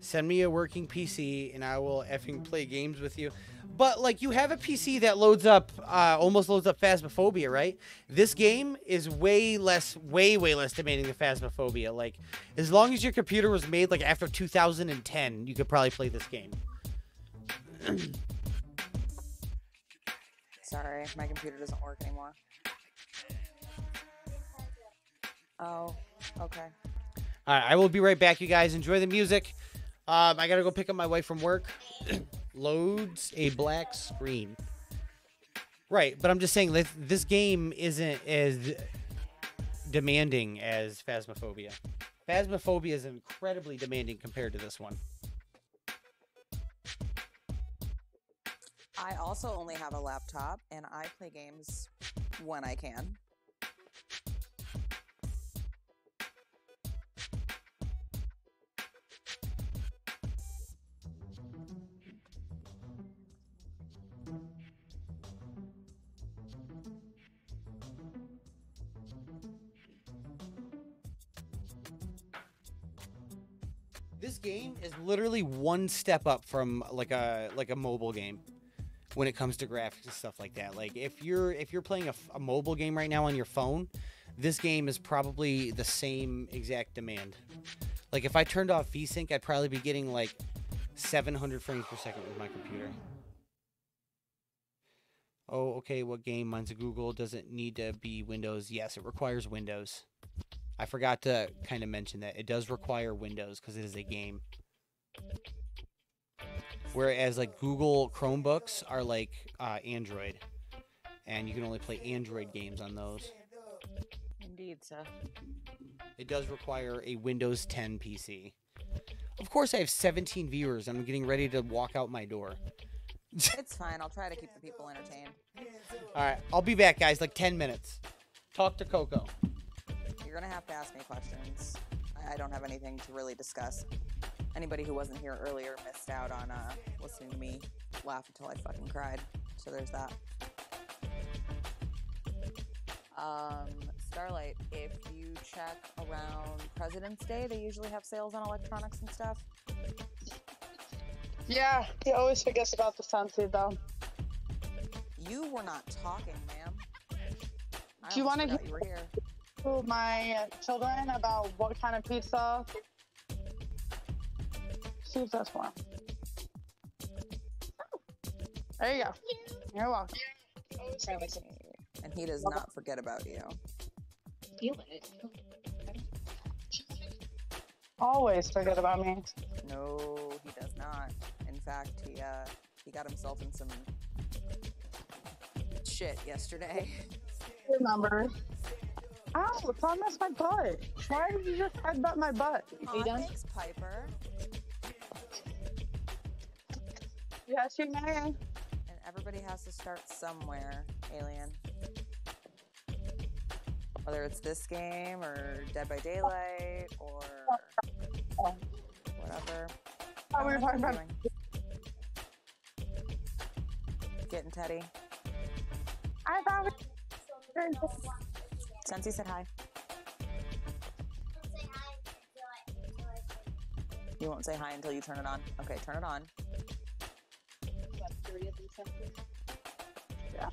Send me a working PC and I will effing play games with you. But, like, you have a PC that loads up, almost loads up Phasmophobia, right? This game is way less demanding than Phasmophobia. Like, as long as your computer was made, like, after 2010, you could probably play this game. Sorry, my computer doesn't work anymore. Oh, okay. All right, I will be right back, you guys. Enjoy the music. I gotta go pick up my wife from work. Loads a black screen. Right, but I'm just saying this game isn't as demanding as Phasmophobia. Phasmophobia is incredibly demanding compared to this one. I also only have a laptop, and I play games when I can. This game is literally one step up from like a mobile game when it comes to graphics and stuff like that. Like if you're playing a mobile game right now on your phone, this game is probably the same exact demand. Like if I turned off VSync, I'd probably be getting like 700 frames per second with my computer. Oh, okay, what game? Mine's a Google. Does it need to be Windows? Yes, it requires Windows. I forgot to kind of mention that. It does require Windows because it is a game. Whereas like Google Chromebooks are like Android. And you can only play Android games on those. Indeed, sir. It does require a Windows 10 PC. Of course, I have 17 viewers. I'm getting ready to walk out my door. It's fine. I'll try to keep the people entertained. Alright, I'll be back, guys. Like 10 minutes. Talk to Coco. You're going to have to ask me questions. I don't have anything to really discuss. Anybody who wasn't here earlier missed out on listening to me laugh until I fucking cried. So there's that. Starlight, if you check around President's Day, they usually have sales on electronics and stuff. Yeah, he always forgets about the sunseed, though. You were not talking, ma'am. Do you want to you were here? To my children about what kind of pizza? See if that's one. There you go. You're welcome. And he does not forget about you. Feel it. Always forget about me. No, he does not. In fact, he got himself in some shit yesterday. Remember. Ow, it's on my butt. Why did you just headbutt my butt? Aw, thanks, Piper. Yes, you may. And everybody has to start somewhere, Alien. Whether it's this game or Dead by Daylight or whatever. Oh, we were talking about getting Teddy. I thought we. Sensi said hi. You won't say hi until you turn it on. Okay, turn it on. Yeah.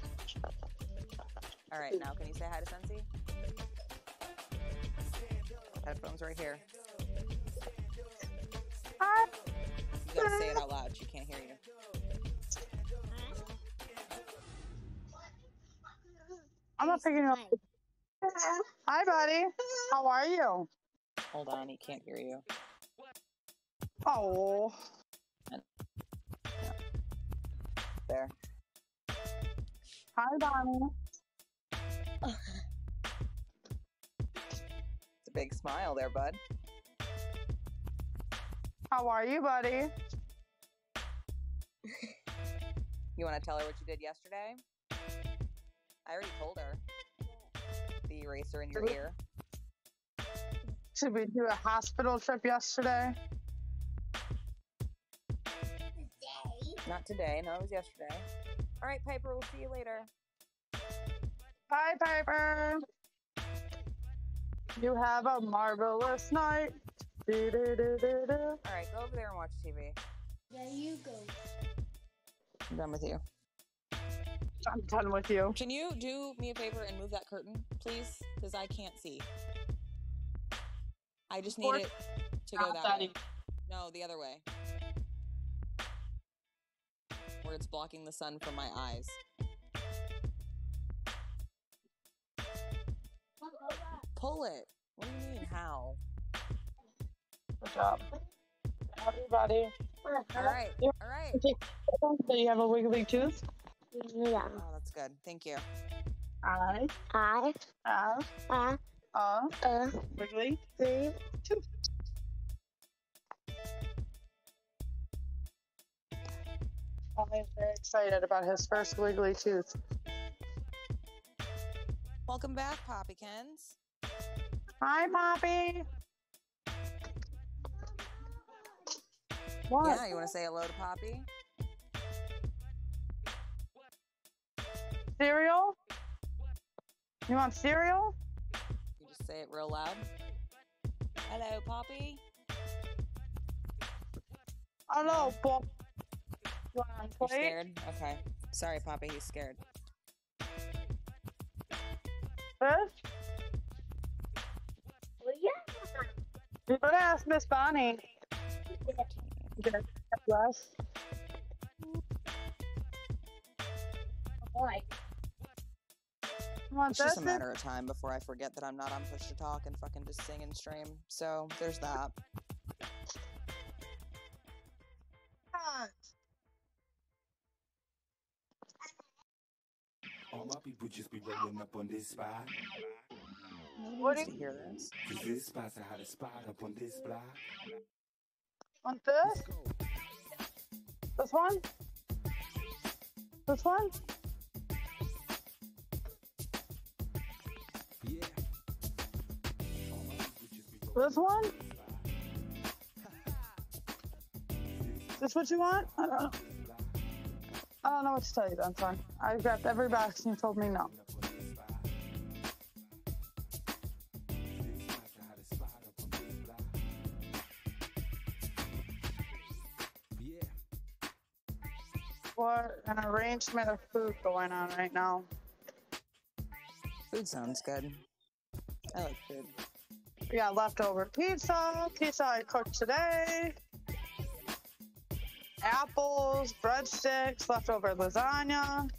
All right, now can you say hi to Sensi? Headphones right here. Hi. You gotta say it out loud. She can't hear you. I'm not picking up. Hi, buddy. How are you? Hold on, he can't hear you. Oh. There. Hi, Bonnie. It's a big smile there, bud. How are you, buddy? You want to tell her what you did yesterday? I already told her. The eraser in your ear. Should we do a hospital trip yesterday? Not today. No, it was yesterday. All right, Piper, we'll see you later. Bye, Piper. You have a marvelous night. All right, go over there and watch TV. There you go. I'm done with you. I'm done with you. Can you do me a favor and move that curtain, please? Because I can't see. I just need it to go that way. No, the other way. Where it's blocking the sun from my eyes. Pull it. What do you mean, how? Good job. Everybody. All right. All right. Do you have a wiggly tooth? Yeah. Oh, that's good. Thank you. I have a wiggly tooth. I'm very excited about his first wiggly tooth. Welcome back, Poppykins. Hi, Poppy. What? Yeah, you want to say hello to Poppy? Cereal? You want cereal? You just say it real loud. Hello, Poppy. Hello, Pop. You scared? Okay. Sorry, Poppy, he's scared. This? Well, yeah. You better ask Miss Bonnie. Yes. Boy. It's just a matter of time before I forget that I'm not on push to talk and fucking just sing and stream. So there's that. All my people just be rolling up on this spot. What do you hear this? Cause this spot's a hottest spot up on this block. Want this? This one? This one? Yeah. This one? Is this what you want? I don't know what to tell you then, son. I grabbed every box and you told me no. What an arrangement of food going on right now. Food sounds good. I like food. We got leftover pizza I cooked today. Apples, breadsticks, leftover lasagna.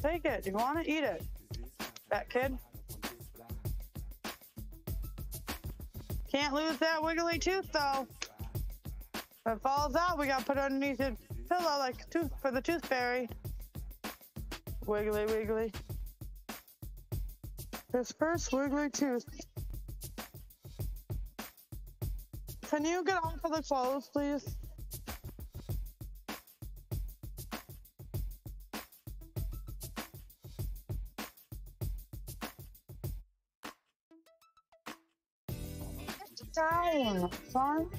Take it. You want to eat it. That kid. Can't lose that wiggly tooth, though. If it falls out, we got to put it underneath pillow like tooth for the tooth fairy. Wiggly, wiggly. His first wiggly tooth. Can you get off of the clothes, please? Down, son.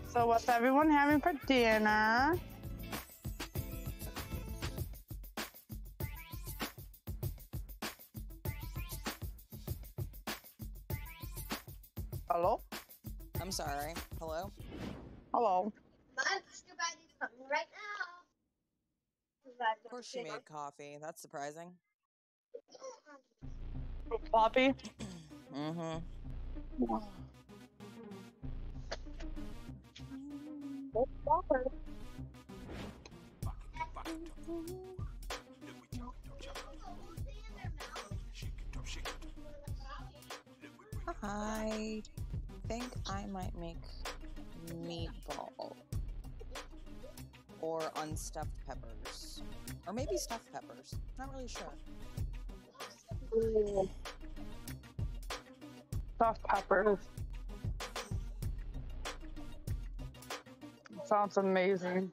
So what's everyone having for dinner? Hello? I'm sorry. Hello? Hello. Right now. Of course she made coffee. That's surprising. Poppy? Mm-hmm. I think I might make meatball or unstuffed peppers, or maybe stuffed peppers. Not really sure. Ooh. Stuffed peppers. Sounds amazing.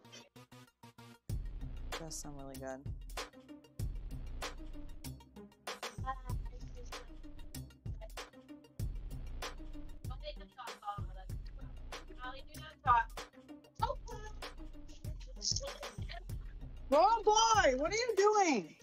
Does sound really good. Oh boy, what are you doing?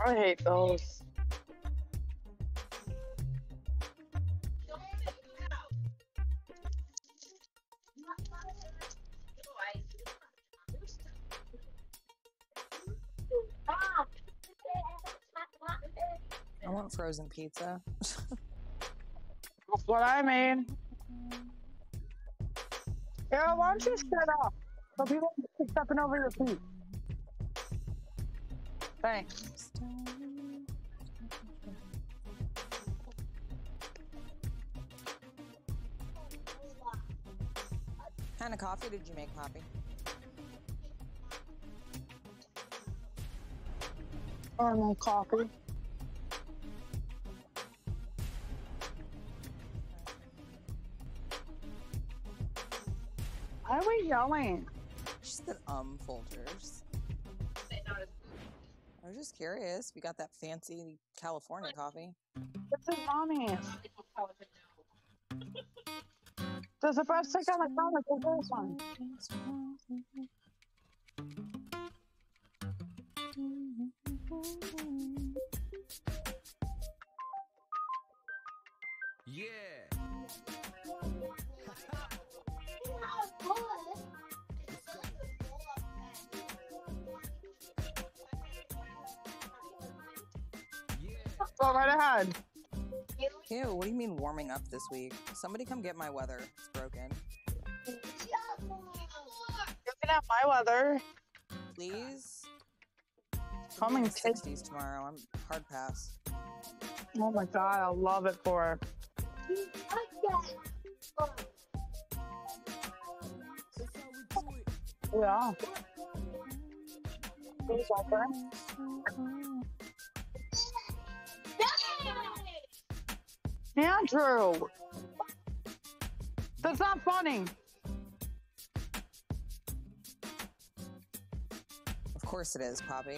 I hate those. I want frozen pizza. That's what I mean. Yeah, why don't you shut up? So people keep stepping over your feet. Thanks. What kind of coffee did you make, Poppy? Caramel coffee. Why are we yelling? She said, Folgers. I was just curious. We got that fancy California coffee. This is mommy. There's a breast stick on the counter. Take this one. Yeah. Go right ahead. Ew, what do you mean warming up this week? Somebody come get my weather. It's broken. Looking at my weather. Please? Coming 60s tomorrow. I'm hard pass. Oh my god, I love it for yeah. Andrew! That's not funny. Of course it is, Poppy.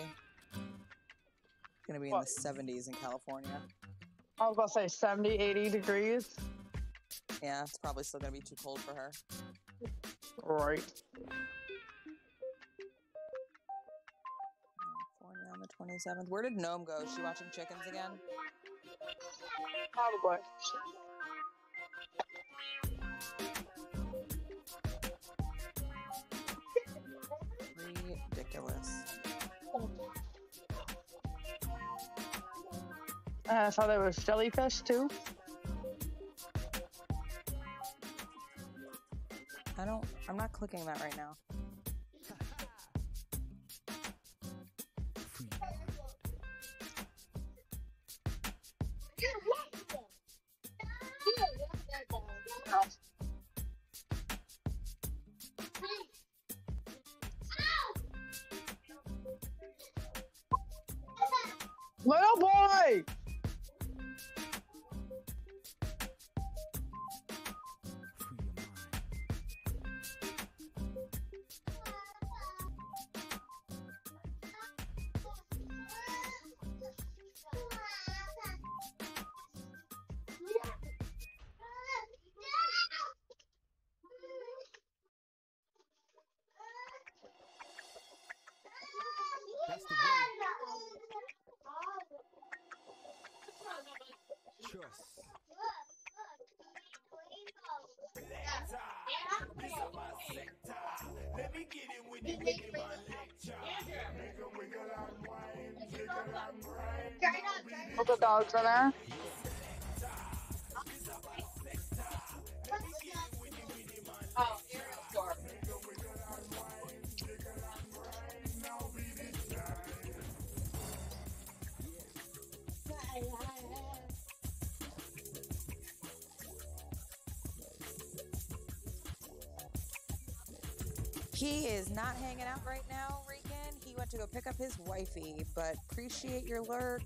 It's gonna be in the 70s in California. I was gonna say 70, 80 degrees. Yeah, it's probably still gonna be too cold for her. Right. 27th. Where did Gnome go? Is she watching chickens again? Probably. Ridiculous. I saw there was jellyfish too. I'm not clicking that right now. Little boy! That's the way. Trust. Let me get it with you, with my lecture. Make 'em wiggle and whine, jiggle and grind. Look at dogs in there. Oh, Aaron's door. He is not hanging out right now, Regan. He went to go pick up his wifey, but appreciate your lurk.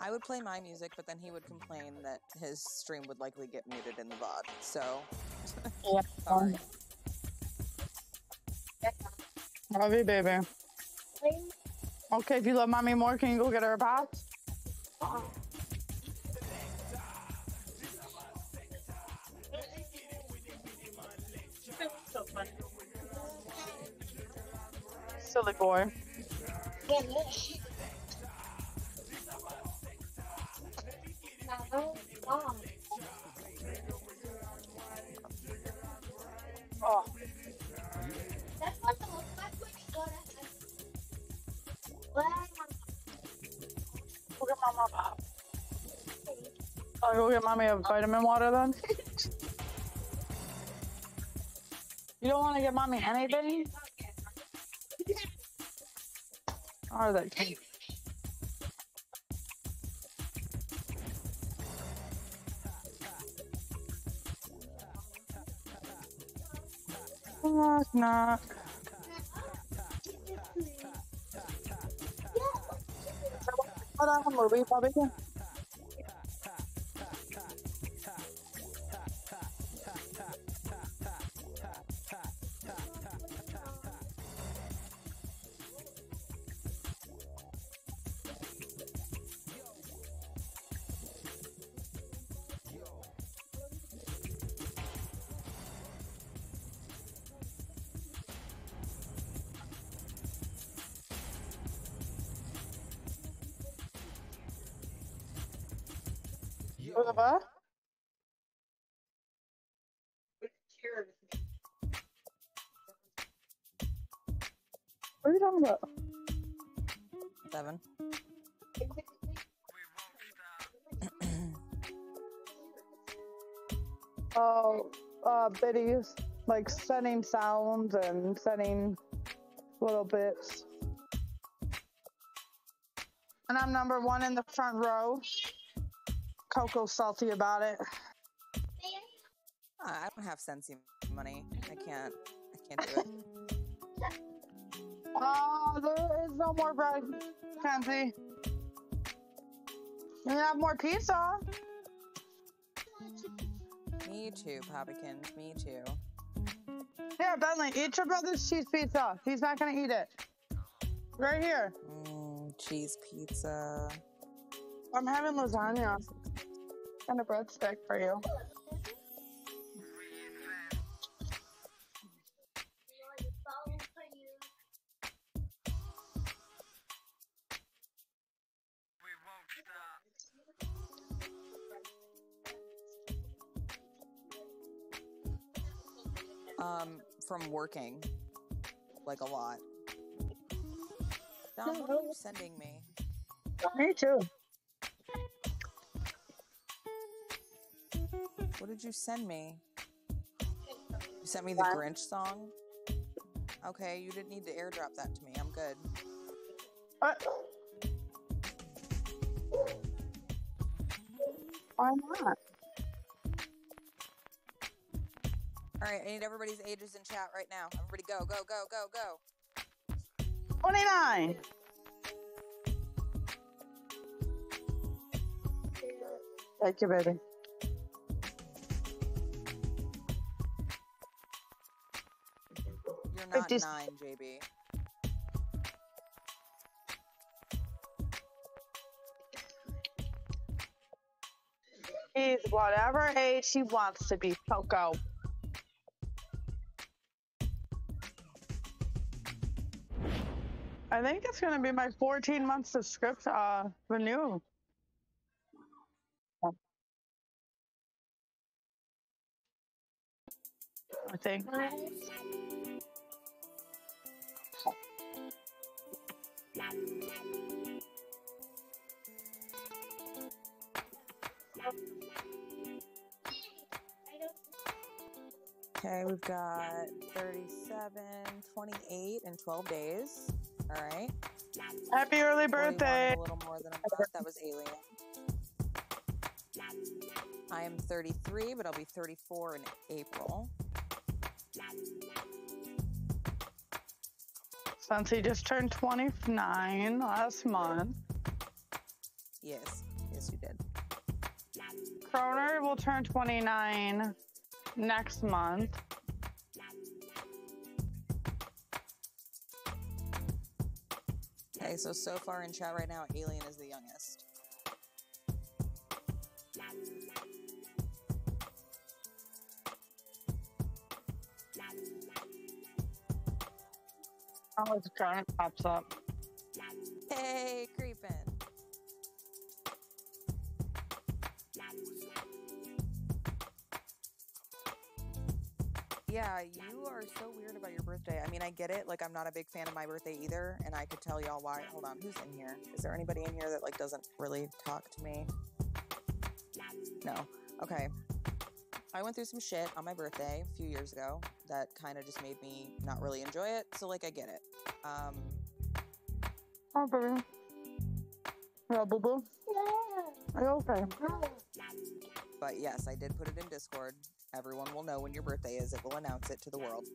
I would play my music, but then he would complain that his stream would likely get muted in the VOD. So, sorry. Love you, baby. Okay, if you love mommy more, can you go get her a pass? So funny. Silly boy. Oh. Go get mama a pop. I'll go get mommy a vitamin water then. You don't want to get mommy anything? Or that cake. Knock, knock. Put on a movie, probably. What? What are you talking about? 7. Oh, biddies, like setting sounds and setting little bits. And I'm number 1 in the front row. Coco's salty about it. I don't have Sensi money. I can't do it. Oh, there is no more bread, Kenzie. You have more pizza. Me too, Poppykins. Me too. Here, Bentley, eat your brother's cheese pizza. He's not gonna eat it. Right here. Cheese pizza. I'm having lasagna. And a breadstick for you. From working. Like a lot. Dom, what are you sending me? Me too. What did you send me? You sent me the Grinch song? Okay, you didn't need to airdrop that to me. I'm good. Why not? Alright, I need everybody's ages in chat right now. Everybody go, go, go, go, go. 29. Thank you, baby. You're not 9, JB. He's whatever age he wants to be, Coco. I think it's going to be my 14 months to script renew. I think. Okay, we've got 37, 28, and 12 days. All right. Happy early birthday. 41, a little more than a month. That was Alien. I am 33, but I'll be 34 in April. Since he just turned 29 last month. Yes. Yes, you did. Kroner will turn 29 next month. Okay, so far in chat right now, Alien is the youngest. Oh, his current pops up. Hey, creepin'. Yeah, you are so weird about your birthday. I mean, I get it. Like, I'm not a big fan of my birthday either, and I could tell y'all why. Hold on, who's in here? Is there anybody in here that, like, doesn't really talk to me? No. Okay. I went through some shit on my birthday a few years ago that kind of just made me not really enjoy it, so, like, I get it. Oh, baby. Yeah, boo-boo. Are you okay? But yes, I did put it in Discord. Everyone will know when your birthday is. It will announce it to the world.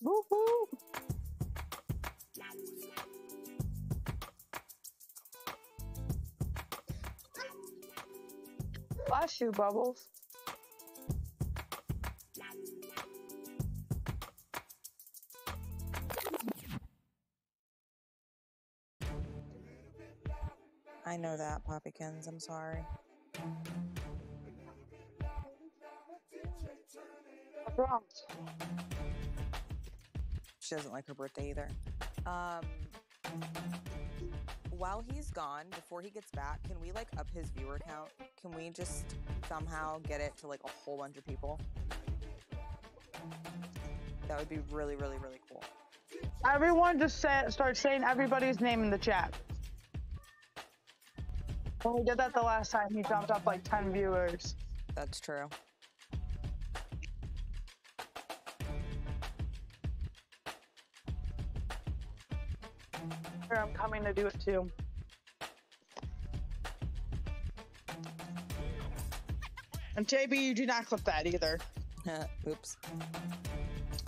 Woo-hoo! Bless you, Bubbles. I know that, Poppykins. I'm sorry. What's wrong? She doesn't like her birthday either. While he's gone, before he gets back, can we, like, up his viewer count? Can we just somehow get it to, like, a whole bunch of people? That would be really, really, really cool. Everyone just start saying everybody's name in the chat. When we did that the last time, he jumped up like 10 viewers. That's true. Here, I'm coming to do it too. And JB, you do not clip that either. Oops.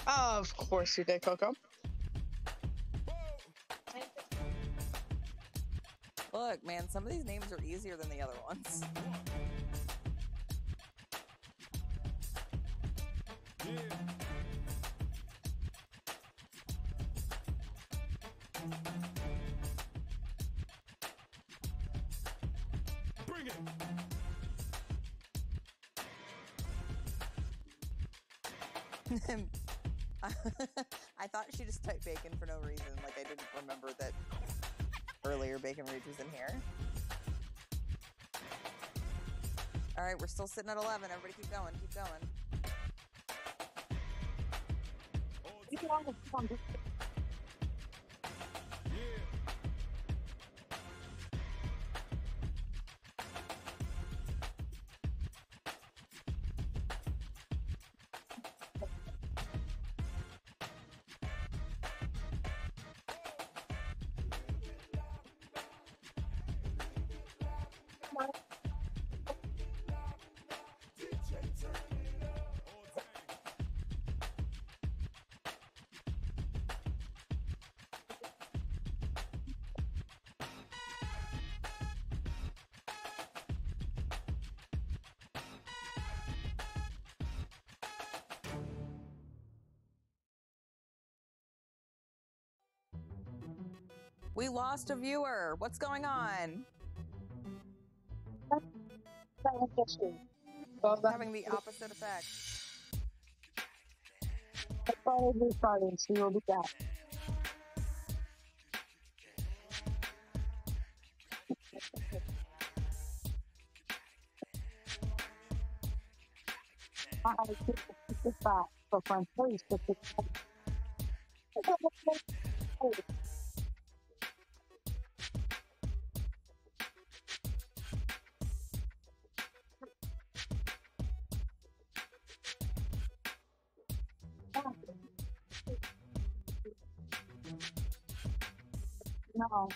Of course you did, Coco. Look, man, some of these names are easier than the other ones. Bring it! I thought she just typed bacon for no reason. Like, I didn't remember that earlier Bacon Reach was in here. Alright, we're still sitting at 11. Everybody keep going, keep going. We lost a viewer. What's going on? Having the opposite effect. Probably starting, so you'll be back. I have to keep this back for French please, but no.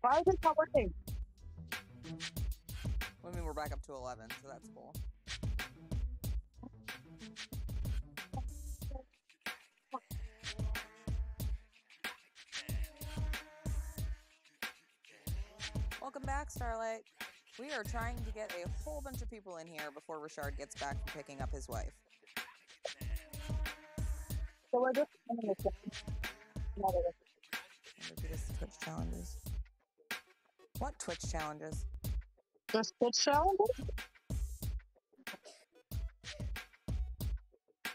Why is it not working? I mean, we're back up to 11, so that's cool. Welcome back, Starlight. We are trying to get a whole bunch of people in here before Richard gets back from picking up his wife. So we're just Twitch challenges. What Twitch challenges? Just Twitch challenges?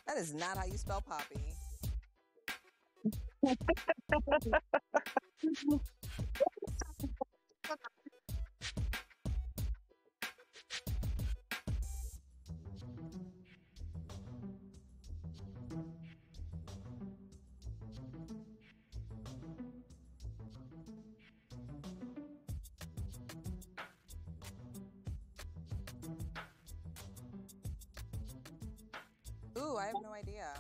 That is not how you spell Poppy. Ooh, I have no idea.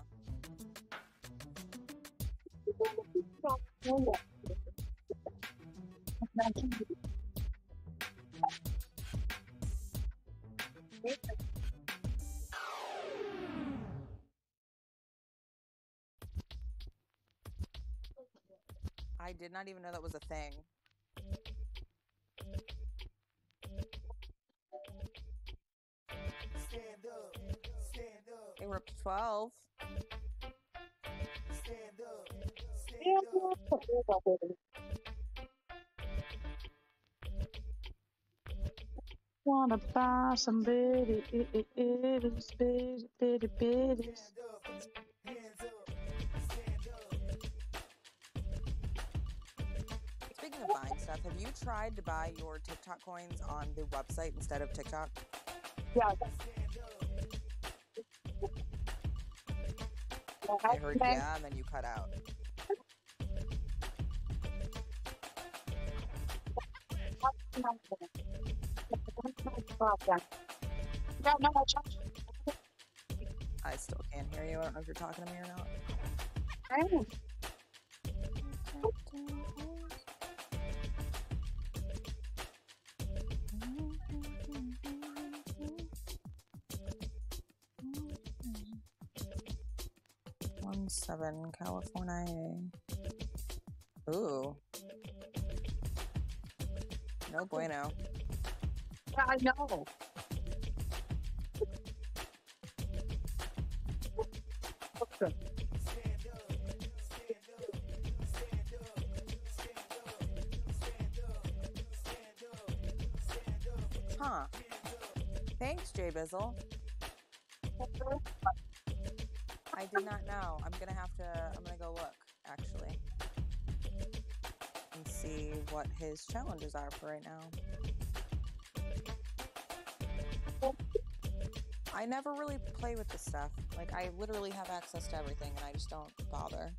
I did not even know that was a thing. Stand up, stand up. They were up to 12. Stand up, stand up. Wanna buy some bitty bitties. Speaking of buying stuff, have you tried to buy your TikTok coins on the website instead of TikTok? Yeah. I heard yeah, and then you cut out. I still can't hear you. I don't know if you're talking to me or not. I am. 7 California. Ooh. No bueno. Yeah, I know. Okay. Huh. Thanks, Jay Bizzle. I did not know. I'm gonna go look, actually. And see what his challenges are for right now. I never really play with this stuff. Like, I literally have access to everything and I just don't bother.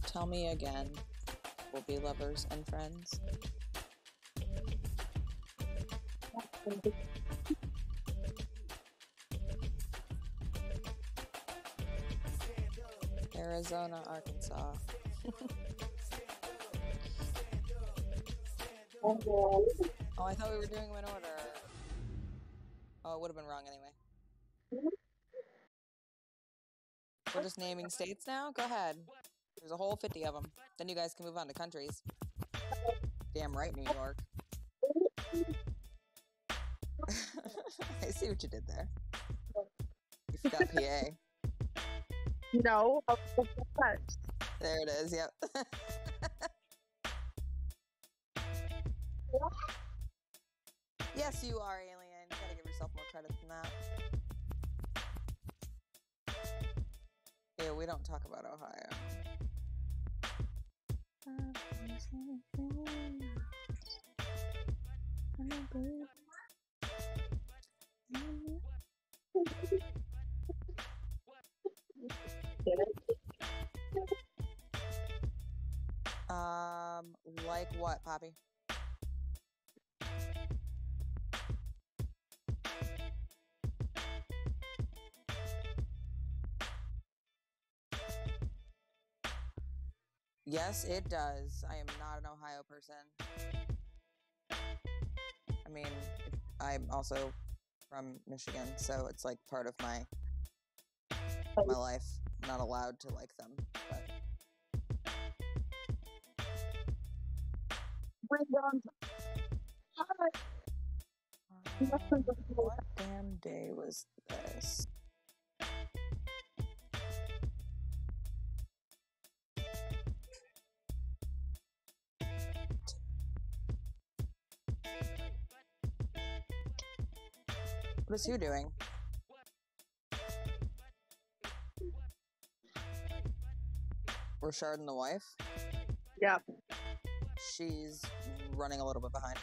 Tell me again. We'll be lovers and friends. Arizona, Arkansas. Oh, I thought we were doing them in order. Oh, it would have been wrong anyway. We're just naming states now? Go ahead. There's a whole 50 of them. Then you guys can move on to countries. Damn right, New York. I see what you did there. You forgot PA. No. There it is, yep. Yes, you are, alien. You gotta give yourself more credit than that. Yeah, we don't talk about Ohio. Like what, Poppy? Yes, it does. I am not an Ohio person. I mean, I'm also from Michigan, so it's like part of my life. I'm not allowed to like them, but... What damn day was this? What is who doing? Rashard and the wife? Yep. She's running a little bit behind.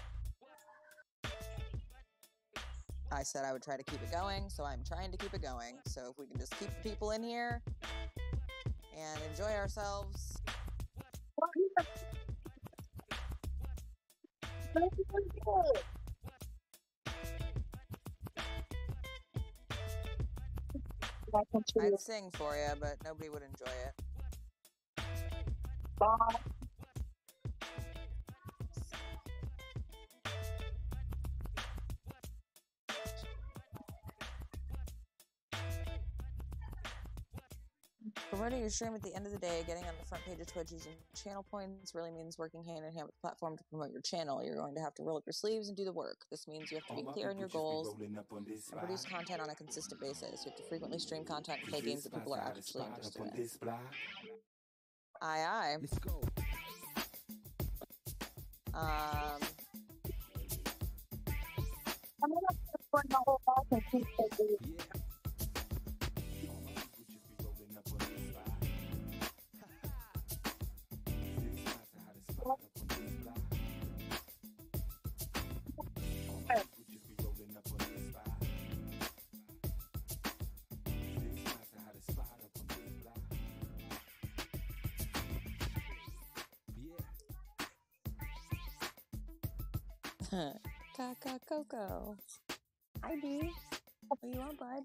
I said I would try to keep it going, so I'm trying to keep it going. So if we can just keep the people in here and enjoy ourselves. I'd sing for you, but nobody would enjoy it. Promoting your stream at the end of the day, getting on the front page of Twitch using channel points really means working hand in hand with the platform to promote your channel. You're going to have to roll up your sleeves and do the work. This means you have to be clear on your goals and produce content on a consistent basis. You have to frequently stream content and play games that people are actually interested in. Aye, aye. Let's go. I'm gonna burn the whole box and keep it. Caca Coco. Hi, B. What do you want, bud?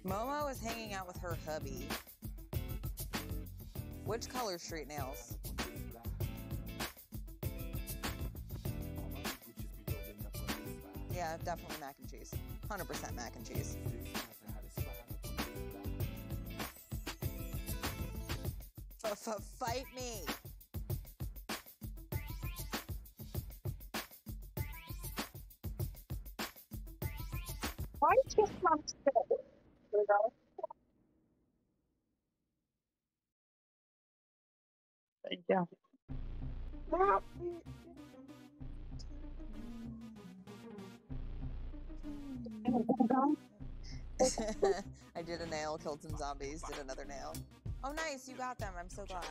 Momo is hanging out with her hubby. Which color street nails? Yeah, definitely mac and cheese. 100% mac and cheese. Fight me! Why is this not still? Thank you. I did a nail, killed some zombies, did another nail. Oh nice, you got them, I'm so glad.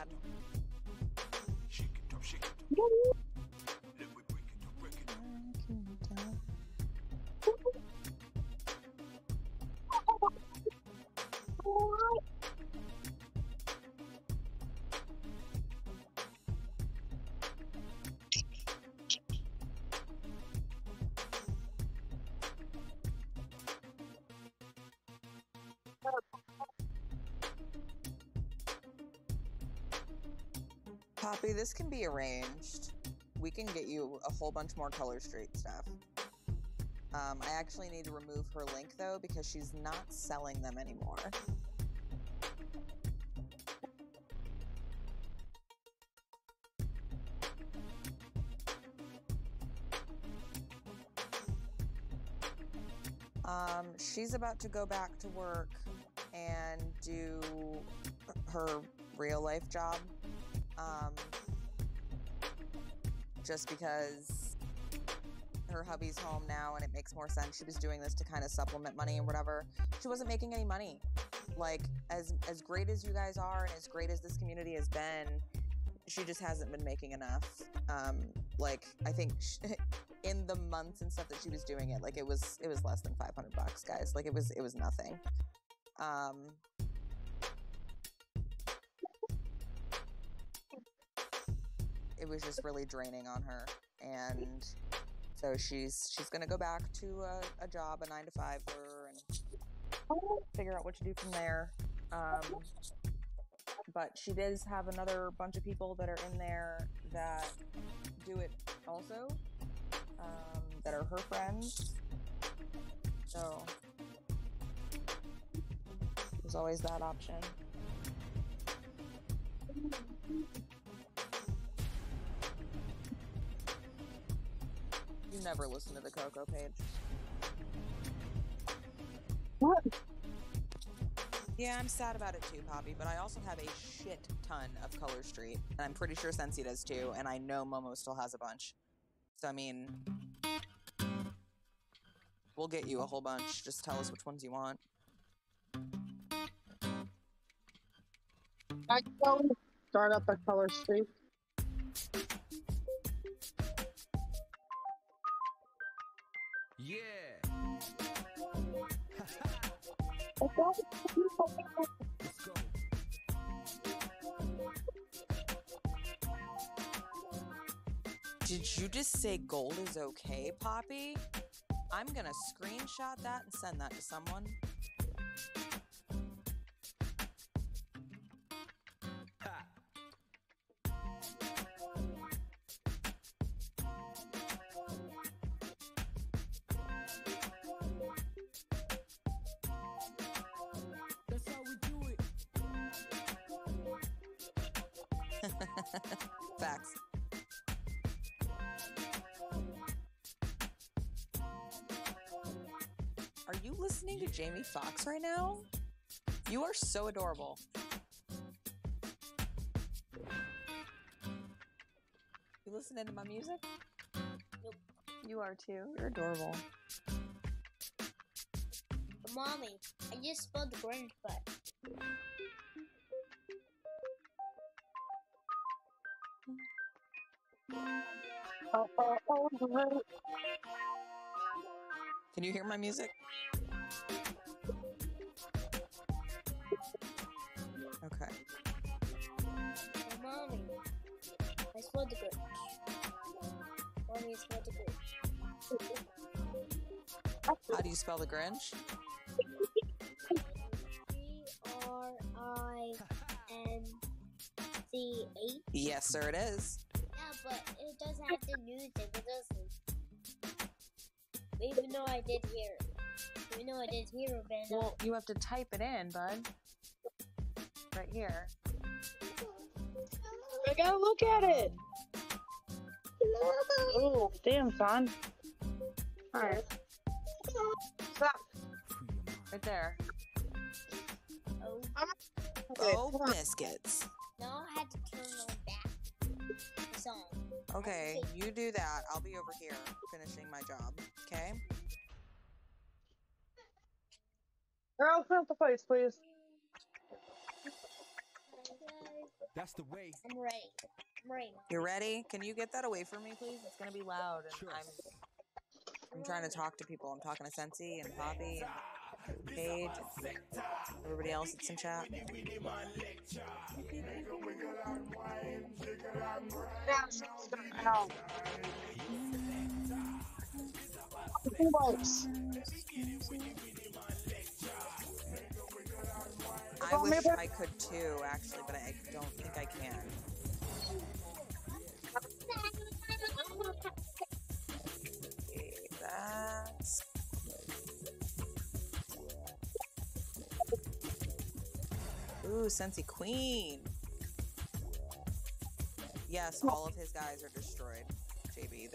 Poppy, this can be arranged. We can get you a whole bunch more Color Street stuff. I actually need to remove her link though because she's not selling them anymore. She's about to go back to work and do her real life job. Just because her hubby's home now and it makes more sense. She was doing this to kind of supplement money and whatever. She wasn't making any money. Like, as great as you guys are and as great as this community has been, she just hasn't been making enough. Like, I think in the months and stuff that she was doing it, like, it was less than $500, guys. Like, it was nothing. It was just really draining on her, and so she's gonna go back to a job, a 9-to-5 for her, and figure out what to do from there. But she does have another bunch of people that are in there that do it also, that are her friends. So there's always that option. You never listen to the Coco page. What? Yeah, I'm sad about it too, Poppy, but I also have a shit ton of Color Street, and I'm pretty sure Sensi does too, and I know Momo still has a bunch. So, I mean, we'll get you a whole bunch. Just tell us which ones you want. I can start up a Color Street. Yeah. Did you just say gold is okay, Poppy? I'm gonna screenshot that and send that to someone. That's how we do it. Facts. Are you listening to Jamie Foxx right now? You are so adorable. You listening to my music? Nope. You are too. You're adorable. Mommy, I just spilled the orange butt. Can you hear my music? Okay. Mommy, I spelled the Grinch. Mommy, I spelled the Grinch. How do you spell the Grinch? Grinch. Yes, sir, it is. Yeah, but it doesn't have the music. It doesn't. Even though I did hear it. Even though I did hear it, but Well, you have to type it in, bud. Right here. I gotta look at it. Oh, damn, son. Alright. Stop. Right there. Oh. Oh, biscuits. Now I had to turn on back the song. Okay, you do that. I'll be over here finishing my job. Okay? Girl, open up the place, please. That's the way. I'm ready. I'm ready. You're ready? Can you get that away from me, please? It's gonna be loud, and I'm trying to talk to people. I'm talking to Sensi and Poppy and Paige and everybody else that's in chat. I wish I could too, actually, but I don't think I can. Okay, that's... Ooh, Sensi Queen. Yes, all of his guys are destroyed. JB,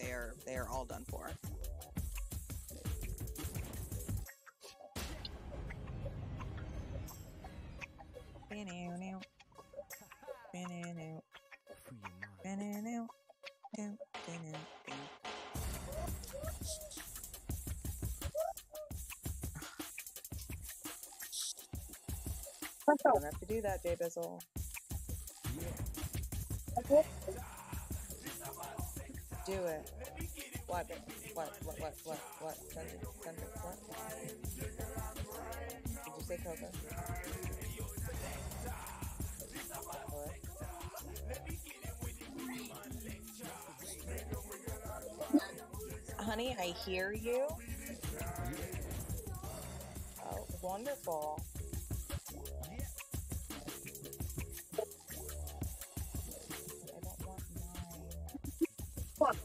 they are all done for. Don't have to do that, J Bizzle. Do it. What? Send it. What? Did you say Coco? What? Honey, I hear you. Oh, wonderful. I don't want mine. What?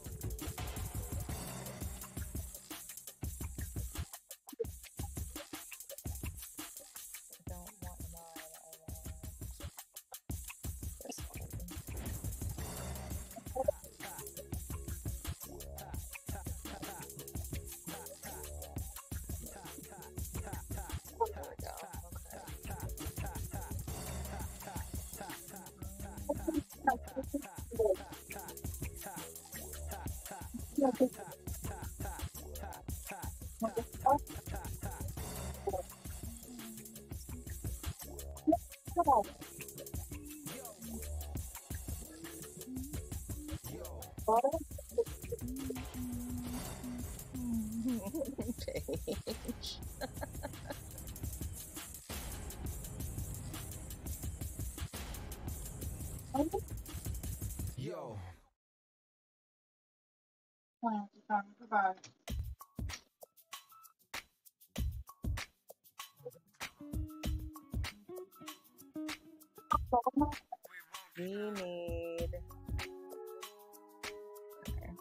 I don't want mine. I want this one. Paige. Yo. Goodbye. We need... Okay.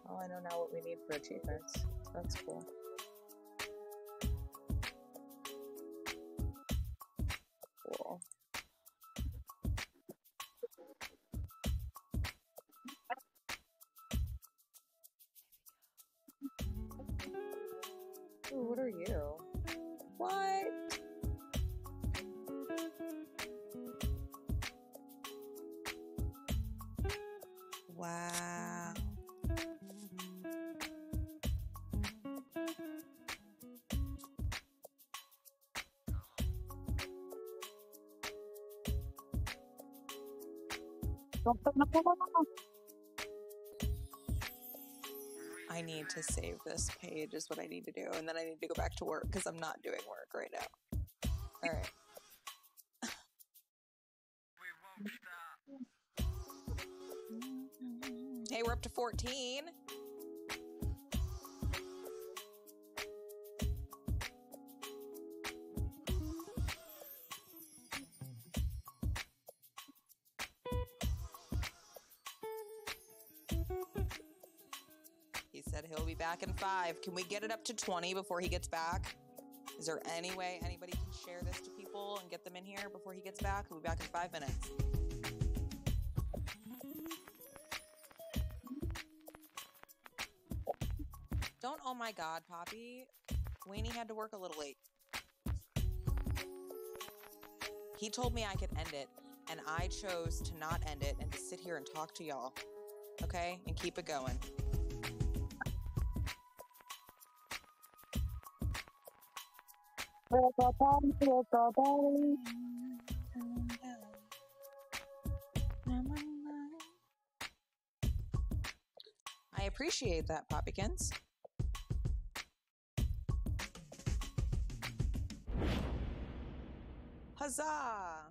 Oh, I know now what we need for achievements. That's cool. Cool. Ooh, what are you? What? Wow. I need to save this page is what I need to do, and then I need to go back to work because I'm not doing work right now. All right. Hey, we're up to 14. He said he'll be back in 5. Can we get it up to 20 before he gets back? Is there any way anybody can share this to people and get them in here before he gets back? He'll be back in 5 minutes. Don't, oh my God, Poppy. Weenie had to work a little late. He told me I could end it, and I chose to not end it and to sit here and talk to y'all. Okay? And keep it going. I appreciate that, Poppykins. Huzzah!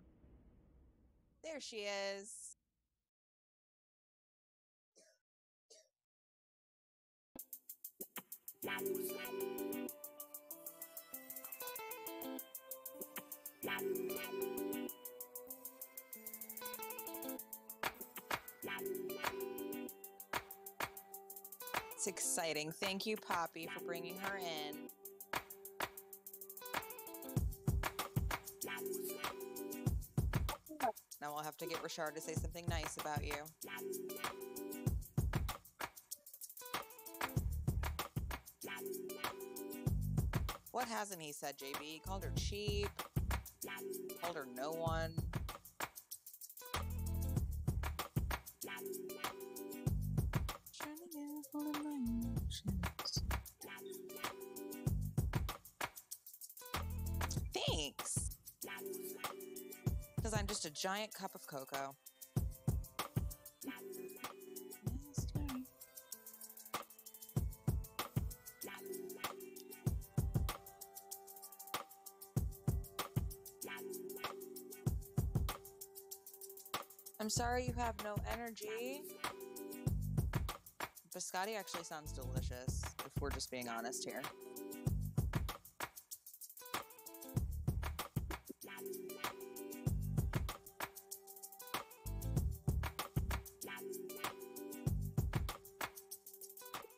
There she is. It's exciting. Thank you, Poppy, for bringing her in. Now we'll have to get Richard to say something nice about you. What hasn't he said, JB? He called her cheap. Called her no one. Thanks. Because I'm just a giant cup of cocoa. I'm sorry you have no energy. Biscotti actually sounds delicious, if we're just being honest here.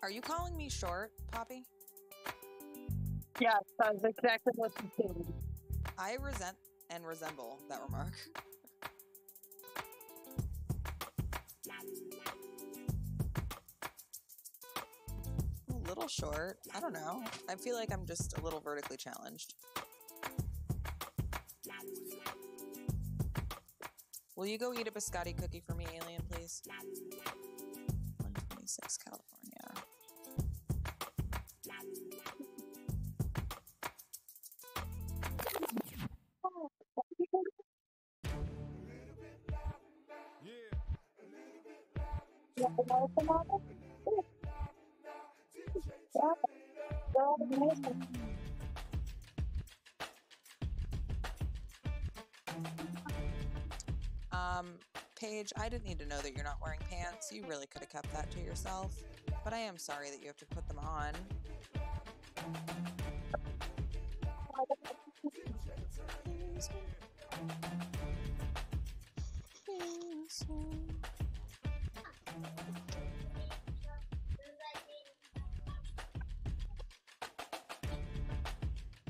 Are you calling me short, Poppy? Yes, that's exactly what you said. I resent and resemble that remark. A little short. I don't know. I feel like I'm just a little vertically challenged. Will you go eat a biscotti cookie for me, Alien, please? 126 California. Paige, I didn't need to know that you're not wearing pants. You really could have kept that to yourself. But I am sorry that you have to put them on.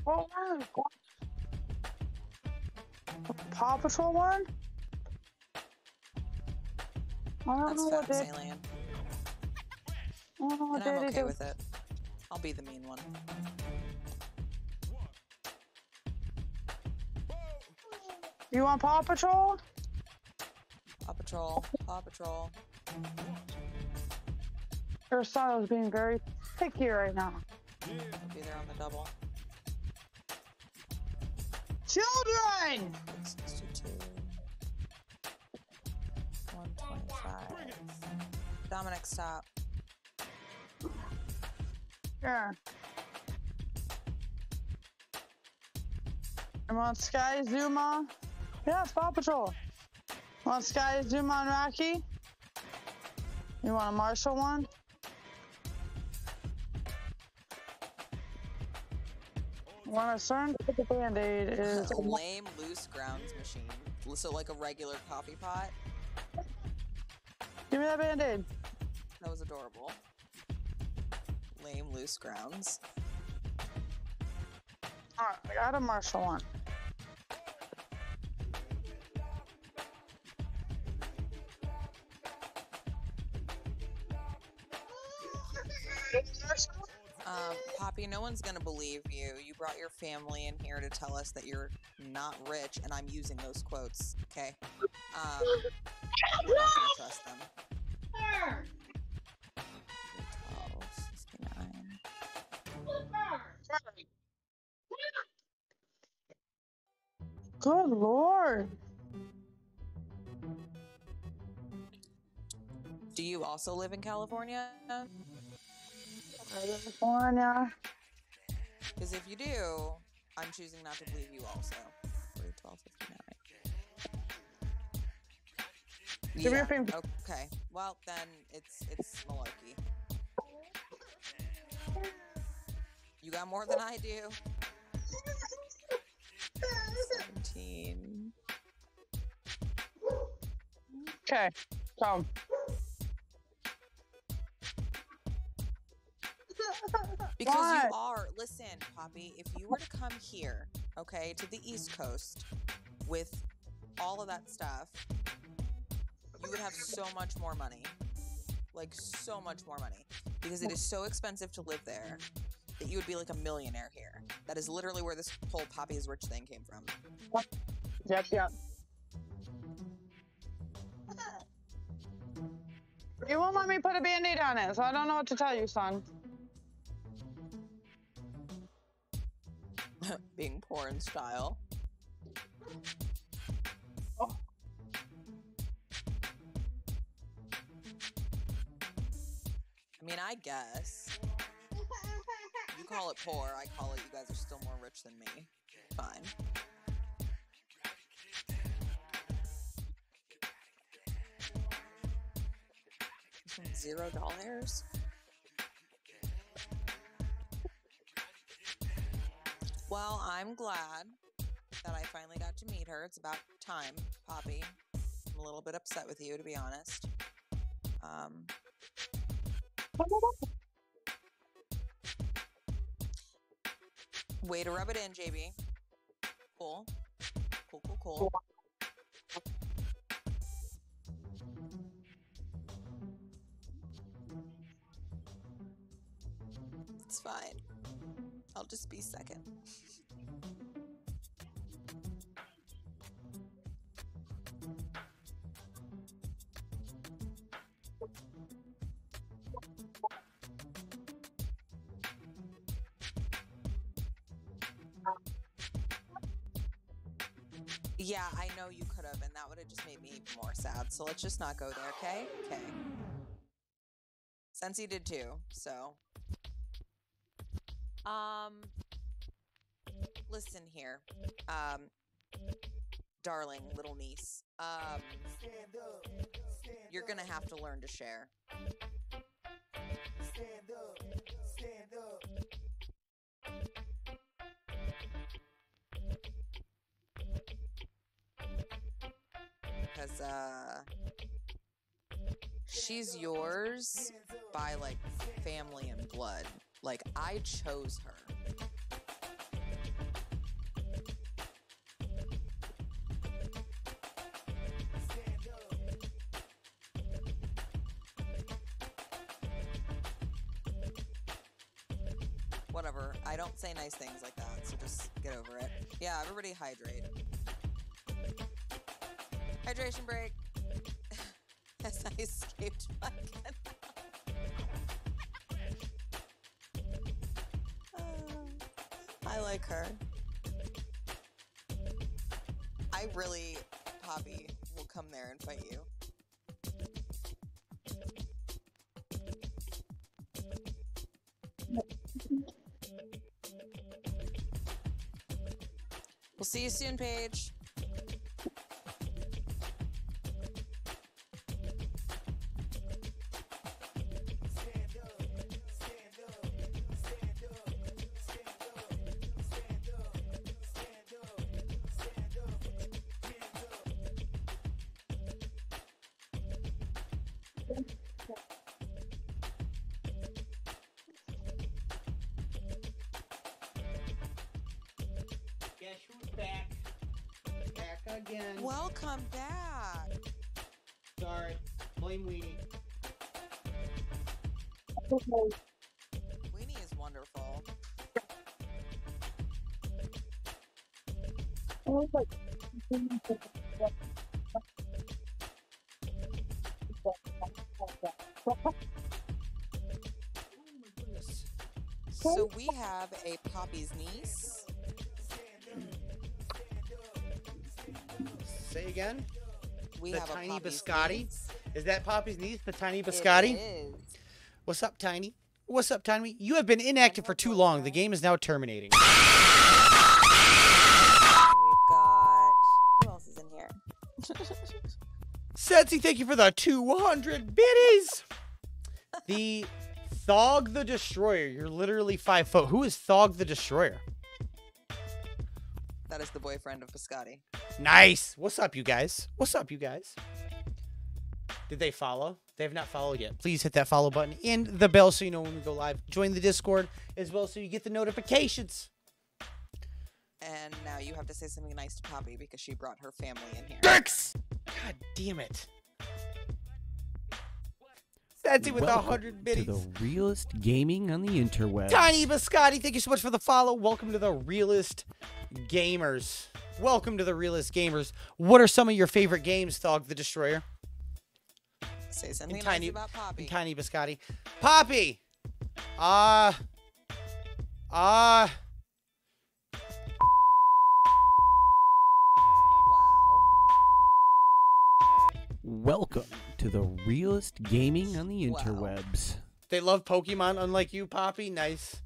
Oh, Paw Patrol one? That's facts, Alien. And I'm okay with it. I'll be the mean one. You want Paw Patrol? Paw Patrol. Paw Patrol. Her style is being very picky right now. I'll be there on the double. Children! 62. 125. Dominic, stop. Here. You want Sky, Zuma? Yeah, it's Paw Patrol. Want Sky, Zuma, and Rocky? You want a Marshall one? When a certain type of Band-Aid is A lame loose grounds machine. So like a regular coffee pot. Give me that Band-Aid. That was adorable. Lame loose grounds. Alright, I got a Marshall one. Poppy, no one's gonna believe you. You brought your family in here to tell us that you're not rich, and I'm using those quotes, okay? We're not gonna trust them. 12, 69. Good Lord. Do you also live in California? California. Because if you do, I'm choosing not to believe you also. 12:59. Give me your finger. Okay. Well, then it's malarkey. You got more than I do. 17. Okay, come. Because What? you are, listen, Poppy, if you were to come here, okay, to the East Coast with all of that stuff, you would have so much more money. Like, so much more money. Because it is so expensive to live there that you would be like a millionaire here. That is literally where this whole Poppy is rich thing came from. Yep. You won't let me put a Band-Aid on it, so I don't know what to tell you, son. Being poor in style. Oh. I mean, I guess. You call it poor, I call it you guys are still more rich than me. Fine. $0? Well, I'm glad that I finally got to meet her. It's about time, Poppy. I'm a little bit upset with you, to be honest. Way to rub it in, JB. Cool. Cool. It's fine. I'll just be second. Yeah, I know you could have, and that would have just made me even more sad. So let's just not go there, okay? Okay. Sensi did too, so. Listen here. Darling little niece. You're gonna have to learn to share. Stand up. Because, she's yours by, like, family and blood. Like, I chose her. Whatever. I don't say nice things like that, so just get over it. Yeah, everybody hydrate. Hydration break. As I escaped my I like her. I really, Poppy, will come there and fight you. We'll see you soon, Paige. Guess who's back? Back again. Welcome back. Sorry. Blame Weenie. Weenie is wonderful. So we have a Poppy's niece. Say again? We the have tiny a Poppy's biscotti? niece. Is that Poppy's niece, the tiny biscotti? It is. What's up, Tiny? What's up, Tiny? You have been inactive for too long. The game is now terminating. We've got... Who else is in here? Setsy, thank you for the 200 biddies. The Thog the Destroyer. You're literally 5 foot. Who is Thog the Destroyer? That is the boyfriend of Biscotti. Nice. What's up, you guys? What's up, you guys? Did they follow? They have not followed yet. Please hit that follow button and the bell so you know when we go live. Join the Discord as well so you get the notifications. And now you have to say something nice to Poppy because she brought her family in here. Dicks! God damn it. That's it with Welcome 100 biddies. to the realest gaming on the interweb. Tiny Biscotti, thank you so much for the follow. Welcome to the Realist Gamers. Welcome to the Realist Gamers. What are some of your favorite games, Thog the Destroyer? Say something And nice about Poppy. and Tiny Biscotti. Poppy! Welcome to the realest gaming on the interwebs. They love Pokemon unlike you, Poppy. Nice.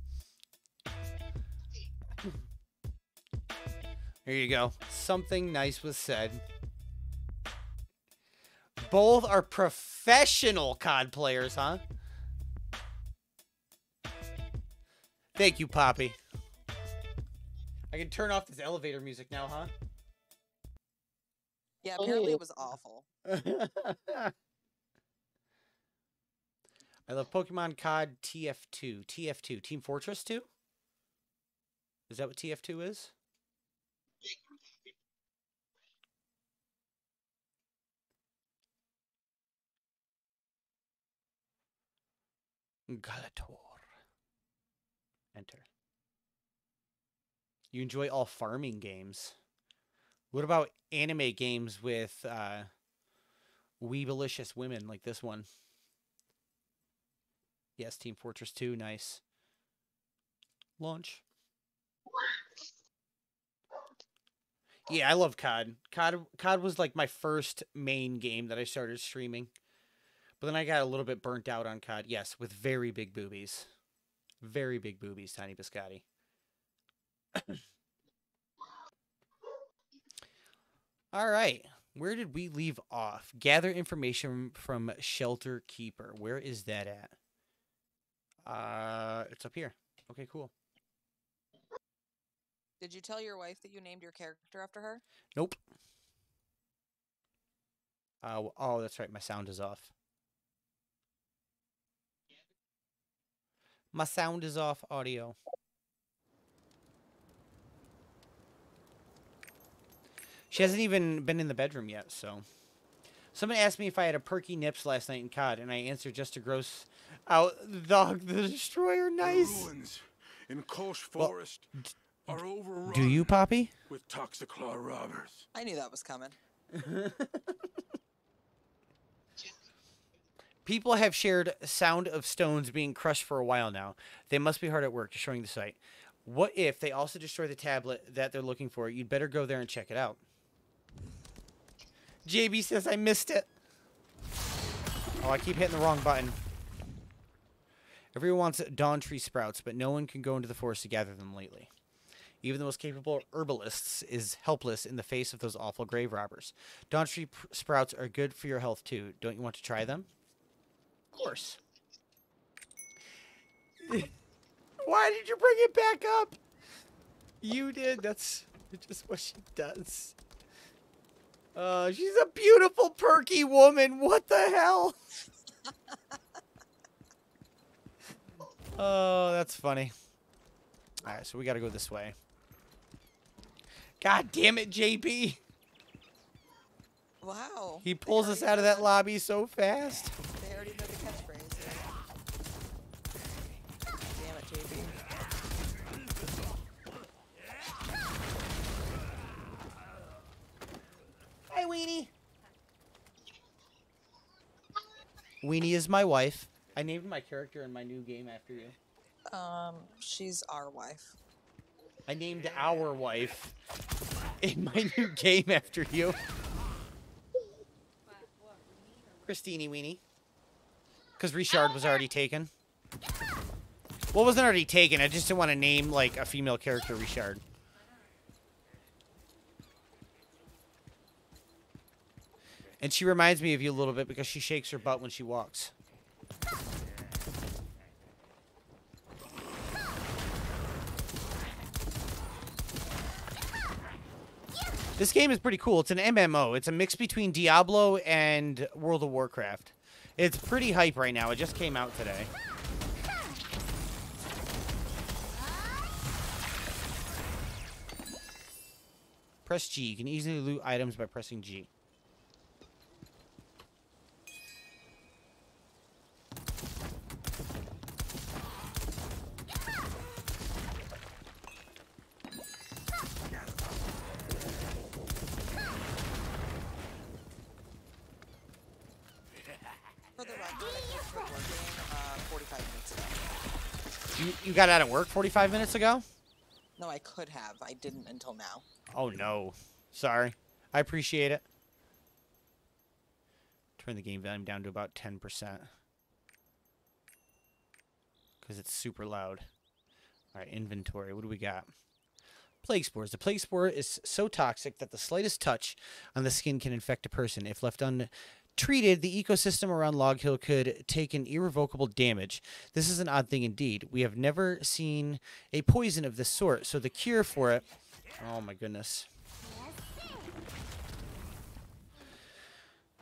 Here you go. Something nice was said. Both are professional COD players, huh? Thank you, Poppy. I can turn off this elevator music now, huh? Yeah, apparently it was awful. I love Pokemon COD TF2. TF2. Team Fortress 2? Is that what TF2 is? Galator. Enter. You enjoy all farming games. What about anime games with weebalicious women like this one? Yes, Team Fortress 2, nice. Launch. Yeah, I love COD. COD was like my first main game that I started streaming. But then I got a little bit burnt out on COD. Yes, with very big boobies. Very big boobies, Tiny Biscotti. All right. Where did we leave off? Gather information from Shelter Keeper. Where is that at? It's up here. Okay, cool. Did you tell your wife that you named your character after her? Nope. Oh, that's right. My sound is off. My sound is off, audio. She hasn't even been in the bedroom yet, so. Someone asked me if I had a perky nips last night in COD, and I answered just to gross out the Destroyer. Nice. The ruins in Kolsch Forest are overrun. Do you, Poppy? With Toxiclaw robbers. I knew that was coming. People have shared sound of stones being crushed for a while now. They must be hard at work destroying the site. What if they also destroy the tablet that they're looking for? You'd better go there and check it out. JB says I missed it. Oh, I keep hitting the wrong button. Everyone wants dawn tree sprouts, but no one can go into the forest to gather them lately. Even the most capable herbalists is helpless in the face of those awful grave robbers. Dawn tree sprouts are good for your health, too. Don't you want to try them? Of course. Why did you bring it back up? You did. That's just what she does. She's a beautiful, perky woman. What the hell? Oh, that's funny. All right, so we got to go this way. God damn it, JB. Wow. He pulls us out of that lobby so fast. They already know the catchphrase. Damn it, JB. Hi, Weenie. Weenie is my wife. I named my character in my new game after you. She's our wife. I named our wife in my new game after you. Christine Weenie. Because Richard was already taken. Well, it wasn't already taken. I just didn't want to name, like, a female character Richard. And she reminds me of you a little bit because she shakes her butt when she walks. This game is pretty cool. It's an MMO. It's a mix between Diablo and World of Warcraft. It's pretty hype right now. It just came out today. Press G. You can easily loot items by pressing G. For the record, I just quit working 45 minutes ago. You got out of work 45 minutes ago? No, I could have. I didn't until now. Oh, no. Sorry. I appreciate it. Turn the game volume down to about 10%. Because it's super loud. All right, inventory. What do we got? Plague spores. The plague spore is so toxic that the slightest touch on the skin can infect a person. If left untreated, the ecosystem around Log Hill could take an irrevocable damage. This is an odd thing indeed. We have never seen a poison of this sort, so the cure for it... Oh, my goodness.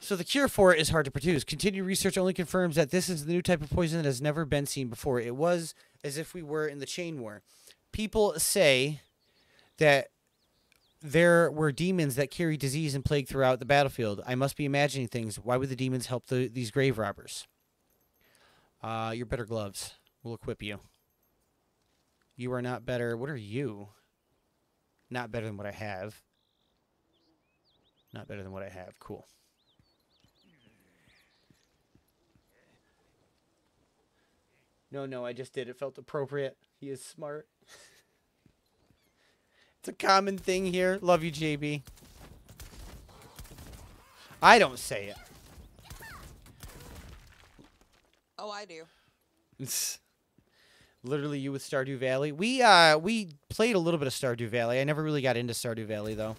So the cure for it is hard to produce. Continued research only confirms that this is the new type of poison that has never been seen before. It was as if we were in the Chain War. People say that there were demons that carry disease and plague throughout the battlefield. I must be imagining things. Why would the demons help these grave robbers? You're better gloves. We'll equip you. You are not better. What are you? Not better than what I have. Not better than what I have. Cool. No, I just did. It felt appropriate. He is smart. It's a common thing here. Love you, JB. I don't say it. Oh, I do. Literally you with Stardew Valley. We played a little bit of Stardew Valley. I never really got into Stardew Valley, though.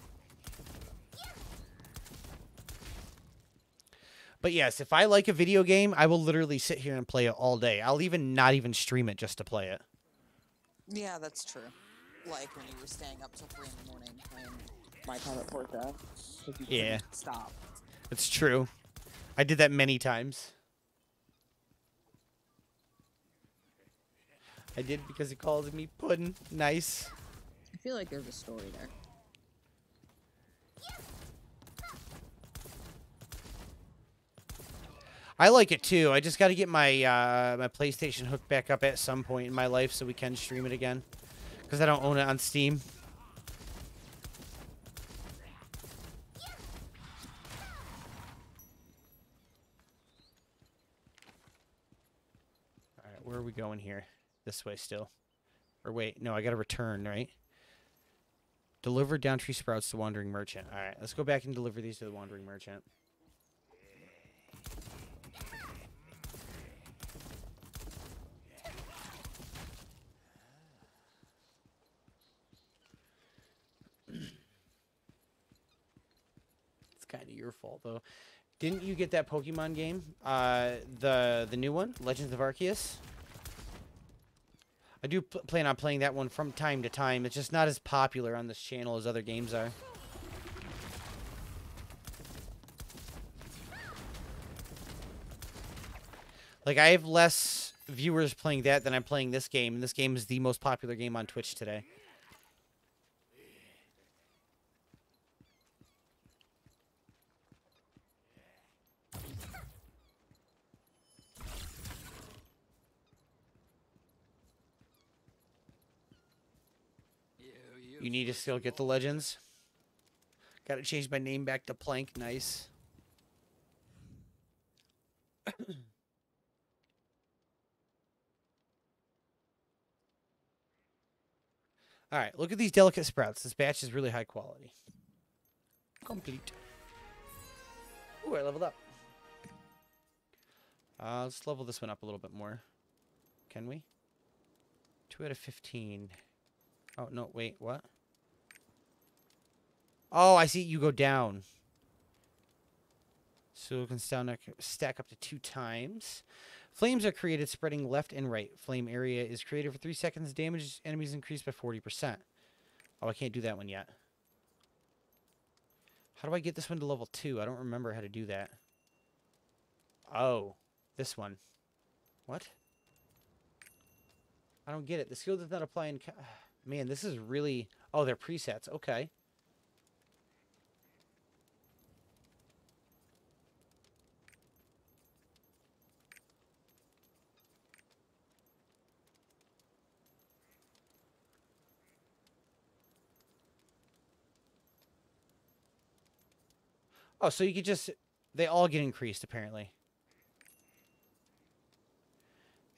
But yes, if I like a video game, I will literally sit here and play it all day. I'll not even stream it just to play it. Yeah, that's true. Like when you were staying up till 3 in the morning playing My Time at Portia. Yeah. Stop. It's true. I did that many times. I did because he called me Puddin'. Nice. I feel like there's a story there. I like it too. I just got to get my my PlayStation hooked back up at some point in my life so we can stream it again. Because I don't own it on Steam. Alright, where are we going here? This way still. Or wait, no, I got to return, right? Deliver down tree sprouts to Wandering Merchant. Alright, let's go back and deliver these to the Wandering Merchant. kind of your fault though. Didn't you get that Pokemon game? The new one, Legends of Arceus. I do plan on playing that one from time to time. It's just not as popular on this channel as other games are. Like, I have less viewers playing that than I'm playing this game, and this game is the most popular game on Twitch today. You need to still get the Legends. Gotta change my name back to Plank. Nice. Alright, look at these delicate sprouts. This batch is really high quality. Complete. Ooh, I leveled up. Let's level this one up a little bit more. Can we? 2 out of 15. Oh, no, wait, what? Oh, I see you go down. So it can stack up to 2 times. Flames are created spreading left and right. Flame area is created for 3 seconds. Damage enemies increased by 40%. Oh, I can't do that one yet. How do I get this one to level 2? I don't remember how to do that. Oh, this one. What? I don't get it. The skill does not apply in... Man, this is really... Oh, they're presets. Okay. Oh, so you could just... They all get increased, apparently.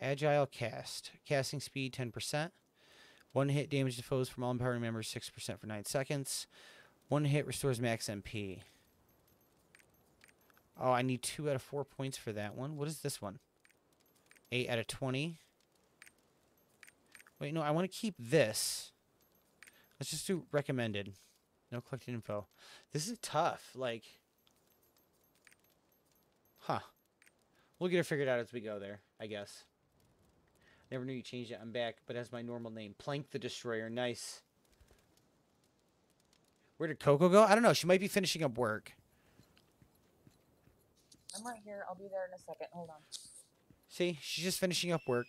Agile cast. Casting speed, 10%. 1 hit damage to foes from all empowering members, 6% for 9 seconds. 1 hit restores max MP. Oh, I need 2 out of 4 points for that one. What is this one? 8 out of 20. Wait, no, I want to keep this. Let's just do recommended. No collected info. This is tough. Like... Huh. We'll get it figured out as we go there, I guess. Never knew you changed it. I'm back, but as my normal name. Plank the Destroyer. Nice. Where did Coco go? I don't know. She might be finishing up work. I'm right here. I'll be there in a second. Hold on. See? She's just finishing up work.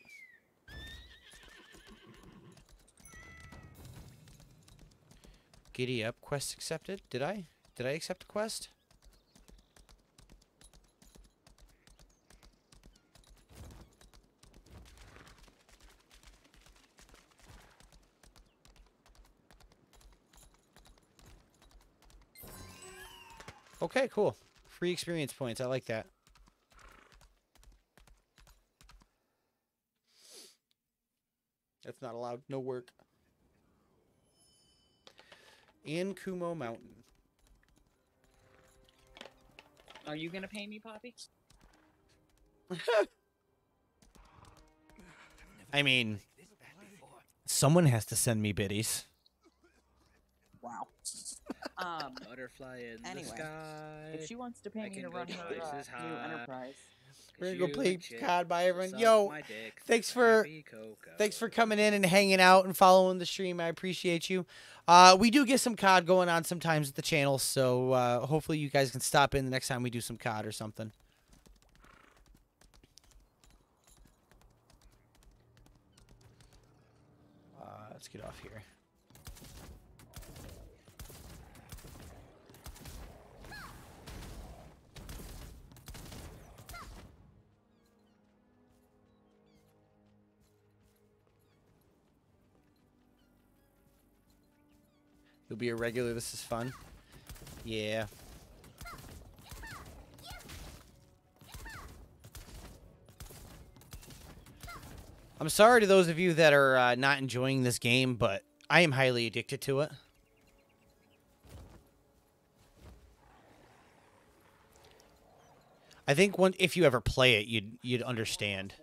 Giddy up. Quest accepted. Did I? Did I accept a quest? Okay, cool. Free experience points. I like that. That's not allowed. No work. In Kumo Mountain. Are you gonna pay me, Poppy? I mean, someone has to send me biddies. Wow. Butterfly in anyway, the sky. if she wants to pay me to run her new enterprise, We're gonna go play COD by everyone. Yo, thanks for coming in and hanging out and following the stream. I appreciate you. We do get some COD going on sometimes at the channel, so hopefully you guys can stop in the next time we do some COD or something. Let's get off here. You'll be a regular. This is fun. Yeah. I'm sorry to those of you that are not enjoying this game, but I am highly addicted to it. I think if you ever play it, you'd understand.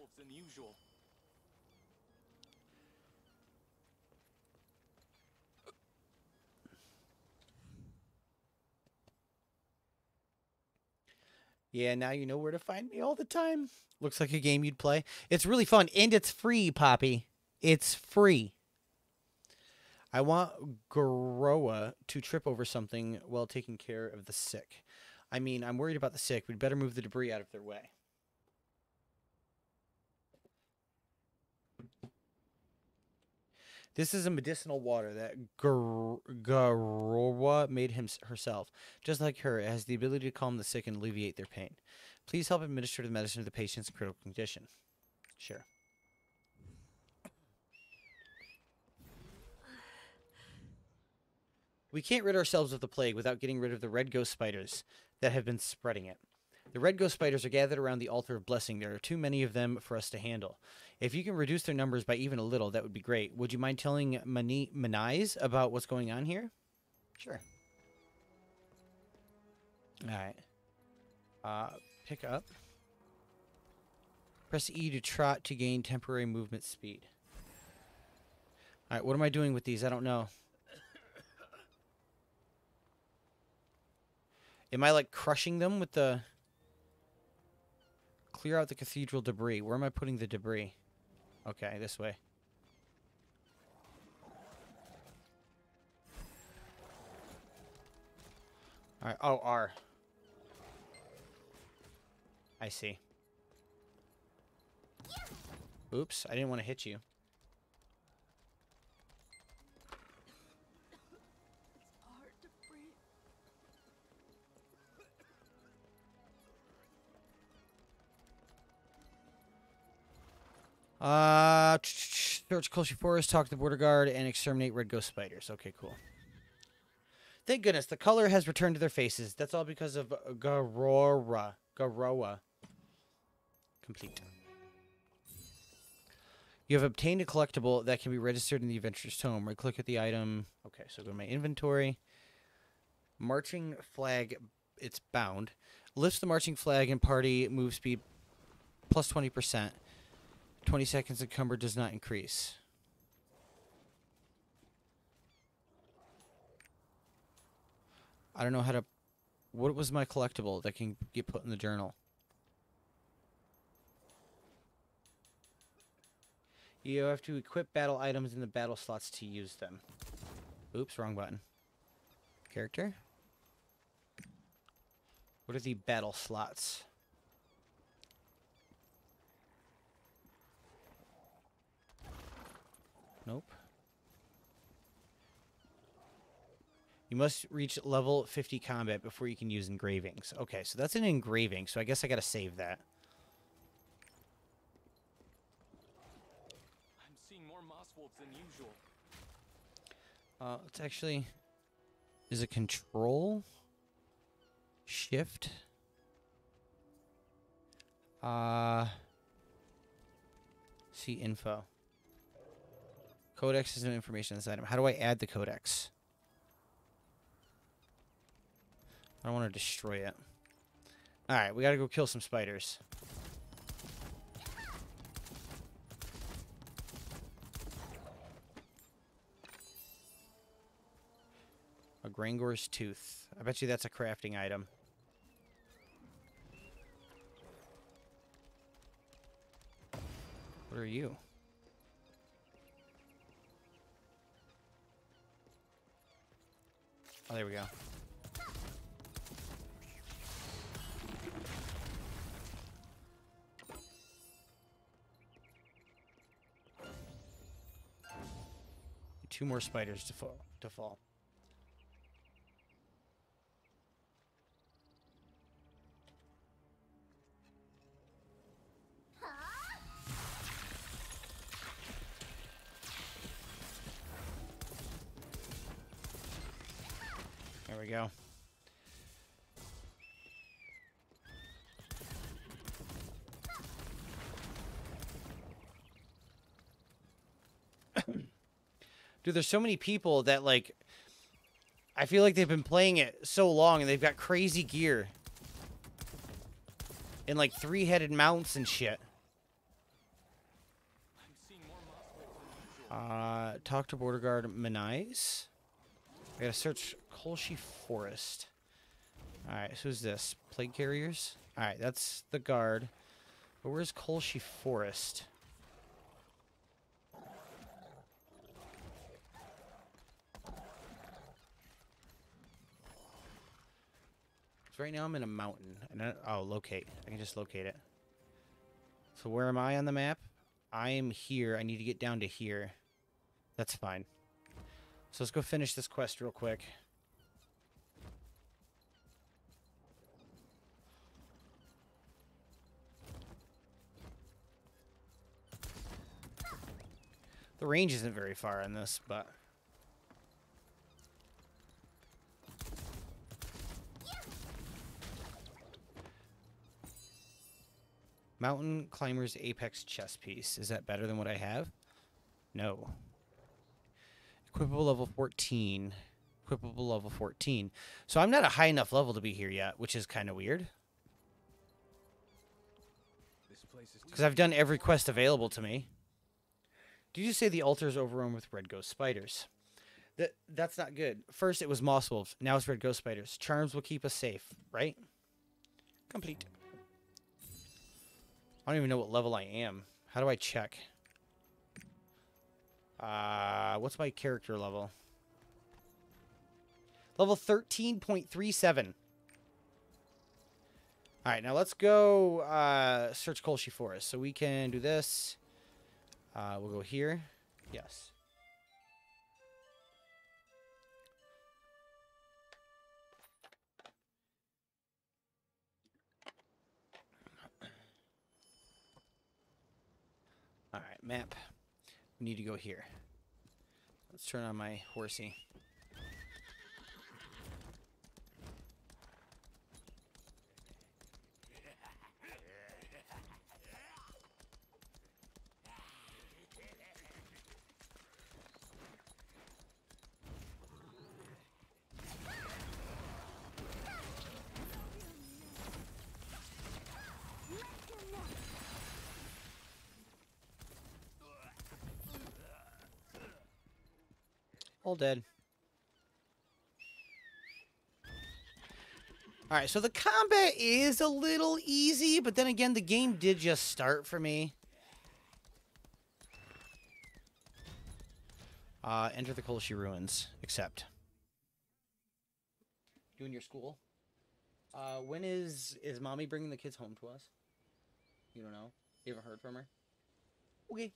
Yeah, now you know where to find me all the time. Looks like a game you'd play. It's really fun, and it's free, Poppy. It's free. I want Garoa to trip over something while taking care of the sick. I mean, I'm worried about the sick. We'd better move the debris out of their way. This is a medicinal water that Garoa made herself. Just like her, it has the ability to calm the sick and alleviate their pain. Please help administer the medicine to the patient's critical condition. Sure. We can't rid ourselves of the plague without getting rid of the red ghost spiders that have been spreading it. The red ghost spiders are gathered around the altar of blessing. There are too many of them for us to handle. If you can reduce their numbers by even a little, that would be great. Would you mind telling Manise about what's going on here? Sure. Alright. Pick up. Press E to trot to gain temporary movement speed. Alright, what am I doing with these? I don't know. Am I, like, crushing them with the... Clear out the cathedral debris. Where am I putting the debris? Okay, this way. Alright, oh, R. I see. Oops, I didn't want to hit you. Search Colchi Forest, talk to the border guard, and exterminate red ghost spiders. Okay, cool. Thank goodness, the color has returned to their faces. That's all because of Garoa. Complete. You have obtained a collectible that can be registered in the Adventurer's Tome. Right-click at the item. Okay, so go to my inventory. Marching flag, it's bound. Lifts the marching flag and party move speed plus 20%. 20 seconds encumbered does not increase. I don't know how to... What was my collectible that can get put in the journal? You have to equip battle items in the battle slots to use them. Oops, wrong button. Character? What are the battle slots? Nope. You must reach level 50 combat before you can use engravings. Okay, so that's an engraving, so I guess I gotta save that. I'm seeing more moss wolves than usual. It's actually... Is it control? Shift? See info. Codex is no information on this item. How do I add the codex? I don't want to destroy it. Alright, we gotta go kill some spiders. A Grangor's tooth. I bet you that's a crafting item. What are you? Oh, there we go. Two more spiders to fall. There we go. Dude, there's so many people that, like, I feel like they've been playing it so long and they've got crazy gear. And, like, three-headed mounts and shit. Talk to border guard Manise. I gotta search Colchi Forest. Alright, so who's this? Plague carriers? Alright, that's the guard. But where's Kolshi Forest? So right now I'm in a mountain. And locate. I can just locate it. So where am I on the map? I am here. I need to get down to here. That's fine. So let's go finish this quest real quick. The range isn't very far on this, but... Mountain Climber's Apex chest piece. Is that better than what I have? No. Equipable level 14. Equipable level 14. So I'm not a high enough level to be here yet, which is kind of weird. Because I've done every quest available to me. Did you say the altar is overrun with red ghost spiders? That's not good. First it was moss wolves. Now it's red ghost spiders. Charms will keep us safe, right? Complete. I don't even know what level I am. How do I check? What's my character level? Level 13.37. Alright, now let's go search Kolshi Forest. So we can do this. We'll go here. Yes. Alright, map. We need to go here. Let's turn on my horsey. All dead. Alright, so the combat is a little easy, but then again, the game did just start for me. Enter the Kolshi Ruins. Accept. Doing your school? When is Mommy bringing the kids home to us? You don't know? You haven't heard from her? Okay.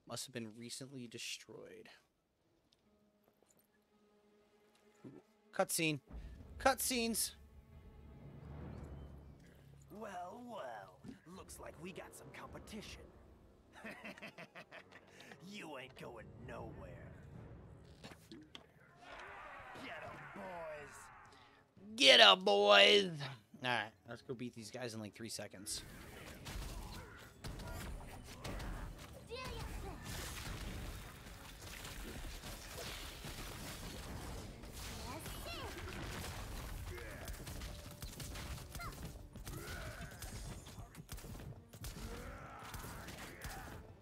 Must have been recently destroyed. Ooh. Cutscene. Cutscenes. Well, well. Looks like we got some competition. You ain't going nowhere. Get 'em, boys. Get up, boys. Alright, let's go beat these guys in like 3 seconds.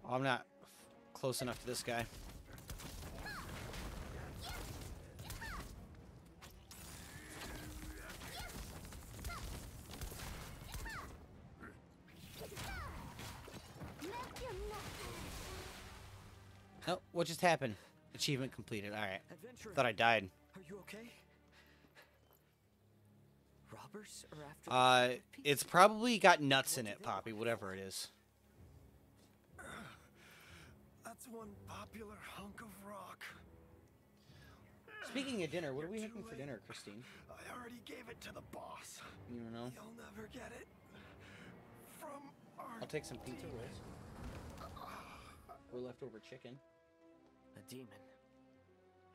I'm not close enough to this guy. Oh, what just happened? Achievement completed. Alright. Thought I died. Are you okay? Robbers are after it's probably got nuts in it, Poppy, whatever it is. That's one popular hunk of rock. Speaking of dinner, what are we having for dinner, Christine? I already gave it to the boss. You don't know? You'll never get it from our I'll take some pizza rolls. Or leftover chicken. A demon.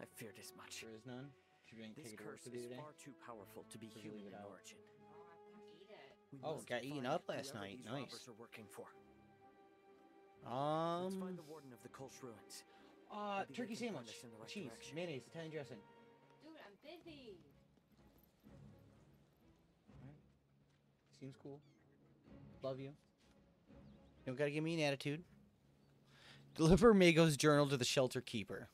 I feared as much. There is none. This curse is far too powerful to be human in origin. Oh, got eaten up last night. Nice. Are working for. Let's find the warden of the Kolsh ruins. Turkey sandwich, cheese, mayonnaise, Italian dressing. Dude, I'm busy. Alright. Seems cool. Love you. don't gotta give me an attitude. Deliver Mago's journal to the shelter keeper.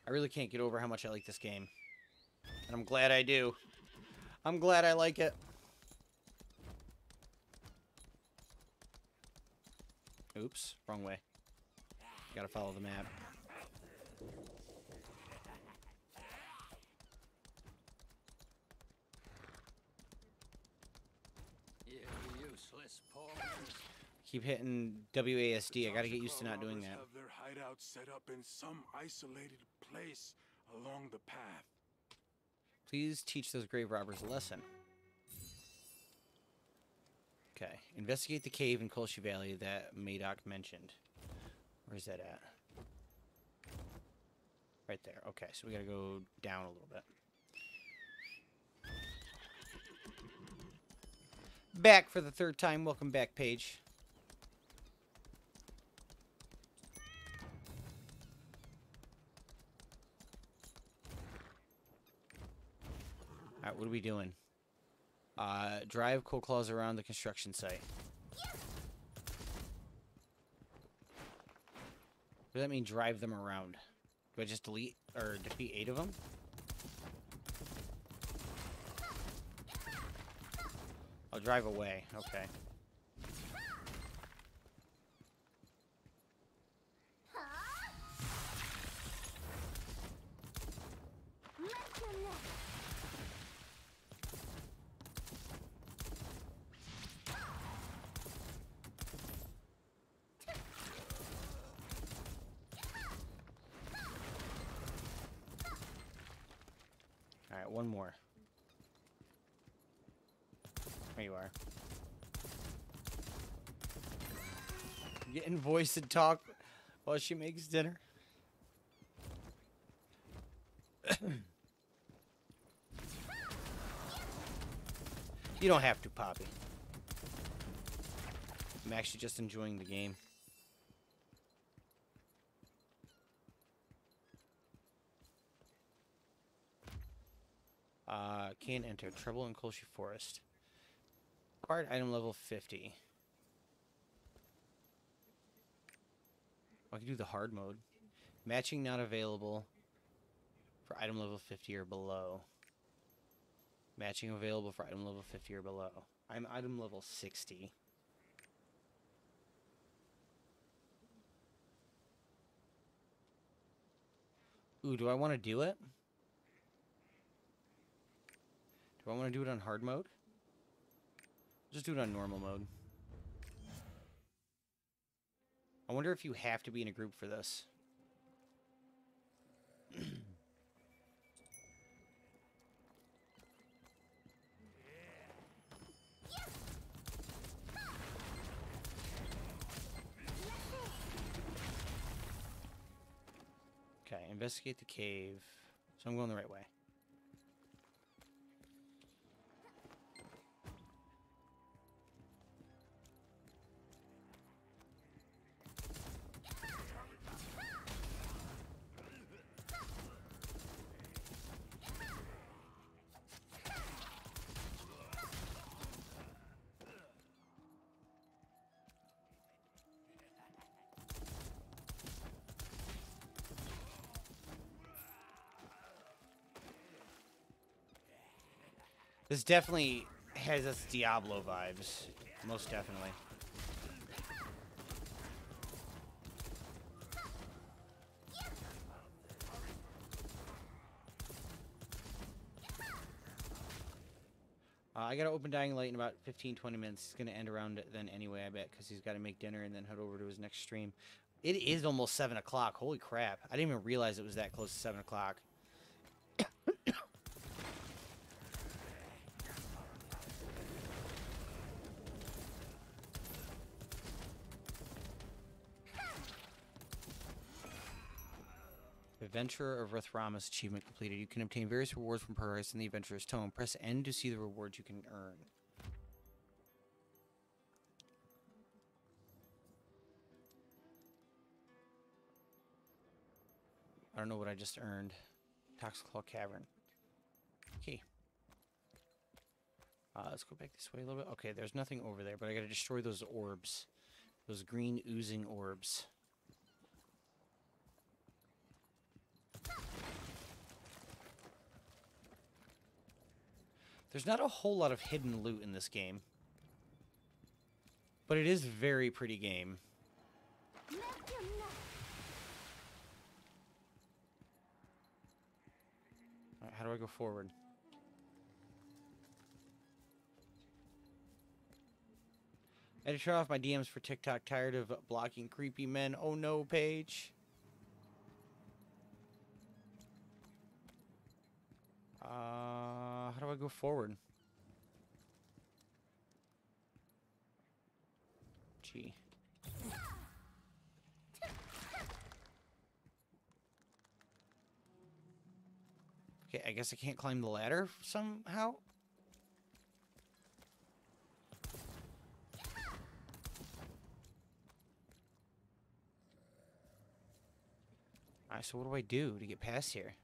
I really can't get over how much I like this game. And I'm glad I do. I'm glad I like it. Oops, wrong way. Gotta follow the map. You useless paw. Keep hitting WASD. I gotta get used to not doing that. Have their hideout set up in some isolated place along the path. Please teach those grave robbers a lesson. Okay. Investigate the cave in Kolshi Valley that Madoc mentioned. Where's that at? Right there. Okay, so we gotta go down a little bit. Back for the third time. Welcome back, Paige. Alright, what are we doing? Drive cold claws around the construction site. What does that mean, drive them around? Do I just delete or defeat 8 of them? I'll drive away. Okay. Alright, one more. There you are. Getting voice and talk while she makes dinner. You don't have to, Poppy. I'm actually just enjoying the game. Can't enter. Trouble in Kolshi Forest. Acquired item level 50. I can do the hard mode. Matching not available for item level 50 or below. Matching available for item level 50 or below. I'm item level 60. Ooh, do I want to do it? Do I want to do it on hard mode? Just do it on normal mode. I wonder if you have to be in a group for this. Okay, investigate the cave. So I'm going the right way. This definitely has us Diablo vibes. Most definitely. I gotta open Dying Light in about 15-20 minutes. It's gonna end around then anyway, I bet, because he's gotta make dinner and then head over to his next stream. It is almost 7 o'clock. Holy crap. I didn't even realize it was that close to 7 o'clock. Adventurer of Rethramas achievement completed. You can obtain various rewards from progress in the Adventurer's Tome. Press N to see the rewards you can earn. I don't know what I just earned. Toxiclaw Cavern. Okay. Let's go back this way a little bit. Okay, there's nothing over there, but I gotta destroy those orbs. Those green oozing orbs. There's not a whole lot of hidden loot in this game. But it is a very pretty game. Alright, how do I go forward? I had to turn off my DMs for TikTok. Tired of blocking creepy men. Oh no, Paige. How do I go forward? Gee. Okay, I guess I can't climb the ladder somehow. Alright, so what do I do to get past here?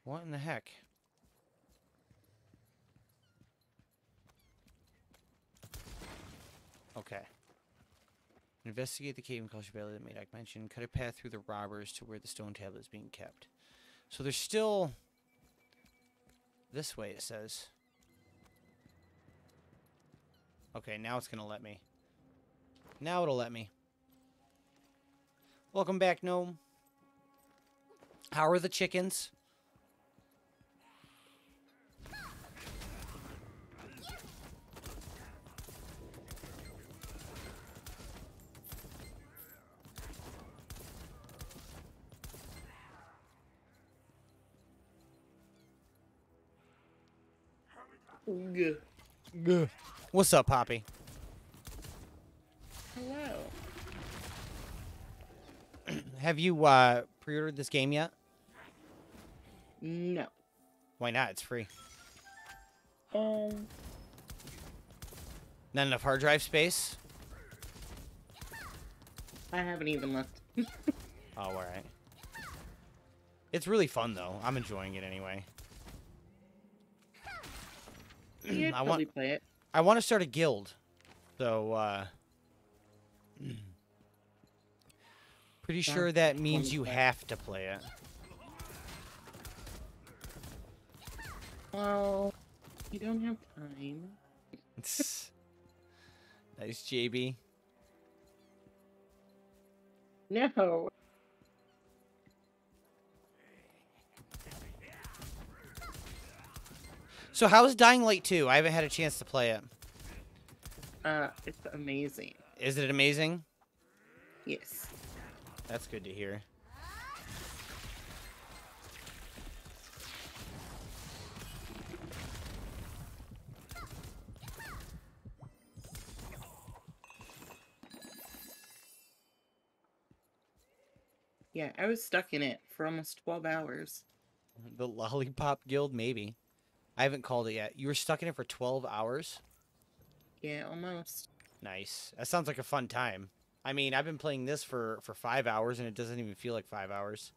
What in the heck? Okay. Investigate the cave in Culture Valley that Madak mentioned. Cut a path through the robbers to where the stone tablet is being kept. So there's still... This way, it says. Okay, now it's gonna let me. Now it'll let me. Welcome back, Gnome. How are the chickens? Good. What's up, Poppy? Hello. Have you pre-ordered this game yet? No. Why not? It's free. Um. Not enough hard drive space? I haven't even left. Oh, alright. It's really fun, though. I'm enjoying it anyway. You'd probably play it. I want to start a guild. So, pretty sure that means you have to play it. Well, you don't have time. Nice, JB. No. So how's Dying Light 2? I haven't had a chance to play it. It's amazing. Is it amazing? Yes. That's good to hear. Yeah, I was stuck in it for almost 12 hours. The Lollipop Guild, maybe. I haven't called it yet. You were stuck in it for 12 hours? Yeah, almost. Nice. That sounds like a fun time. I mean, I've been playing this for 5 hours, and it doesn't even feel like 5 hours.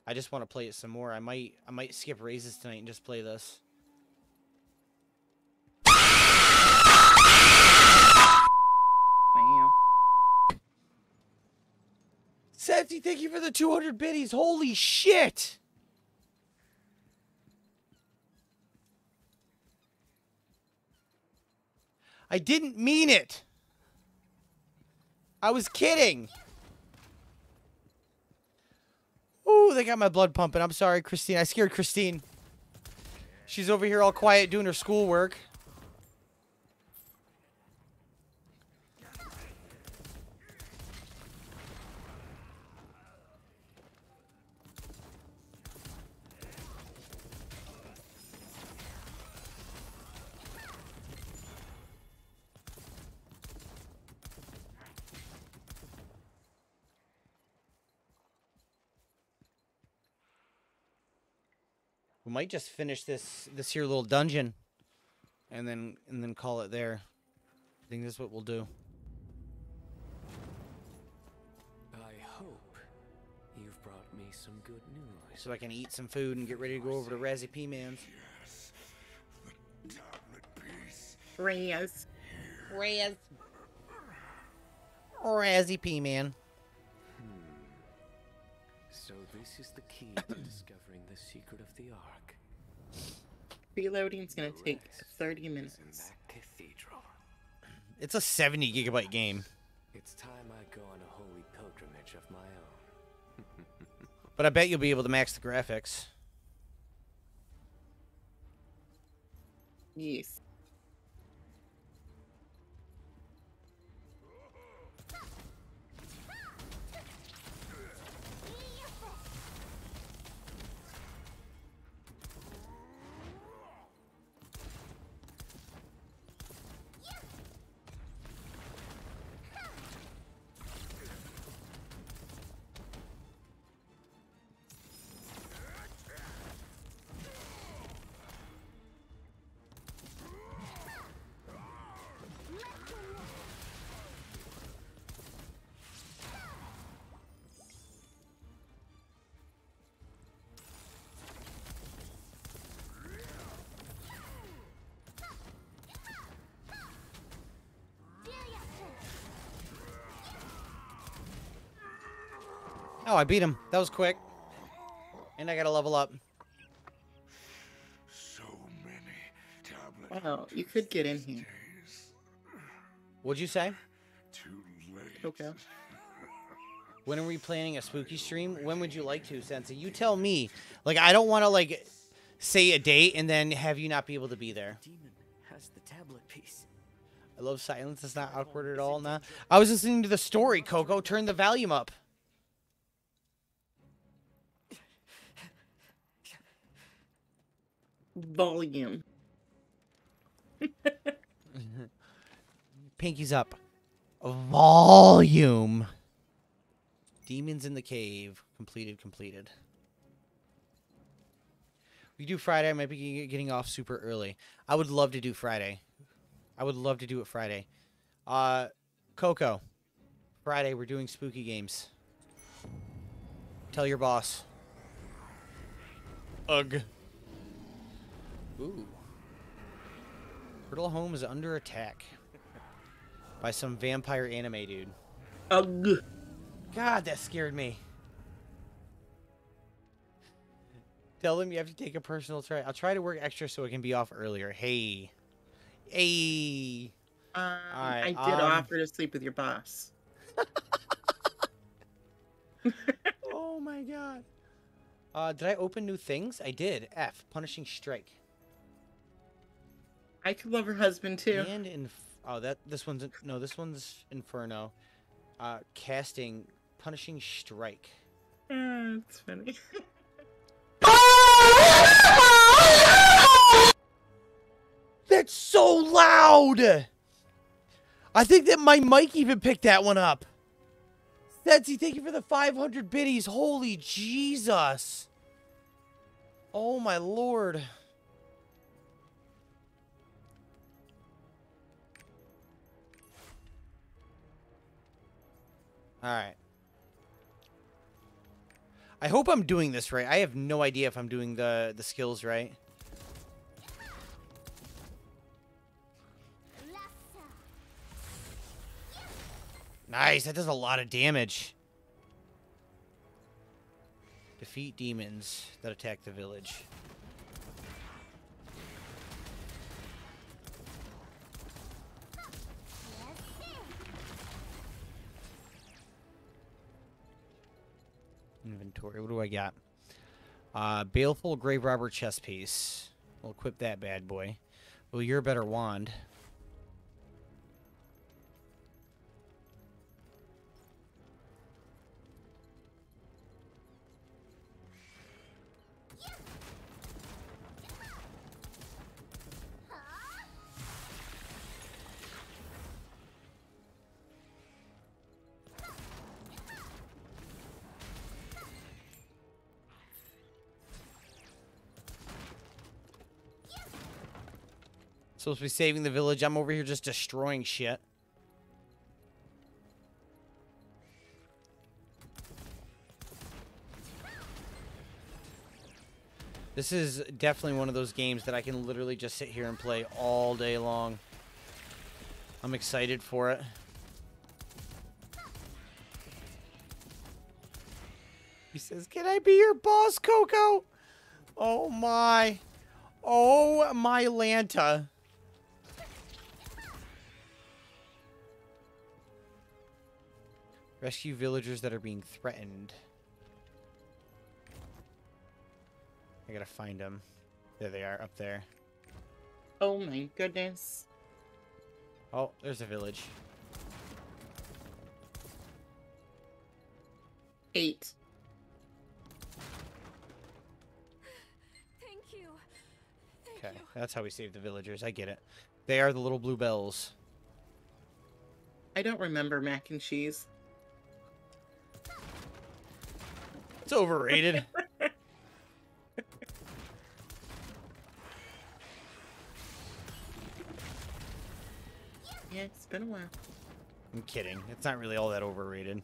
I just want to play it some more. I might skip raises tonight and just play this. Wow. Setsy, thank you for the 200 biddies. Holy shit! I didn't mean it. I was kidding. Ooh, they got my blood pumping. I'm sorry, Christine. I scared Christine. She's over here all quiet doing her schoolwork. We might just finish this here little dungeon, and then call it there. I think that's what we'll do. I hope you've brought me some good news. So I can eat some food and get ready to go over to Razzie P Man's. Reyes. Razzie P Man. So this is the key to discovering the secret of the Ark. Reloading's gonna take 30 minutes. Cathedral. It's a 70 gigabyte game. It's time I go on a holy pilgrimage of my own. But I bet you'll be able to max the graphics. Yes. Oh, I beat him. That was quick. And I gotta level up. So many tablets. Wow, you could get in here. What'd you say? Too late. Okay. When are we planning a spooky stream? When would you like to, Sensei? You tell me. Like, I don't want to, like, say a date and then have you not be able to be there. Demon has the tablet piece. I love silence. It's not awkward at all. Nah. I was listening to the story, Coco. Turn the volume up. Volume. Pinky's up. Volume. Demons in the cave. Completed. We do Friday. I might be getting off super early. I would love to do Friday. I would love to do it Friday. Coco. Friday, we're doing spooky games. Tell your boss. Ugh. Ooh. Turtle Home is under attack by some vampire anime dude. Ugh. God, that scared me. Tell them you have to take a personal try. I'll try to work extra so I can be off earlier. Hey. Hey. I did offer to sleep with your boss. Oh my god. Did I open new things? I did. F. Punishing Strike. I could love her husband too. And this one's Inferno. Casting Punishing Strike. It's funny. That's so loud! I think that my mic even picked that one up. Setsy, thank you for the 500 biddies. Holy Jesus. Oh my lord. Alright. I hope I'm doing this right. I have no idea if I'm doing the skills right. Nice, that does a lot of damage. Defeat demons that attack the village. Inventory, what do I got? Baleful Grave Robber chest piece. We'll equip that bad boy. Well, you're a better wand. Supposed to be saving the village. I'm over here just destroying shit. This is definitely one of those games that I can literally just sit here and play all day long. I'm excited for it. He says, "Can I be your boss, Coco?" Oh my. Oh my Lanta. Rescue villagers that are being threatened. I gotta find them. There they are, up there. Oh my goodness. Oh, there's a village. 8. Thank you. Okay, that's how we save the villagers. I get it. They are the little blue bells. I don't remember mac and cheese. It's overrated. Yeah, it's been a while. I'm kidding. It's not really all that overrated.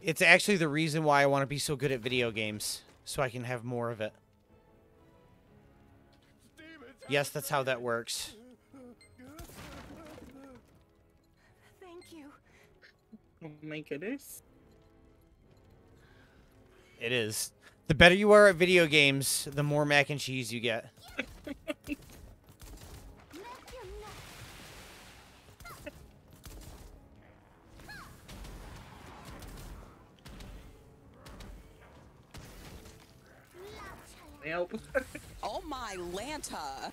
It's actually the reason why I want to be so good at video games, so I can have more of it. Yes, that's how that works. Thank you. Oh my goodness. It is. The better you are at video games, the more mac and cheese you get. Help. Oh my Lanta.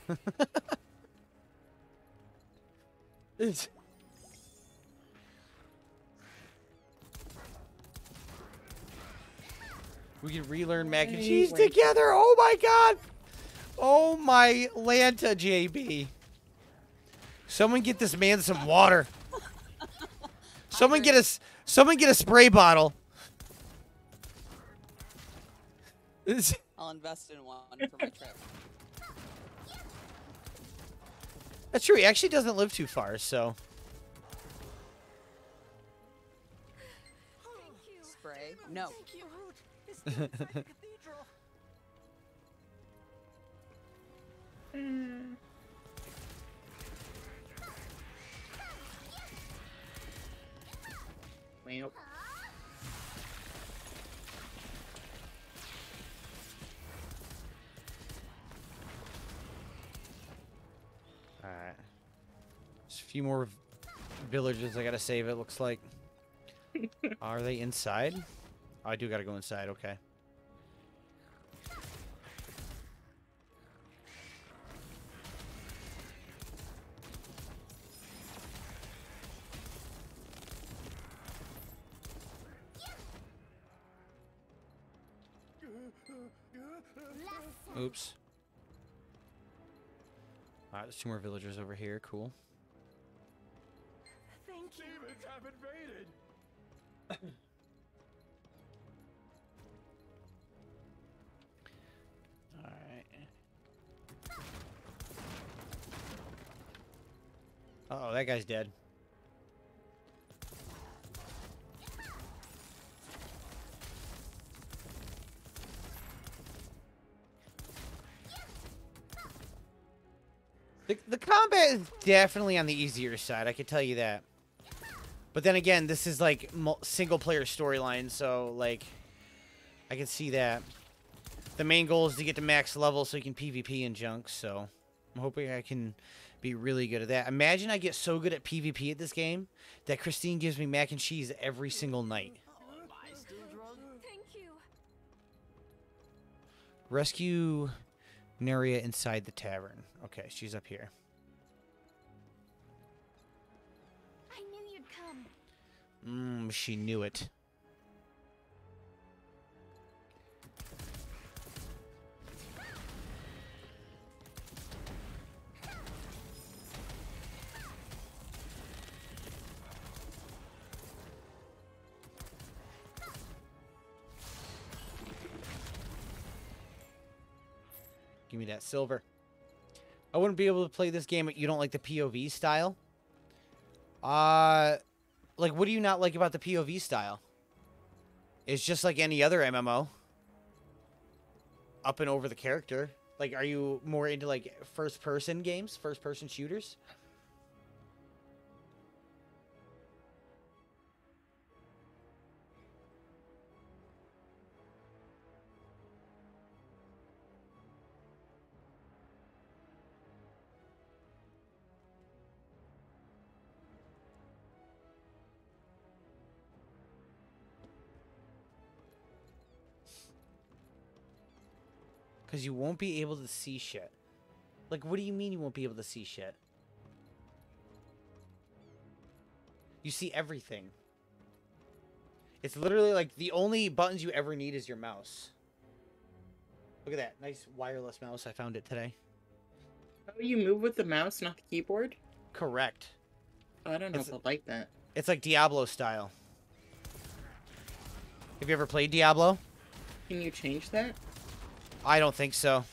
It's... We can relearn mac and cheese together. Oh my god. Oh my Lanta, JB. Someone get this man some water. Someone get a spray bottle. I'll invest in one for my trip. That's true. He actually doesn't live too far, so. Spray? No. Thank you. This is inside the cathedral. Well. Alright. There's a few more villages I gotta save, it looks like. Are they inside? Oh, I do gotta go inside, okay. Oops. Alright, there's 2 more villagers over here. Cool. Thank you. Demons have invaded. Alright. Uh-oh, that guy's dead. The combat is definitely on the easier side, I can tell you that. But then again, this is like single-player storyline, so like I can see that. The main goal is to get to max level so you can PvP and junk, so I'm hoping I can be really good at that. Imagine I get so good at PvP at this game that Christine gives me mac and cheese every single night. Thank you. Rescue Neria inside the tavern. Okay, she's up here. I knew you'd come. She knew it. Give me that silver. I wouldn't be able to play this game if you don't like the POV style. Like, what do you not like about the POV style? It's just like any other MMO. Up and over the character. Like, are you more into, like, first-person games? First-person shooters? Because you won't be able to see shit. Like, what do you mean you won't be able to see shit? You see everything. It's literally like the only buttons you ever need is your mouse. Look at that. Nice wireless mouse. I found it today. Oh, you move with the mouse, not the keyboard? Correct. Oh, I don't know if I like that. It's like Diablo style. Have you ever played Diablo? Can you change that? I don't think so.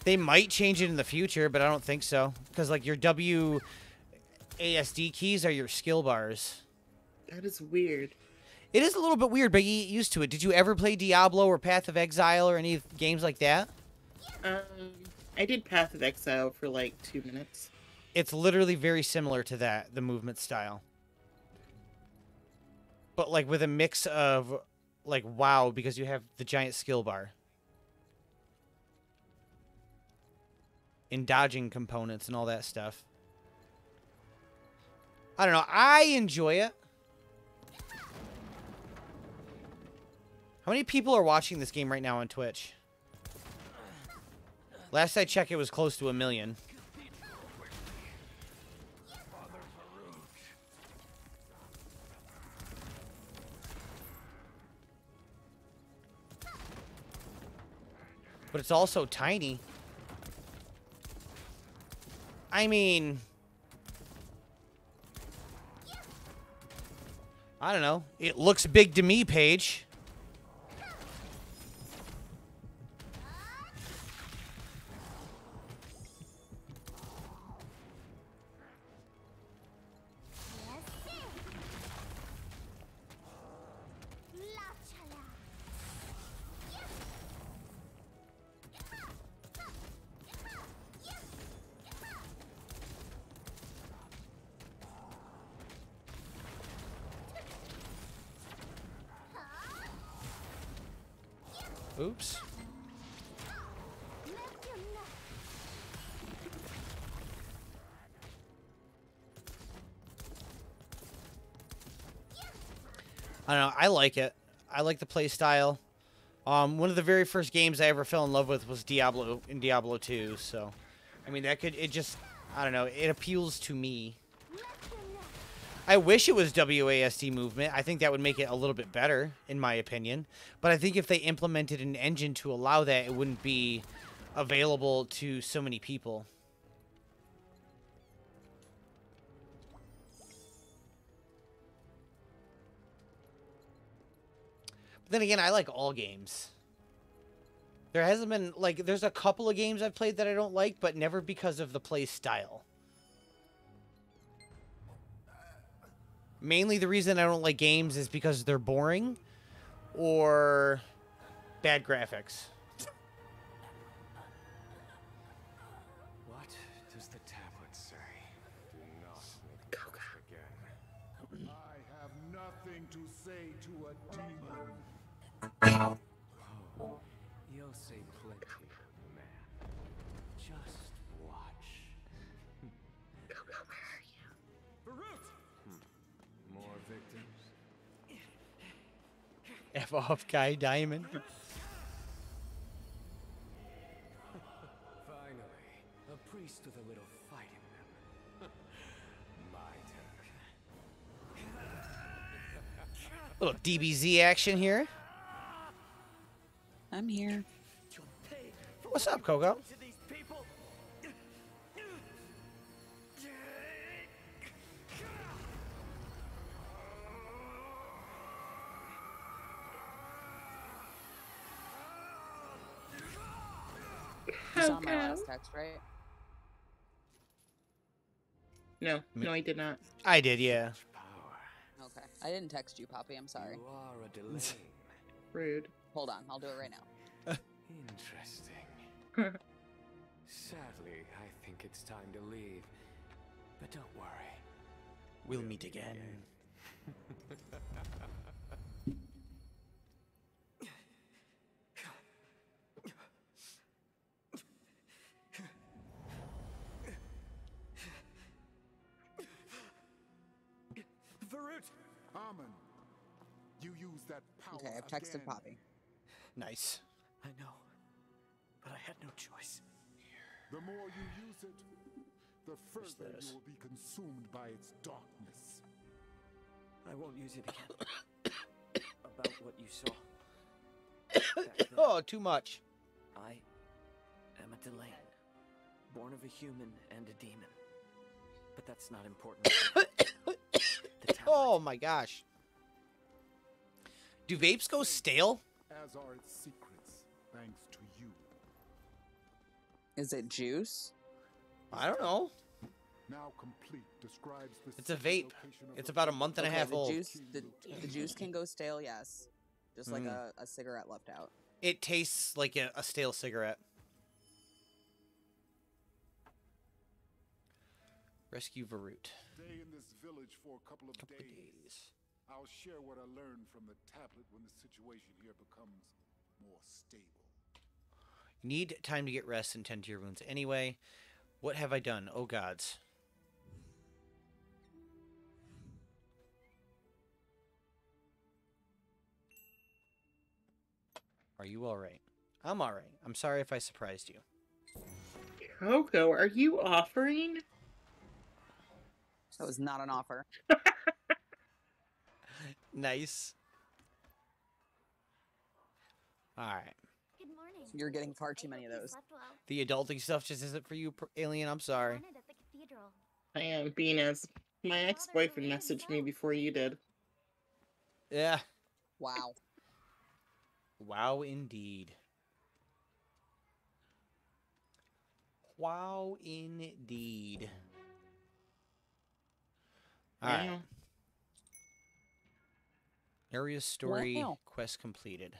They might change it in the future, but I don't think so. Because, like, your WASD keys are your skill bars. That is weird. It is a little bit weird, but you get used to it. Did you ever play Diablo or Path of Exile or any games like that? I did Path of Exile for, like, 2 minutes. It's literally very similar to that, the movement style. But, like, with a mix of... like, WoW, because you have the giant skill bar. And dodging components and all that stuff. I don't know. I enjoy it. How many people are watching this game right now on Twitch? Last I checked, it was close to 1 million. But it's also tiny. I mean... I don't know. It looks big to me, Paige. Oops. I don't know. I like it. I like the play style. One of the very first games I ever fell in love with was Diablo in Diablo 2. So, I mean, it just, I don't know. It appeals to me. I wish it was WASD movement. I think that would make it a little bit better, in my opinion. But I think if they implemented an engine to allow that, it wouldn't be available to so many people. But then again, I like all games. There hasn't been, like, there's a couple of games I've played that I don't like, but never because of the play style. Mainly the reason I don't like games is because they're boring or bad graphics. What does the tablet say? Do not make this again. I have nothing to say to a demon. Oh, you'll say plenty, man. Just watch. Where are you? More victims? F off, Guy Diamond. Finally, a priest with a little fight in them. My turn. Little DBZ action here. I'm here. What's up, Coco? You saw my last text, right? No, no, I did not. I did, yeah. Okay. I didn't text you, Poppy. I'm sorry. You are a delay. Rude. Hold on. I'll do it right now. Interesting. Sadly, I think it's time to leave. But don't worry. We'll meet again. Varut! Armin, you use that power. Okay, I've texted again. Poppy. Nice. I know. But I had no choice. The more you use it, the What's further this? you will be consumed by its darkness. I won't use it again. About what you saw. Oh, too much. I am a Delane. Born of a human and a demon. But that's not important. Oh my gosh. Do vapes go stale? As are its secrets, thanks to you. Is it juice? I don't know. Now complete describes the It's a vape. It's about a month and a half the old. The juice can go stale, yes. Just like Mm. a cigarette left out. It tastes like a stale cigarette. Rescue Varut. Stay in this village for a couple of days. I'll share what I learned from the tablet when the situation here becomes more stable. You need time to get rest and tend to your wounds anyway. What have I done? Oh gods. Are you alright? I'm alright. I'm sorry if I surprised you. Coco, are you offering? That was not an offer. Nice. Alright. Good morning. You're getting far too many of those. The adulting stuff just isn't for you, Alien. I'm sorry. At the cathedral. I am being as my ex-boyfriend messaged me before you did. Yeah. Wow. Wow, indeed. Wow, indeed. Alright. Wow. Area story Wow. quest completed.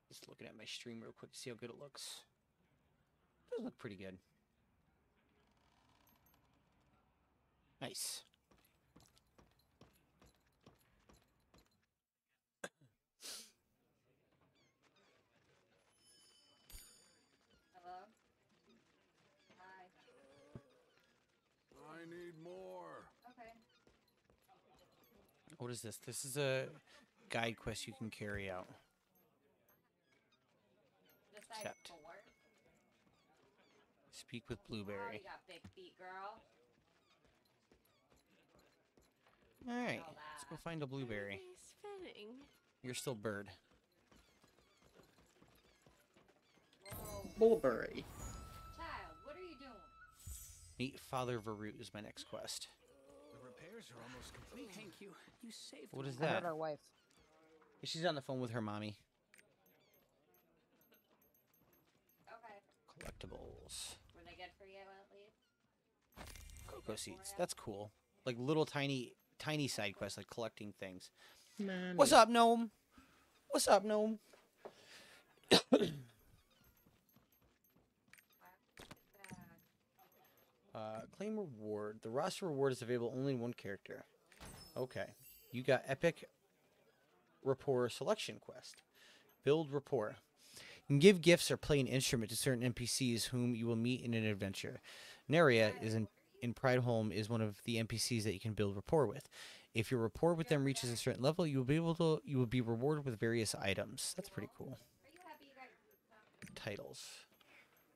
Just looking at my stream real quick to see how good it looks. Does look pretty good. Nice. Hello? Hi. I need more. Okay. What is this? This is a guide quest you can carry out. Just like Accept. 4? Speak with Oh, Blueberry. you got big feet, girl. Alright, let's go find a Blueberry. Spinning. You're still Bird. Bullberry. Child, what are you doing? Meet Father Varut is my next quest. The repairs are almost complete. Thank you. You saved What me. is I heard that? our wife. She's on the phone with her mommy. Okay. Collectibles. Were they good for you at least? Cocoa seeds. That's cool. Like little tiny side quests, like collecting things. Man. What's up, gnome? What's up, gnome? Claim reward. The roster reward is available only in one character. Okay. You got Epic Rapport Selection Quest. Build rapport. You can give gifts or play an instrument to certain NPCs whom you will meet in an adventure. Neria is in Prideholm is one of the NPCs that you can build rapport with. If your rapport with them reaches a certain level, you will be rewarded with various items. That's pretty cool. Titles.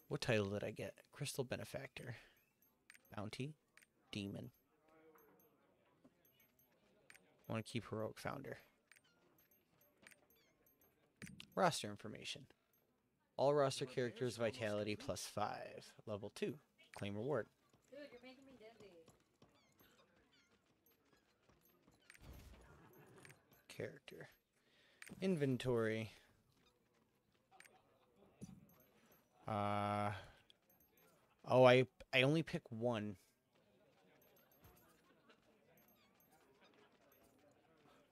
What title did I get? Crystal Benefactor. Bounty. Demon. I want to keep Heroic Founder. Roster information. All roster characters vitality +5. Level 2. Claim reward. Dude, you're making me dizzy. Character. Inventory. Oh, I only pick one.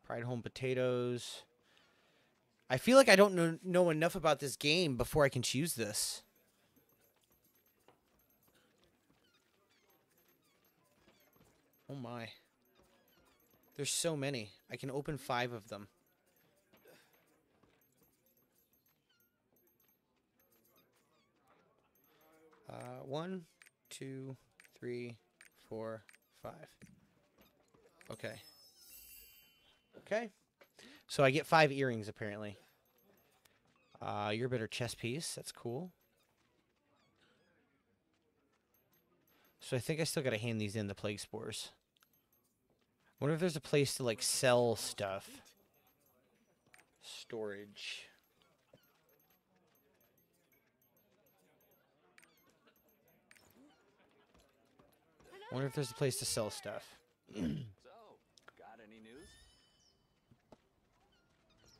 Pride home potatoes. I feel like I don't know enough about this game before I can choose this. Oh my. There's so many. I can open 5 of them. One, 2, 3, 4, 5. Okay. Okay. So I get 5 earrings, apparently. You're a better chess piece. That's cool. So I think I still gotta hand these in, the plague spores. I wonder if there's a place to, like, sell stuff. Storage. I wonder if there's a place to sell stuff. So, got any news?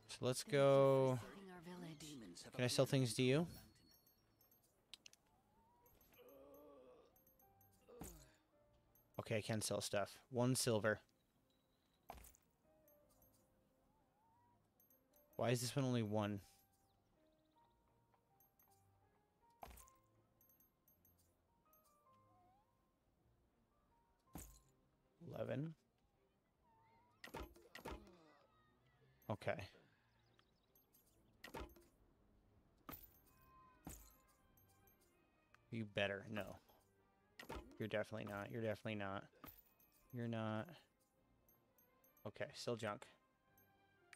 So let's go. Can I sell things to you? Okay, I can sell stuff. 1 silver. Why is this one only 1? $11. Okay. You better. No. You're definitely not. You're definitely not. You're not. Okay, still junk.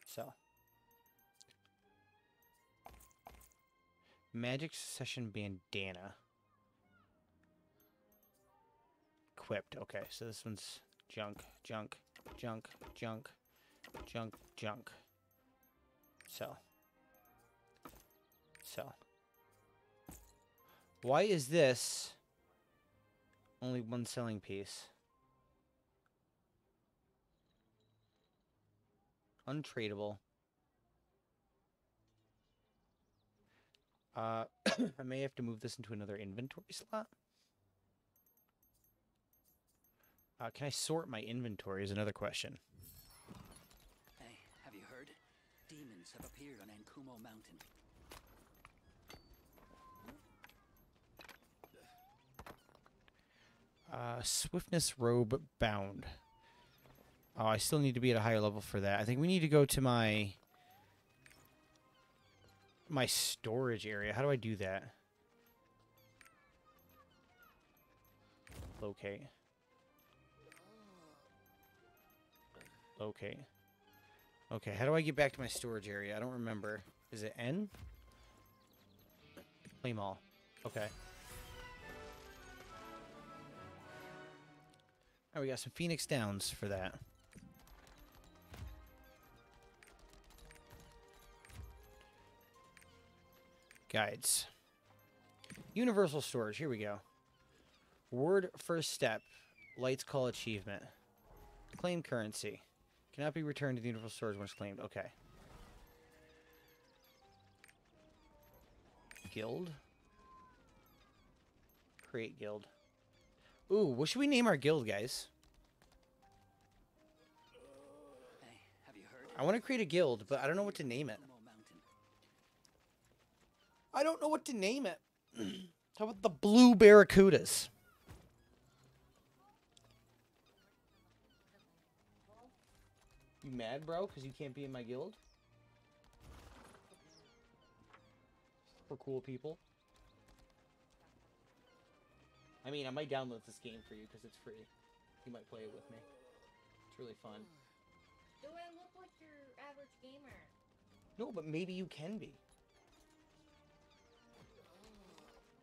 Sell. Magic Session Bandana. Equipped. Okay, so this one's junk, junk, junk, junk, junk, junk. Sell. Sell. Why is this only 1 selling piece? Untradeable. I may have to move this into another inventory slot. Can I sort my inventory is another question. Hey, have you heard? Demons have appeared on Ankumo Mountain. Swiftness robe bound. Oh, I still need to be at a higher level for that. I think we need to go to my storage area. How do I do that? Locate. Locate. Okay, how do I get back to my storage area? I don't remember. Is it N? Claim all. Okay. Oh, we got some Phoenix Downs for that. Guides. Universal storage. Here we go. Word first step. Lights call achievement. Claim currency. Cannot be returned to the universal storage once claimed. Okay. Guild. Create guild. Ooh, what should we name our guild, guys? Hey, have you heard? I want to create a guild, but I don't know what to name it. I don't know what to name it. How about the Blue Barracudas? You mad, bro? Because you can't be in my guild? For cool people. I mean, I might download this game for you because it's free. You might play it with me. It's really fun. Do I look like your average gamer? No, but maybe you can be.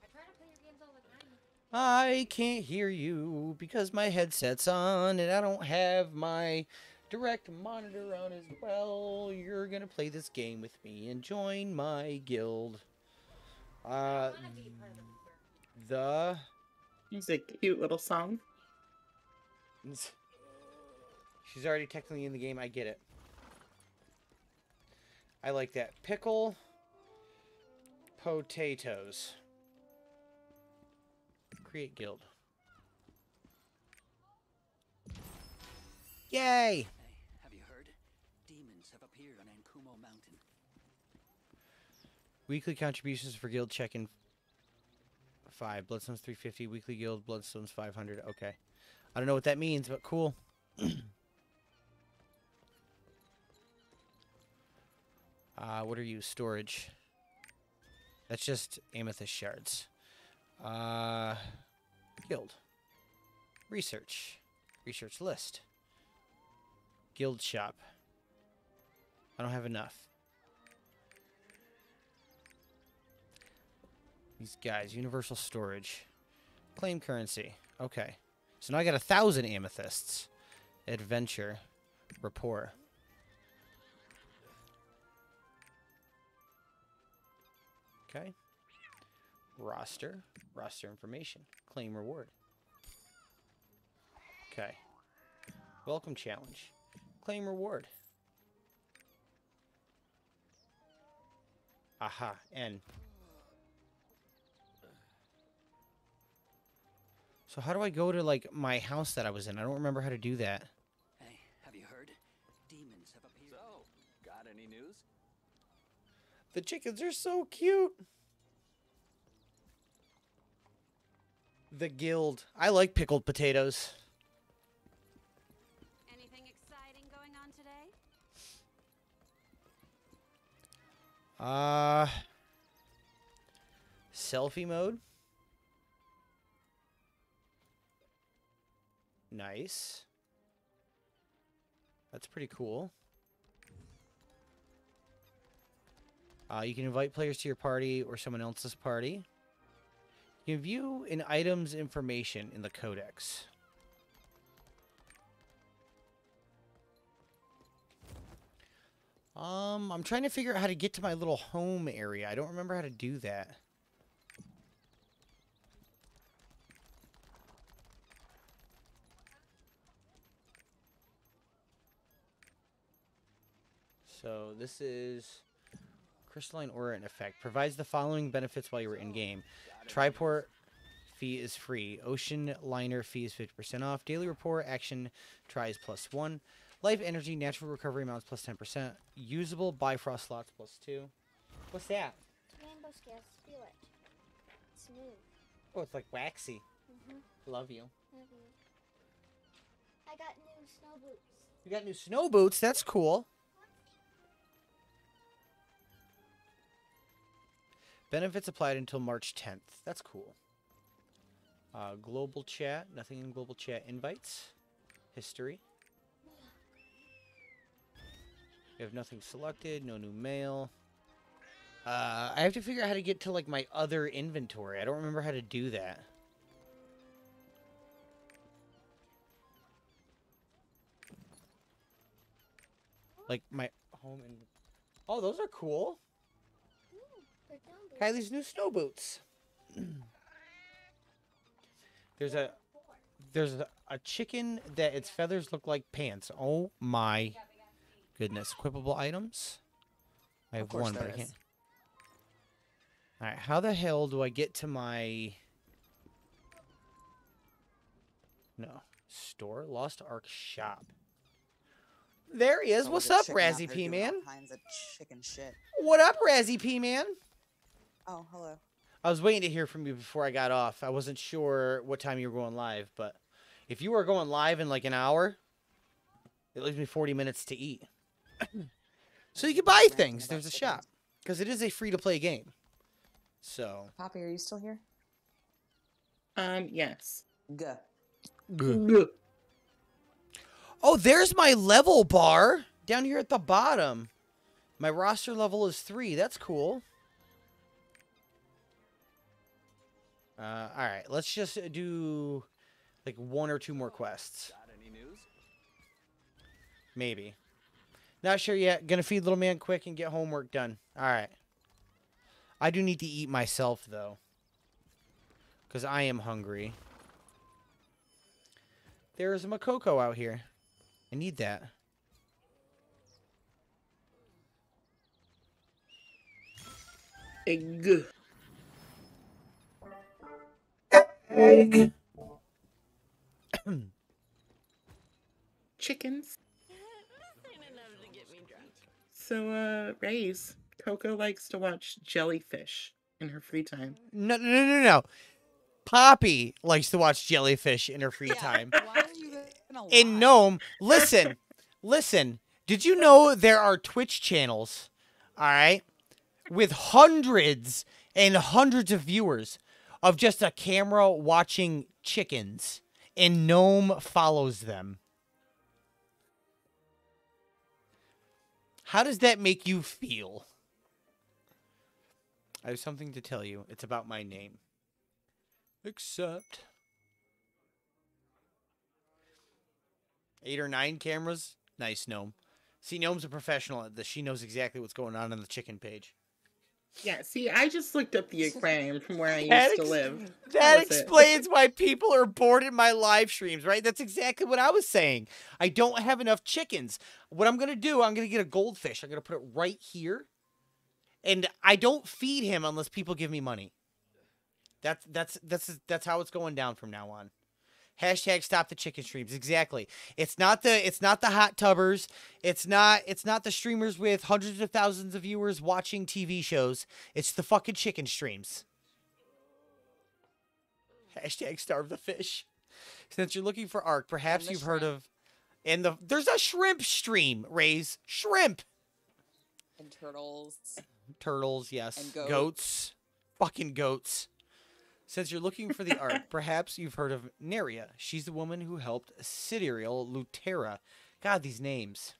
I try to play your games all the time. I can't hear you because my headset's on and I don't have my direct monitor on as well. You're gonna play this game with me and join my guild. It's a cute little song. She's already technically in the game. I get it. I like that. Pickle potatoes. Create guild. Yay! Hey, have you heard? Demons have appeared on Ankumo Mountain. Weekly contributions for guild check-in 5. Bloodstones 350. Weekly guild bloodstones 500. Okay. I don't know what that means, but cool. What are you? Storage. That's just amethyst shards. Guild. Research. Research list. Guild shop. I don't have enough. These guys. Universal storage. Claim currency. Okay. So now I got 1,000 amethysts. Adventure. Rapport. Okay. Roster. Roster information. Claim reward. Okay. Welcome challenge. Claim reward. Aha. N. So how do I go to, like, my house that I was in? I don't remember how to do that. Hey, have you heard? Demons have appeared. So, got any news? The chickens are so cute. The guild. I like pickled potatoes. Anything exciting going on today? Selfie mode. Nice. That's pretty cool. You can invite players to your party or someone else's party. You can view an item's information in the codex. I'm trying to figure out how to get to my little home area. I don't remember how to do that. So this is crystalline aura in effect. Provides the following benefits while you're in game. Triport fee is free. Ocean liner fee is 50% off. Daily report action tries +1. Life energy natural recovery amounts +10%. Usable Bifrost slots +2. What's that? Rainbow scales. Feel it. It's smooth. Oh, it's like waxy. Love you. Love you. I got new snow boots. You got new snow boots. That's cool. Benefits applied until March 10th. That's cool. Global chat. Nothing in global chat. Invites. History. You have nothing selected. No new mail. I have to figure out how to get to, like, my other inventory. I don't remember how to do that. Like, my home and... Oh, those are cool. Kylie's new snow boots. There's a chicken that its feathers look like pants. Oh my goodness. Equipable items. I have one, but I can't. Alright, how the hell do I get to my... No. Store? Lost Ark shop. There he is. What's up, Razzie P Man? All kinds of chicken shit. What up, Razzie P Man? Oh, hello. I was waiting to hear from you before I got off. I wasn't sure what time you were going live, but if you were going live in like an hour, it leaves me 40 minutes to eat. So you can buy things. There's a shop. Because it is a free-to-play game. So. Poppy, are you still here? Yes. Go. Good. Oh, there's my level bar down here at the bottom. My roster level is 3. That's cool. Alright, let's just do like 1 or 2 more quests. Got any news? Maybe. Not sure yet. Gonna feed little man quick and get homework done. Alright. I do need to eat myself, though. Because I am hungry. There's a Makoko out here. I need that. Egg. egg. Chickens. So, Raze, Coco likes to watch jellyfish in her free time. No. Poppy likes to watch jellyfish in her free time. Why are you gonna lie? In Gnome, listen. Did you know there are Twitch channels, all right, with hundreds and hundreds of viewers of just a camera watching chickens, and Gnome follows them? How does that make you feel? I have something to tell you. It's about my name. Except 8 or 9 cameras. Nice, Gnome. See, Gnome's a professional at this. She knows exactly what's going on the chicken page. Yeah, see, I just looked up the aquarium from where I used to live. That explains why people are bored in my live streams, right? That's exactly what I was saying. I don't have enough chickens. What I'm going to do, I'm going to get a goldfish. I'm going to put it right here. And I don't feed him unless people give me money. That's how it's going down from now on. Hashtag stop the chicken streams. Exactly. It's not the hot tubbers. It's not the streamers with hundreds of thousands of viewers watching TV shows. It's the fucking chicken streams. Hashtag starve the fish. Since you're looking for Ark, perhaps you've heard of there's a shrimp stream, Raise. Shrimp. And turtles. Turtles, yes. And goats. Fucking goats. Since you're looking for the Ark, perhaps you've heard of Neria. She's the woman who helped Sidereal Lutera. God, these names.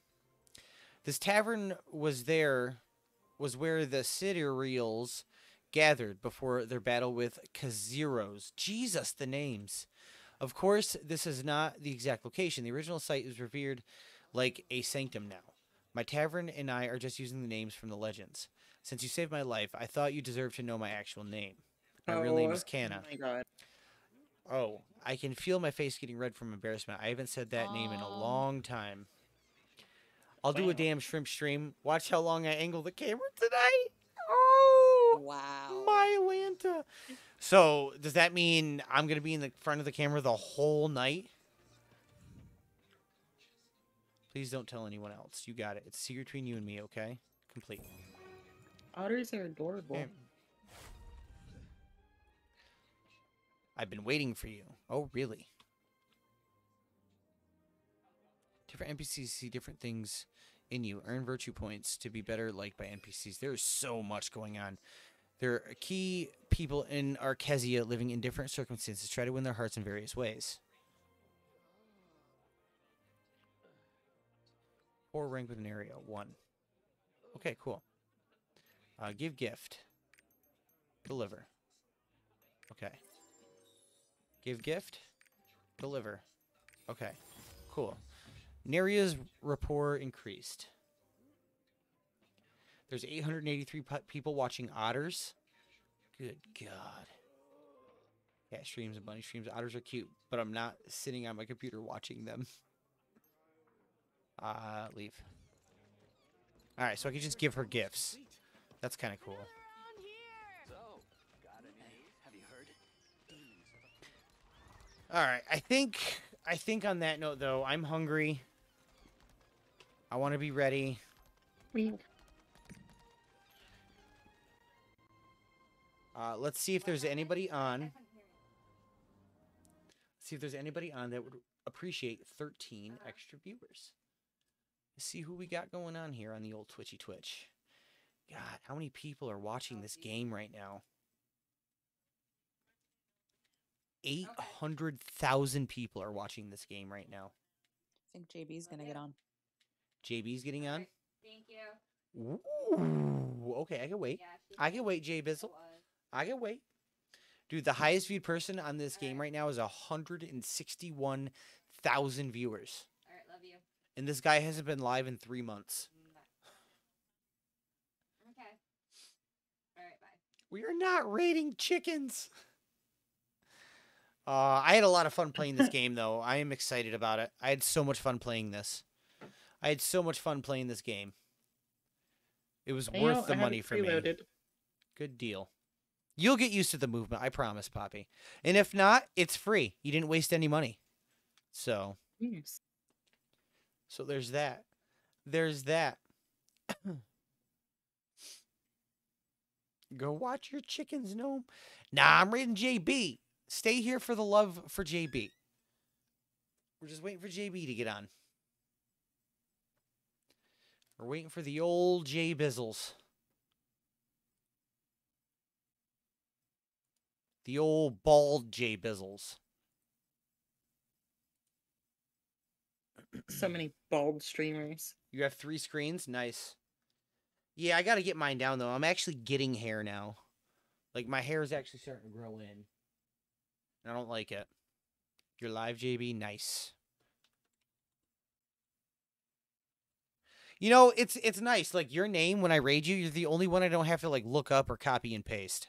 This tavern was where the Sidereals gathered before their battle with Kaziros. Jesus, the names. Of course, this is not the exact location. The original site is revered like a sanctum now. My tavern and I are just using the names from the legends. Since you saved my life, I thought you deserved to know my actual name. My real name is Canna. Oh my god. Oh, I can feel my face getting red from embarrassment. I haven't said that name in a long time. I'll do a damn shrimp stream. Watch how long I angle the camera tonight. Oh, wow. My Lanta. So, does that mean I'm going to be in the front of the camera the whole night? Please don't tell anyone else. You got it. It's a secret between you and me, okay? Complete. Otters are adorable. Okay. I've been waiting for you. Oh, really? Different NPCs see different things in you. Earn virtue points to be better liked by NPCs. There's so much going on. There are key people in Arkesia living in different circumstances. Try to win their hearts in various ways. Or rank with an area. 1. Okay, cool. Give gift. Deliver. Okay. Give gift. Deliver. Okay. Cool. Neria's rapport increased. There's 883 people watching otters. Good God. Cat streams and bunny streams. Otters are cute, but I'm not sitting on my computer watching them. Leave. Alright, so I can just give her gifts. That's kind of cool. Alright, I think on that note, though, I'm hungry. I want to be ready. Let's see if there's anybody on. See if there's anybody on that would appreciate 13 extra viewers. Let's see who we got going on here on the old Twitchy Twitch. God, how many people are watching this game right now? 800,000 people are watching this game right now. I think JB's gonna get on. JB's getting on? Thank you. Ooh, okay, I can wait. I can wait, J Bizzle. I can wait. Dude, the highest viewed person on this game right now is 161,000 viewers. All right, love you. And this guy hasn't been live in 3 months. Okay. All right, bye. We are not raiding chickens. I had a lot of fun playing this game, though. I am excited about it. I had so much fun playing this. I had so much fun playing this game. It was worth the money for me. Good deal. You'll get used to the movement, I promise, Poppy. And if not, it's free. You didn't waste any money. So, Yes. So there's that. There's that. Go watch your chickens, Gnome. Nah, I'm raiding JB. Stay here for the love for JB. We're just waiting for JB to get on. We're waiting for the old J Bizzles. The old bald J Bizzles. So many bald streamers. You have 3 screens? Nice. Yeah, I got to get mine down, though. I'm actually getting hair now. Like, my hair is actually starting to grow in. I don't like it. You're live, JB? Nice. You know, it's nice. Like, your name, when I raid you, you're the only one I don't have to, like, look up or copy and paste.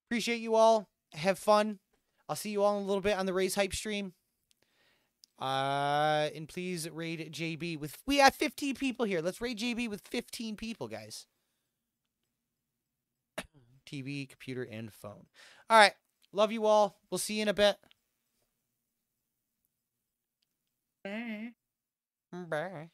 Appreciate you all. Have fun. I'll see you all in a little bit on the Raise Hype stream. And please raid JB with... We have 15 people here. Let's raid JB with 15 people, guys. TV, computer, and phone. All right. Love you all. We'll see you in a bit. Bye. Bye.